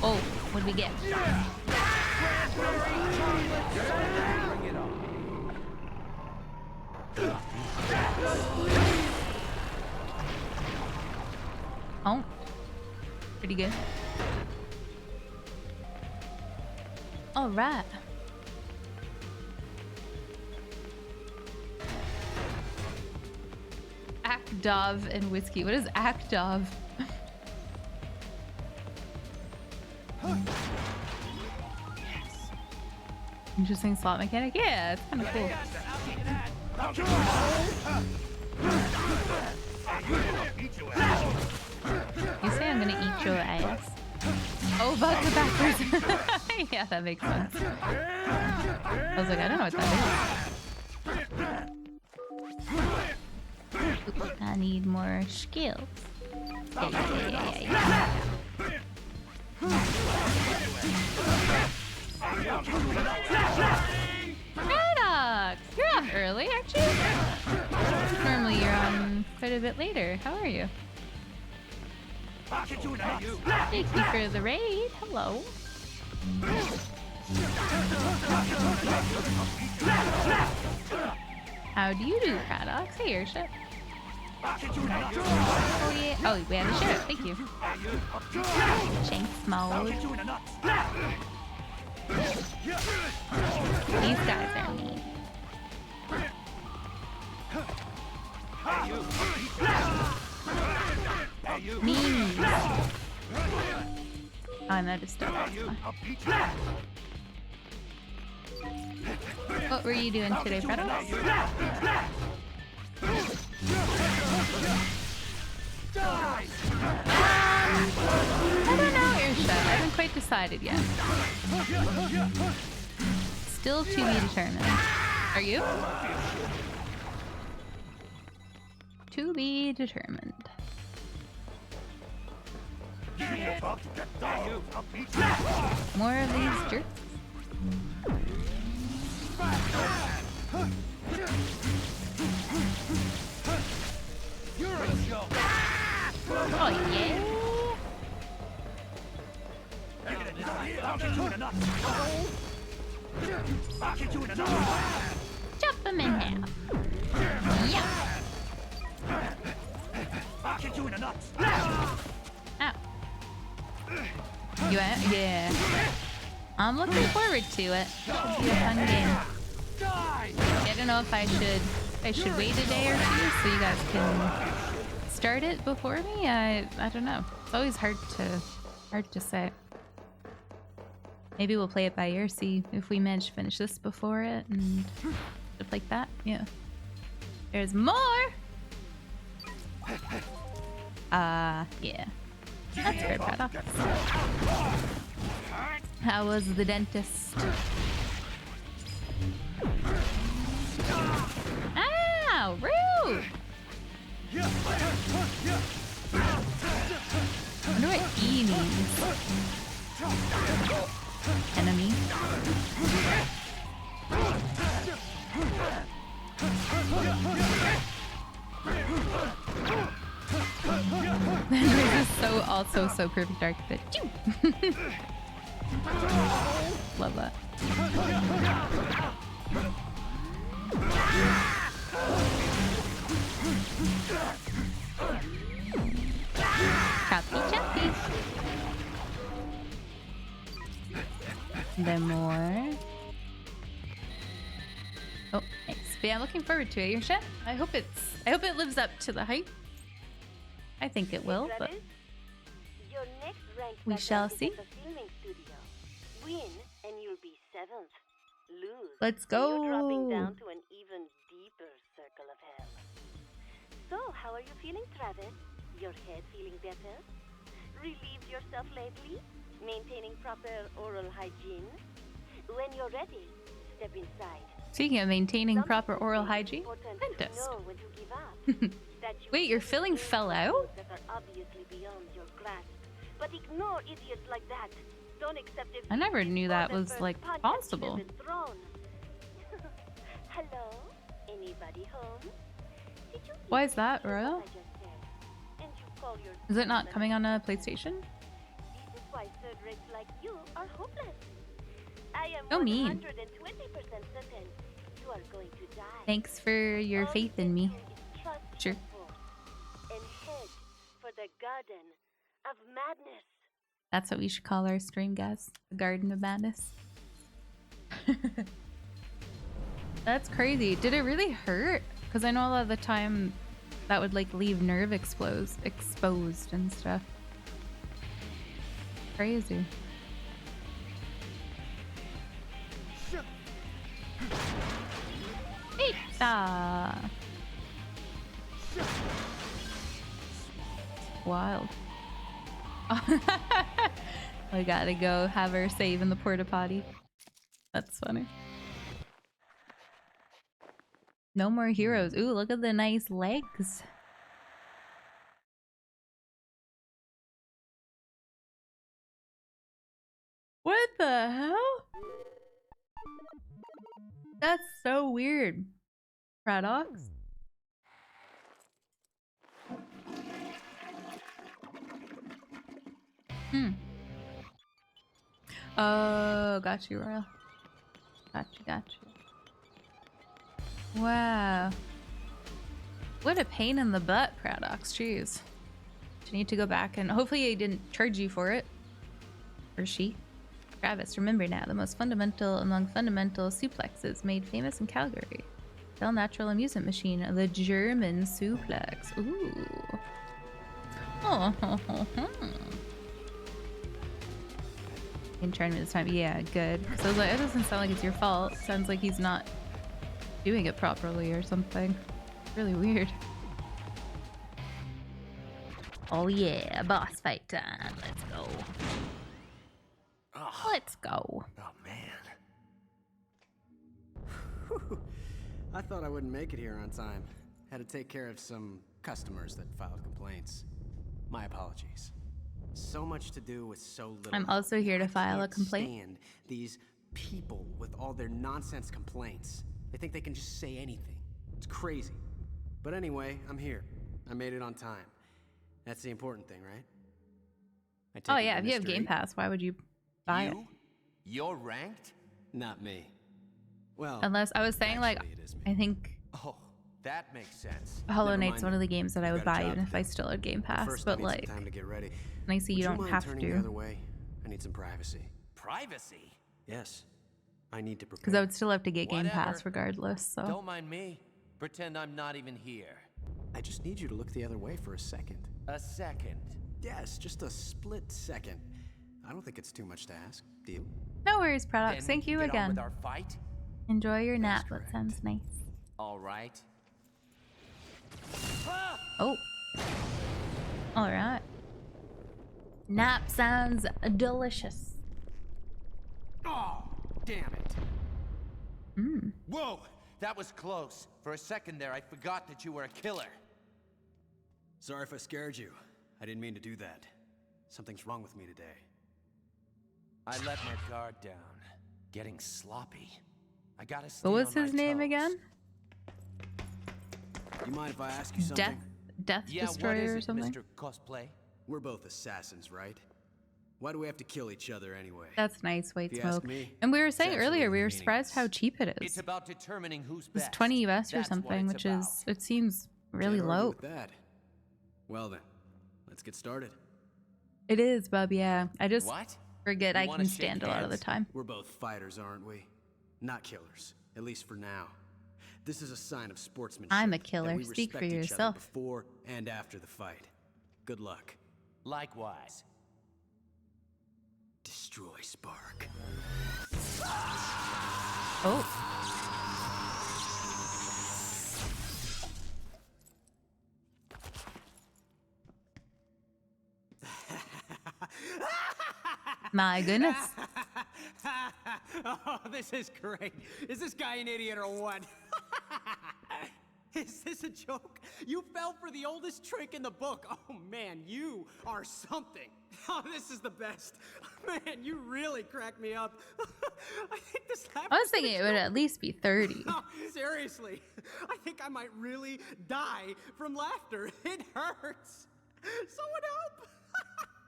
Oh, what did we get? Oh, pretty good. All right. Akdov and whiskey. What is Akdov? Interesting slot mechanic. Yeah, it's kind of cool. You say I'm gonna eat your ass? Oh, vodka backwards. Yeah, that makes sense. I was like, I don't know what that is. I need more skills. Yeah. Paradox! You're up early, aren't you? Normally you're on quite a bit later. How are you? Thank you for the raid. Hello. How do you do, Paradox? Hey, your ship. Oh yeah. Oh, we have a ship. Thank you. Shanks mode. These guys are mean. Mean. Oh, and that is stuff. What were you doing today, Paradox? I don't know, Irsha. I haven't quite decided yet. Still to be determined. Are you? To be determined. More of these jerks. Oh yeah. Chop him in half. Yeah. Ow. You at? Yeah. I'm looking forward to it. Should be a fun game. I don't know if I should wait a day or two so you guys can start it before me? I don't know. It's always hard to say. Maybe we'll play it by ear, see if we manage to finish this before it and stuff like that. Yeah. There's more! Yeah. That's fair, Paradox. How was the dentist? Ow! Rude! I wonder what E means. Enemy. This is so perfect dark fit. Love that. Choppy choppy. Then more. Oh, nice. But yeah, I'm looking forward to it. Your chef. I hope it lives up to the hype. I think it will, but your next rank we shall see. Win and you'll be 7th. Lose. Let's You're dropping go. down to an even deeper circle of hell. So, how are you feeling, Travis? Your head feeling better? Relieved yourself lately? Maintaining proper oral hygiene? When you're ready, step inside. Speaking of maintaining proper oral hygiene, dentist. Wait, your filling fell out? That are obviously beyond your grasp. But ignore idiots like that. Don't accept it. I never knew that was like possible. Hello? Anybody home? Did you Why is that, Royal? I just said? And you call your Is it not coming on a PlayStation? This is why third rates like you are hopeless. I am So mean. 120% certain you are going to die. Thanks for your faith in me. Sure. And head for the Garden of Madness. That's what we should call our stream, guys. The Garden of Madness. That's crazy. Did it really hurt? Because I know a lot of the time that would like leave nerve exposed and stuff. Crazy. Pizza. Wild. I gotta go have her save in the porta potty. That's funny. No more heroes. Ooh, look at the nice legs. What the hell? That's so weird. Paradox? Oh, got you, Royal. Got you. Wow. What a pain in the butt, Paradox. Jeez. You need to go back and hopefully he didn't charge you for it. Or she. Travis, remember now, the most fundamental among fundamental suplexes made famous in Calgary. Bell Natural Amusement Machine, the German suplex. Ooh. In tournament this time. Yeah, good. So I was like, it doesn't sound like it's your fault. Sounds like he's not doing it properly or something. Really weird. Oh yeah, boss fight time. Let's go. Let's go. Oh man. I thought I wouldn't make it here on time. Had to take care of some customers that filed complaints. My apologies. So much to do with so little. I'm also here to file a complaint. Stand these people with all their nonsense complaints. They think they can just say anything. It's crazy. But anyway, I'm here. I made it on time. That's the important thing, right? Oh yeah, if you have Game Pass, why would you buy it? You're ranked? Not me. Well, unless I was saying like, I think Oh, that makes sense. Hollow Knight's one of the games that I would buy even if I still had Game Pass. But like, time to get ready. And I see you don't have turning to. The other way? I need some privacy. Privacy? Yes. I need to prepare. Because I would still have to get Game Pass regardless. So don't mind me. Pretend I'm not even here. I just need you to look the other way for a second. A second? Yes, just a split second. I don't think it's too much to ask, do you? No worries, products. Then Thank we you can get on again. with our fight? Enjoy your nap. That sounds nice. All right. Oh. All right. Nap sounds delicious. Oh, damn it. Mm. Whoa, that was close. For a second there, I forgot that you were a killer. Sorry if I scared you. I didn't mean to do that. Something's wrong with me today. I let my guard down. Getting sloppy. I gotta stay What was on his my name toes. again? You mind if I ask you something? Death Yeah, what Destroyer is or it, something? Mr. Cosplay? We're both assassins, right? Why do we have to kill each other anyway? That's nice, White If you ask Smoke. me, And we were saying it's earlier, we absolutely were surprised how cheap it It's is. about determining who's It's best. 20 US or That's what something, it's which about. is, it seems really Can't argue low. with that. Well then, let's get started. It is, bub, yeah. I just What? forget You I wanna can shake stand a lot of the hands? time. We're both fighters, aren't we? Not killers, at least for now. This is a sign of sportsmanship. I'm a that killer. we Speak for respect each other yourself. Before and after the fight. Good luck. Likewise. Destroy Spark. Oh. My goodness. Oh, this is great. Is this guy an idiot or what? Is this a joke? You fell for the oldest trick in the book. Oh man, you are something. Oh, this is the best. Man, you really cracked me up. I think this I was thinking it would at least be 30. Oh, seriously. I think I might really die from laughter. It hurts. Someone help.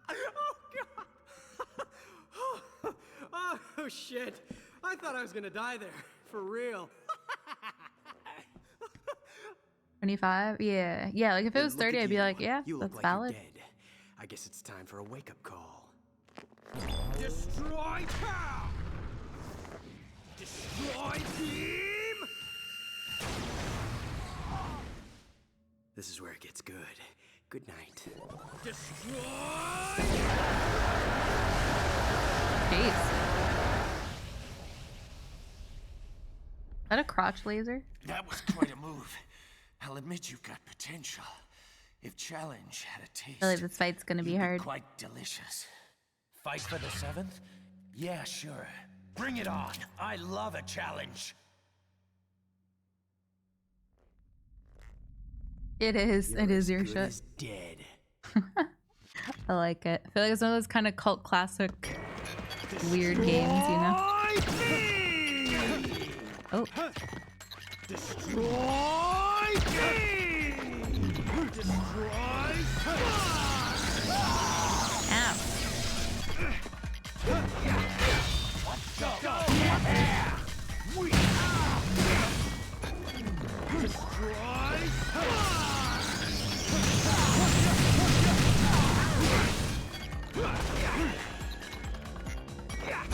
Oh god. Oh shit. I thought I was gonna die there. For real. 25? Yeah. Yeah, like if it was 30, I'd be like, yeah, You look that's like valid. you're dead. I guess it's time for a wake-up call. Destroy power! Destroy beam! This is where it gets good. Good night. Destroy! Jeez. Is that a crotch laser? That was quite a move. I'll admit you've got potential. If Challenge had a taste, I feel like this fight's gonna be you'd hard. quite delicious. Fight for the 7th? Yeah, sure. Bring it on. I love a challenge. It is. It is your Good shit. as dead. I like it. I feel like it's one of those kind of cult classic weird games, you know? Oh. Destroy beam! Destroy Ow.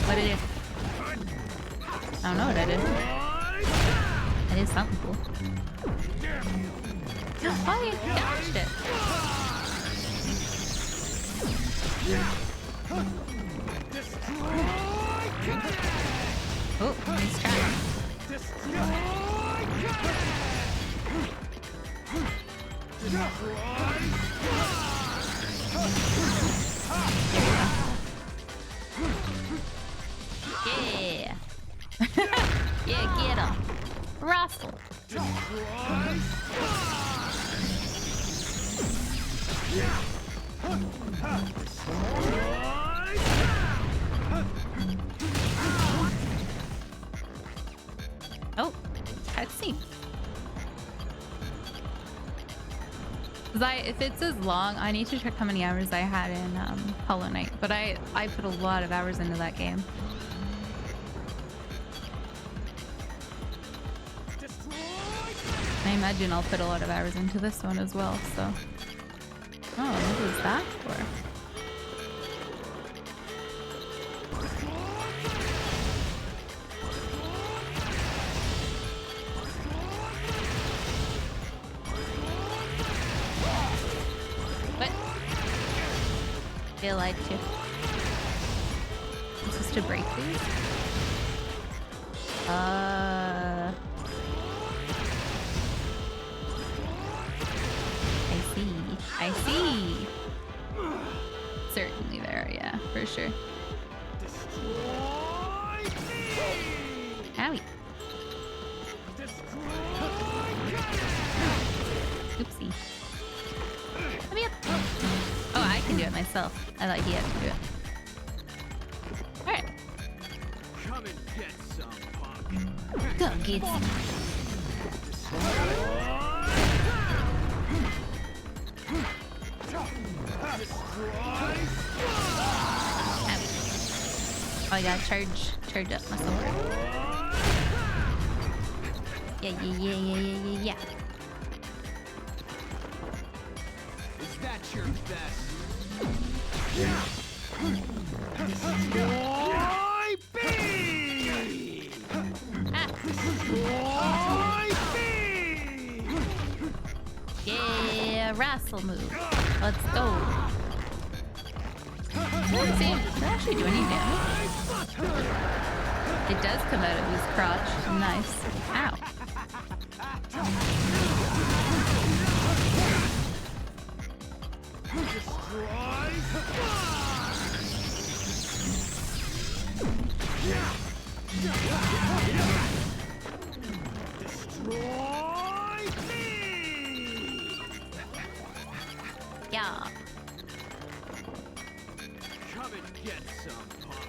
What did it? I don't know what I did. I did something cool. Oh, you dodged it. Oh, nice try. Yeah. Yeah, get him. Russell. Oh, cutscene. If it's as long, I need to check how many hours I had in Hollow Knight, but I put a lot of hours into that game. I imagine I'll put a lot of hours into this one as well, so. Oh, what was that for? feel lied to. Is this to break these? I see. I see. Certainly there, yeah, for sure. Owie. Oopsie. Let me up. Oh, I can do it myself. I thought he had to do it. Alright. Come and get some, punk. Go get some. Oh, I gotta charge up my sword. Yeah. Is that your best? Yeah, wrestle move. Let's go. Does it actually do any damage? It does come out of his crotch. Nice. Ow. Yeah. Come and get some, punk.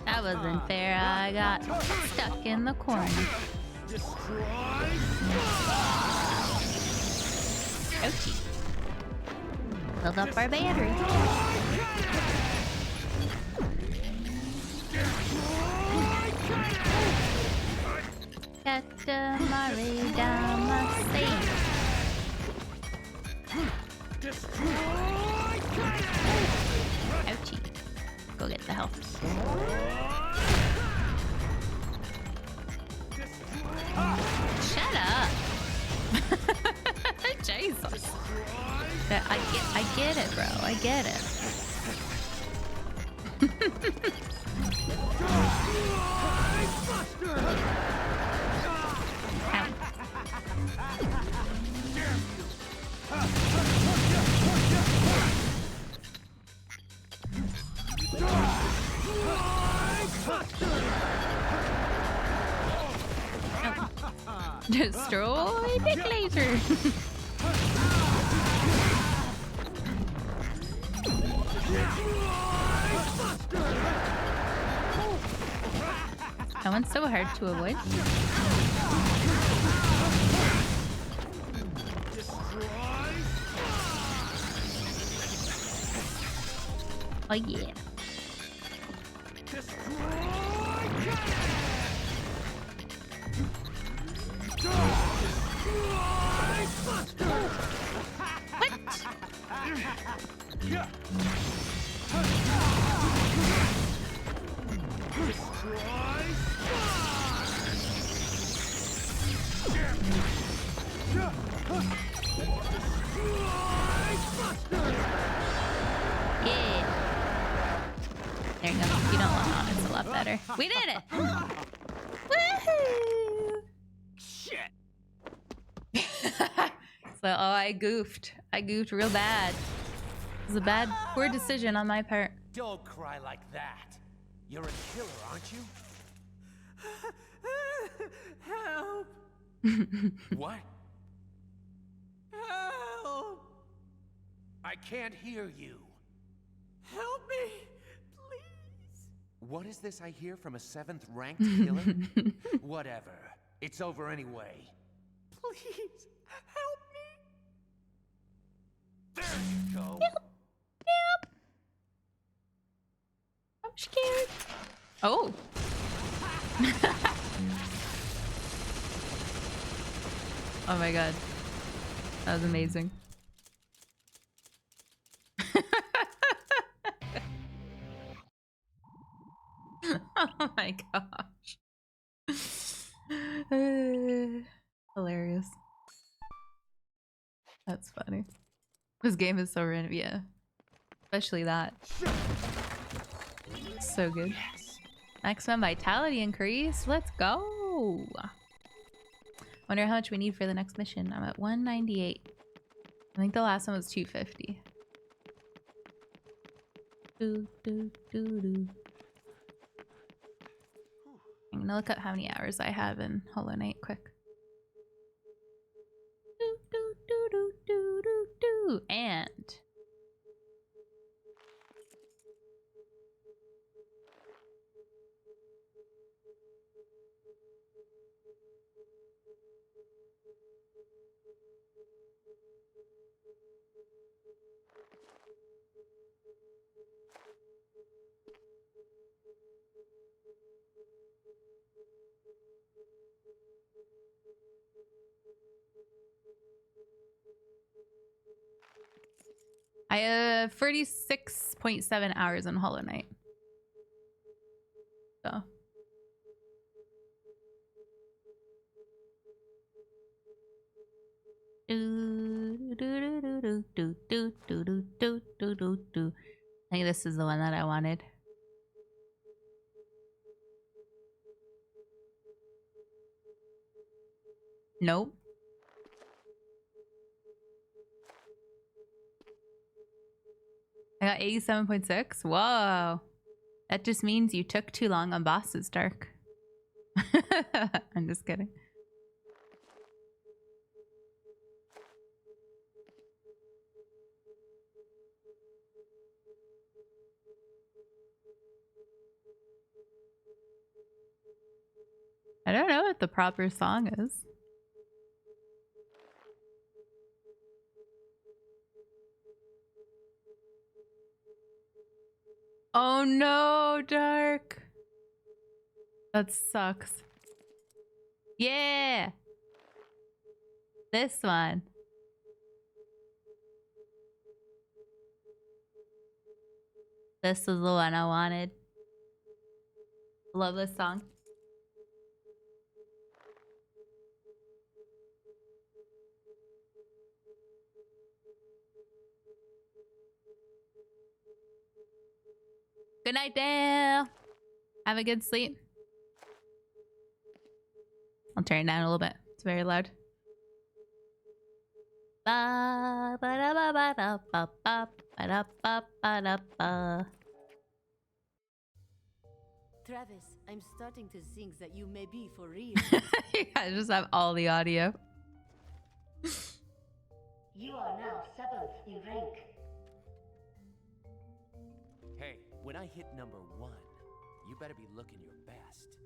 That wasn't fair. I got stuck in the corner. Ouchie. Build up our battery. Katamari Damacy. Ouchie. Go get the health. Shut up. Jesus. I get it, bro. I get it. Destroy Big Laser. That one's so hard to avoid. Oh yeah. Yeah. There you go. You don't want on. It's a lot better. We did it. Woohoo! Shit. So, I goofed. I goofed real bad. It was a bad, poor decision on my part. Don't cry like that. You're a killer, aren't you? Help! What? Help! I can't hear you. Help me, please. What is this I hear from a 7th ranked killer? Whatever. It's over anyway. Please, help me. There you go. Help. I'm scared. Oh. Oh my god. That was amazing. Oh my gosh. Hilarious. That's funny. This game is so random, yeah. Especially that. So good. Maximum vitality increase. Let's go. Wonder how much we need for the next mission. I'm at 198. I think the last one was 250. I'm gonna look up how many hours I have in Hollow Knight quick. And I have 36.7 hours in Hollow Knight. So. I think this is the one that I wanted. Nope. I got 87.6. Whoa. That just means you took too long on Boss's Dark. I'm just kidding. I don't know what the proper song is. Oh no, Dark. That sucks. Yeah. This one. This is the one I wanted. Love this song. Good night, Dale. Have a good sleep. I'll turn it down a little bit. It's very loud. Ba ba da ba ba da ba ba ba da ba ba da ba. Travis, I'm starting to think that you may be for real. I just have all the audio. You are now 7th in rank. Hey, when I hit number 1, you better be looking your best.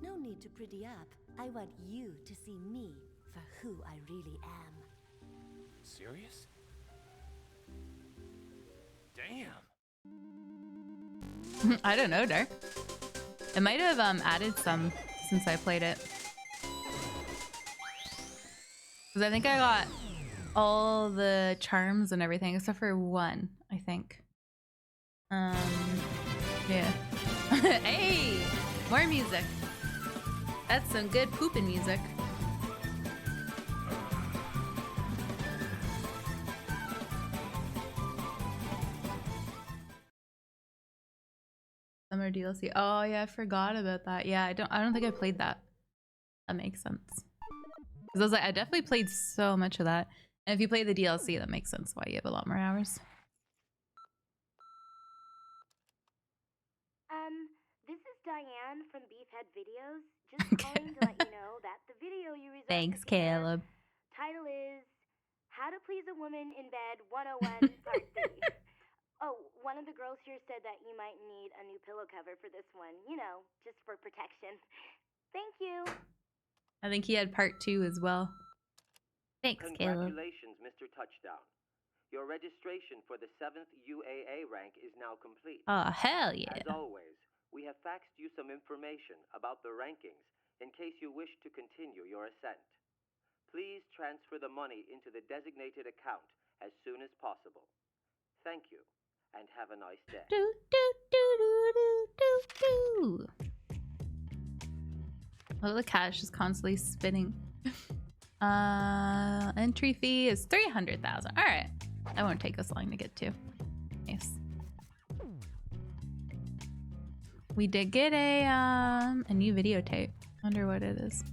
No need to pretty up. I want you to see me for who I really am. Serious? Damn. I don't know, Dark. It might have added some since I played it. Because I think I got all the charms and everything except for one, I think. Yeah. Hey! More music. That's some good pooping music. Summer DLC. Oh yeah, I forgot about that. Yeah, I don't think I played that. That makes sense. Because I was like, I definitely played so much of that. And if you play the DLC, that makes sense why you have a lot more hours. This is Diane from Beefhead Videos. Just calling to let you know that the video you reserved Thanks, to hear, Caleb. title is How to Please a Woman in Bed 101 Part 3. Oh, one of the girls here said that you might need a new pillow cover for this one. You know, just for protection. Thank you. I think he had part 2 as well. Thanks, Caleb. Congratulations, Mr. Touchdown. Your registration for the 7th UAA rank is now complete. Oh, hell yeah. As always, we have faxed you some information about the rankings in case you wish to continue your ascent. Please transfer the money into the designated account as soon as possible. Thank you, and have a nice day. Do, do, do, Oh, the cat is just constantly spinning. Entry fee is 300,000. All right, that won't take us long to get to. Nice. We did get a new videotape. Wonder what it is.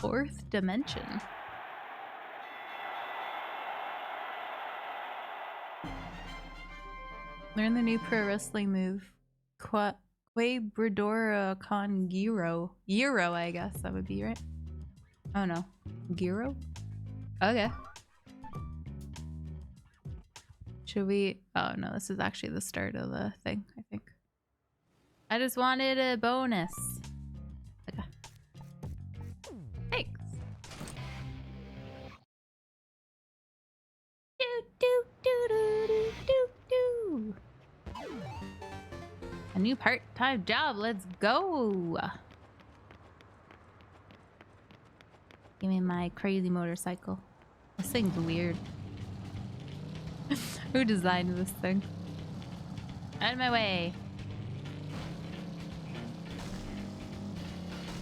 Fourth Dimension. Learn the new pro wrestling move. Quebradora con Giro. Gyro, I guess that would be right. Oh no. Gyro? Okay. Should we? Oh no, this is actually the start of the thing, I think. I just wanted a bonus. Okay. Thanks. A new part-time job. Let's go. Give me my crazy motorcycle. This thing's weird. Who designed this thing? Out of my way.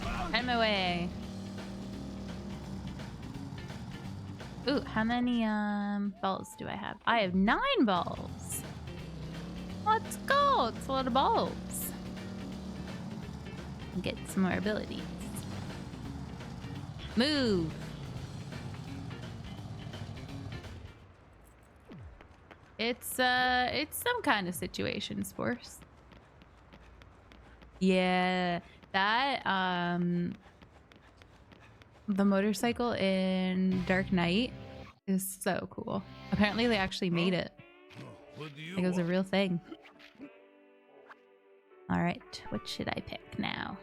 Out of my way. Ooh, how many balls do I have? I have 9 balls. Let's go. It's a lot of balls. Get some more abilities. Move. It's some kind of situation sports. Yeah, that the motorcycle in Dark Knight is so cool. Apparently they actually made it. Like it was a real thing. All right, what should I pick now?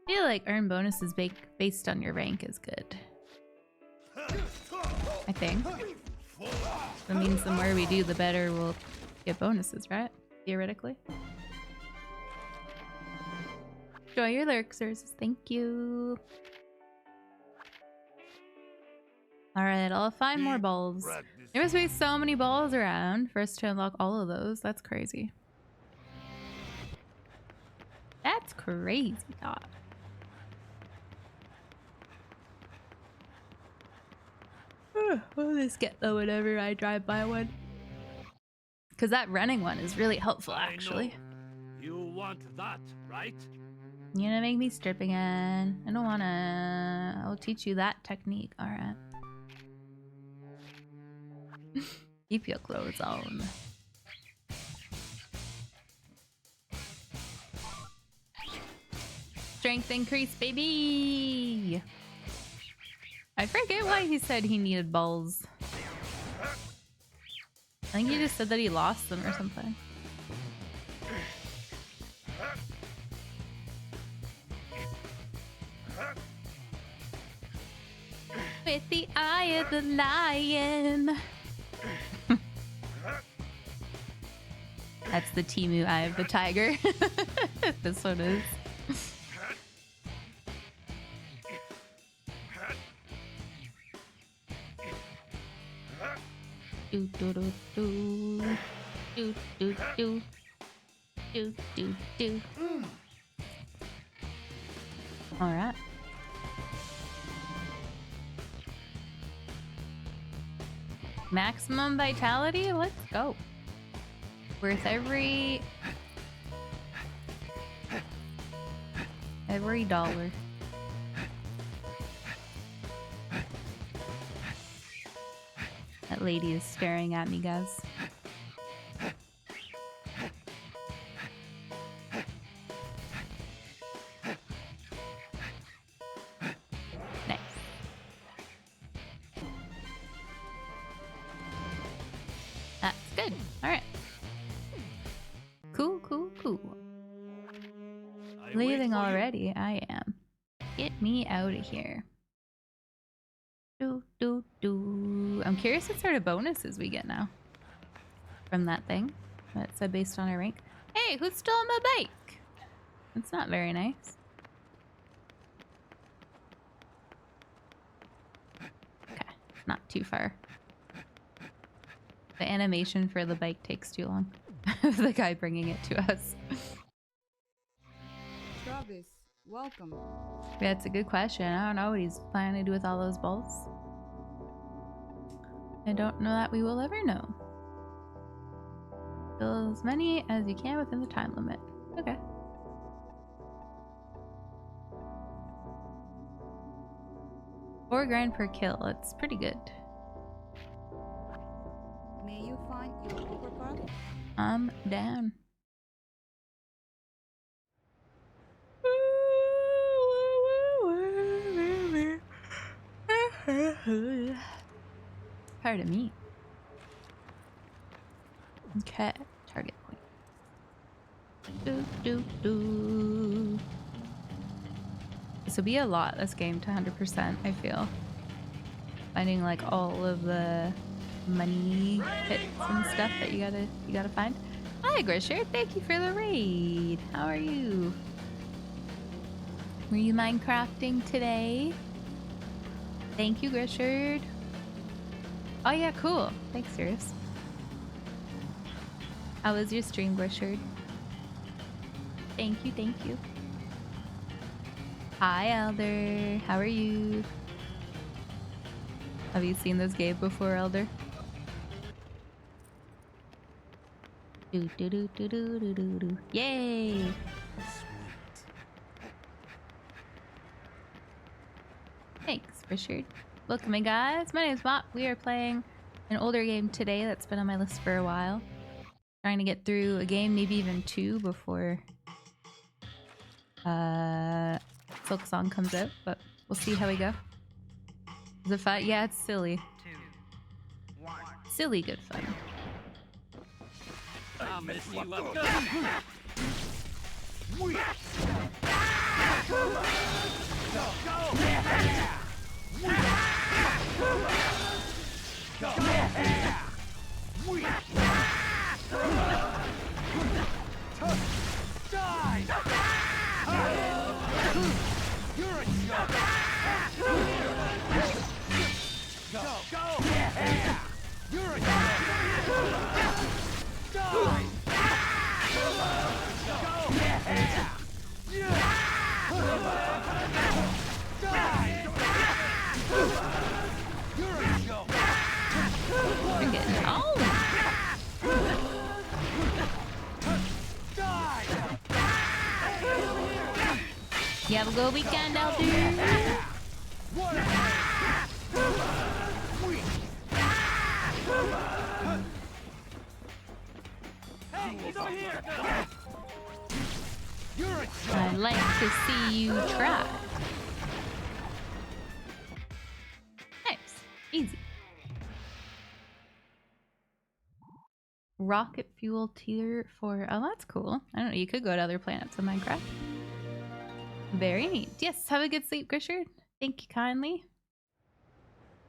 I feel like earn bonuses based on your rank is good. I think. That means the more we do, the better we'll get bonuses, right? Theoretically. Enjoy your lurksers. Thank you. Alright, I'll find more balls. There must be so many balls around for us to unlock all of those. That's crazy. That's crazy, dog. We'll just get though whenever I drive by one. Because that running one is really helpful, actually. You want that, right? You're gonna make me strip again. I don't wanna... I'll teach you that technique. Alright. Keep your clothes on. Strength increase, baby! I forget why he said he needed balls. I think he just said that he lost them or something. With the eye of the lion. That's the Temu Eye of the Tiger. This one is. Do do do do do do do do do do. All right. Maximum vitality. Let's go. Worth every dollar. That lady is staring at me, guys. Nice. That's good. All right. Cool, cool, cool. I Leaving already? I am. Get me out of here. I'm curious what sort of bonuses we get now from that thing. That said based on our rank. Hey, who stole my bike? It's not very nice. Okay, not too far. The animation for the bike takes too long. The guy bringing it to us. Travis, welcome. That's a good question. I don't know what he's planning to do with all those bolts. I don't know that we will ever know. Kill as many as you can within the time limit. Okay. $4 per kill. That's pretty good. May you find your overpass? I'm down. Pardon me. Okay, target point. This will be a lot, this game, to 100%, I feel. Finding like all of the money pits and stuff that you gotta find. Hi Grisher, thank you for the raid. How are you? Were you Minecrafting today? Thank you, Grishard. Oh yeah, cool. Thanks, Sirius. How was your stream, Grishard? Thank you, thank you. Hi, Elder. How are you? Have you seen this game before, Elder? Do do do do do do do do. Yay! Thanks, Richard. Welcome in, guys. My name's Mop. We are playing an older game today that's been on my list for a while. Trying to get through a game, maybe even two, before Silk Song comes out, but we'll see how we go. Is it fun? Yeah, it's silly. Silly good fun. I'll miss you up. You're a joke. Go. You're a We're getting old. You have a good weekend, Elder. I'd like to see you try. Nice. Easy. Rocket fuel tier for... Oh, that's cool. I don't know. You could go to other planets in Minecraft. Very neat. Yes, have a good sleep, Grishard. Thank you kindly.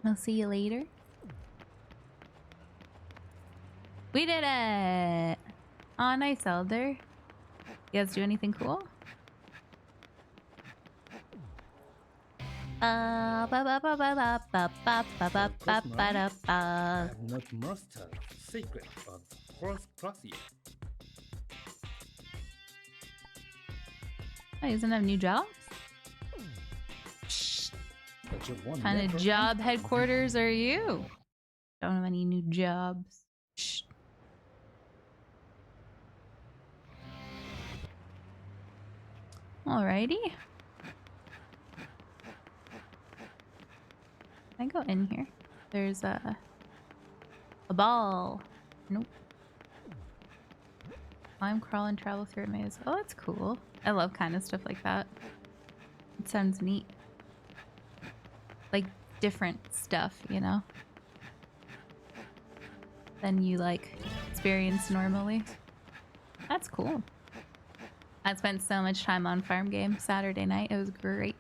I'll see you later. We did it! Aw, nice, Elder. You guys do anything cool? I have not mastered the secret of horse cross yet. Oh, he doesn't have new jobs? What kind of job headquarters are you? Don't have any new jobs. Shh. Alrighty. Can I go in here? There's a ball. Nope. Climb, crawl, and travel through a maze. Oh, that's cool. I love kind of stuff like that. It sounds neat. Like different stuff, you know? Than you like experience normally. That's cool. I spent so much time on farm game Saturday night. It was great.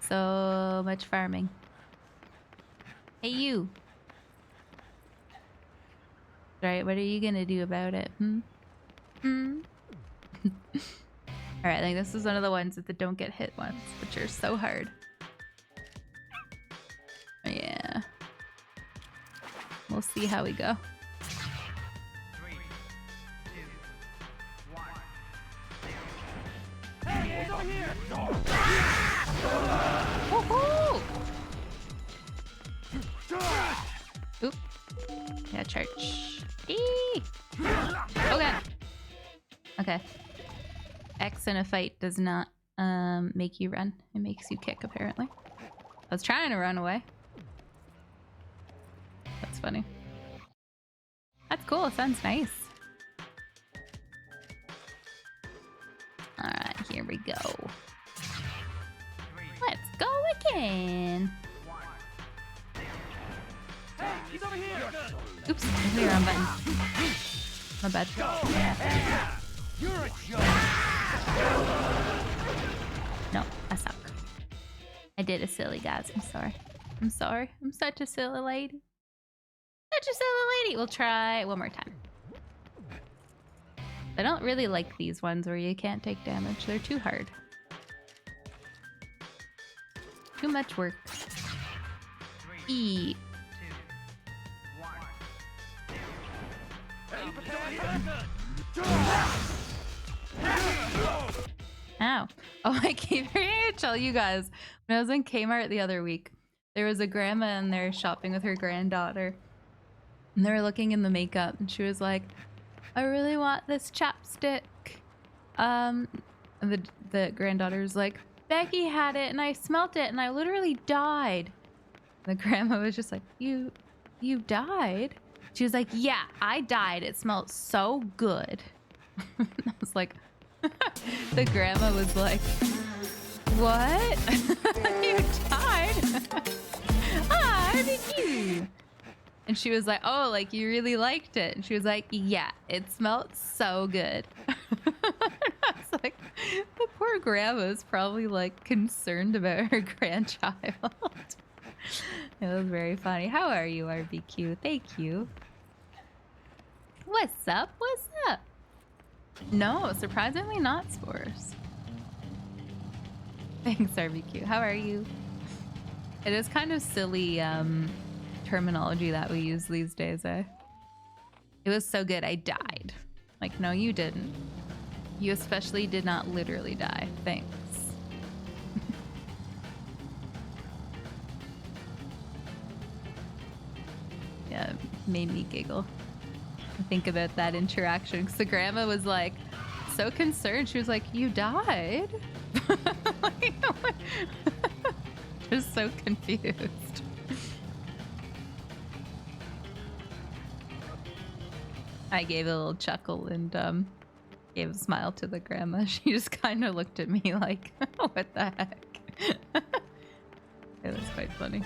So much farming. Hey, you. Right, what are you gonna do about it? Alright, I think this is one of the ones that don't get hit ones, which are so hard. Yeah. We'll see how we go. 3, 2, 1. Hey, he's over here! Woohoo! Oop. Yeah, charge. Eee! Okay. Okay. X in a fight does not make you run. It makes you kick, apparently. I was trying to run away. That's funny. That's cool. Sounds nice. Alright, here we go. Let's go again. Hey, he's over here! Oops, I hit the wrong button. My bad. You're a joke! No, I suck. I did a silly, guys. I'm sorry. I'm sorry. I'm such a silly lady. Such a silly lady. We'll try one more time. I don't really like these ones where you can't take damage. They're too hard. Too much work. 3, E. 2, 1. Ow. Oh, I keep forgetting to tell you guys. When I was in Kmart the other week, there was a grandma in there shopping with her granddaughter. And they were looking in the makeup and she was like, I really want this chapstick. And the granddaughter was like, Becky had it and I smelt it and I literally died. The grandma was just like, you died? She was like, yeah, I died. It smelled so good. I was like, the grandma was like, what? You died? Ah, thank you. And she was like, oh, like you really liked it. And she was like, yeah, it smelled so good. I was like, the poor grandma is probably like concerned about her grandchild. It was very funny. How are you, RBQ? Thank you. What's up? What's up? No, surprisingly not spores. Thanks, RBQ. How are you? It is kind of silly terminology that we use these days, eh? It was so good, I died. Like, no, you didn't. You especially did not literally die. Thanks. Yeah, it made me giggle. Think about that interaction because the grandma was like so concerned. She was like, you died? Just so confused. I gave a little chuckle and gave a smile to the grandma. She just kind of looked at me like, what the heck? It was quite funny.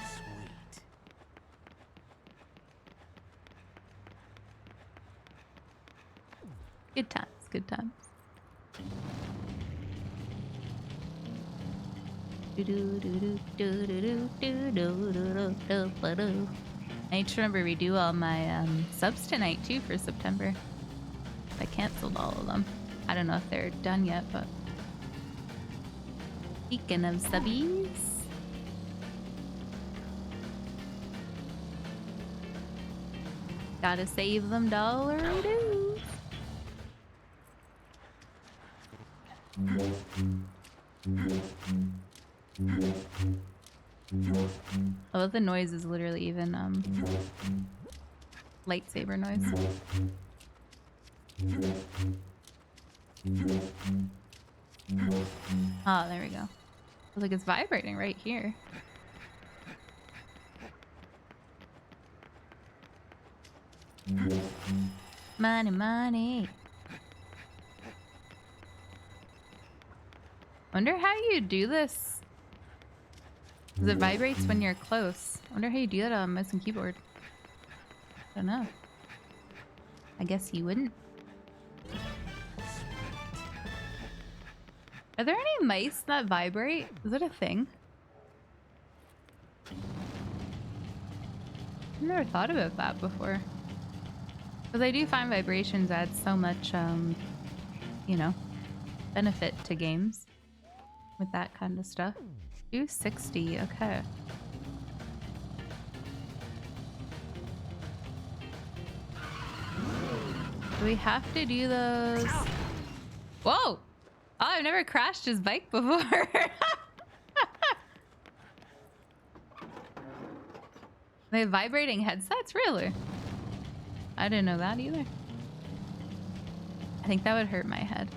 Good times, good times. I need to remember to redo all my subs tonight too for September. I canceled all of them. I don't know if they're done yet, but speaking of subbies, gotta save them $. I love the noise is literally even lightsaber noise. Oh, there we go. Feels like it's vibrating right here. Money, money. Wonder how you do this. 'Cause it vibrates when you're close. Wonder how you do that on mouse and keyboard. I don't know. I guess you wouldn't. Are there any mice that vibrate? Is it a thing? I've never thought about that before. Because I do find vibrations add so much, you know, benefit to games with that kind of stuff. 260, okay. Do we have to do those? Whoa! Oh, I've never crashed his bike before. They have vibrating headsets? Really? I didn't know that either. I think that would hurt my head.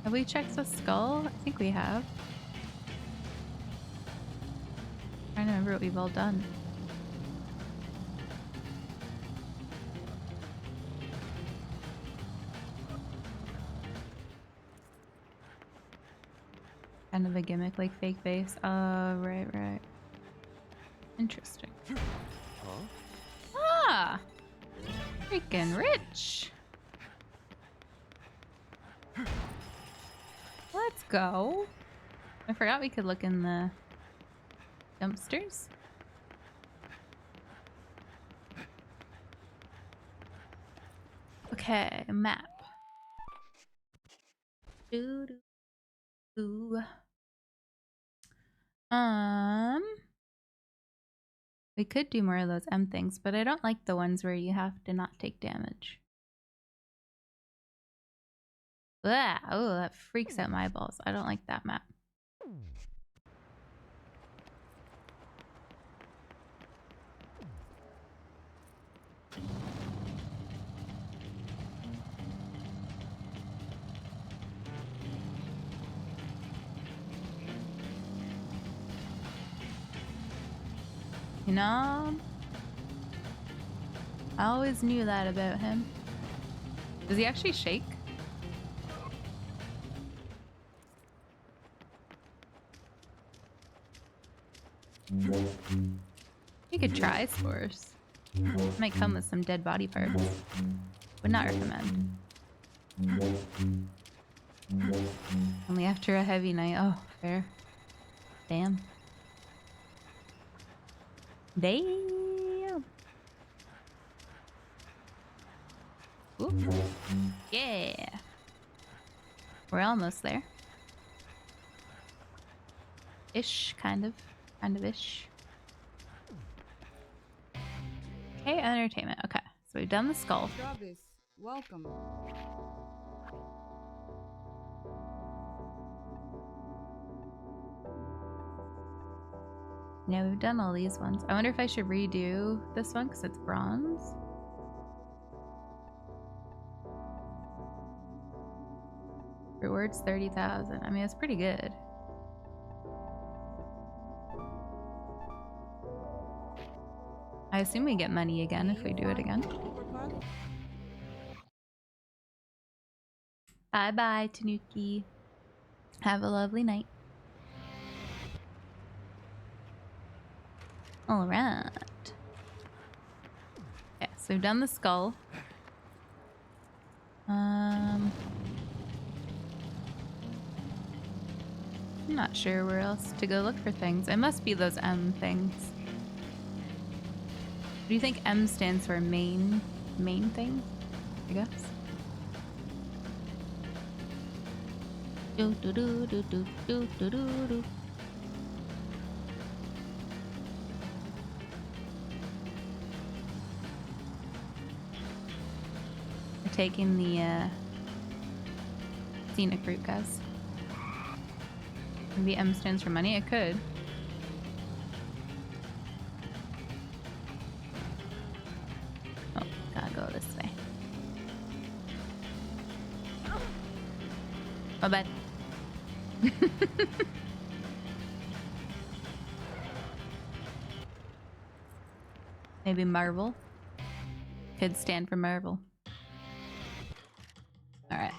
Have we checked the skull? I think we have. Trying to remember what we've all done. Kind of a gimmick, like fake base. Right, right. Interesting. Ah! Freaking rich! Let's go. I forgot we could look in the dumpsters. Okay, map. Doo-doo-doo. We could do more of those M things, but I don't like the ones where you have to not take damage. Blah. Oh, that freaks out my eyeballs. I don't like that map. You know, I always knew that about him. Does he actually shake? You could try spores. Might come with some dead body parts. Would not recommend. Only after a heavy night. Oh, fair. Damn. Damn. Ooh. Yeah. We're almost there. Ish, kind of. Kind of ish. Okay, entertainment. Okay, so we've done the skull. Travis, welcome. Yeah, we've done all these ones. I wonder if I should redo this one because it's bronze. Rewards 30,000. I mean, it's pretty good. I assume we get money again if we do it again. Bye bye, Tanuki. Have a lovely night. All right. Okay, so we've done the skull. I'm not sure where else to go look for things. It must be those M things. Do you think M stands for main thing? I guess. Do do do do do do do do do. We're taking the scenic route, guys. Maybe M stands for money. It could. Go this way. My bad. Maybe Marvel. Could stand for Marvel. Alright.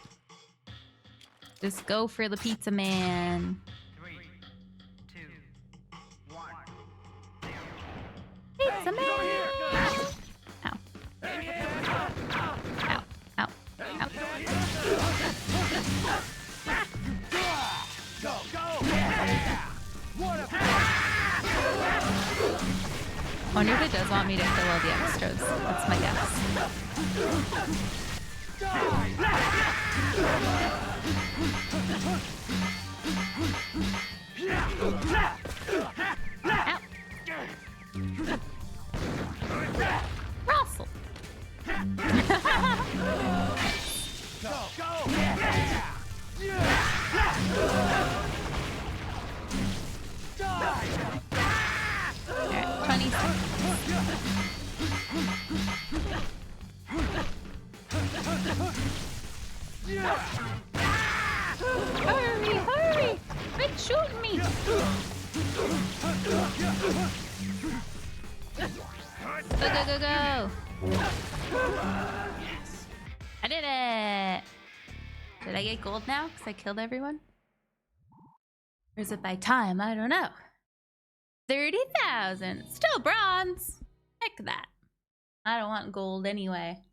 Just go for the pizza man. 3, 2, 1. Pizza man! Ow. Ow. Ow. Ow. wonder if it does want me to kill all the extras. That's my guess. Russell. Alright, 20 Hurry, hurry! Quit shooting me! Go, go, go, go! I did it! Did I get gold now? Because I killed everyone? Or is it by time? I don't know. 30,000. Still bronze. Heck that. I don't want gold anyway.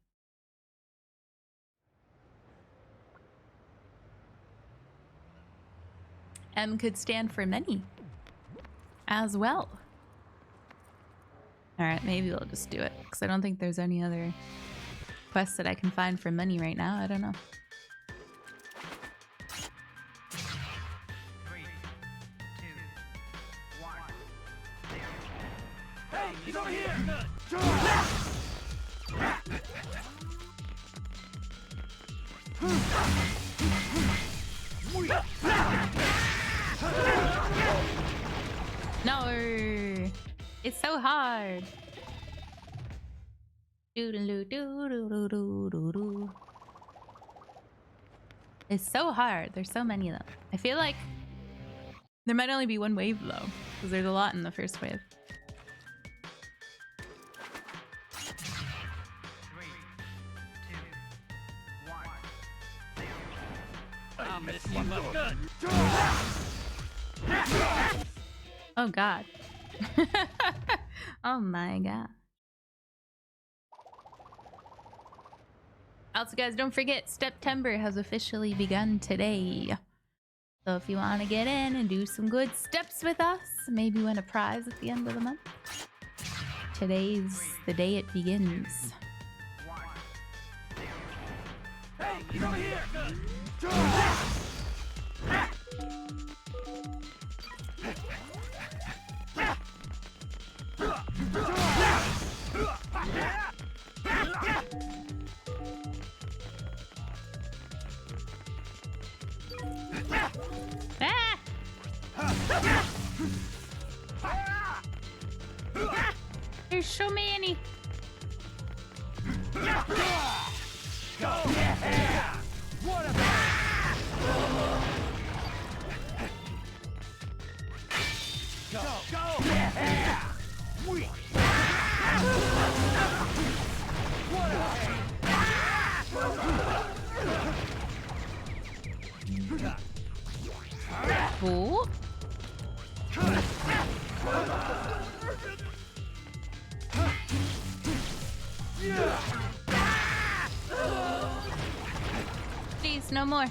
M could stand for many as well. Alright, maybe we'll just do it. Because I don't think there's any other quests that I can find for money right now. I don't know. 3, 2, 1. Hey, he's over here! No! It's so hard. Doo-doo-doo-doo-doo-doo-doo-doo. It's so hard. There's so many of them. I feel like there might only be one wave though, because there's a lot in the first wave. 3, 2, 1. I'll miss you up good. Oh god. Oh my god. Also guys, don't forget September has officially begun today. So if you want to get in and do some good steps with us, maybe win a prize at the end of the month. Today's the day it begins. Hey, he's over here! There's so many. What a go! Ooh. Please, no more.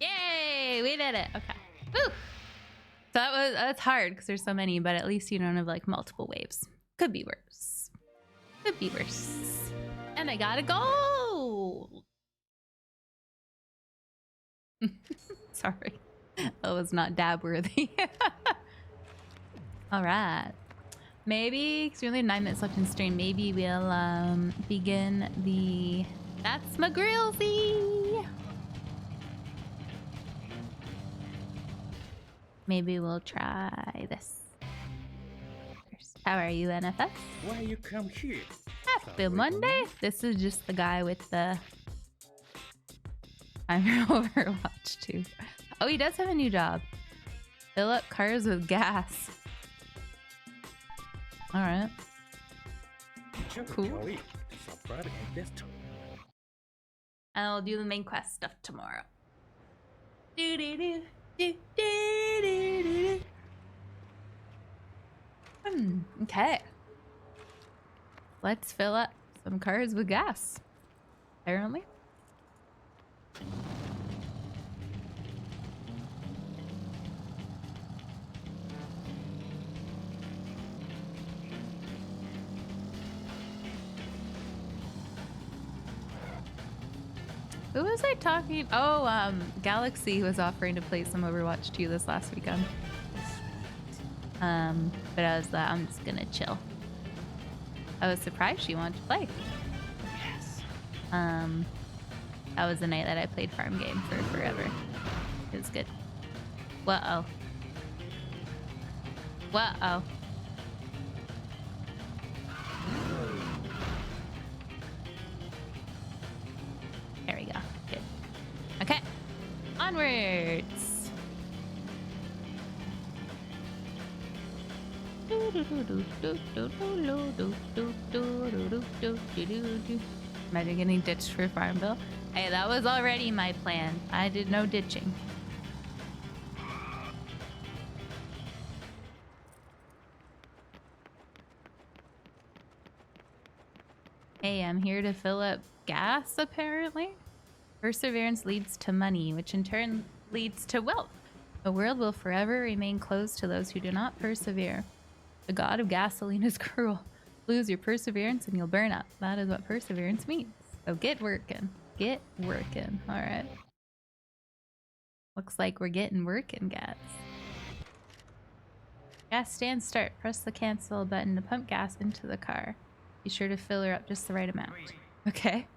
Yay, we did it. Okay. Woo. So that's hard because there's so many, but at least you don't have like multiple waves. Could be worse. Could be worse. And I gotta go. Sorry. That was not dab worthy. All right. Maybe, because we only have 9 minutes left in stream, maybe we'll begin the That's My Grillsy. Maybe we'll try this first. How are you, NFS? Why you come here? Happy Monday. This is just the guy with the timer Overwatch 2. Oh, he does have a new job. Fill up cars with gas. All right. Cool. And I'll do the main quest stuff tomorrow. Okay. Let's fill up some cars with gas. Apparently. Who was I talking? Oh, Galaxy was offering to play some Overwatch 2 this last weekend. But I was like, I'm just gonna chill. I was surprised she wanted to play. Yes. That was the night that I played Farm Game for forever. It was good. Whoa. Whoa. There we go. Good. Okay. Onwards. Imagine getting ditched for Farmville. Hey, that was already my plan. I did no ditching. Hey, I'm here to fill up gas, apparently. Perseverance leads to money, which in turn leads to wealth. The world will forever remain closed to those who do not persevere. The god of gasoline is cruel. Lose your perseverance and you'll burn up. That is what perseverance means. So get working. Get working. All right. Looks like we're getting working, guys. Gas stand start. Press the cancel button to pump gas into the car. Be sure to fill her up just the right amount. Okay.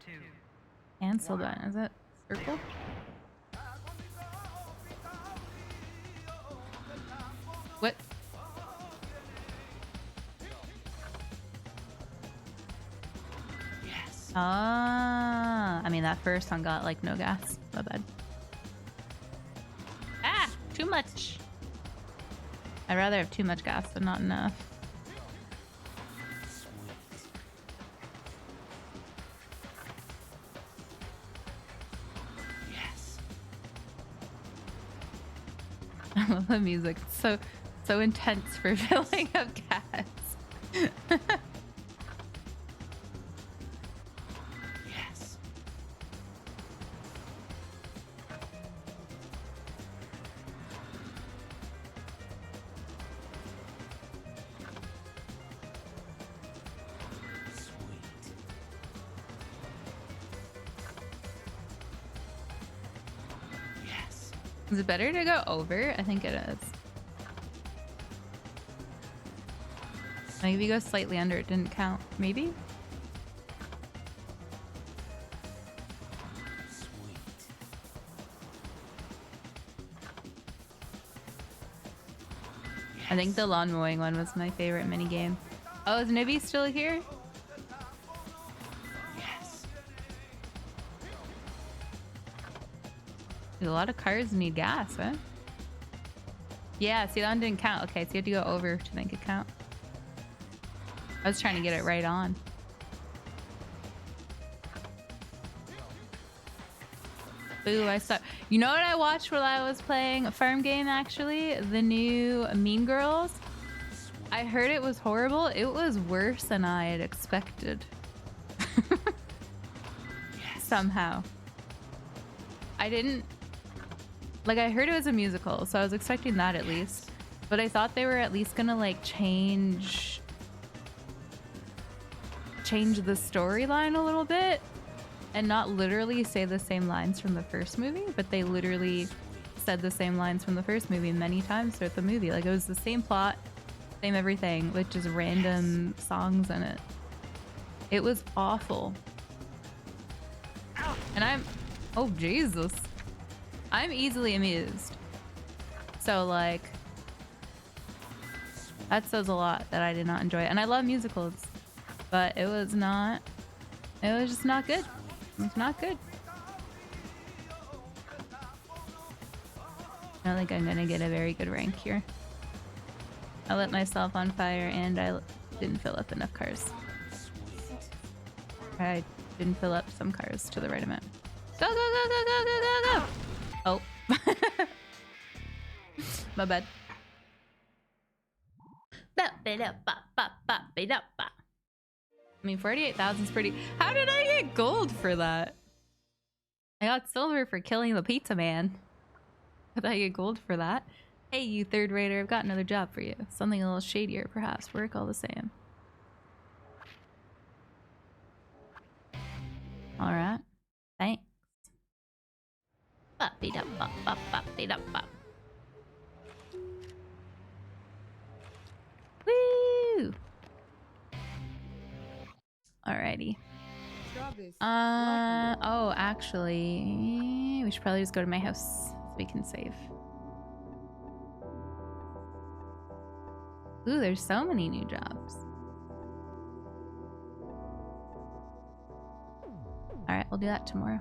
Cancel button. Is that circle? What? Yes. Ah, I mean that first one got like no gas. My bad. Ah, too much. I'd rather have too much gas than not enough. Yes. I love the music. It's so intense for filling up gas. Yes. Yes. Is it better to go over? I think it is. Like if you go slightly under, it didn't count. Maybe? I think the lawn mowing one was my favorite mini game. Oh, is Nibby still here? Yes. A lot of cars need gas, huh? Yeah, see that one didn't count. Okay, so you have to go over to make it count. I was trying to get it right on. Boo, I suck. You know what I watched while I was playing a Farm Game, actually? The new Mean Girls. I heard it was horrible. It was worse than I had expected. Somehow. I didn't... Like, I heard it was a musical, so I was expecting that at least. But I thought they were at least gonna, like, change the storyline a little bit. And not literally say the same lines from the first movie, but they literally said the same lines from the first movie many times throughout the movie. Like, it was the same plot, same everything, with just random songs in it. It was awful. And I'm... Oh, Jesus. I'm easily amused. So, like... That says a lot that I did not enjoy it. And I love musicals. But it was not... It was just not good. It's not good. I don't think I'm gonna get a very good rank here. I lit myself on fire and I didn't fill up enough cars. I didn't fill up some cars to the right amount. Go, go, go, go, go, go, go, go! Oh. My bad. I mean, 48,000 is pretty... How did I get gold for that? I got silver for killing the pizza man. How did I get gold for that? Hey, you third rater, I've got another job for you. Something a little shadier, perhaps. Work all the same. Alright. Thanks. Bop. Woo! Alrighty. Travis, Oh, actually, we should probably just go to my house so we can save. Ooh, there's so many new jobs. Alright, we'll do that tomorrow.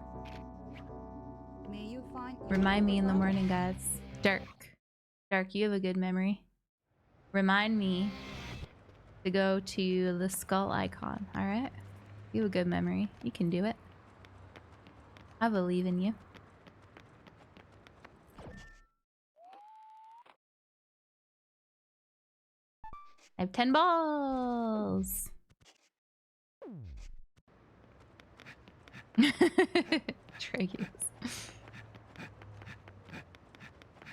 may you find your Remind me in the superpower? morning, guys. Dark, you have a good memory. Remind me to go to the skull icon, alright? You have a good memory. You can do it. I believe in you. I have 10 balls. Tragus.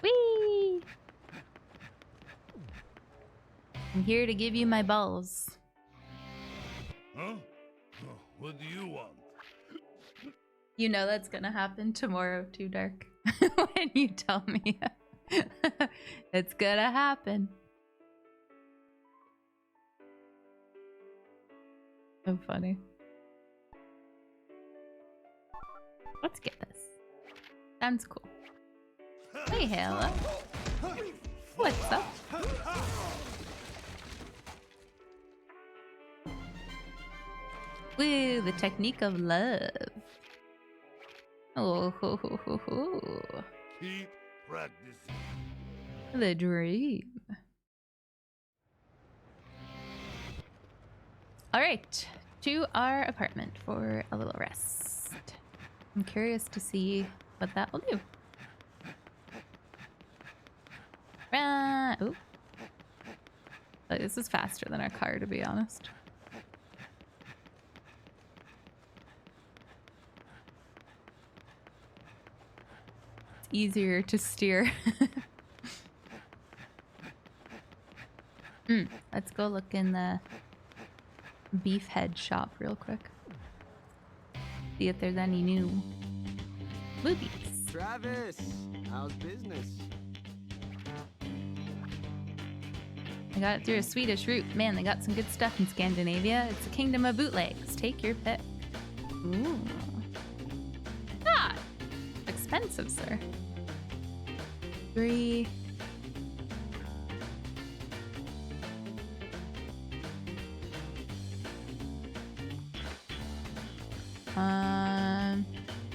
Whee! I'm here to give you my balls. Huh? What do you want? You know that's gonna happen tomorrow too, Dark. When you tell me. It's gonna happen. So funny. Let's get this. Sounds cool. Hey, hello. What's up? Woo, the technique of love. Oh, ho, ho, ho, ho. Keep practicing. The dream. All right, to our apartment for a little rest. I'm curious to see what that will do. Ooh. But this is faster than our car, to be honest. It's easier to steer. Let's go look in the beef head shop real quick. See if there's any new movies. Travis, how's business? I got it through a Swedish route. Man, they got some good stuff in Scandinavia. It's a kingdom of bootlegs. Take your pick. Ooh. Ah! Expensive, sir. 3.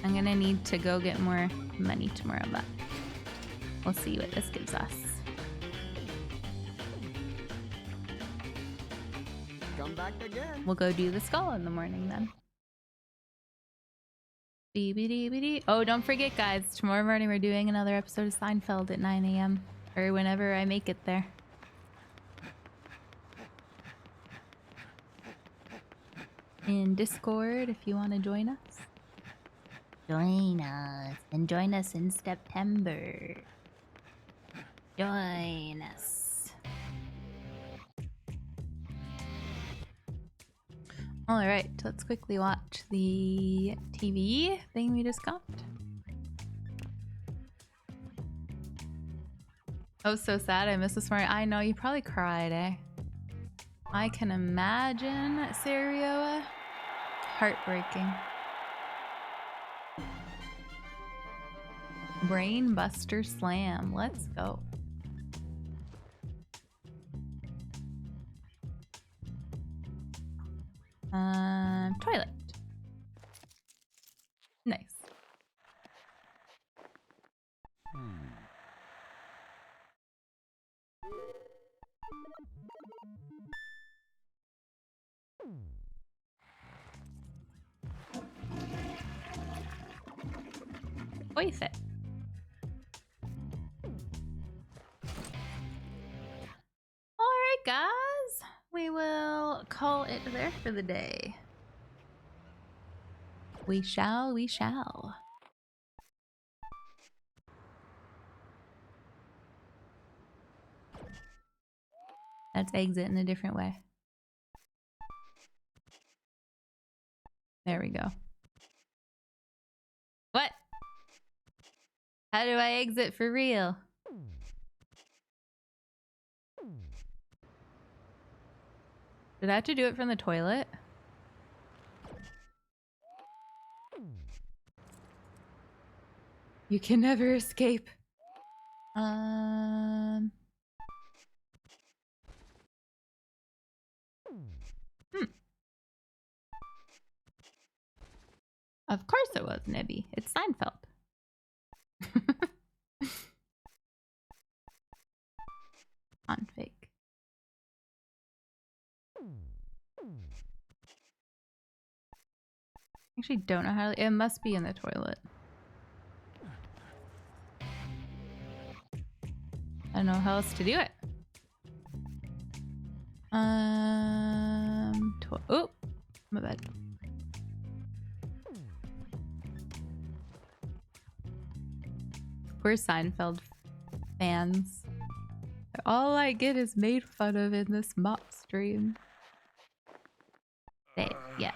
I'm gonna need to go get more money tomorrow, but we'll see what this gives us. Come back again. We'll go do the skull in the morning then. Dee-be-dee-be-dee. Oh, don't forget, guys. Tomorrow morning we're doing another episode of Seinfeld at 9 a.m. Or whenever I make it there. In Discord, if you want to join us. Join us. And join us in September. Join us. Alright, let's quickly watch the TV thing we just got. Oh, so sad. I missed this morning. I know, you probably cried, eh? I can imagine, Serioa. Heartbreaking. Brain Buster Slam. Let's go. Toilet. Nice. Boy fit. Alright, guys. We will call it there for the day. We shall, we shall. Let's exit in a different way. There we go. What? How do I exit for real? Did I have to do it from the toilet? You can never escape. Hmm. Of course it was, Nibby. It's Seinfeld. On fake. Actually don't know how to, it must be in the toilet. I don't know how else to do it. Oh, my bad. Poor Seinfeld fans. All I get is made fun of in this mop stream. Say it, yeah.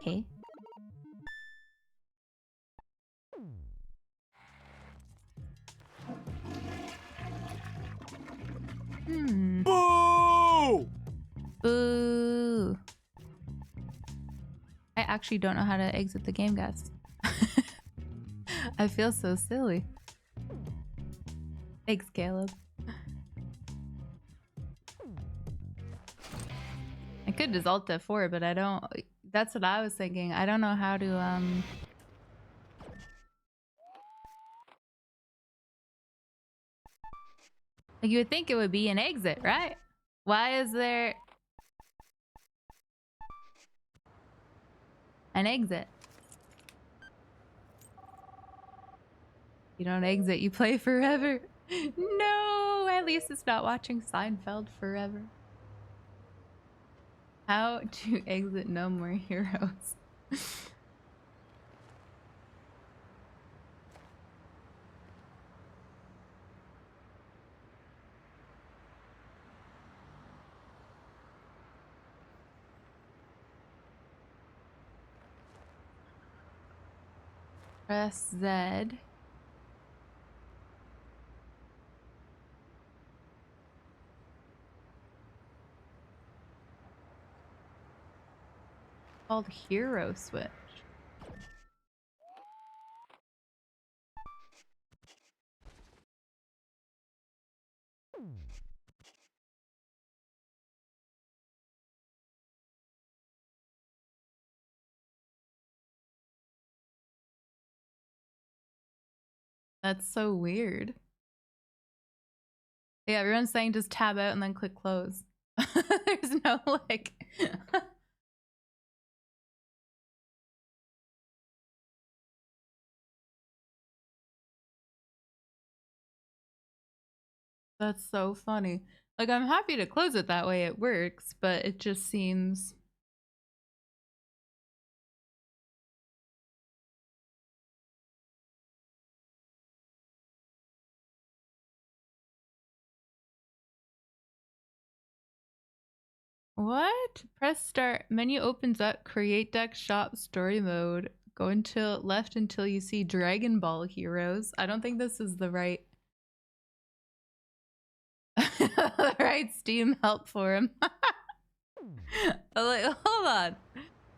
Okay. Boo! Boo! I actually don't know how to exit the game, guys. I feel so silly. Thanks, Caleb. I could just Alt F4, but I don't. That's what I was thinking. I don't know how to like, you would think it would be an exit, right? Why is there an exit? You don't exit, you play forever. No, at least it's not watching Seinfeld forever. How to exit No More Heroes. Press Z. Called Hero Switch. That's so weird. Yeah, everyone's saying just tab out and then click close. There's no like That's so funny. Like, I'm happy to close it that way, it works, but it just seems what? Press start. Menu opens up. Create deck shop story mode. Go until left until you see Dragon Ball Heroes. I don't think this is the right the right Steam help for him. I'm like, hold on.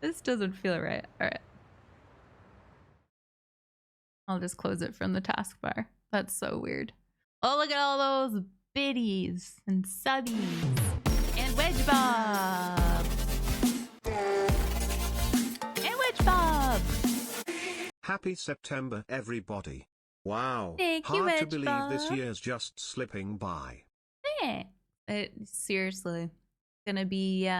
This doesn't feel right. Alright. I'll just close it from the taskbar. That's so weird. Oh, look at all those biddies and subbies. And Wedge Bob! And Wedge Bob! Happy September, everybody. Wow. Thank you, Hard to Wedge believe this Bob. year's just slipping by. Yeah. It seriously gonna be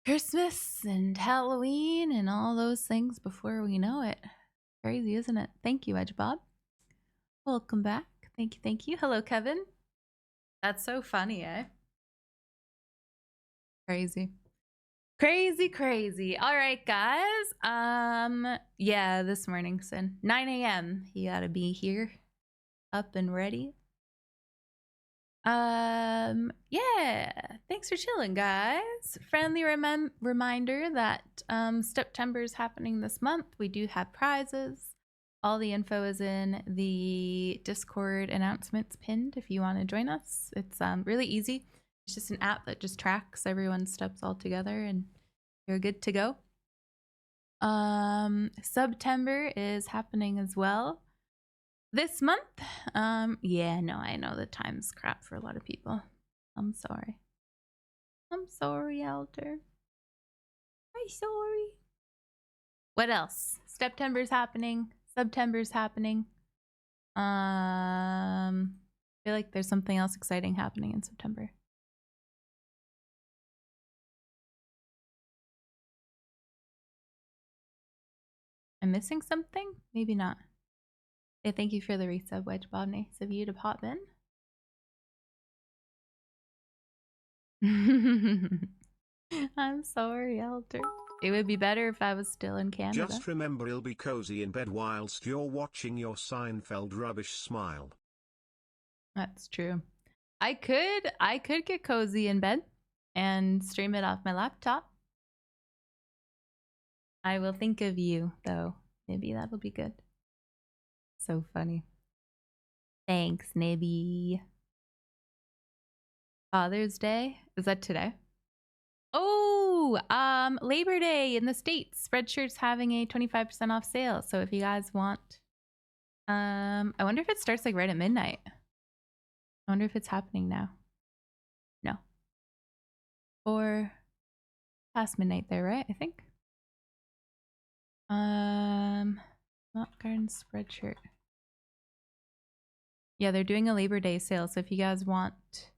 Christmas and Halloween and all those things before we know it. Crazy, isn't it? Thank you, Edge Bob. Welcome back. Thank you, thank you. Hello, Kevin. That's so funny, eh? Crazy. Crazy, crazy. All right, guys. Yeah, this morning, Sin. 9 a.m. You gotta be here. Up and ready. Yeah. Thanks for chilling, guys. Friendly reminder that September is happening this month. We do have prizes. All the info is in the Discord announcements pinned if you want to join us. It's really easy. It's just an app that just tracks everyone's steps all together and you're good to go. September is happening as well this month. Yeah, no, I know the time's crap for a lot of people. I'm sorry. I'm sorry, Elder. I'm sorry. What else? September's happening. September's happening. I feel like there's something else exciting happening in September. I'm missing something? Maybe not. Yeah, thank you for the resub, Wedge Bob. Nice of you to pop in. I'm sorry, Elder. It would be better if I was still in Canada. Just remember, you'll be cozy in bed whilst you're watching your Seinfeld rubbish smile. That's true. I could get cozy in bed and stream it off my laptop. I will think of you, though. Maybe that'll be good. So funny. Thanks, Nibby. Father's Day? Is that today? Oh, Labor Day in the States. Spreadshirt's having a 25% off sale. So if you guys want, I wonder if it starts like right at midnight. I wonder if it's happening now. No. Or past midnight there, right? I think. Not Garden Spreadshirt. Yeah, they're doing a Labor Day sale. So if you guys want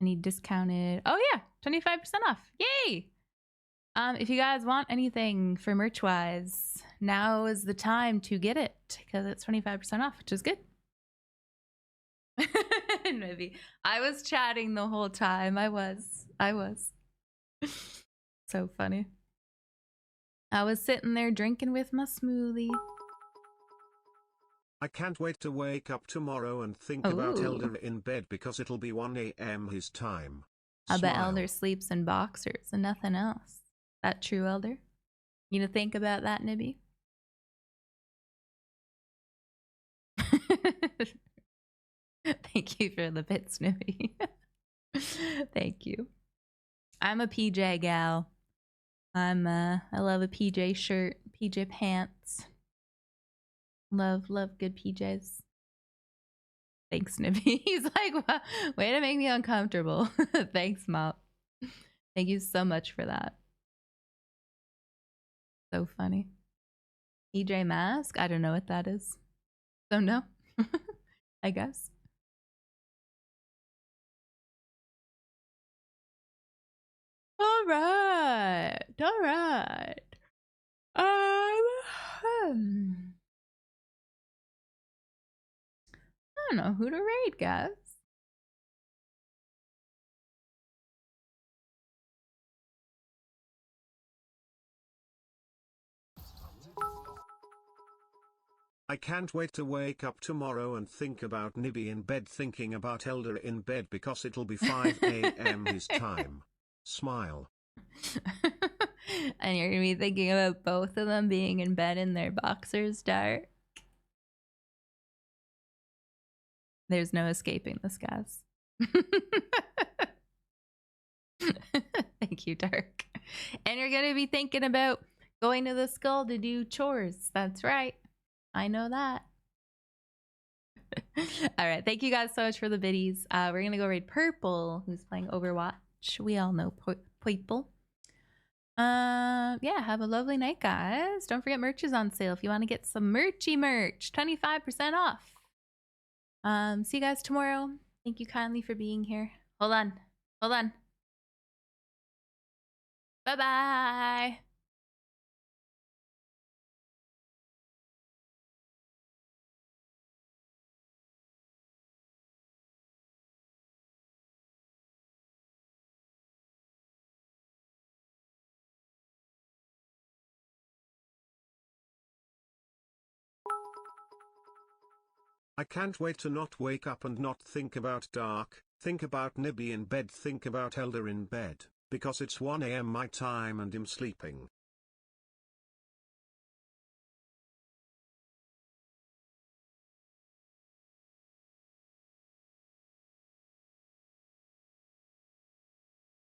any discounted, oh yeah, 25% off. Yay! If you guys want anything for merch wise, now is the time to get it because it's 25% off, which is good. Maybe I was chatting the whole time. I was. So funny. I was sitting there drinking with my smoothie. I can't wait to wake up tomorrow and think about Elder in bed because it'll be 1 a.m. his time. I bet Elder sleeps in boxers and nothing else. That true, Elder? You know, think about that, Nibby. Thank you for the bits, Nibby. Thank you. I'm a PJ gal. I love a PJ shirt, PJ pants. Love good PJs. Thanks, Nibby. He's like, wow, way to make me uncomfortable. Thanks, Mop. Thank you so much for that. So funny. PJ Mask? I don't know what that is. Don't know. I guess. All right. I don't know who to raid, guys. I can't wait to wake up tomorrow and think about Nibby in bed, thinking about Elder in bed because it'll be 5 a.m. his time. Smile. And you're gonna be thinking about both of them being in bed in their boxers, Dark. There's no escaping this, guys. Thank you, Dark. And you're gonna be thinking about going to the skull to do chores. That's right. I know that. All right. Thank you guys so much for the biddies. We're going to go raid Purple, who's playing Overwatch. We all know Purple. Yeah, have a lovely night, guys. Don't forget merch is on sale if you want to get some merchy merch. 25% off. See you guys tomorrow. Thank you kindly for being here. Hold on. Bye-bye. I can't wait to not wake up and not think about Dark, think about Nibby in bed, think about Elder in bed, because it's 1 AM my time and I'm sleeping.